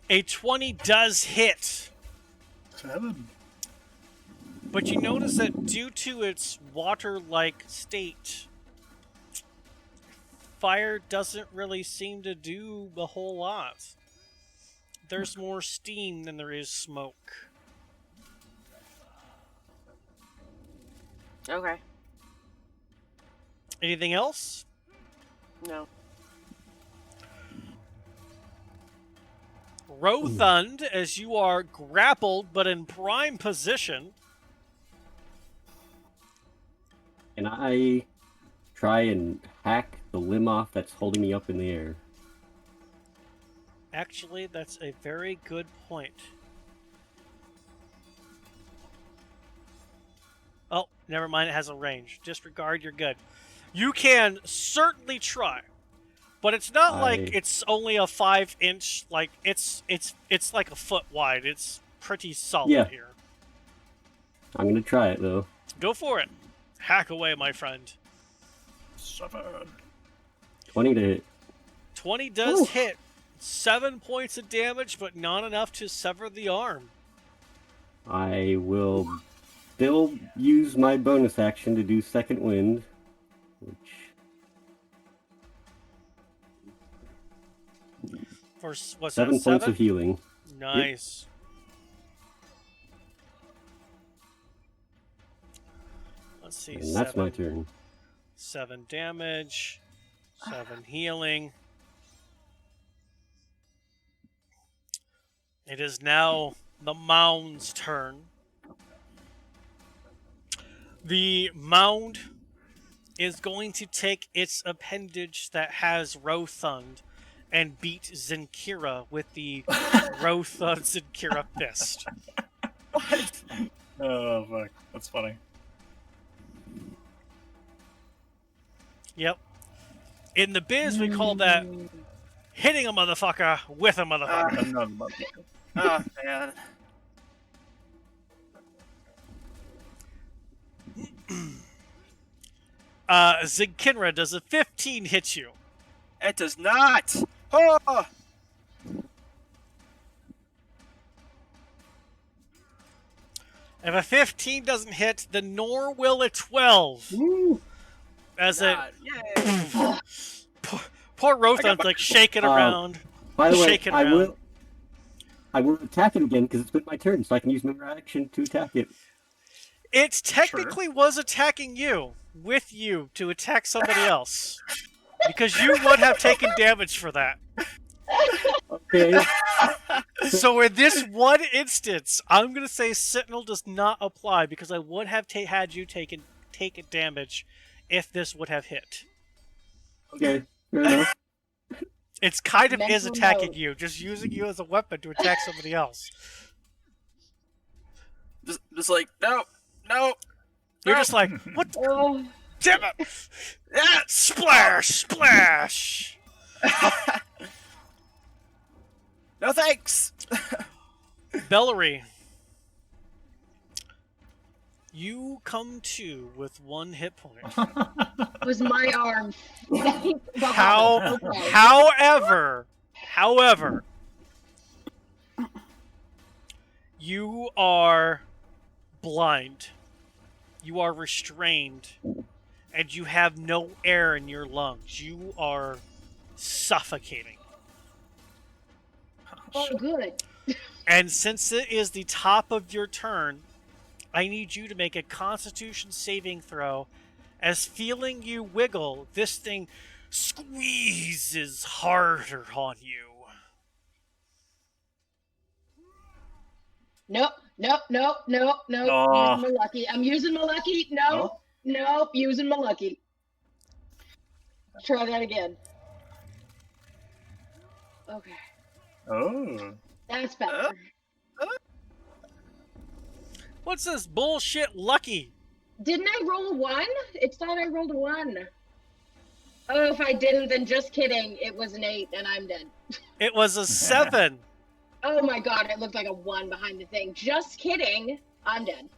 A 20 does hit. 7. But you notice that due to its water-like state, fire doesn't really seem to do a whole lot. There's more steam than there is smoke. Okay. Anything else? No. Rothund, as you are grappled but in prime position. Can I try and hack the limb off that's holding me up in the air? Actually, that's a very good point. Oh, never mind, it has a range. Disregard, you're good. You can certainly try. But it's not like it's only a 5-inch, like it's like a foot wide. It's pretty solid here. I'm gonna try it though. Go for it. Hack away, my friend. 7. 20 to hit. 20 does hit. 7 points of damage, but not enough to sever the arm. I will still use my bonus action to do second wind, which For what's 7 that? points of healing. Nice. Let's see. And that's my turn. 7 damage. 7 healing. It is now the mound's turn. The mound is going to take its appendage that has Rothund and beat Zinkira with the Rothund Zinkira fist. What? Oh, fuck. That's funny. Yep. In the biz, we call that hitting a motherfucker with a motherfucker. Another motherfucker. Oh, man. Zinkira, does a 15 hit you? It does not. Oh! If a 15 doesn't hit, then nor will a 12. Woo. As God, yay. poor Rothund's like shaking around. By the way, shaking I around. will attack it again because it's been my turn, so I can use my action to attack it. It technically was attacking you, with you, to attack somebody else. Because you would have taken damage for that. Okay. So in this one instance, I'm going to say Sentinel does not apply because I would have had you take damage if this would have hit. Okay. Fair enough. It's kind of is Mental attacking note. you, just using you as a weapon to attack somebody else. Just like, no. You're just like, what the Oh, damn it! Ah, splash, splash! No thanks. Bellary, you come to with 1 hit point. it was my arm. How, Okay. however, you are blind. You are restrained. And you have no air in your lungs. You are suffocating. Oh, good. And since it is the top of your turn, I need you to make a Constitution saving throw. As feeling you wiggle, this thing squeezes harder on you. Nope. Aw. Using my lucky. I'm using my lucky. Nope. Using my lucky. Try that again. Okay. Oh. That's better. What's this bullshit lucky? Didn't I roll a 1? It thought I rolled a 1. Oh, if I didn't, then just kidding. It was an 8, and I'm dead. It was a 7. Oh my god, it looked like a 1 behind the thing. Just kidding. I'm dead.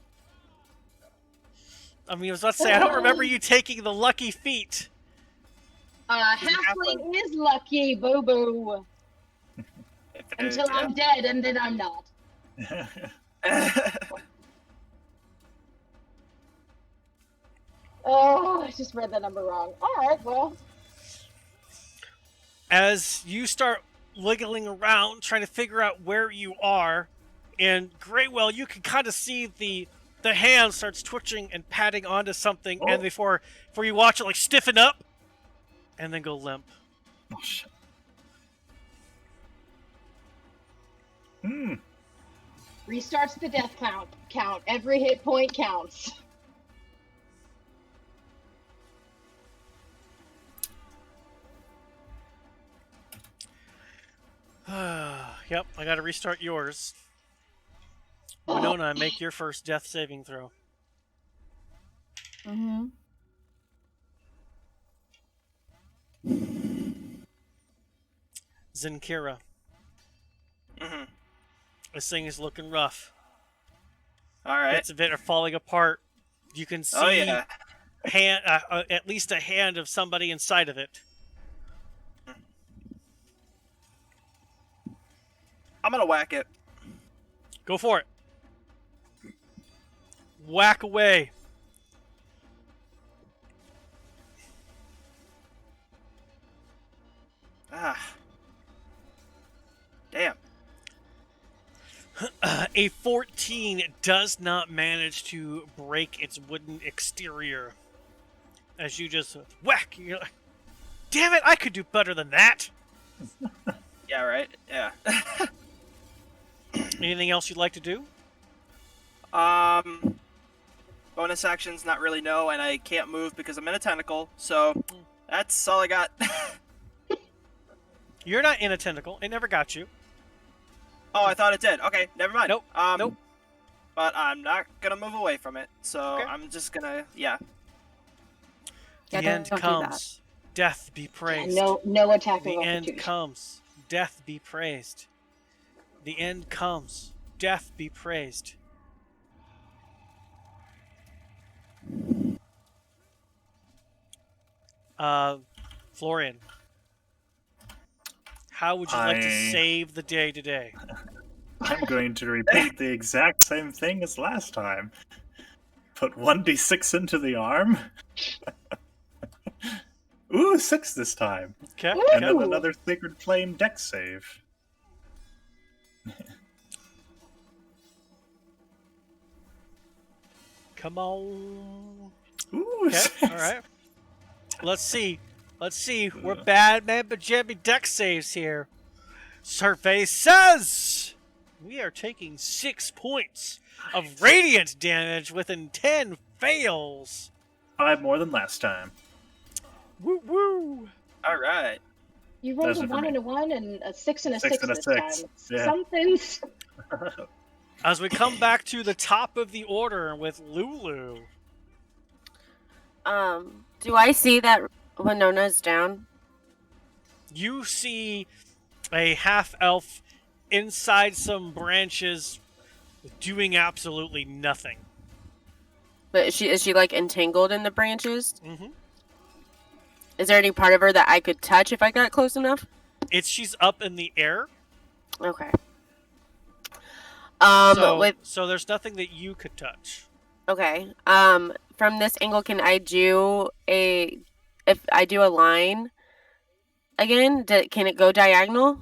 I mean, I was about to say, I don't remember you taking the lucky feat. Halfling is lucky, boo-boo. Until I'm dead, and then I'm not. Oh, I just read the number wrong. Alright, well. As you start wiggling around, trying to figure out where you are, and Greywell, you can kind of see the hand starts twitching and patting onto something, and before you watch it like stiffen up, and then go limp. Oh, shit. Restarts the death count. Every hit point counts. Yep, I gotta restart yours. Winona, make your first death saving throw. Mm-hmm. Zinkira. Mm-hmm. This thing is looking rough. All right. Bits of it are falling apart. You can see yeah. at least a hand of somebody inside of it. I'm gonna whack it. Go for it. Whack away. Damn. A 14 does not manage to break its wooden exterior. As you just whack, you're like, damn it, I could do better than that. Yeah, right? Yeah. Anything else you'd like to do? Bonus actions, not really, no, and I can't move because I'm in a tentacle, so that's all I got. You're not in a tentacle. It never got you. Oh, I thought it did. Okay, never mind. Nope. Nope. But I'm not gonna move away from it, so Okay. I'm just gonna, yeah. The end comes. Death be praised. No attack of The end opportunity. comes. Death be praised. The end comes. Death be praised. Florian, how would you like to save the day today? I'm going to repeat the exact same thing as last time. Put 1d6 into the arm. Ooh, 6 this time. Okay. And then another Sacred Flame dex save. Come on. Ooh, Okay. All right. Let's see. We're bad man pajama deck saves here. Survey says we are taking 6 points of radiant damage within 10 fails. 5 more than last time. Woo woo. All right. You rolled That's a it for 1 me. and a 1 and a 6 and a 6 and a this 6. time. Yeah. Something's... As we come back to the top of the order with Lulu. Do I see that Winona's down? You see a half-elf inside some branches doing absolutely nothing. But is she like entangled in the branches? Mm-hmm. Is there any part of her that I could touch if I got close enough? She's up in the air. Okay. So there's nothing that you could touch. Okay. From this angle, can I do if I do a line again, can it go diagonal?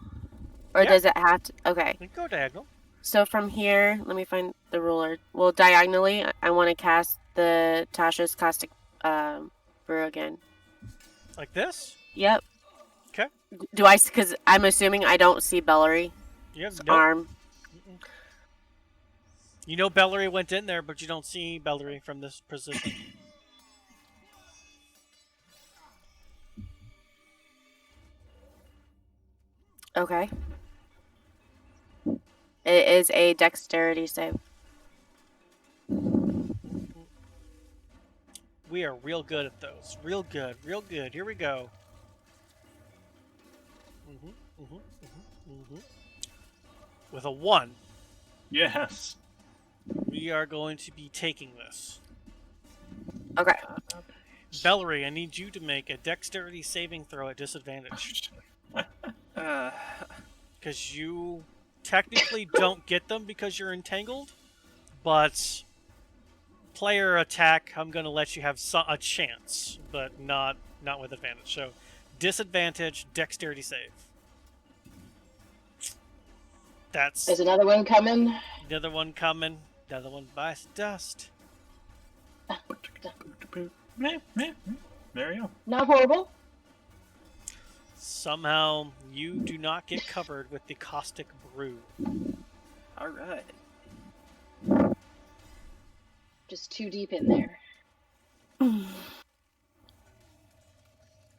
Or Yeah. does it have to? Okay. You can go diagonal. So from here, let me find the ruler. Well, diagonally, I want to cast the Tasha's Caustic Brew again. Like this? Yep. Okay. Do I? Because I'm assuming I don't see Bellery's You have arm. Mm-mm. You know Bellery went in there, but you don't see Bellery from this position. Okay. It is a dexterity save. We are real good at those. Real good. Real good. Here we go. With a 1. Yes. We are going to be taking this. Okay. Bellery, I need you to make a dexterity saving throw at disadvantage. Because you technically don't get them because you're entangled, but player attack, I'm going to let you have a chance, but not with advantage. So, disadvantage, dexterity save. That's There's another one coming. another one coming. Another one bites dust. There you go. Not horrible. Somehow, you do not get covered with the caustic brew. All right. Just too deep in there.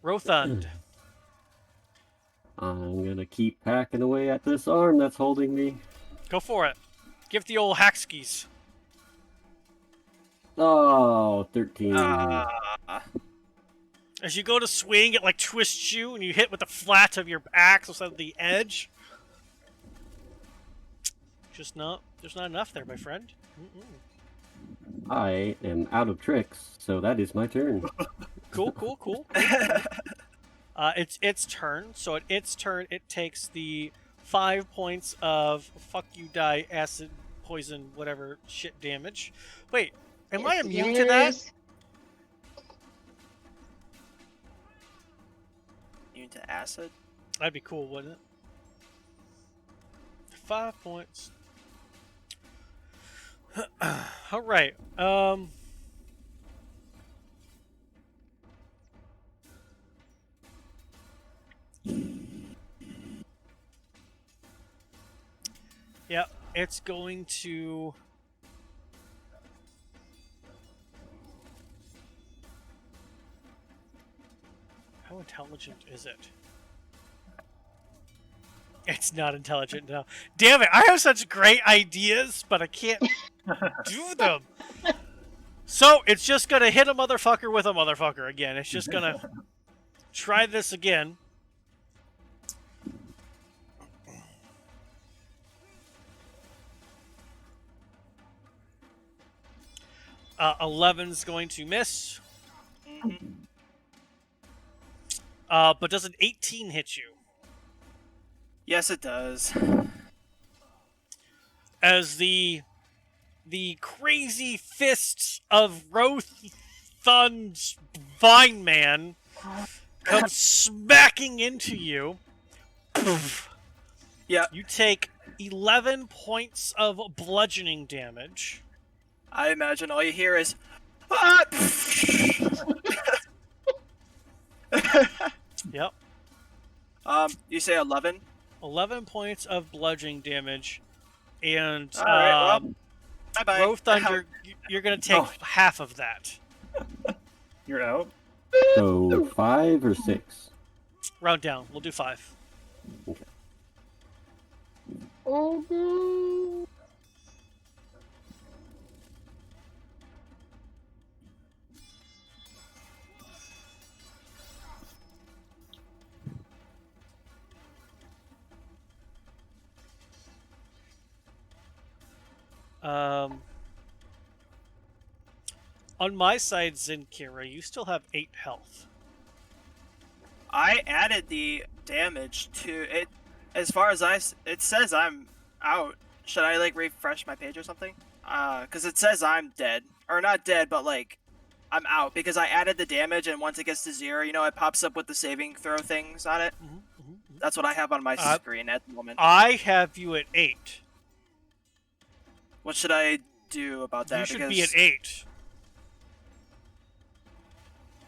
Rothund. I'm gonna keep hacking away at this arm that's holding me. Go for it. Give the old hack skis. Oh, 13. As you go to swing, it like twists you, and you hit with the flat of your axe instead of the edge. There's not enough there, my friend. I am out of tricks, so that is my turn. Cool. It's its turn. So at its turn, it takes the 5 points of fuck you, die, acid, poison, whatever shit damage. Wait, am I immune to that? Immune to acid? That'd be cool, wouldn't it? 5 points. All right. Yep, it's going to. How intelligent is it? It's not intelligent, no. Damn it, I have such great ideas, but I can't do them. So, it's just gonna hit a motherfucker with a motherfucker again. It's just gonna try this again. Uh, 11's going to miss. But does an 18 hit you? Yes, it does. As the crazy fists of Rothund's Vine Man come smacking into you. Yeah. You take 11 points of bludgeoning damage. I imagine all you hear is, ah! Yep. You say 11? 11 points of bludgeoning damage, and All right, well, bye-bye. Rothund, you're going to take half of that. You're out? So 5 or 6? Round down. We'll do 5. Okay. Oh, no. On my side, Zinkira, you still have 8 health. I added the damage to it. As far as it says I'm out. Should I like refresh my page or something? Because it says I'm dead, or not dead, but like I'm out because I added the damage, and once it gets to 0, you know, it pops up with the saving throw things on it. That's what I have on my screen at the moment. I have you at 8. What should I do about that? You should because... be at 8.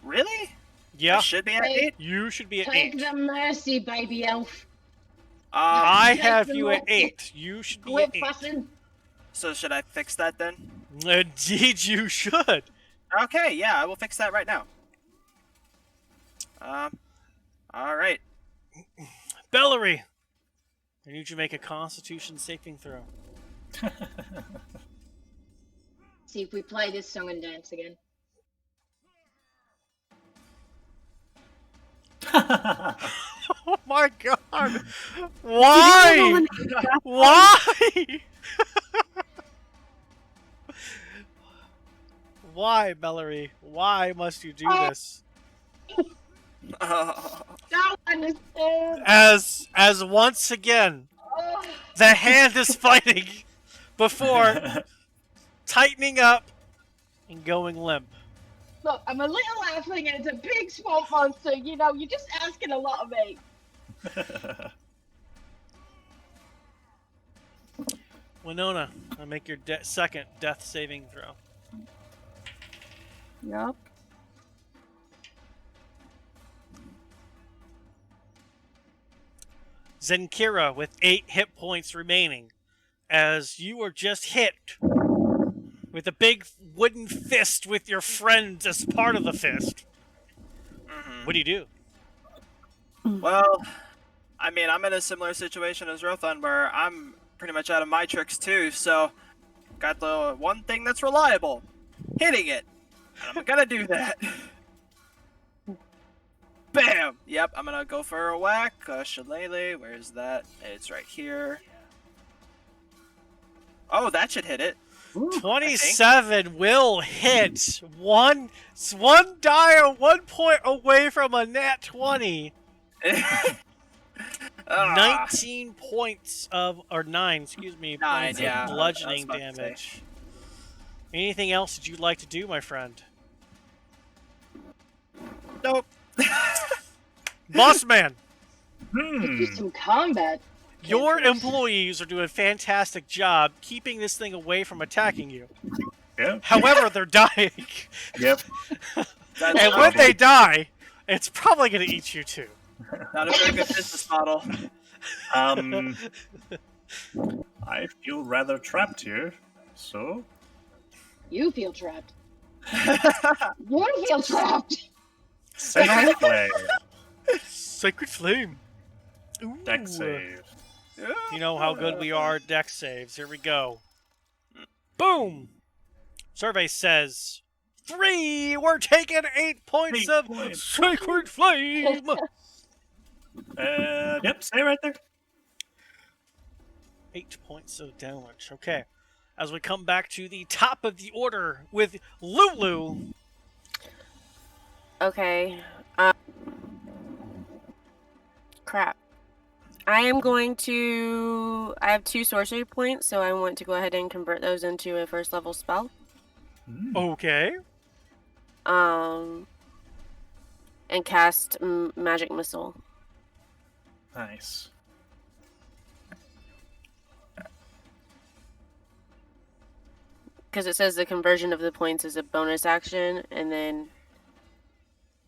Really? Yeah. I should be at Hey. 8? You should be at Take 8. the mercy, baby elf. I Take have the you at mercy. 8. You should be Quit at 8. fussing. So should I fix that then? Indeed, you should. Okay, yeah, I will fix that right now. All right. Bellary, I need you to make a Constitution saving throw. See if we play this song and dance again. Oh my god! Why? Why? Why, Bellary? Why must you do this? Don't understand. As once again, Oh. the hand is fighting before tightening up and going limp. Look, I'm a little halfling and it's a big swamp monster. You know, you're just asking a lot of me. Winona, I'll make your second death saving throw. Yup. Zenkira with 8 hit points remaining, as you were just hit with a big wooden fist with your friend as part of the fist. What do you do? Well, I mean, I'm in a similar situation as Rothan, where I'm pretty much out of my tricks too, so got the one thing that's reliable, hitting it. And I'm gonna do that. Bam! Yep, I'm gonna go for a whack. Shillelagh, where's that? It's right here. Oh, that should hit it. 27 will hit. One die 1 point away from a nat 20. 19 points of, or 9, excuse me, 9, points yeah, of bludgeoning I was about to damage. Anything else that you'd like to do, my friend? Nope. Boss man, Do some combat. your cantrips. employees are doing a fantastic job keeping this thing away from attacking you. Yep. However, they're dying. Yep. That's And when they die, it's probably going to eat you too. not a very good business model. I feel rather trapped here, so... You feel trapped. You feel trapped. Sacred Flame. Sacred Flame. Ooh. Deck save. You know how good we are at deck saves. Here we go. Boom! Survey says 3! We're taking 8 points 8 of points. Sacred Flame! Yep, stay right there. 8 points of damage. Okay. As we come back to the top of the order with Lulu. Okay. Crap. I am going to... I have 2 sorcery points, so I want to go ahead and convert those into a first level spell. Okay. And cast Magic Missile. Nice. Because it says the conversion of the points is a bonus action, and then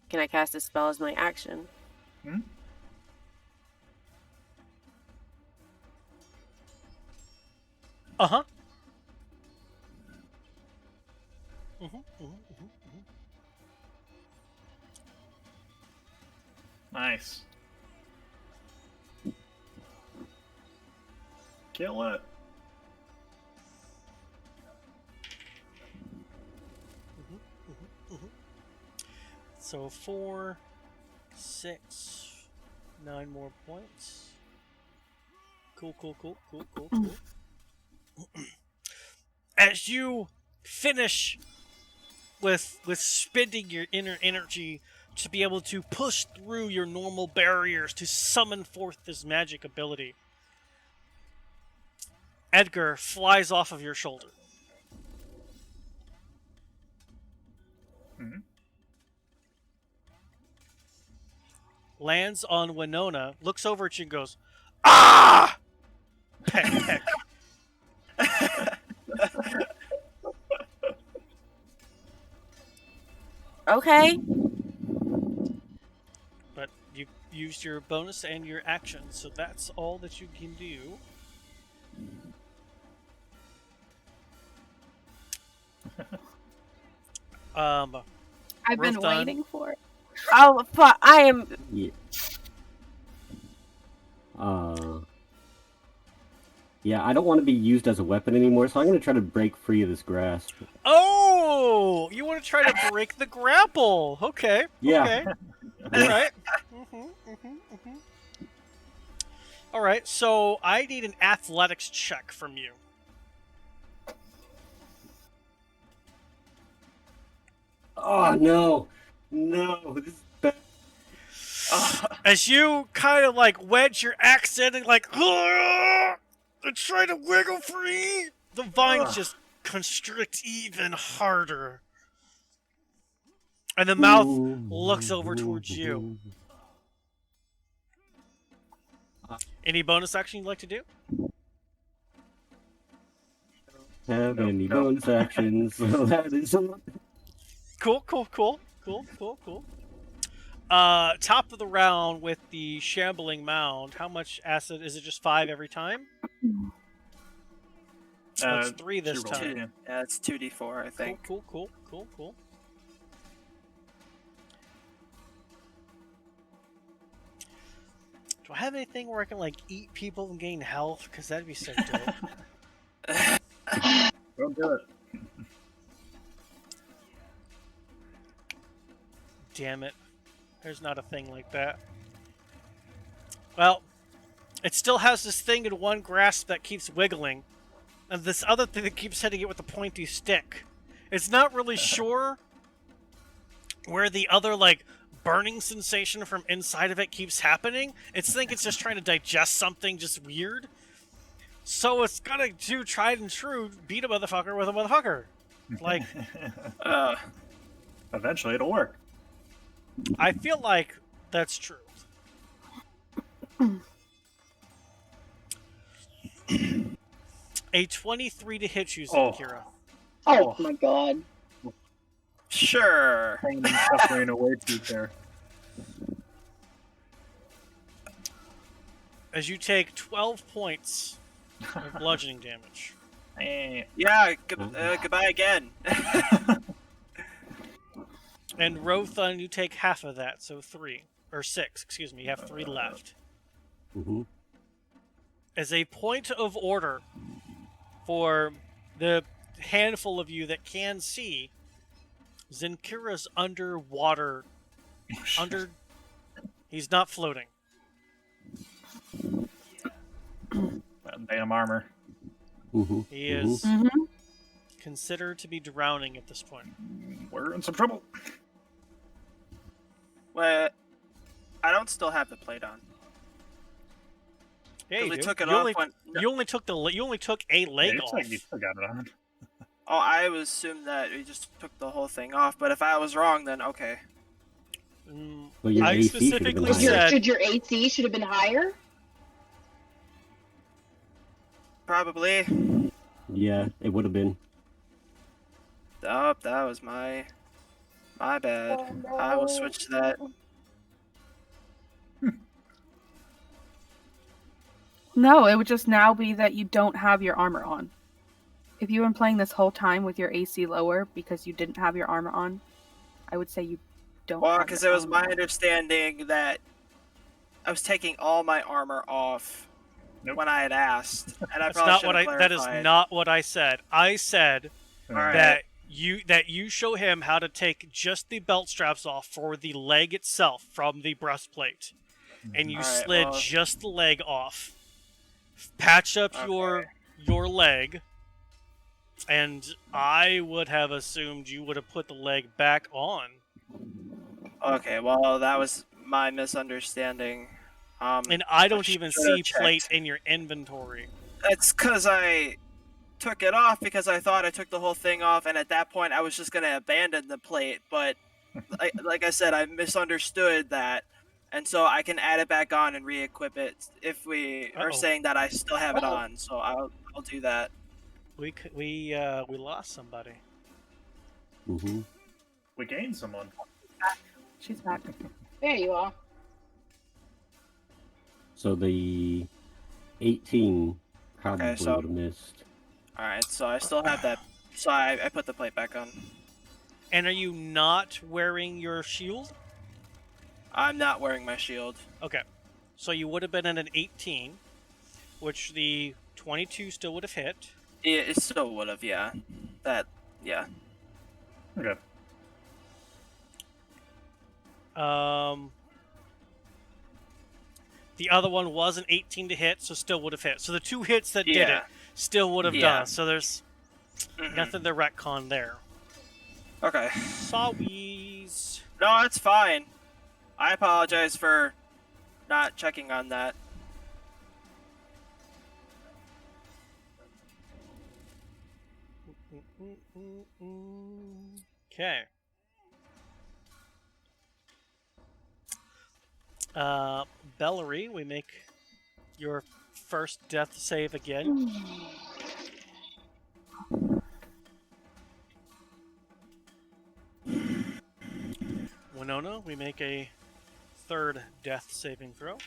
can I cast a spell as my action? Uh-huh. Nice. Kill it. So 4, 6, 9 more points. Cool. As you finish with spending your inner energy to be able to push through your normal barriers to summon forth this magic ability, Edgar flies off of your shoulder. Lands on Winona, looks over at you and goes, "Ah!" Peck, peck. Okay. But you used your bonus and your action, so that's all that you can do. Um, I've been Rothan. waiting for it. Oh, fuck. I am. Yeah. Yeah, I don't want to be used as a weapon anymore, so I'm going to try to break free of this grasp. Oh, you want to try to break the grapple? Okay. Yeah. Okay. All right. All right. So I need an athletics check from you. Oh, no. No, this is bad. As you kind of like wedge your axe in and like, and try to wiggle free, the vines just constrict even harder. And the mouth looks over towards you. Any bonus action you'd like to do? Have Nope, any nope. bonus actions? So that is Cool. Top of the round with the shambling mound. How much acid? Is it just 5 every time? It's 3 this she rolled time. it, yeah. Yeah, it's 2d4, I think. Cool. Do I have anything where I can like eat people and gain health? Because that'd be so dope. Don't do it. Damn it. There's not a thing like that. Well, it still has this thing in one grasp that keeps wiggling, and this other thing that keeps hitting it with a pointy stick. It's not really sure where the other, like, burning sensation from inside of it keeps happening. It's think it's just trying to digest something just weird. So it's gonna do tried and true, beat a motherfucker with a motherfucker. Like, Eventually it'll work. I feel like that's true. A 23 to hit you, Zankira. Oh my god. Sure. Pain and suffering awaits you there. As you take 12 points of bludgeoning damage. Yeah, goodbye again. And Rothan, you take half of that, so 3. Or 6, excuse me, you have 3 left. As a point of order for the handful of you that can see, Zankira's underwater. He's not floating. That damn armor. He is considered to be drowning at this point. We're in some trouble. Well, I don't still have the plate on. Yeah, you we do. took it you off only, when... you only took a leg Yeah, off. you still got it on. Oh, I would assume that we just took the whole thing off, but if I was wrong, then okay. Well, your I AC specifically should have been higher. said Should your AC should have been higher? Probably. Yeah, it would have been. Oh, that was my bad. I will switch to that. No, it would just now be that you don't have your armor on. If you've been playing this whole time with your AC lower because you didn't have your armor on, I would say you don't. Well, have because your it was armor my on. understanding that I was taking all my armor off when I had asked, and I that's probably not should what have I. That is clarified. not what I said. I said Alright. that you show him how to take just the belt straps off for the leg itself from the breastplate, and you Alright, slid well- just the leg off. Patch up your leg, and I would have assumed you would have put the leg back on. Okay, well, that was my misunderstanding. And I don't even should have see checked. plate in your inventory. It's because I took it off because I thought I took the whole thing off, and at that point I was just going to abandon the plate, but like I said, I misunderstood that, and so I can add it back on and re-equip it if we are saying that I still have it on, so I'll do that. We lost somebody. We gained someone. She's back. There you are. So the 18 probably so- would have missed. All right, so I still have that. So I put the plate back on. And are you not wearing your shield? I'm not wearing my shield. Okay. So you would have been at an 18, which the 22 still would have hit. It still would have, yeah. Yeah. Okay. The other one was an 18 to hit, so still would have hit. So the 2 hits that did Yeah. it still would have Yeah. done. So there's Mhm. nothing to retcon there. Okay. Sawies. No, it's fine. I apologize for not checking on that. Okay. Bellary, we make your first death save again. Winona, we make a third death saving throw.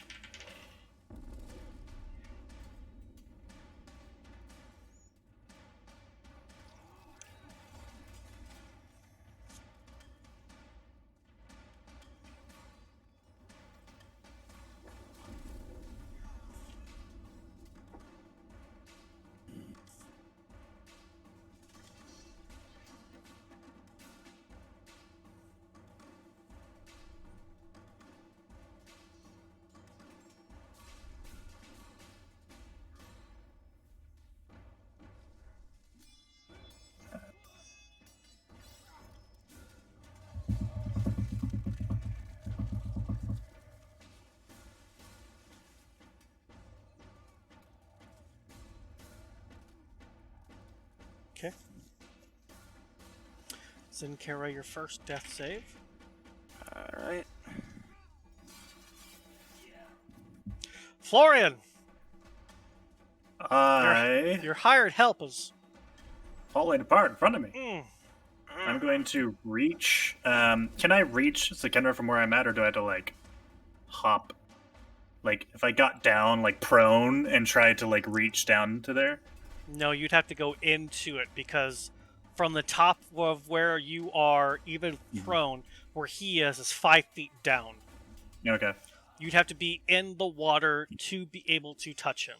Okay. Zinkara, your first death save. Alright. Florian, I your hired help is. falling apart in front of me. Mm. I'm going to reach. Can I reach Zikenra from where I'm at, or do I have to like hop? Like if I got down like prone and tried to like reach down to there. No, you'd have to go into it because from the top of where you are, even prone, where he is 5 feet down. Okay. You'd have to be in the water to be able to touch him.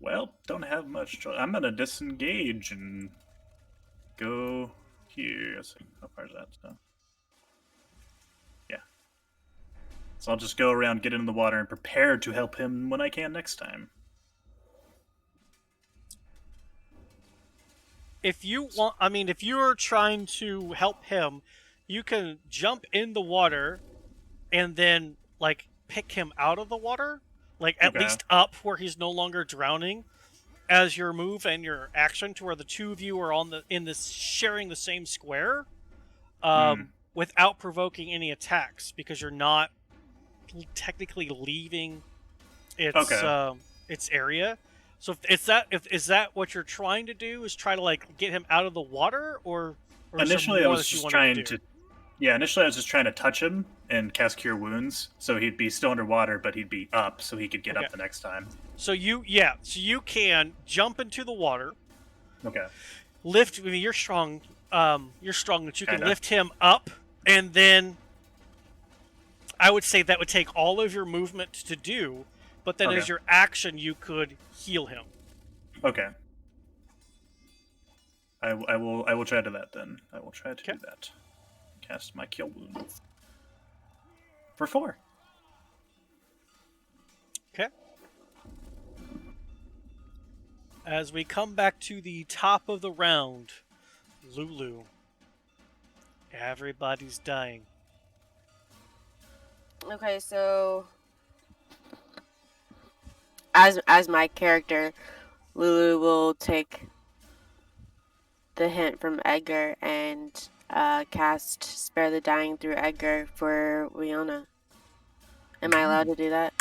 Well, don't have much choice. I'm gonna disengage and go here. Let's see, how far is that? So, yeah. So I'll just go around, get into the water, and prepare to help him when I can next time. If you want, I mean, if you're trying to help him, you can jump in the water and then, like, pick him out of the water. Like, at Okay. least up where he's no longer drowning as your move and your action to where the two of you are in this sharing the same square without provoking any attacks because you're not technically leaving its area. So is that what you're trying to do? Is try to like get him out of the water, or Initially, is there I more was that you just wanted trying do? to. Yeah, initially I was just trying to touch him and cast Cure Wounds, so he'd be still underwater, but he'd be up, so he could get Okay. up the next time. So you can jump into the water, Okay. lift. I mean, you're strong. You're strong that you can Kinda. lift him up, and then I would say that would take all of your movement to do. But then, Okay. as your action, you could heal him. Okay. I will try to that then. I will try to Okay. do that. Cast my Cure Wounds. For 4. Okay. As we come back to the top of the round, Lulu. Everybody's dying. Okay, so as my character, Lulu will take the hint from Edgar and cast Spare the Dying through Edgar for Riona. Am I allowed to do that?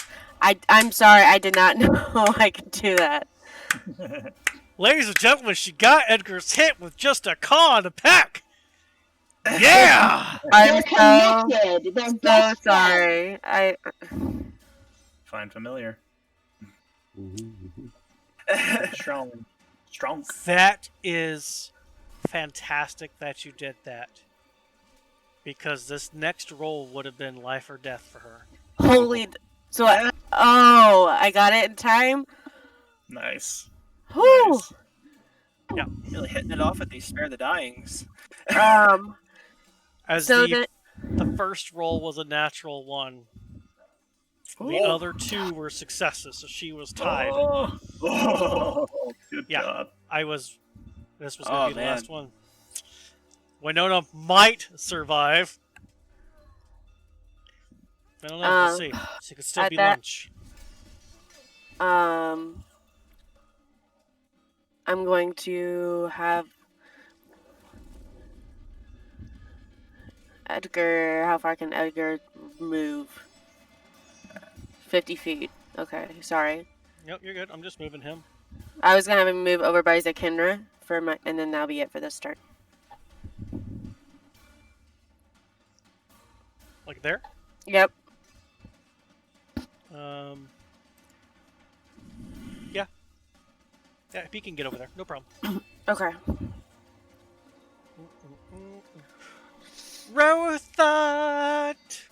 I'm sorry, I did not know I could do that. Ladies and gentlemen, she got Edgar's hit with just a claw and a peck. Yeah! They're I'm connected. They're so best friends. sorry. Find familiar. Mhm. Strong. Strong. That is fantastic that you did that. Because this next roll would have been life or death for her. Holy. So I got it in time. Nice. Whew. Nice. Yeah. Really hitting it off with these spare the dyings. As So the first roll was a natural 1. The Oh. other 2 were successes, so she was tied. Oh, good Yeah. job. This was going to be the man. last one. Winona might survive. I don't know. We'll see. She could still at be that- lunch. I'm going to have Edgar. How far can Edgar move? 50 feet. Okay, sorry. Yep, you're good. I'm just moving him. I was gonna have him move over by Zakindra and then that'll be it for this turn. Like there? Yep. Yeah. Yeah, if he can get over there, no problem. Okay. Rothot!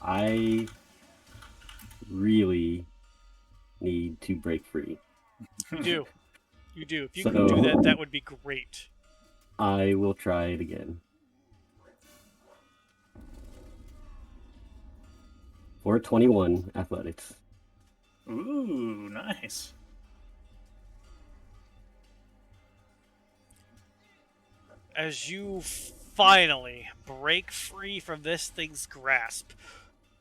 I really need to break free. You do. You do. If you So- can do that, that would be great. I will try it again. For 21 athletics. Ooh, nice. As you finally break free from this thing's grasp,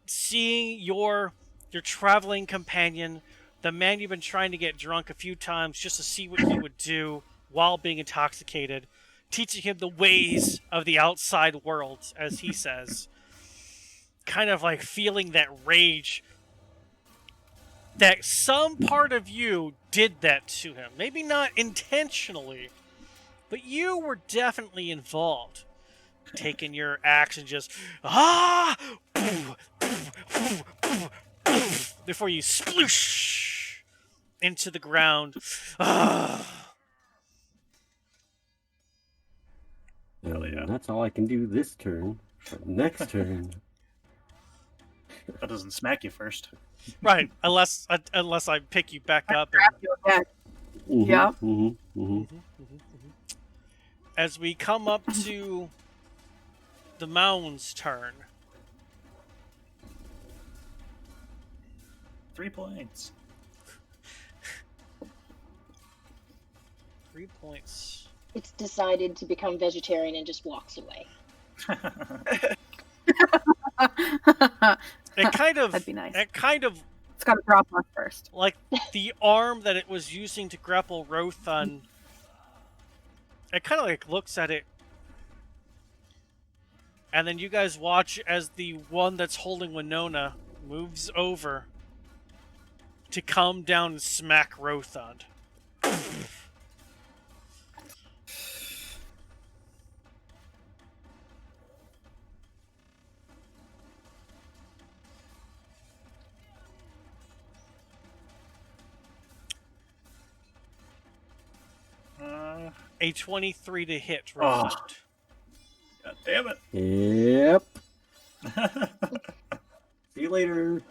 seeing your traveling companion, the man you've been trying to get drunk a few times just to see what he would do while being intoxicated, teaching him the ways of the outside world, as he says, kind of like feeling that rage that some part of you did that to him. Maybe not intentionally, but you were definitely involved. Taking your axe and just before you sploosh into the ground. Hell yeah. That's all I can do this turn. Next turn. That doesn't smack you first. Right, unless I pick you back up. Yeah. Mhm, Yeah. mhm, mhm. As we come up to the mound's turn, 3 points. 3 points. It's decided to become vegetarian and just walks away. It kind of That'd be nice. It kind of It's got to drop off first. like the arm that it was using to grapple Rothun. It kind of like looks at it, and then you guys watch as the one that's holding Winona moves over to come down and smack Rothun. A 23 to hit, Rothun. God damn it. Yep. See you later.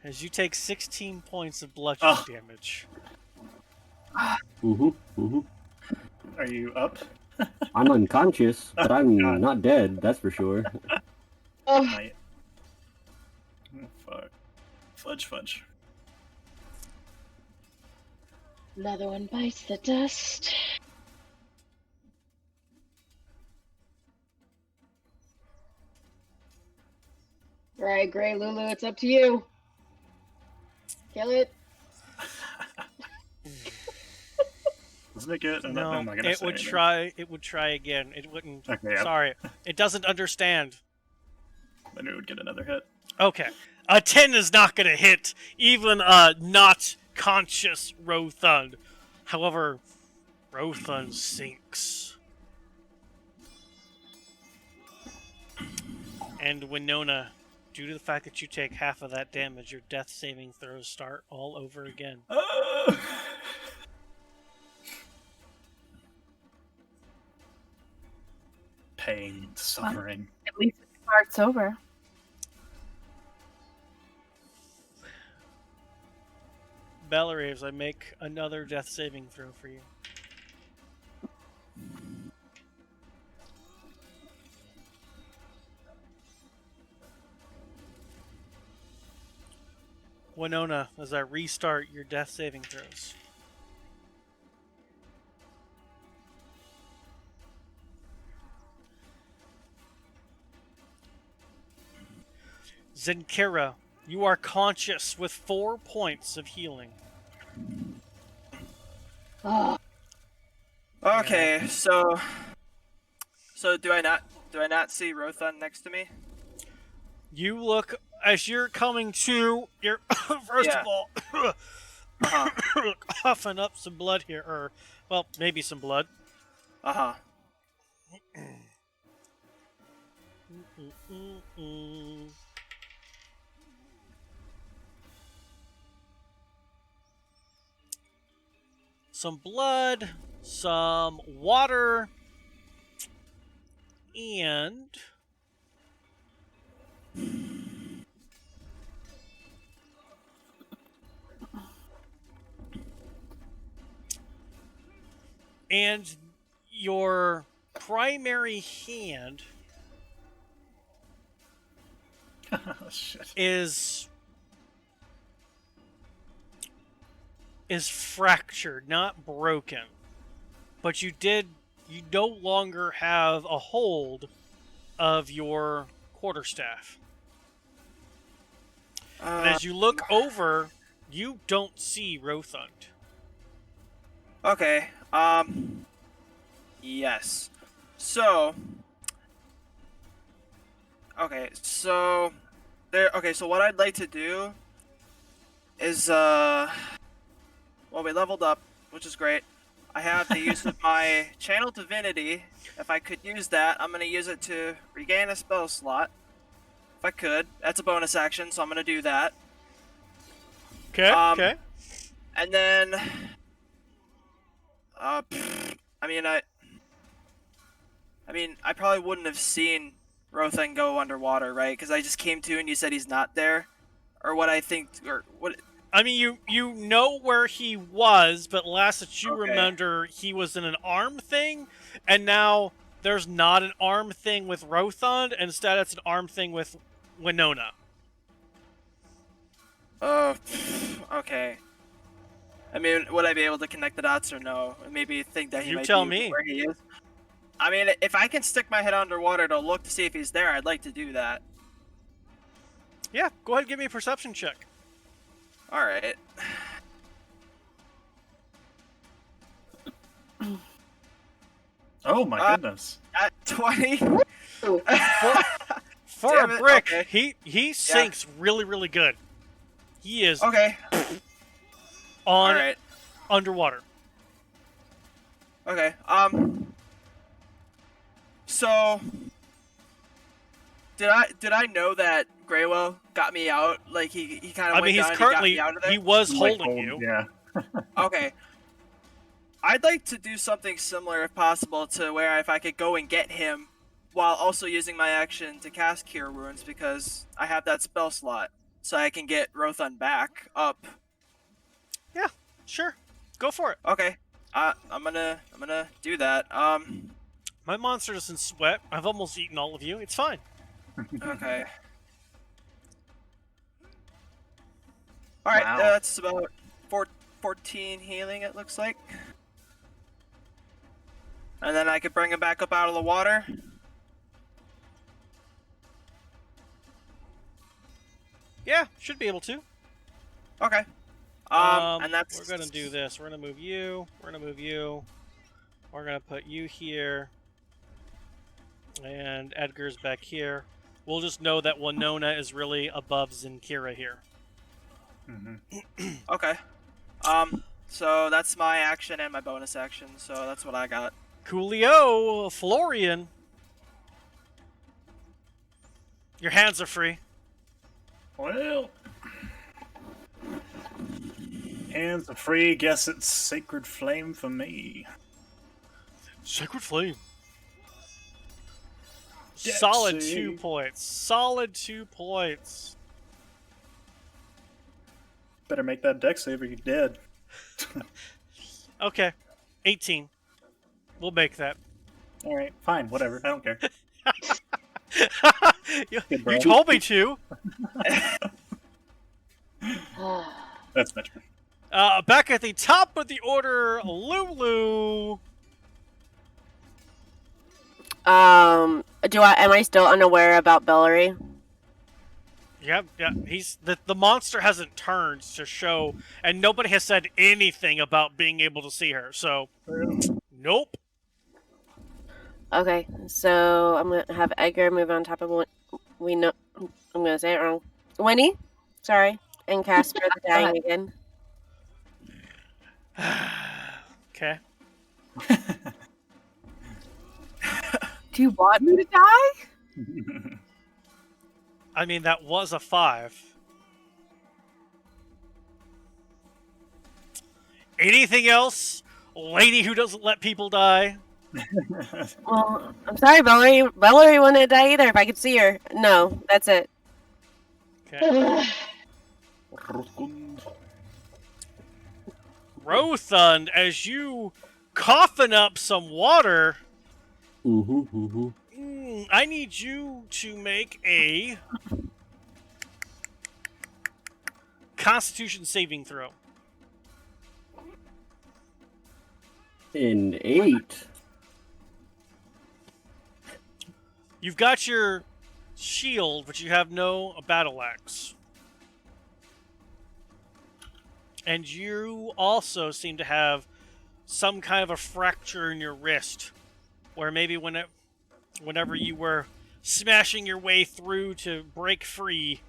As you take 16 points of bludgeoning damage. Are you up? I'm unconscious, but I'm God. not dead, that's for sure. Oh, Night. Oh, fuck. Fudge. another one bites the dust. Right, Gray Lulu, it's up to you. Kill it. Doesn't it get? No, I'm not gonna it say would anything. try. It would try again. It wouldn't. Okay, yeah. Sorry, it doesn't understand. I knew it would get another hit. Okay. A 10 is not going to hit even a not conscious Rothund. However, Rothund sinks. And Winona, due to the fact that you take half of that damage, your death saving throws start all over again. Pain, suffering. At least it starts over. Bellaraves, I make another death saving throw for you. Winona, as I restart your death saving throws. Zenkira, you are conscious with 4 points of healing. Oh, Okay, so do I not see Rothan next to me? You look as you're coming to. You're first Yeah. of all Uh-huh. coughing up some blood here, or well, maybe some blood. Uh-huh. Some blood, some water, and your primary hand Oh, shit. is fractured, not broken. But you no longer have a hold of your quarterstaff. And as you look over, you don't see Rothund. Okay. Yes. So. Okay. So. Okay. So what I'd like to do is well, we leveled up, which is great. I have the use of my channel divinity. If I could use that, I'm gonna use it to regain a spell slot. If I could, that's a bonus action, so I'm gonna do that. Okay. Okay. And then, I mean, I probably wouldn't have seen Rothan go underwater, right? Because I just came to and you said he's not there, or what I think, or what? I mean, you know where he was, but last that you Okay. remember, he was in an arm thing, and now there's not an arm thing with Rothund. Instead, it's an arm thing with Winona. Oh, okay. I mean, would I be able to connect the dots or no? Maybe think that he You might tell be me. where he is. I mean, if I can stick my head underwater to look to see if he's there, I'd like to do that. Yeah, go ahead and give me a perception check. All right. Oh my goodness. At 20. For Damn a it, brick, okay. he sinks really, really good. He is Okay. All on right. underwater. Okay. So did I know that Greywell got me out? Like he kind of I went mean, he's down and currently he got me out of there. he was Like, holding you. Yeah. Okay. I'd like to do something similar if possible to where if I could go and get him while also using my action to cast Cure Wounds because I have that spell slot. So I can get Rothun back up. Yeah, sure. Go for it. Okay. I'm gonna do that. My monster doesn't sweat. I've almost eaten all of you. It's fine. Okay. Alright, Wow. that's about 14 healing it looks like. And then I could bring him back up out of the water. Yeah, should be able to. Okay. And that's we're gonna do this. We're gonna move you. We're gonna move you. We're gonna put you here. And Edgar's back here. We'll just know that Winona is really above Zinkira here. Okay. So that's my action and my bonus action. So that's what I got. Coolio, Florian. Your hands are free. Well, hands are free. Guess it's Sacred Flame for me. Sacred Flame. Dex Solid save. 2 points. Solid 2 points. Better make that dex save or you're dead. Okay. 18. We'll make that. All right, fine, whatever. I don't care. you Good, bro. you told me to. That's much better. Back at the top of the order, Lulu. Am I still unaware about Bellary? Yeah. He's the monster hasn't turned to show, and nobody has said anything about being able to see her. So, nope. Okay, so I'm gonna have Edgar move on top of I'm gonna say it wrong. Winnie, sorry, and Casper the dying again. Okay. Do you want me to die? I mean, that was a 5. Anything else? Lady who doesn't let people die? Well, I'm sorry, Bellary. Bellary wouldn't die either if I could see her. No, that's it. Okay. Rothund, as you coughin up some water, I need you to make a Constitution saving throw. An 8. You've got your shield, but you have no battle axe. And you also seem to have some kind of a fracture in your wrist, where maybe whenever you were smashing your way through to break free,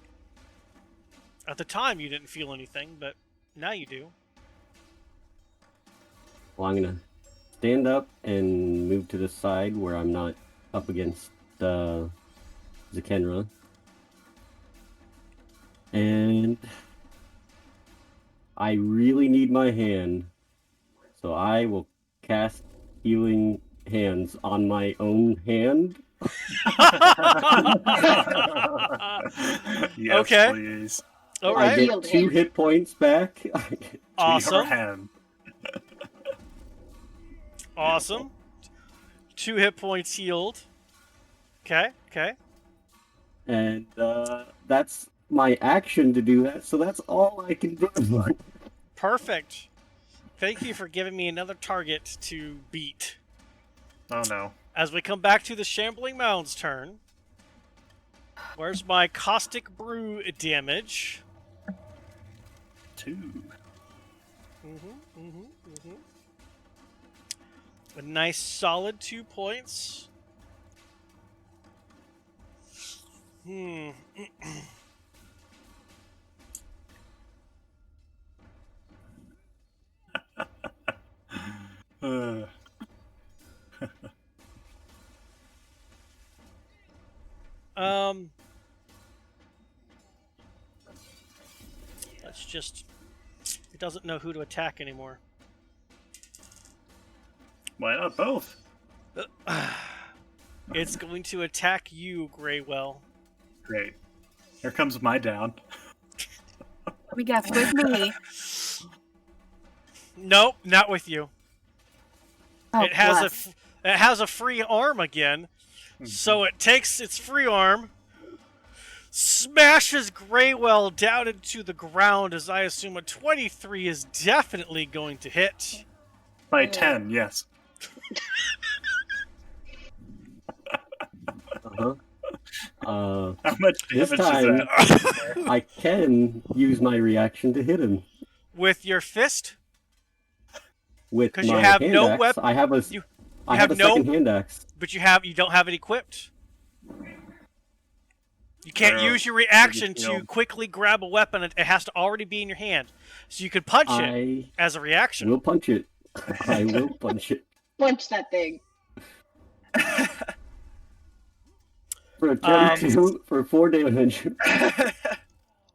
at the time you didn't feel anything, but now you do. Well, I'm gonna stand up and move to the side where I'm not up against Zakenra. And I really need my hand, so I will cast Healing Hands on my own hand. Yes, Okay. please. All I right. get Shield 2 hand. hit points back. To your Awesome. hand. Awesome. 2 hit points healed. Okay. And that's my action to do that, so that's all I can do. Perfect. Thank you for giving me another target to beat. Oh no. As we come back to the Shambling Mound's turn, where's my Caustic Brew damage? 2. A nice solid 2 points. Let's just... It doesn't know who to attack anymore. Why not both? It's going to attack you, Greywell. Great. Here comes my down. Let me guess, with me. Nope, not with you. Oh, It has bless. it has a free arm again, so it takes its free arm, smashes Greywell down into the ground. As I assume a 23 is definitely going to hit. By 10, yes. Uh-huh. How much This damage time, is that? I can use my reaction to hit him With your fist, with 'Cause you my have hand no axe. wep- I have a, you I have have a no- second hand axe. but you don't have it equipped. You can't Or use your reaction feel- to quickly grab a weapon. It has to already be in your hand. So you could punch it I as a reaction. will punch it. I will punch it. Punch that thing. For a 32, for 4 damage. I That's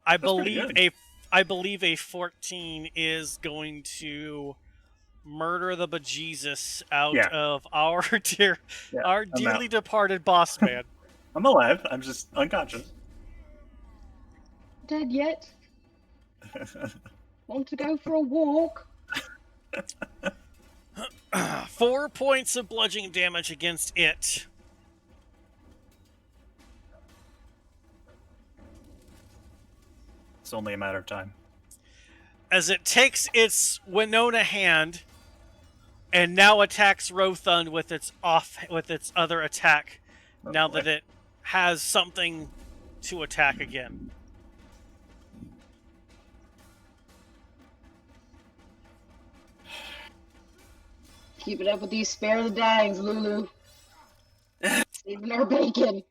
pretty believe good. I believe a 14 is going to murder the bejesus out Yeah. of our Yeah, our I'm dearly out. departed boss man. I'm alive. I'm just unconscious. Dead yet? Want to go for a walk? 4 points of bludgeoning damage against it. It's only a matter of time. As it takes its Winona hand and now attacks Rothund with its other attack. Oh, now boy. that it has something to attack again. Keep it up with these spare the dyings, Lulu. Saving our bacon.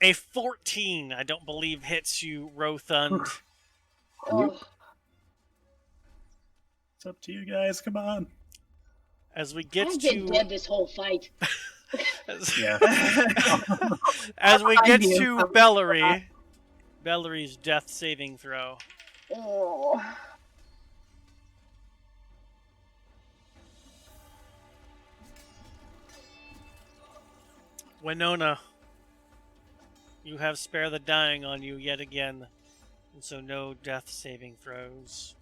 A 14, I don't believe, hits you, Rothund. Oh, It's up to you guys. Come on. As we get I've been to dead this whole fight. Yeah. as we get you. to Bellary, Bellary's death saving throw. Oh. Winona, you have spare the dying on you yet again, and so no death saving throws.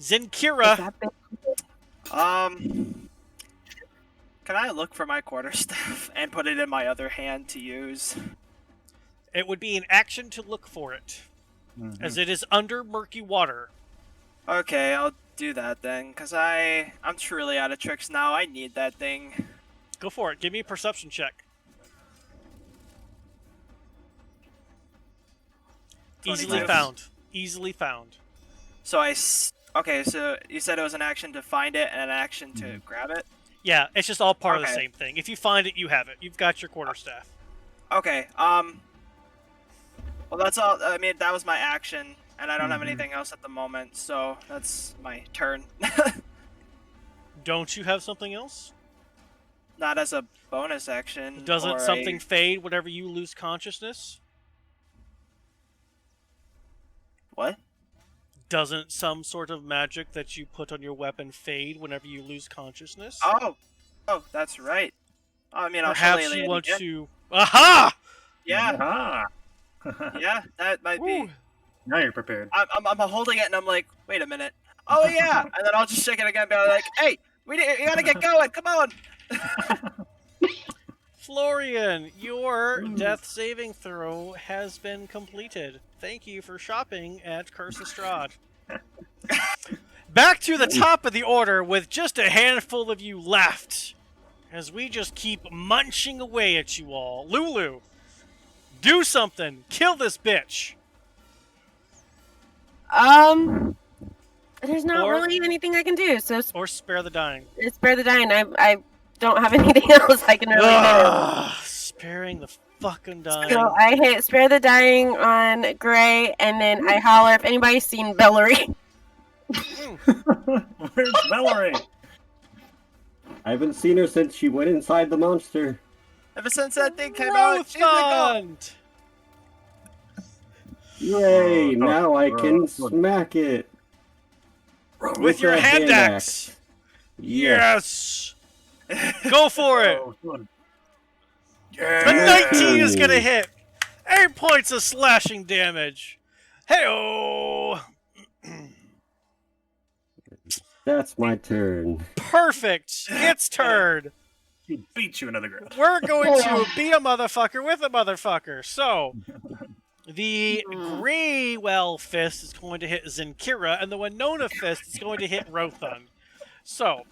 Zinkira, That big- Can I look for my quarterstaff and put it in my other hand to use? it would be an action to look for it, as it is under murky water. Okay, I'll do that then, because I'm truly out of tricks now. I need that thing. Go for it. Give me a perception check. Easily 22. found. Easily found. So okay, so you said it was an action to find it and an action to grab it? Yeah, it's just all part of the Okay. same thing. If you find it, you have it. You've got your quarterstaff. Okay, well, that's all. I mean, that was my action, and I don't have anything else at the moment, so that's my turn. Don't you have something else? Not as a bonus action. Doesn't or something fade whenever you lose consciousness? What? Doesn't some sort of magic that you put on your weapon fade whenever you lose consciousness? Oh, that's right. I mean, I'll Perhaps surely you want again. to... Aha! Yeah, Ah. yeah, that might Ooh. be. Now you're prepared. I'm holding it, and I'm like, wait a minute. Oh yeah, and then I'll just shake it again, and be like, hey, you gotta get going. Come on. Florian, your death saving throw has been completed. Thank you for shopping at Curse of Strahd. Back to the top of the order with just a handful of you left. As we just keep munching away at you all. Lulu, do something. Kill this bitch. There's not Or- really anything I can do, so Or spare the dying. spare the dying. I don't have anything else I can really do. Ugh, sparing the fucking dying. So I hit spare the dying on Gray, and then I holler if anybody's seen Bellary. Where's Valerie? I haven't seen her since she went inside the monster. Ever since that thing came out, she's been gone. Rothund! Yay! Now I can Rothund. smack it. With your a hand axe. Yes. Go for it. Oh, good. The 19 is gonna hit. 8 points of slashing damage. Hey-oh. That's my turn. Perfect. Its turn. He beat you into the ground. We're going to be a motherfucker with a motherfucker. So, the Greywell Fist is going to hit Zinkira, and the Winona Fist is going to hit Rothund. So,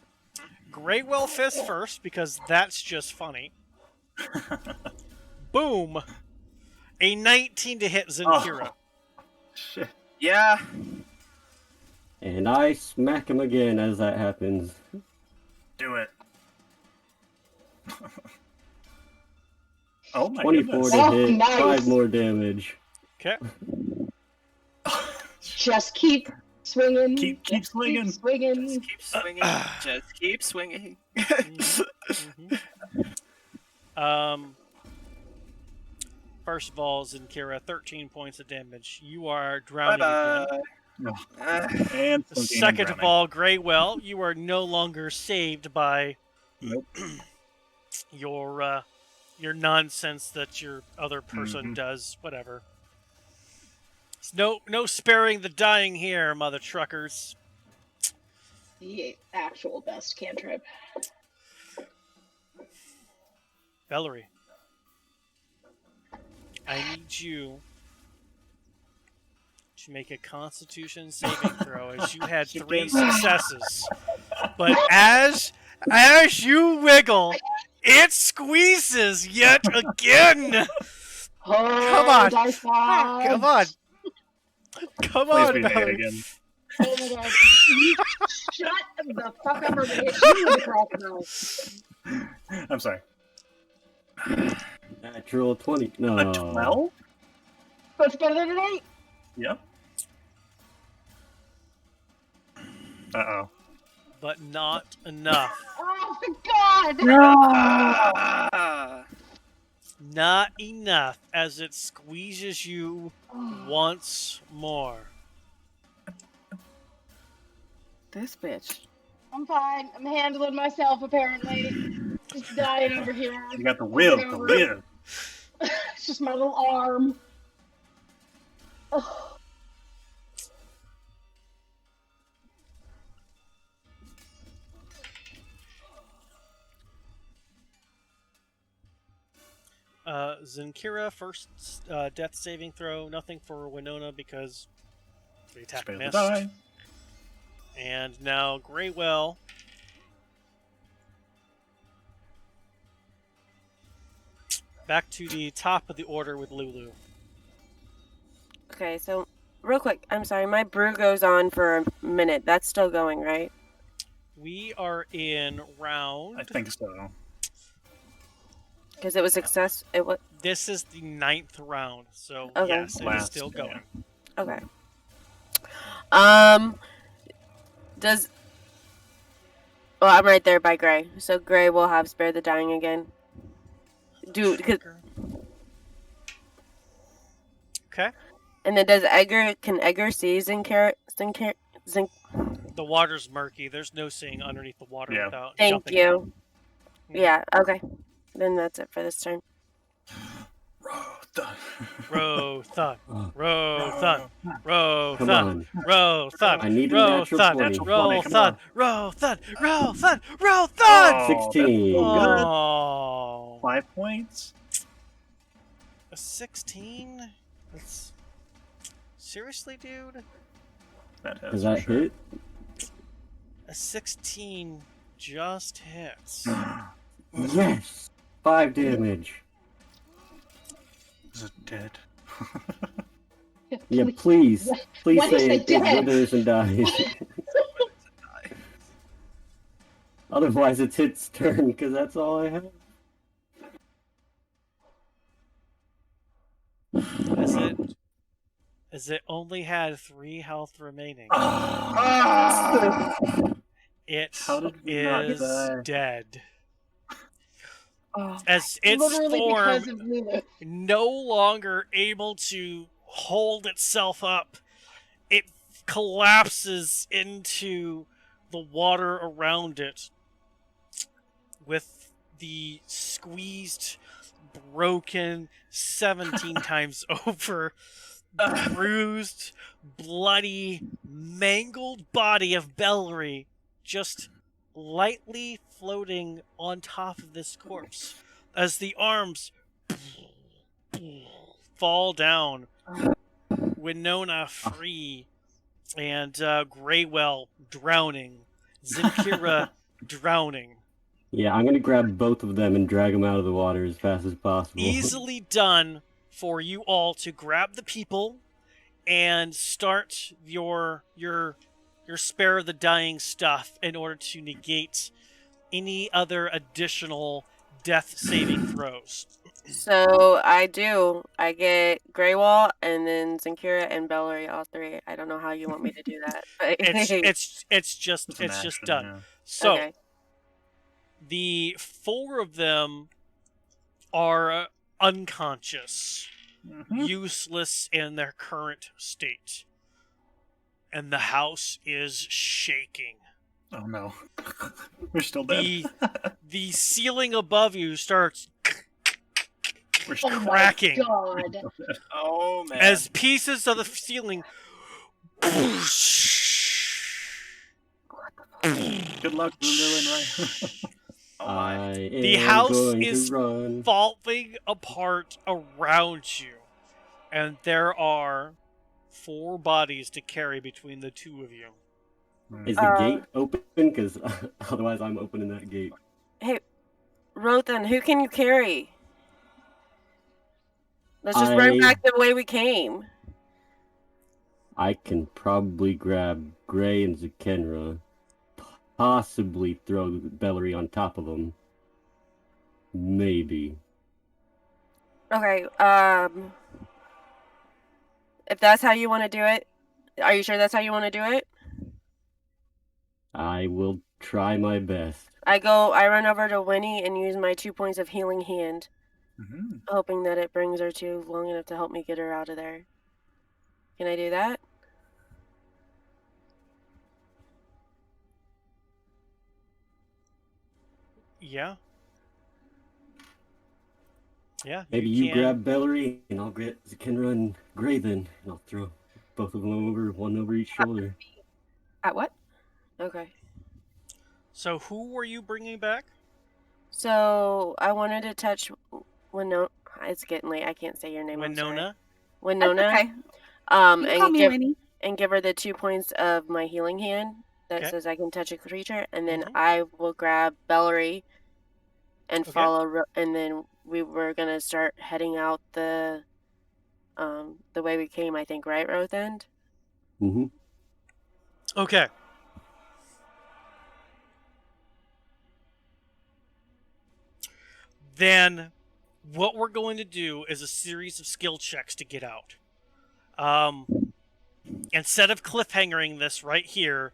Greywell Fist first, because that's just funny. Boom. A 19 to hit Zinkira. Shit. Yeah. And I smack him again as that happens. Do it. Oh my 24 goodness. to Oh, hit, nice. 5 more damage. Okay. Just keep swinging. Keep just swinging. Keep swinging. Just keep swinging. Just keep swinging. First of all, Zinkira, 13 points of damage. You are Bye drowning again. bye. No. And Second of all, Greywell, you are no longer saved by Nope. your nonsense that your other person Mhm. does. Whatever. There's no sparing the dying here, mother truckers. The actual best cantrip. Valerie, I need you to make a Constitution saving throw, as you had She 3 did. successes. But as you wiggle, it squeezes yet again. Oh, Come on. dice gods. Come on. Come Please on, be an 8 Valerie. again. Oh my god. You shut the fuck up or hit you with the crossbow. I'm sorry. Natural 20. No. A 12? That's better than an 8. Yep. Uh-oh. But not enough. Oh my god. Ah. Not enough, as it squeezes you once more. This bitch. I'm fine. I'm handling myself, apparently. Just dying over here. You got the will to live. It's just my little arm. Oh. Zinkira, first death saving throw. Nothing for Winona because the attack Spare the missed. die. And now Greywell. Back to the top of the order with Lulu. Okay, so real quick, I'm sorry, my brew goes on for a minute. That's still going, right? We are in round. I think so. Because it was success. It was This is the 9th round, so Okay. yes, it is Last, still going. okay. Does well, I'm right there by Gray, so Gray will have spare the dying again. Okay. And then can Edgar see Zinkir? The water's murky. There's no seeing underneath the water Yeah. without Thank jumping. you. Yeah. Okay. Then that's it for this turn. Row thud, row thud, row Come thud, on. row thud, I need a row natural thud, 20. row 20, come thud, on. row thud, row thud, row thud. Oh, 16. that's good. Oh, 5 points. a 16? That's... Seriously, dude? That hits Does for that sure. hit? A 16 just hits. Yes. 5 damage. Is it dead? Yeah, please. Please What is say it it dead? withers and dies. Otherwise, it's its turn, because that's all I have. As it only had 3 health remaining. Ah. It How did we not is die? dead. Oh, As its Literally form because of Lulu. no longer able to hold itself up, it collapses into the water around it with the squeezed, broken 17 times over, bruised, bloody, mangled body of Bellary just lightly floating on top of this corpse as the arms fall down. Winona free, and Greywell drowning, Zinkira drowning. Yeah, I'm gonna grab both of them and drag them out of the water as fast as possible. Easily done for you all to grab the people and start your spare the dying stuff in order to negate any other additional death saving throws. So I do. I get Greywall and then Zankira and Bellary, all three. I don't know how you want me to do that. But It's just It's an done. action, So okay. the 4 of them are unconscious, yeah. useless in their current state, and the house is shaking. Oh no. We're still The dead. the ceiling above you starts We're Oh still my cracking god. Oh man. as pieces of the ceiling. Good luck, Lulu and Ray. Oh my. The am house going is to run. falling apart around you, and there are 4 bodies to carry between the 2 of you. Is the gate open? Because otherwise I'm opening that gate. Hey, Rothan, who can you carry? Let's just run back the way we came. I can probably grab Gray and Zakenra, possibly throw Bellary on top of them. Maybe. Okay, if that's how you want to do it, are you sure that's how you want to do it? I will try my best. I run over to Winnie and use my 2 points of healing hand, hoping that it brings her to long enough to help me get her out of there. Can I do that? Yeah. Yeah. Maybe you grab Bellary and I'll get Zakenra and Gray then, and I'll throw both of them over, one over each shoulder. At what? Okay. So who were you bringing back? So I wanted to touch Winona. It's getting late. I can't say your name. Winona. Winona. Okay. You can call me Winnie. And give her the 2 points of my healing hand that says I can touch a creature, and then I will grab Bellary and follow, and then we were gonna start heading out the way we came. I think, right, Rothend? Mm-hmm. Okay. Then what we're going to do is a series of skill checks to get out. Instead of cliffhangering this right here,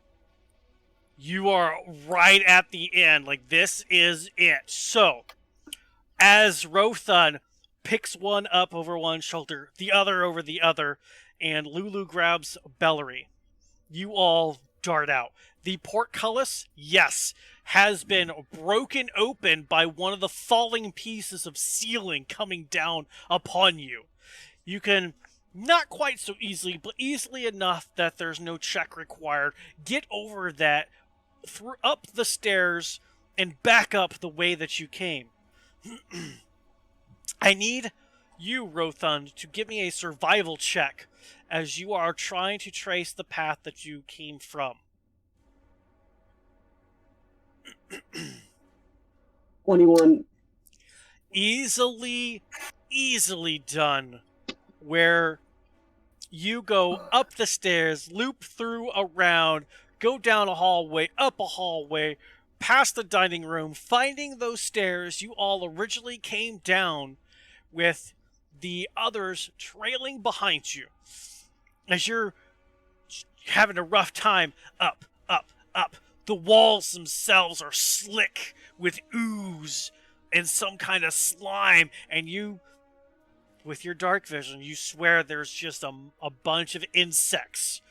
you are right at the end. Like, this is it. So, as Rothun picks one up over one shoulder, the other over the other, and Lulu grabs Bellary, you all dart out. The portcullis, yes, has been broken open by one of the falling pieces of ceiling coming down upon you. You can, not quite so easily, but easily enough that there's no check required, get over that, up the stairs, and back up the way that you came. I need you, Rothund, to give me a survival check as you are trying to trace the path that you came from. 21. Easily done. Where you go up the stairs, loop through around, go down a hallway, up a hallway, past the dining room, finding those stairs you all originally came down, with the others trailing behind you. As you're having a rough time, up. The walls themselves are slick with ooze and some kind of slime, and you, with your dark vision, you swear there's just a bunch of insects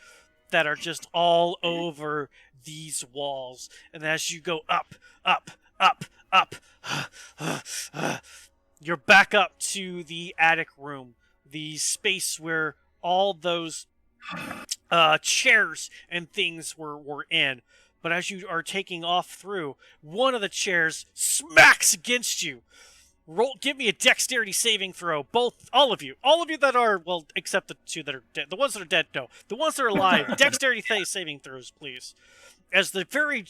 that are just all over these walls. And as you go up, you're back up to the attic room, the space where all those chairs and things were in. But as you are taking off through, one of the chairs smacks against you. Give me a dexterity saving throw. All of you that are, well, except the 2 that are dead. The ones that are dead, no. The ones that are alive, dexterity saving throws, please. As the very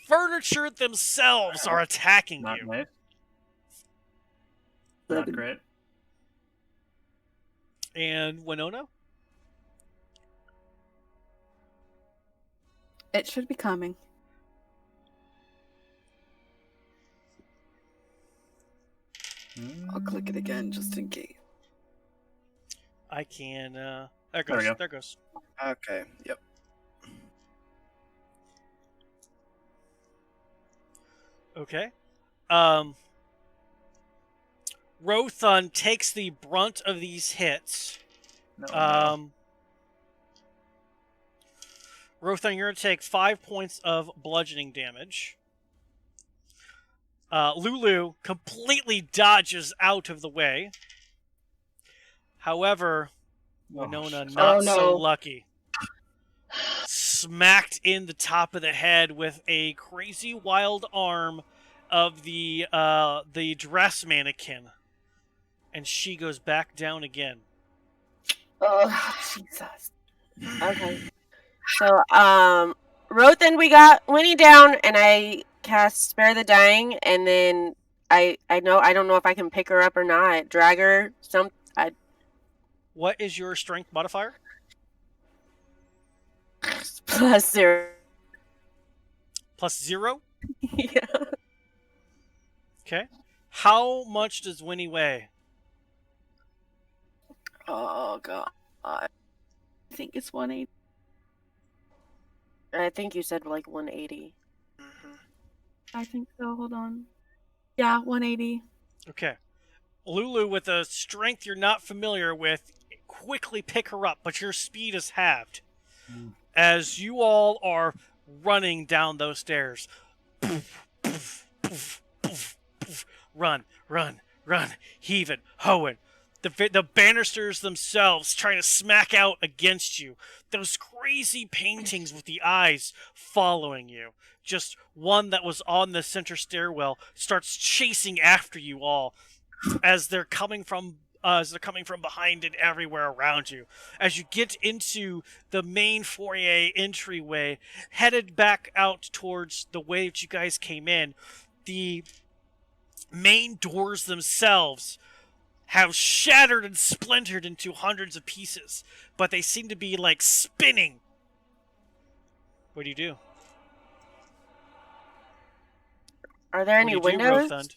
furniture themselves are attacking you. Nice. Not great. And Winona? It should be coming. click it again just in case. I can. There There goes. we go. There goes. Okay. Yep. Okay. Rothun takes the brunt of these hits. No, no. Rothun, you're going to take 5 points of bludgeoning damage. Lulu completely dodges out of the way. However, Winona shit. not Oh, so no. lucky. Smacked in the top of the head with a crazy wild arm of the dress mannequin, and she goes back down again. Ugh. Jesus. Okay. So, Rothan, we got Winnie down, and I cast Spare the Dying, and then I don't know if I can pick her up or not. Drag her. What is your strength modifier? +0. +0? Yeah. Okay. How much does Winnie weigh? Oh god. I think it's 180. I think you said like 180. Mm-hmm. I think so. Hold on. Yeah, 180. Okay. Lulu, with a strength you're not familiar with, quickly pick her up, but your speed is halved. As you all are running down those stairs. Poof, poof, poof, poof, poof. Run, run, run, heaving, hoeing. The banisters themselves trying to smack out against you. Those crazy paintings with the eyes following you. Just one that was on the center stairwell starts chasing after you all as they're coming from behind and everywhere around you. As you get into the main foyer entryway, headed back out towards the way that you guys came in, the main doors themselves have shattered and splintered into hundreds of pieces, but they seem to be like spinning. What do you do? Are there any What do you do, windows? Rothund?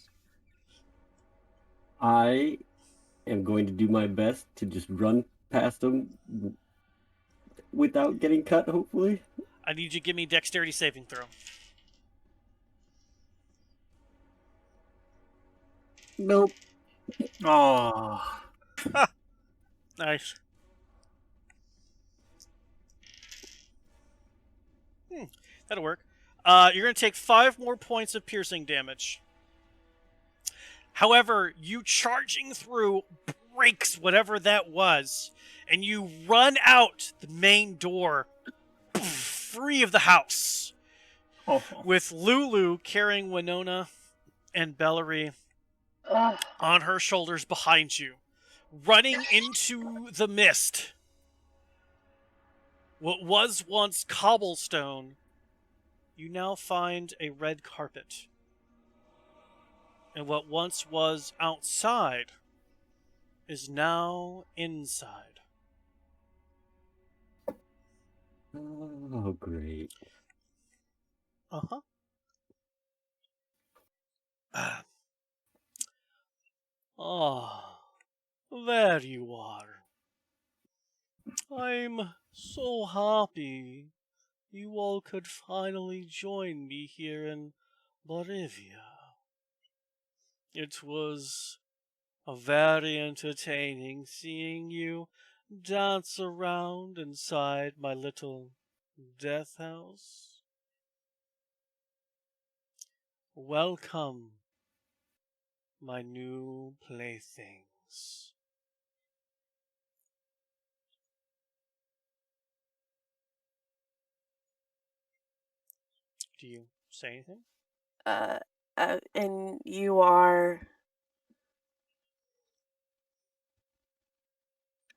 I am going to do my best to just run past them without getting cut, hopefully. I need you to give me dexterity saving throw. Nope. Oh. Nice. That'll work. You're going to take 5 more points of piercing damage. However, you charging through breaks whatever that was, and you run out the main door, free of the house, Oh. with Lulu carrying Winona and Bellary Ugh. on her shoulders behind you, running into the mist. What was once cobblestone, you now find a red carpet. And what once was outside is now inside. Oh, great. Uh-huh. Ah, there you are. I'm so happy you all could finally join me here in Bolivia. It was very entertaining seeing you dance around inside my little death house. Welcome, my new playthings. Do you say anything? And you are.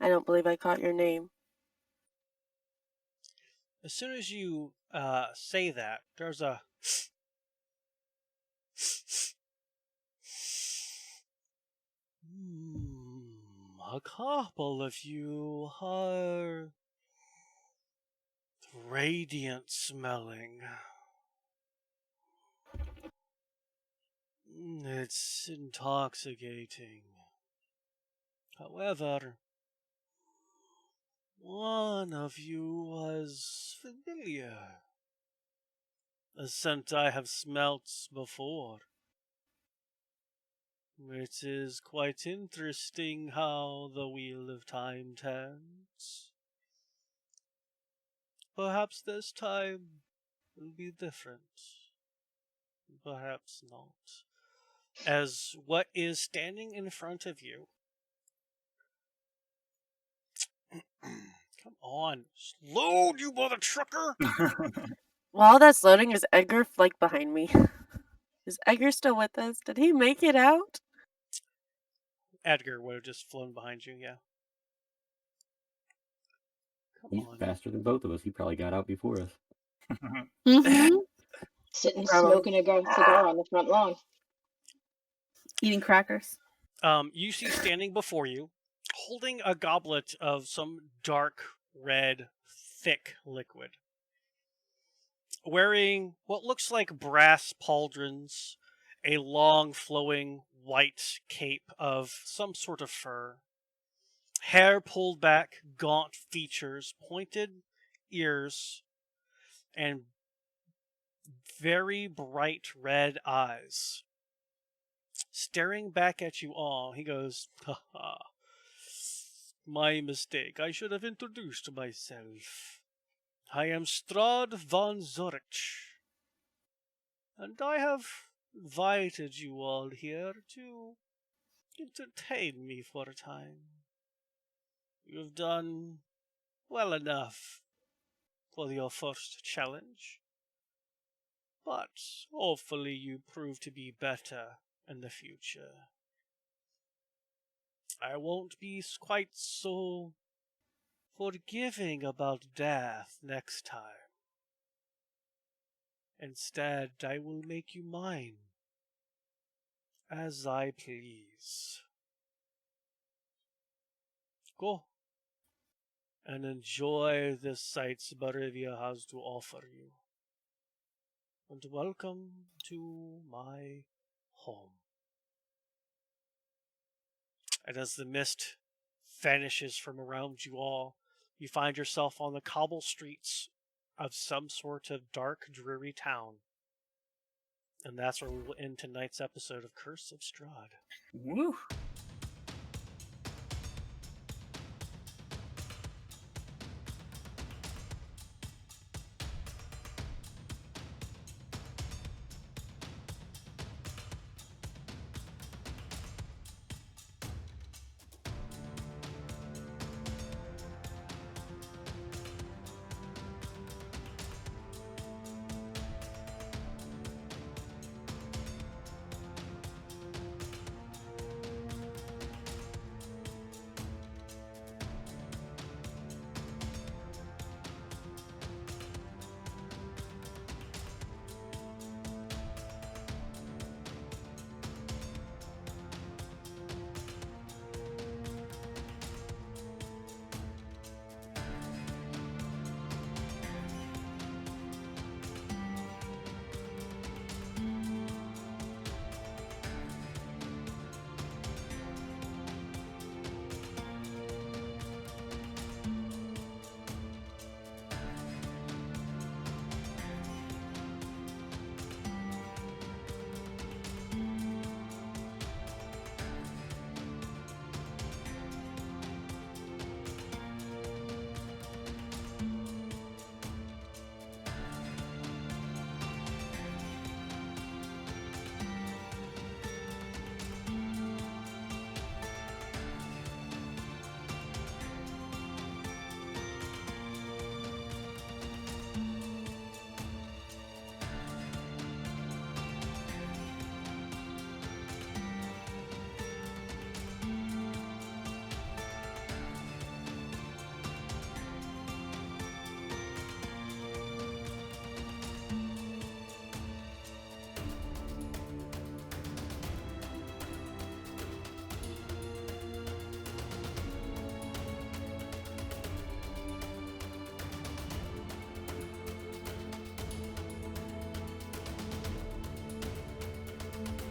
I don't believe I caught your name. As soon as you say that, there's a a couple of you are radiant smelling. It's intoxicating. However, one of you was familiar. A scent I have smelt before. It is quite interesting how the wheel of time turns. Perhaps this time will be different. Perhaps not. As what is standing in front of you. Come on. Load, you mother trucker! While that's loading, is Edgar like behind me? Is Edgar still with us? Did he make it out? Edgar would have just flown behind you, yeah. Come He's on. faster than both of us. He probably got out before us. Mm-hmm. Sitting Probably. smoking a cigar on the front lawn. Eating crackers. You see standing before you, holding a goblet of some dark red, thick liquid. Wearing what looks like brass pauldrons, a long flowing white cape of some sort of fur. Hair pulled back, gaunt features, pointed ears, and very bright red eyes. Staring back at you all, he goes, "Ha ha. My mistake. I should have introduced myself. I am Strahd von Zorich, and I have invited you all here to entertain me for a time. You've done well enough for your first challenge, but hopefully you prove to be better in the future. I won't be quite so forgiving about death next time. Instead, I will make you mine, as I please. Go and enjoy the sights Barivia has to offer you. And welcome to my home." And as the mist vanishes from around you all, you find yourself on the cobble streets of some sort of dark, dreary town. And that's where we will end tonight's episode of Curse of Strahd. Woo!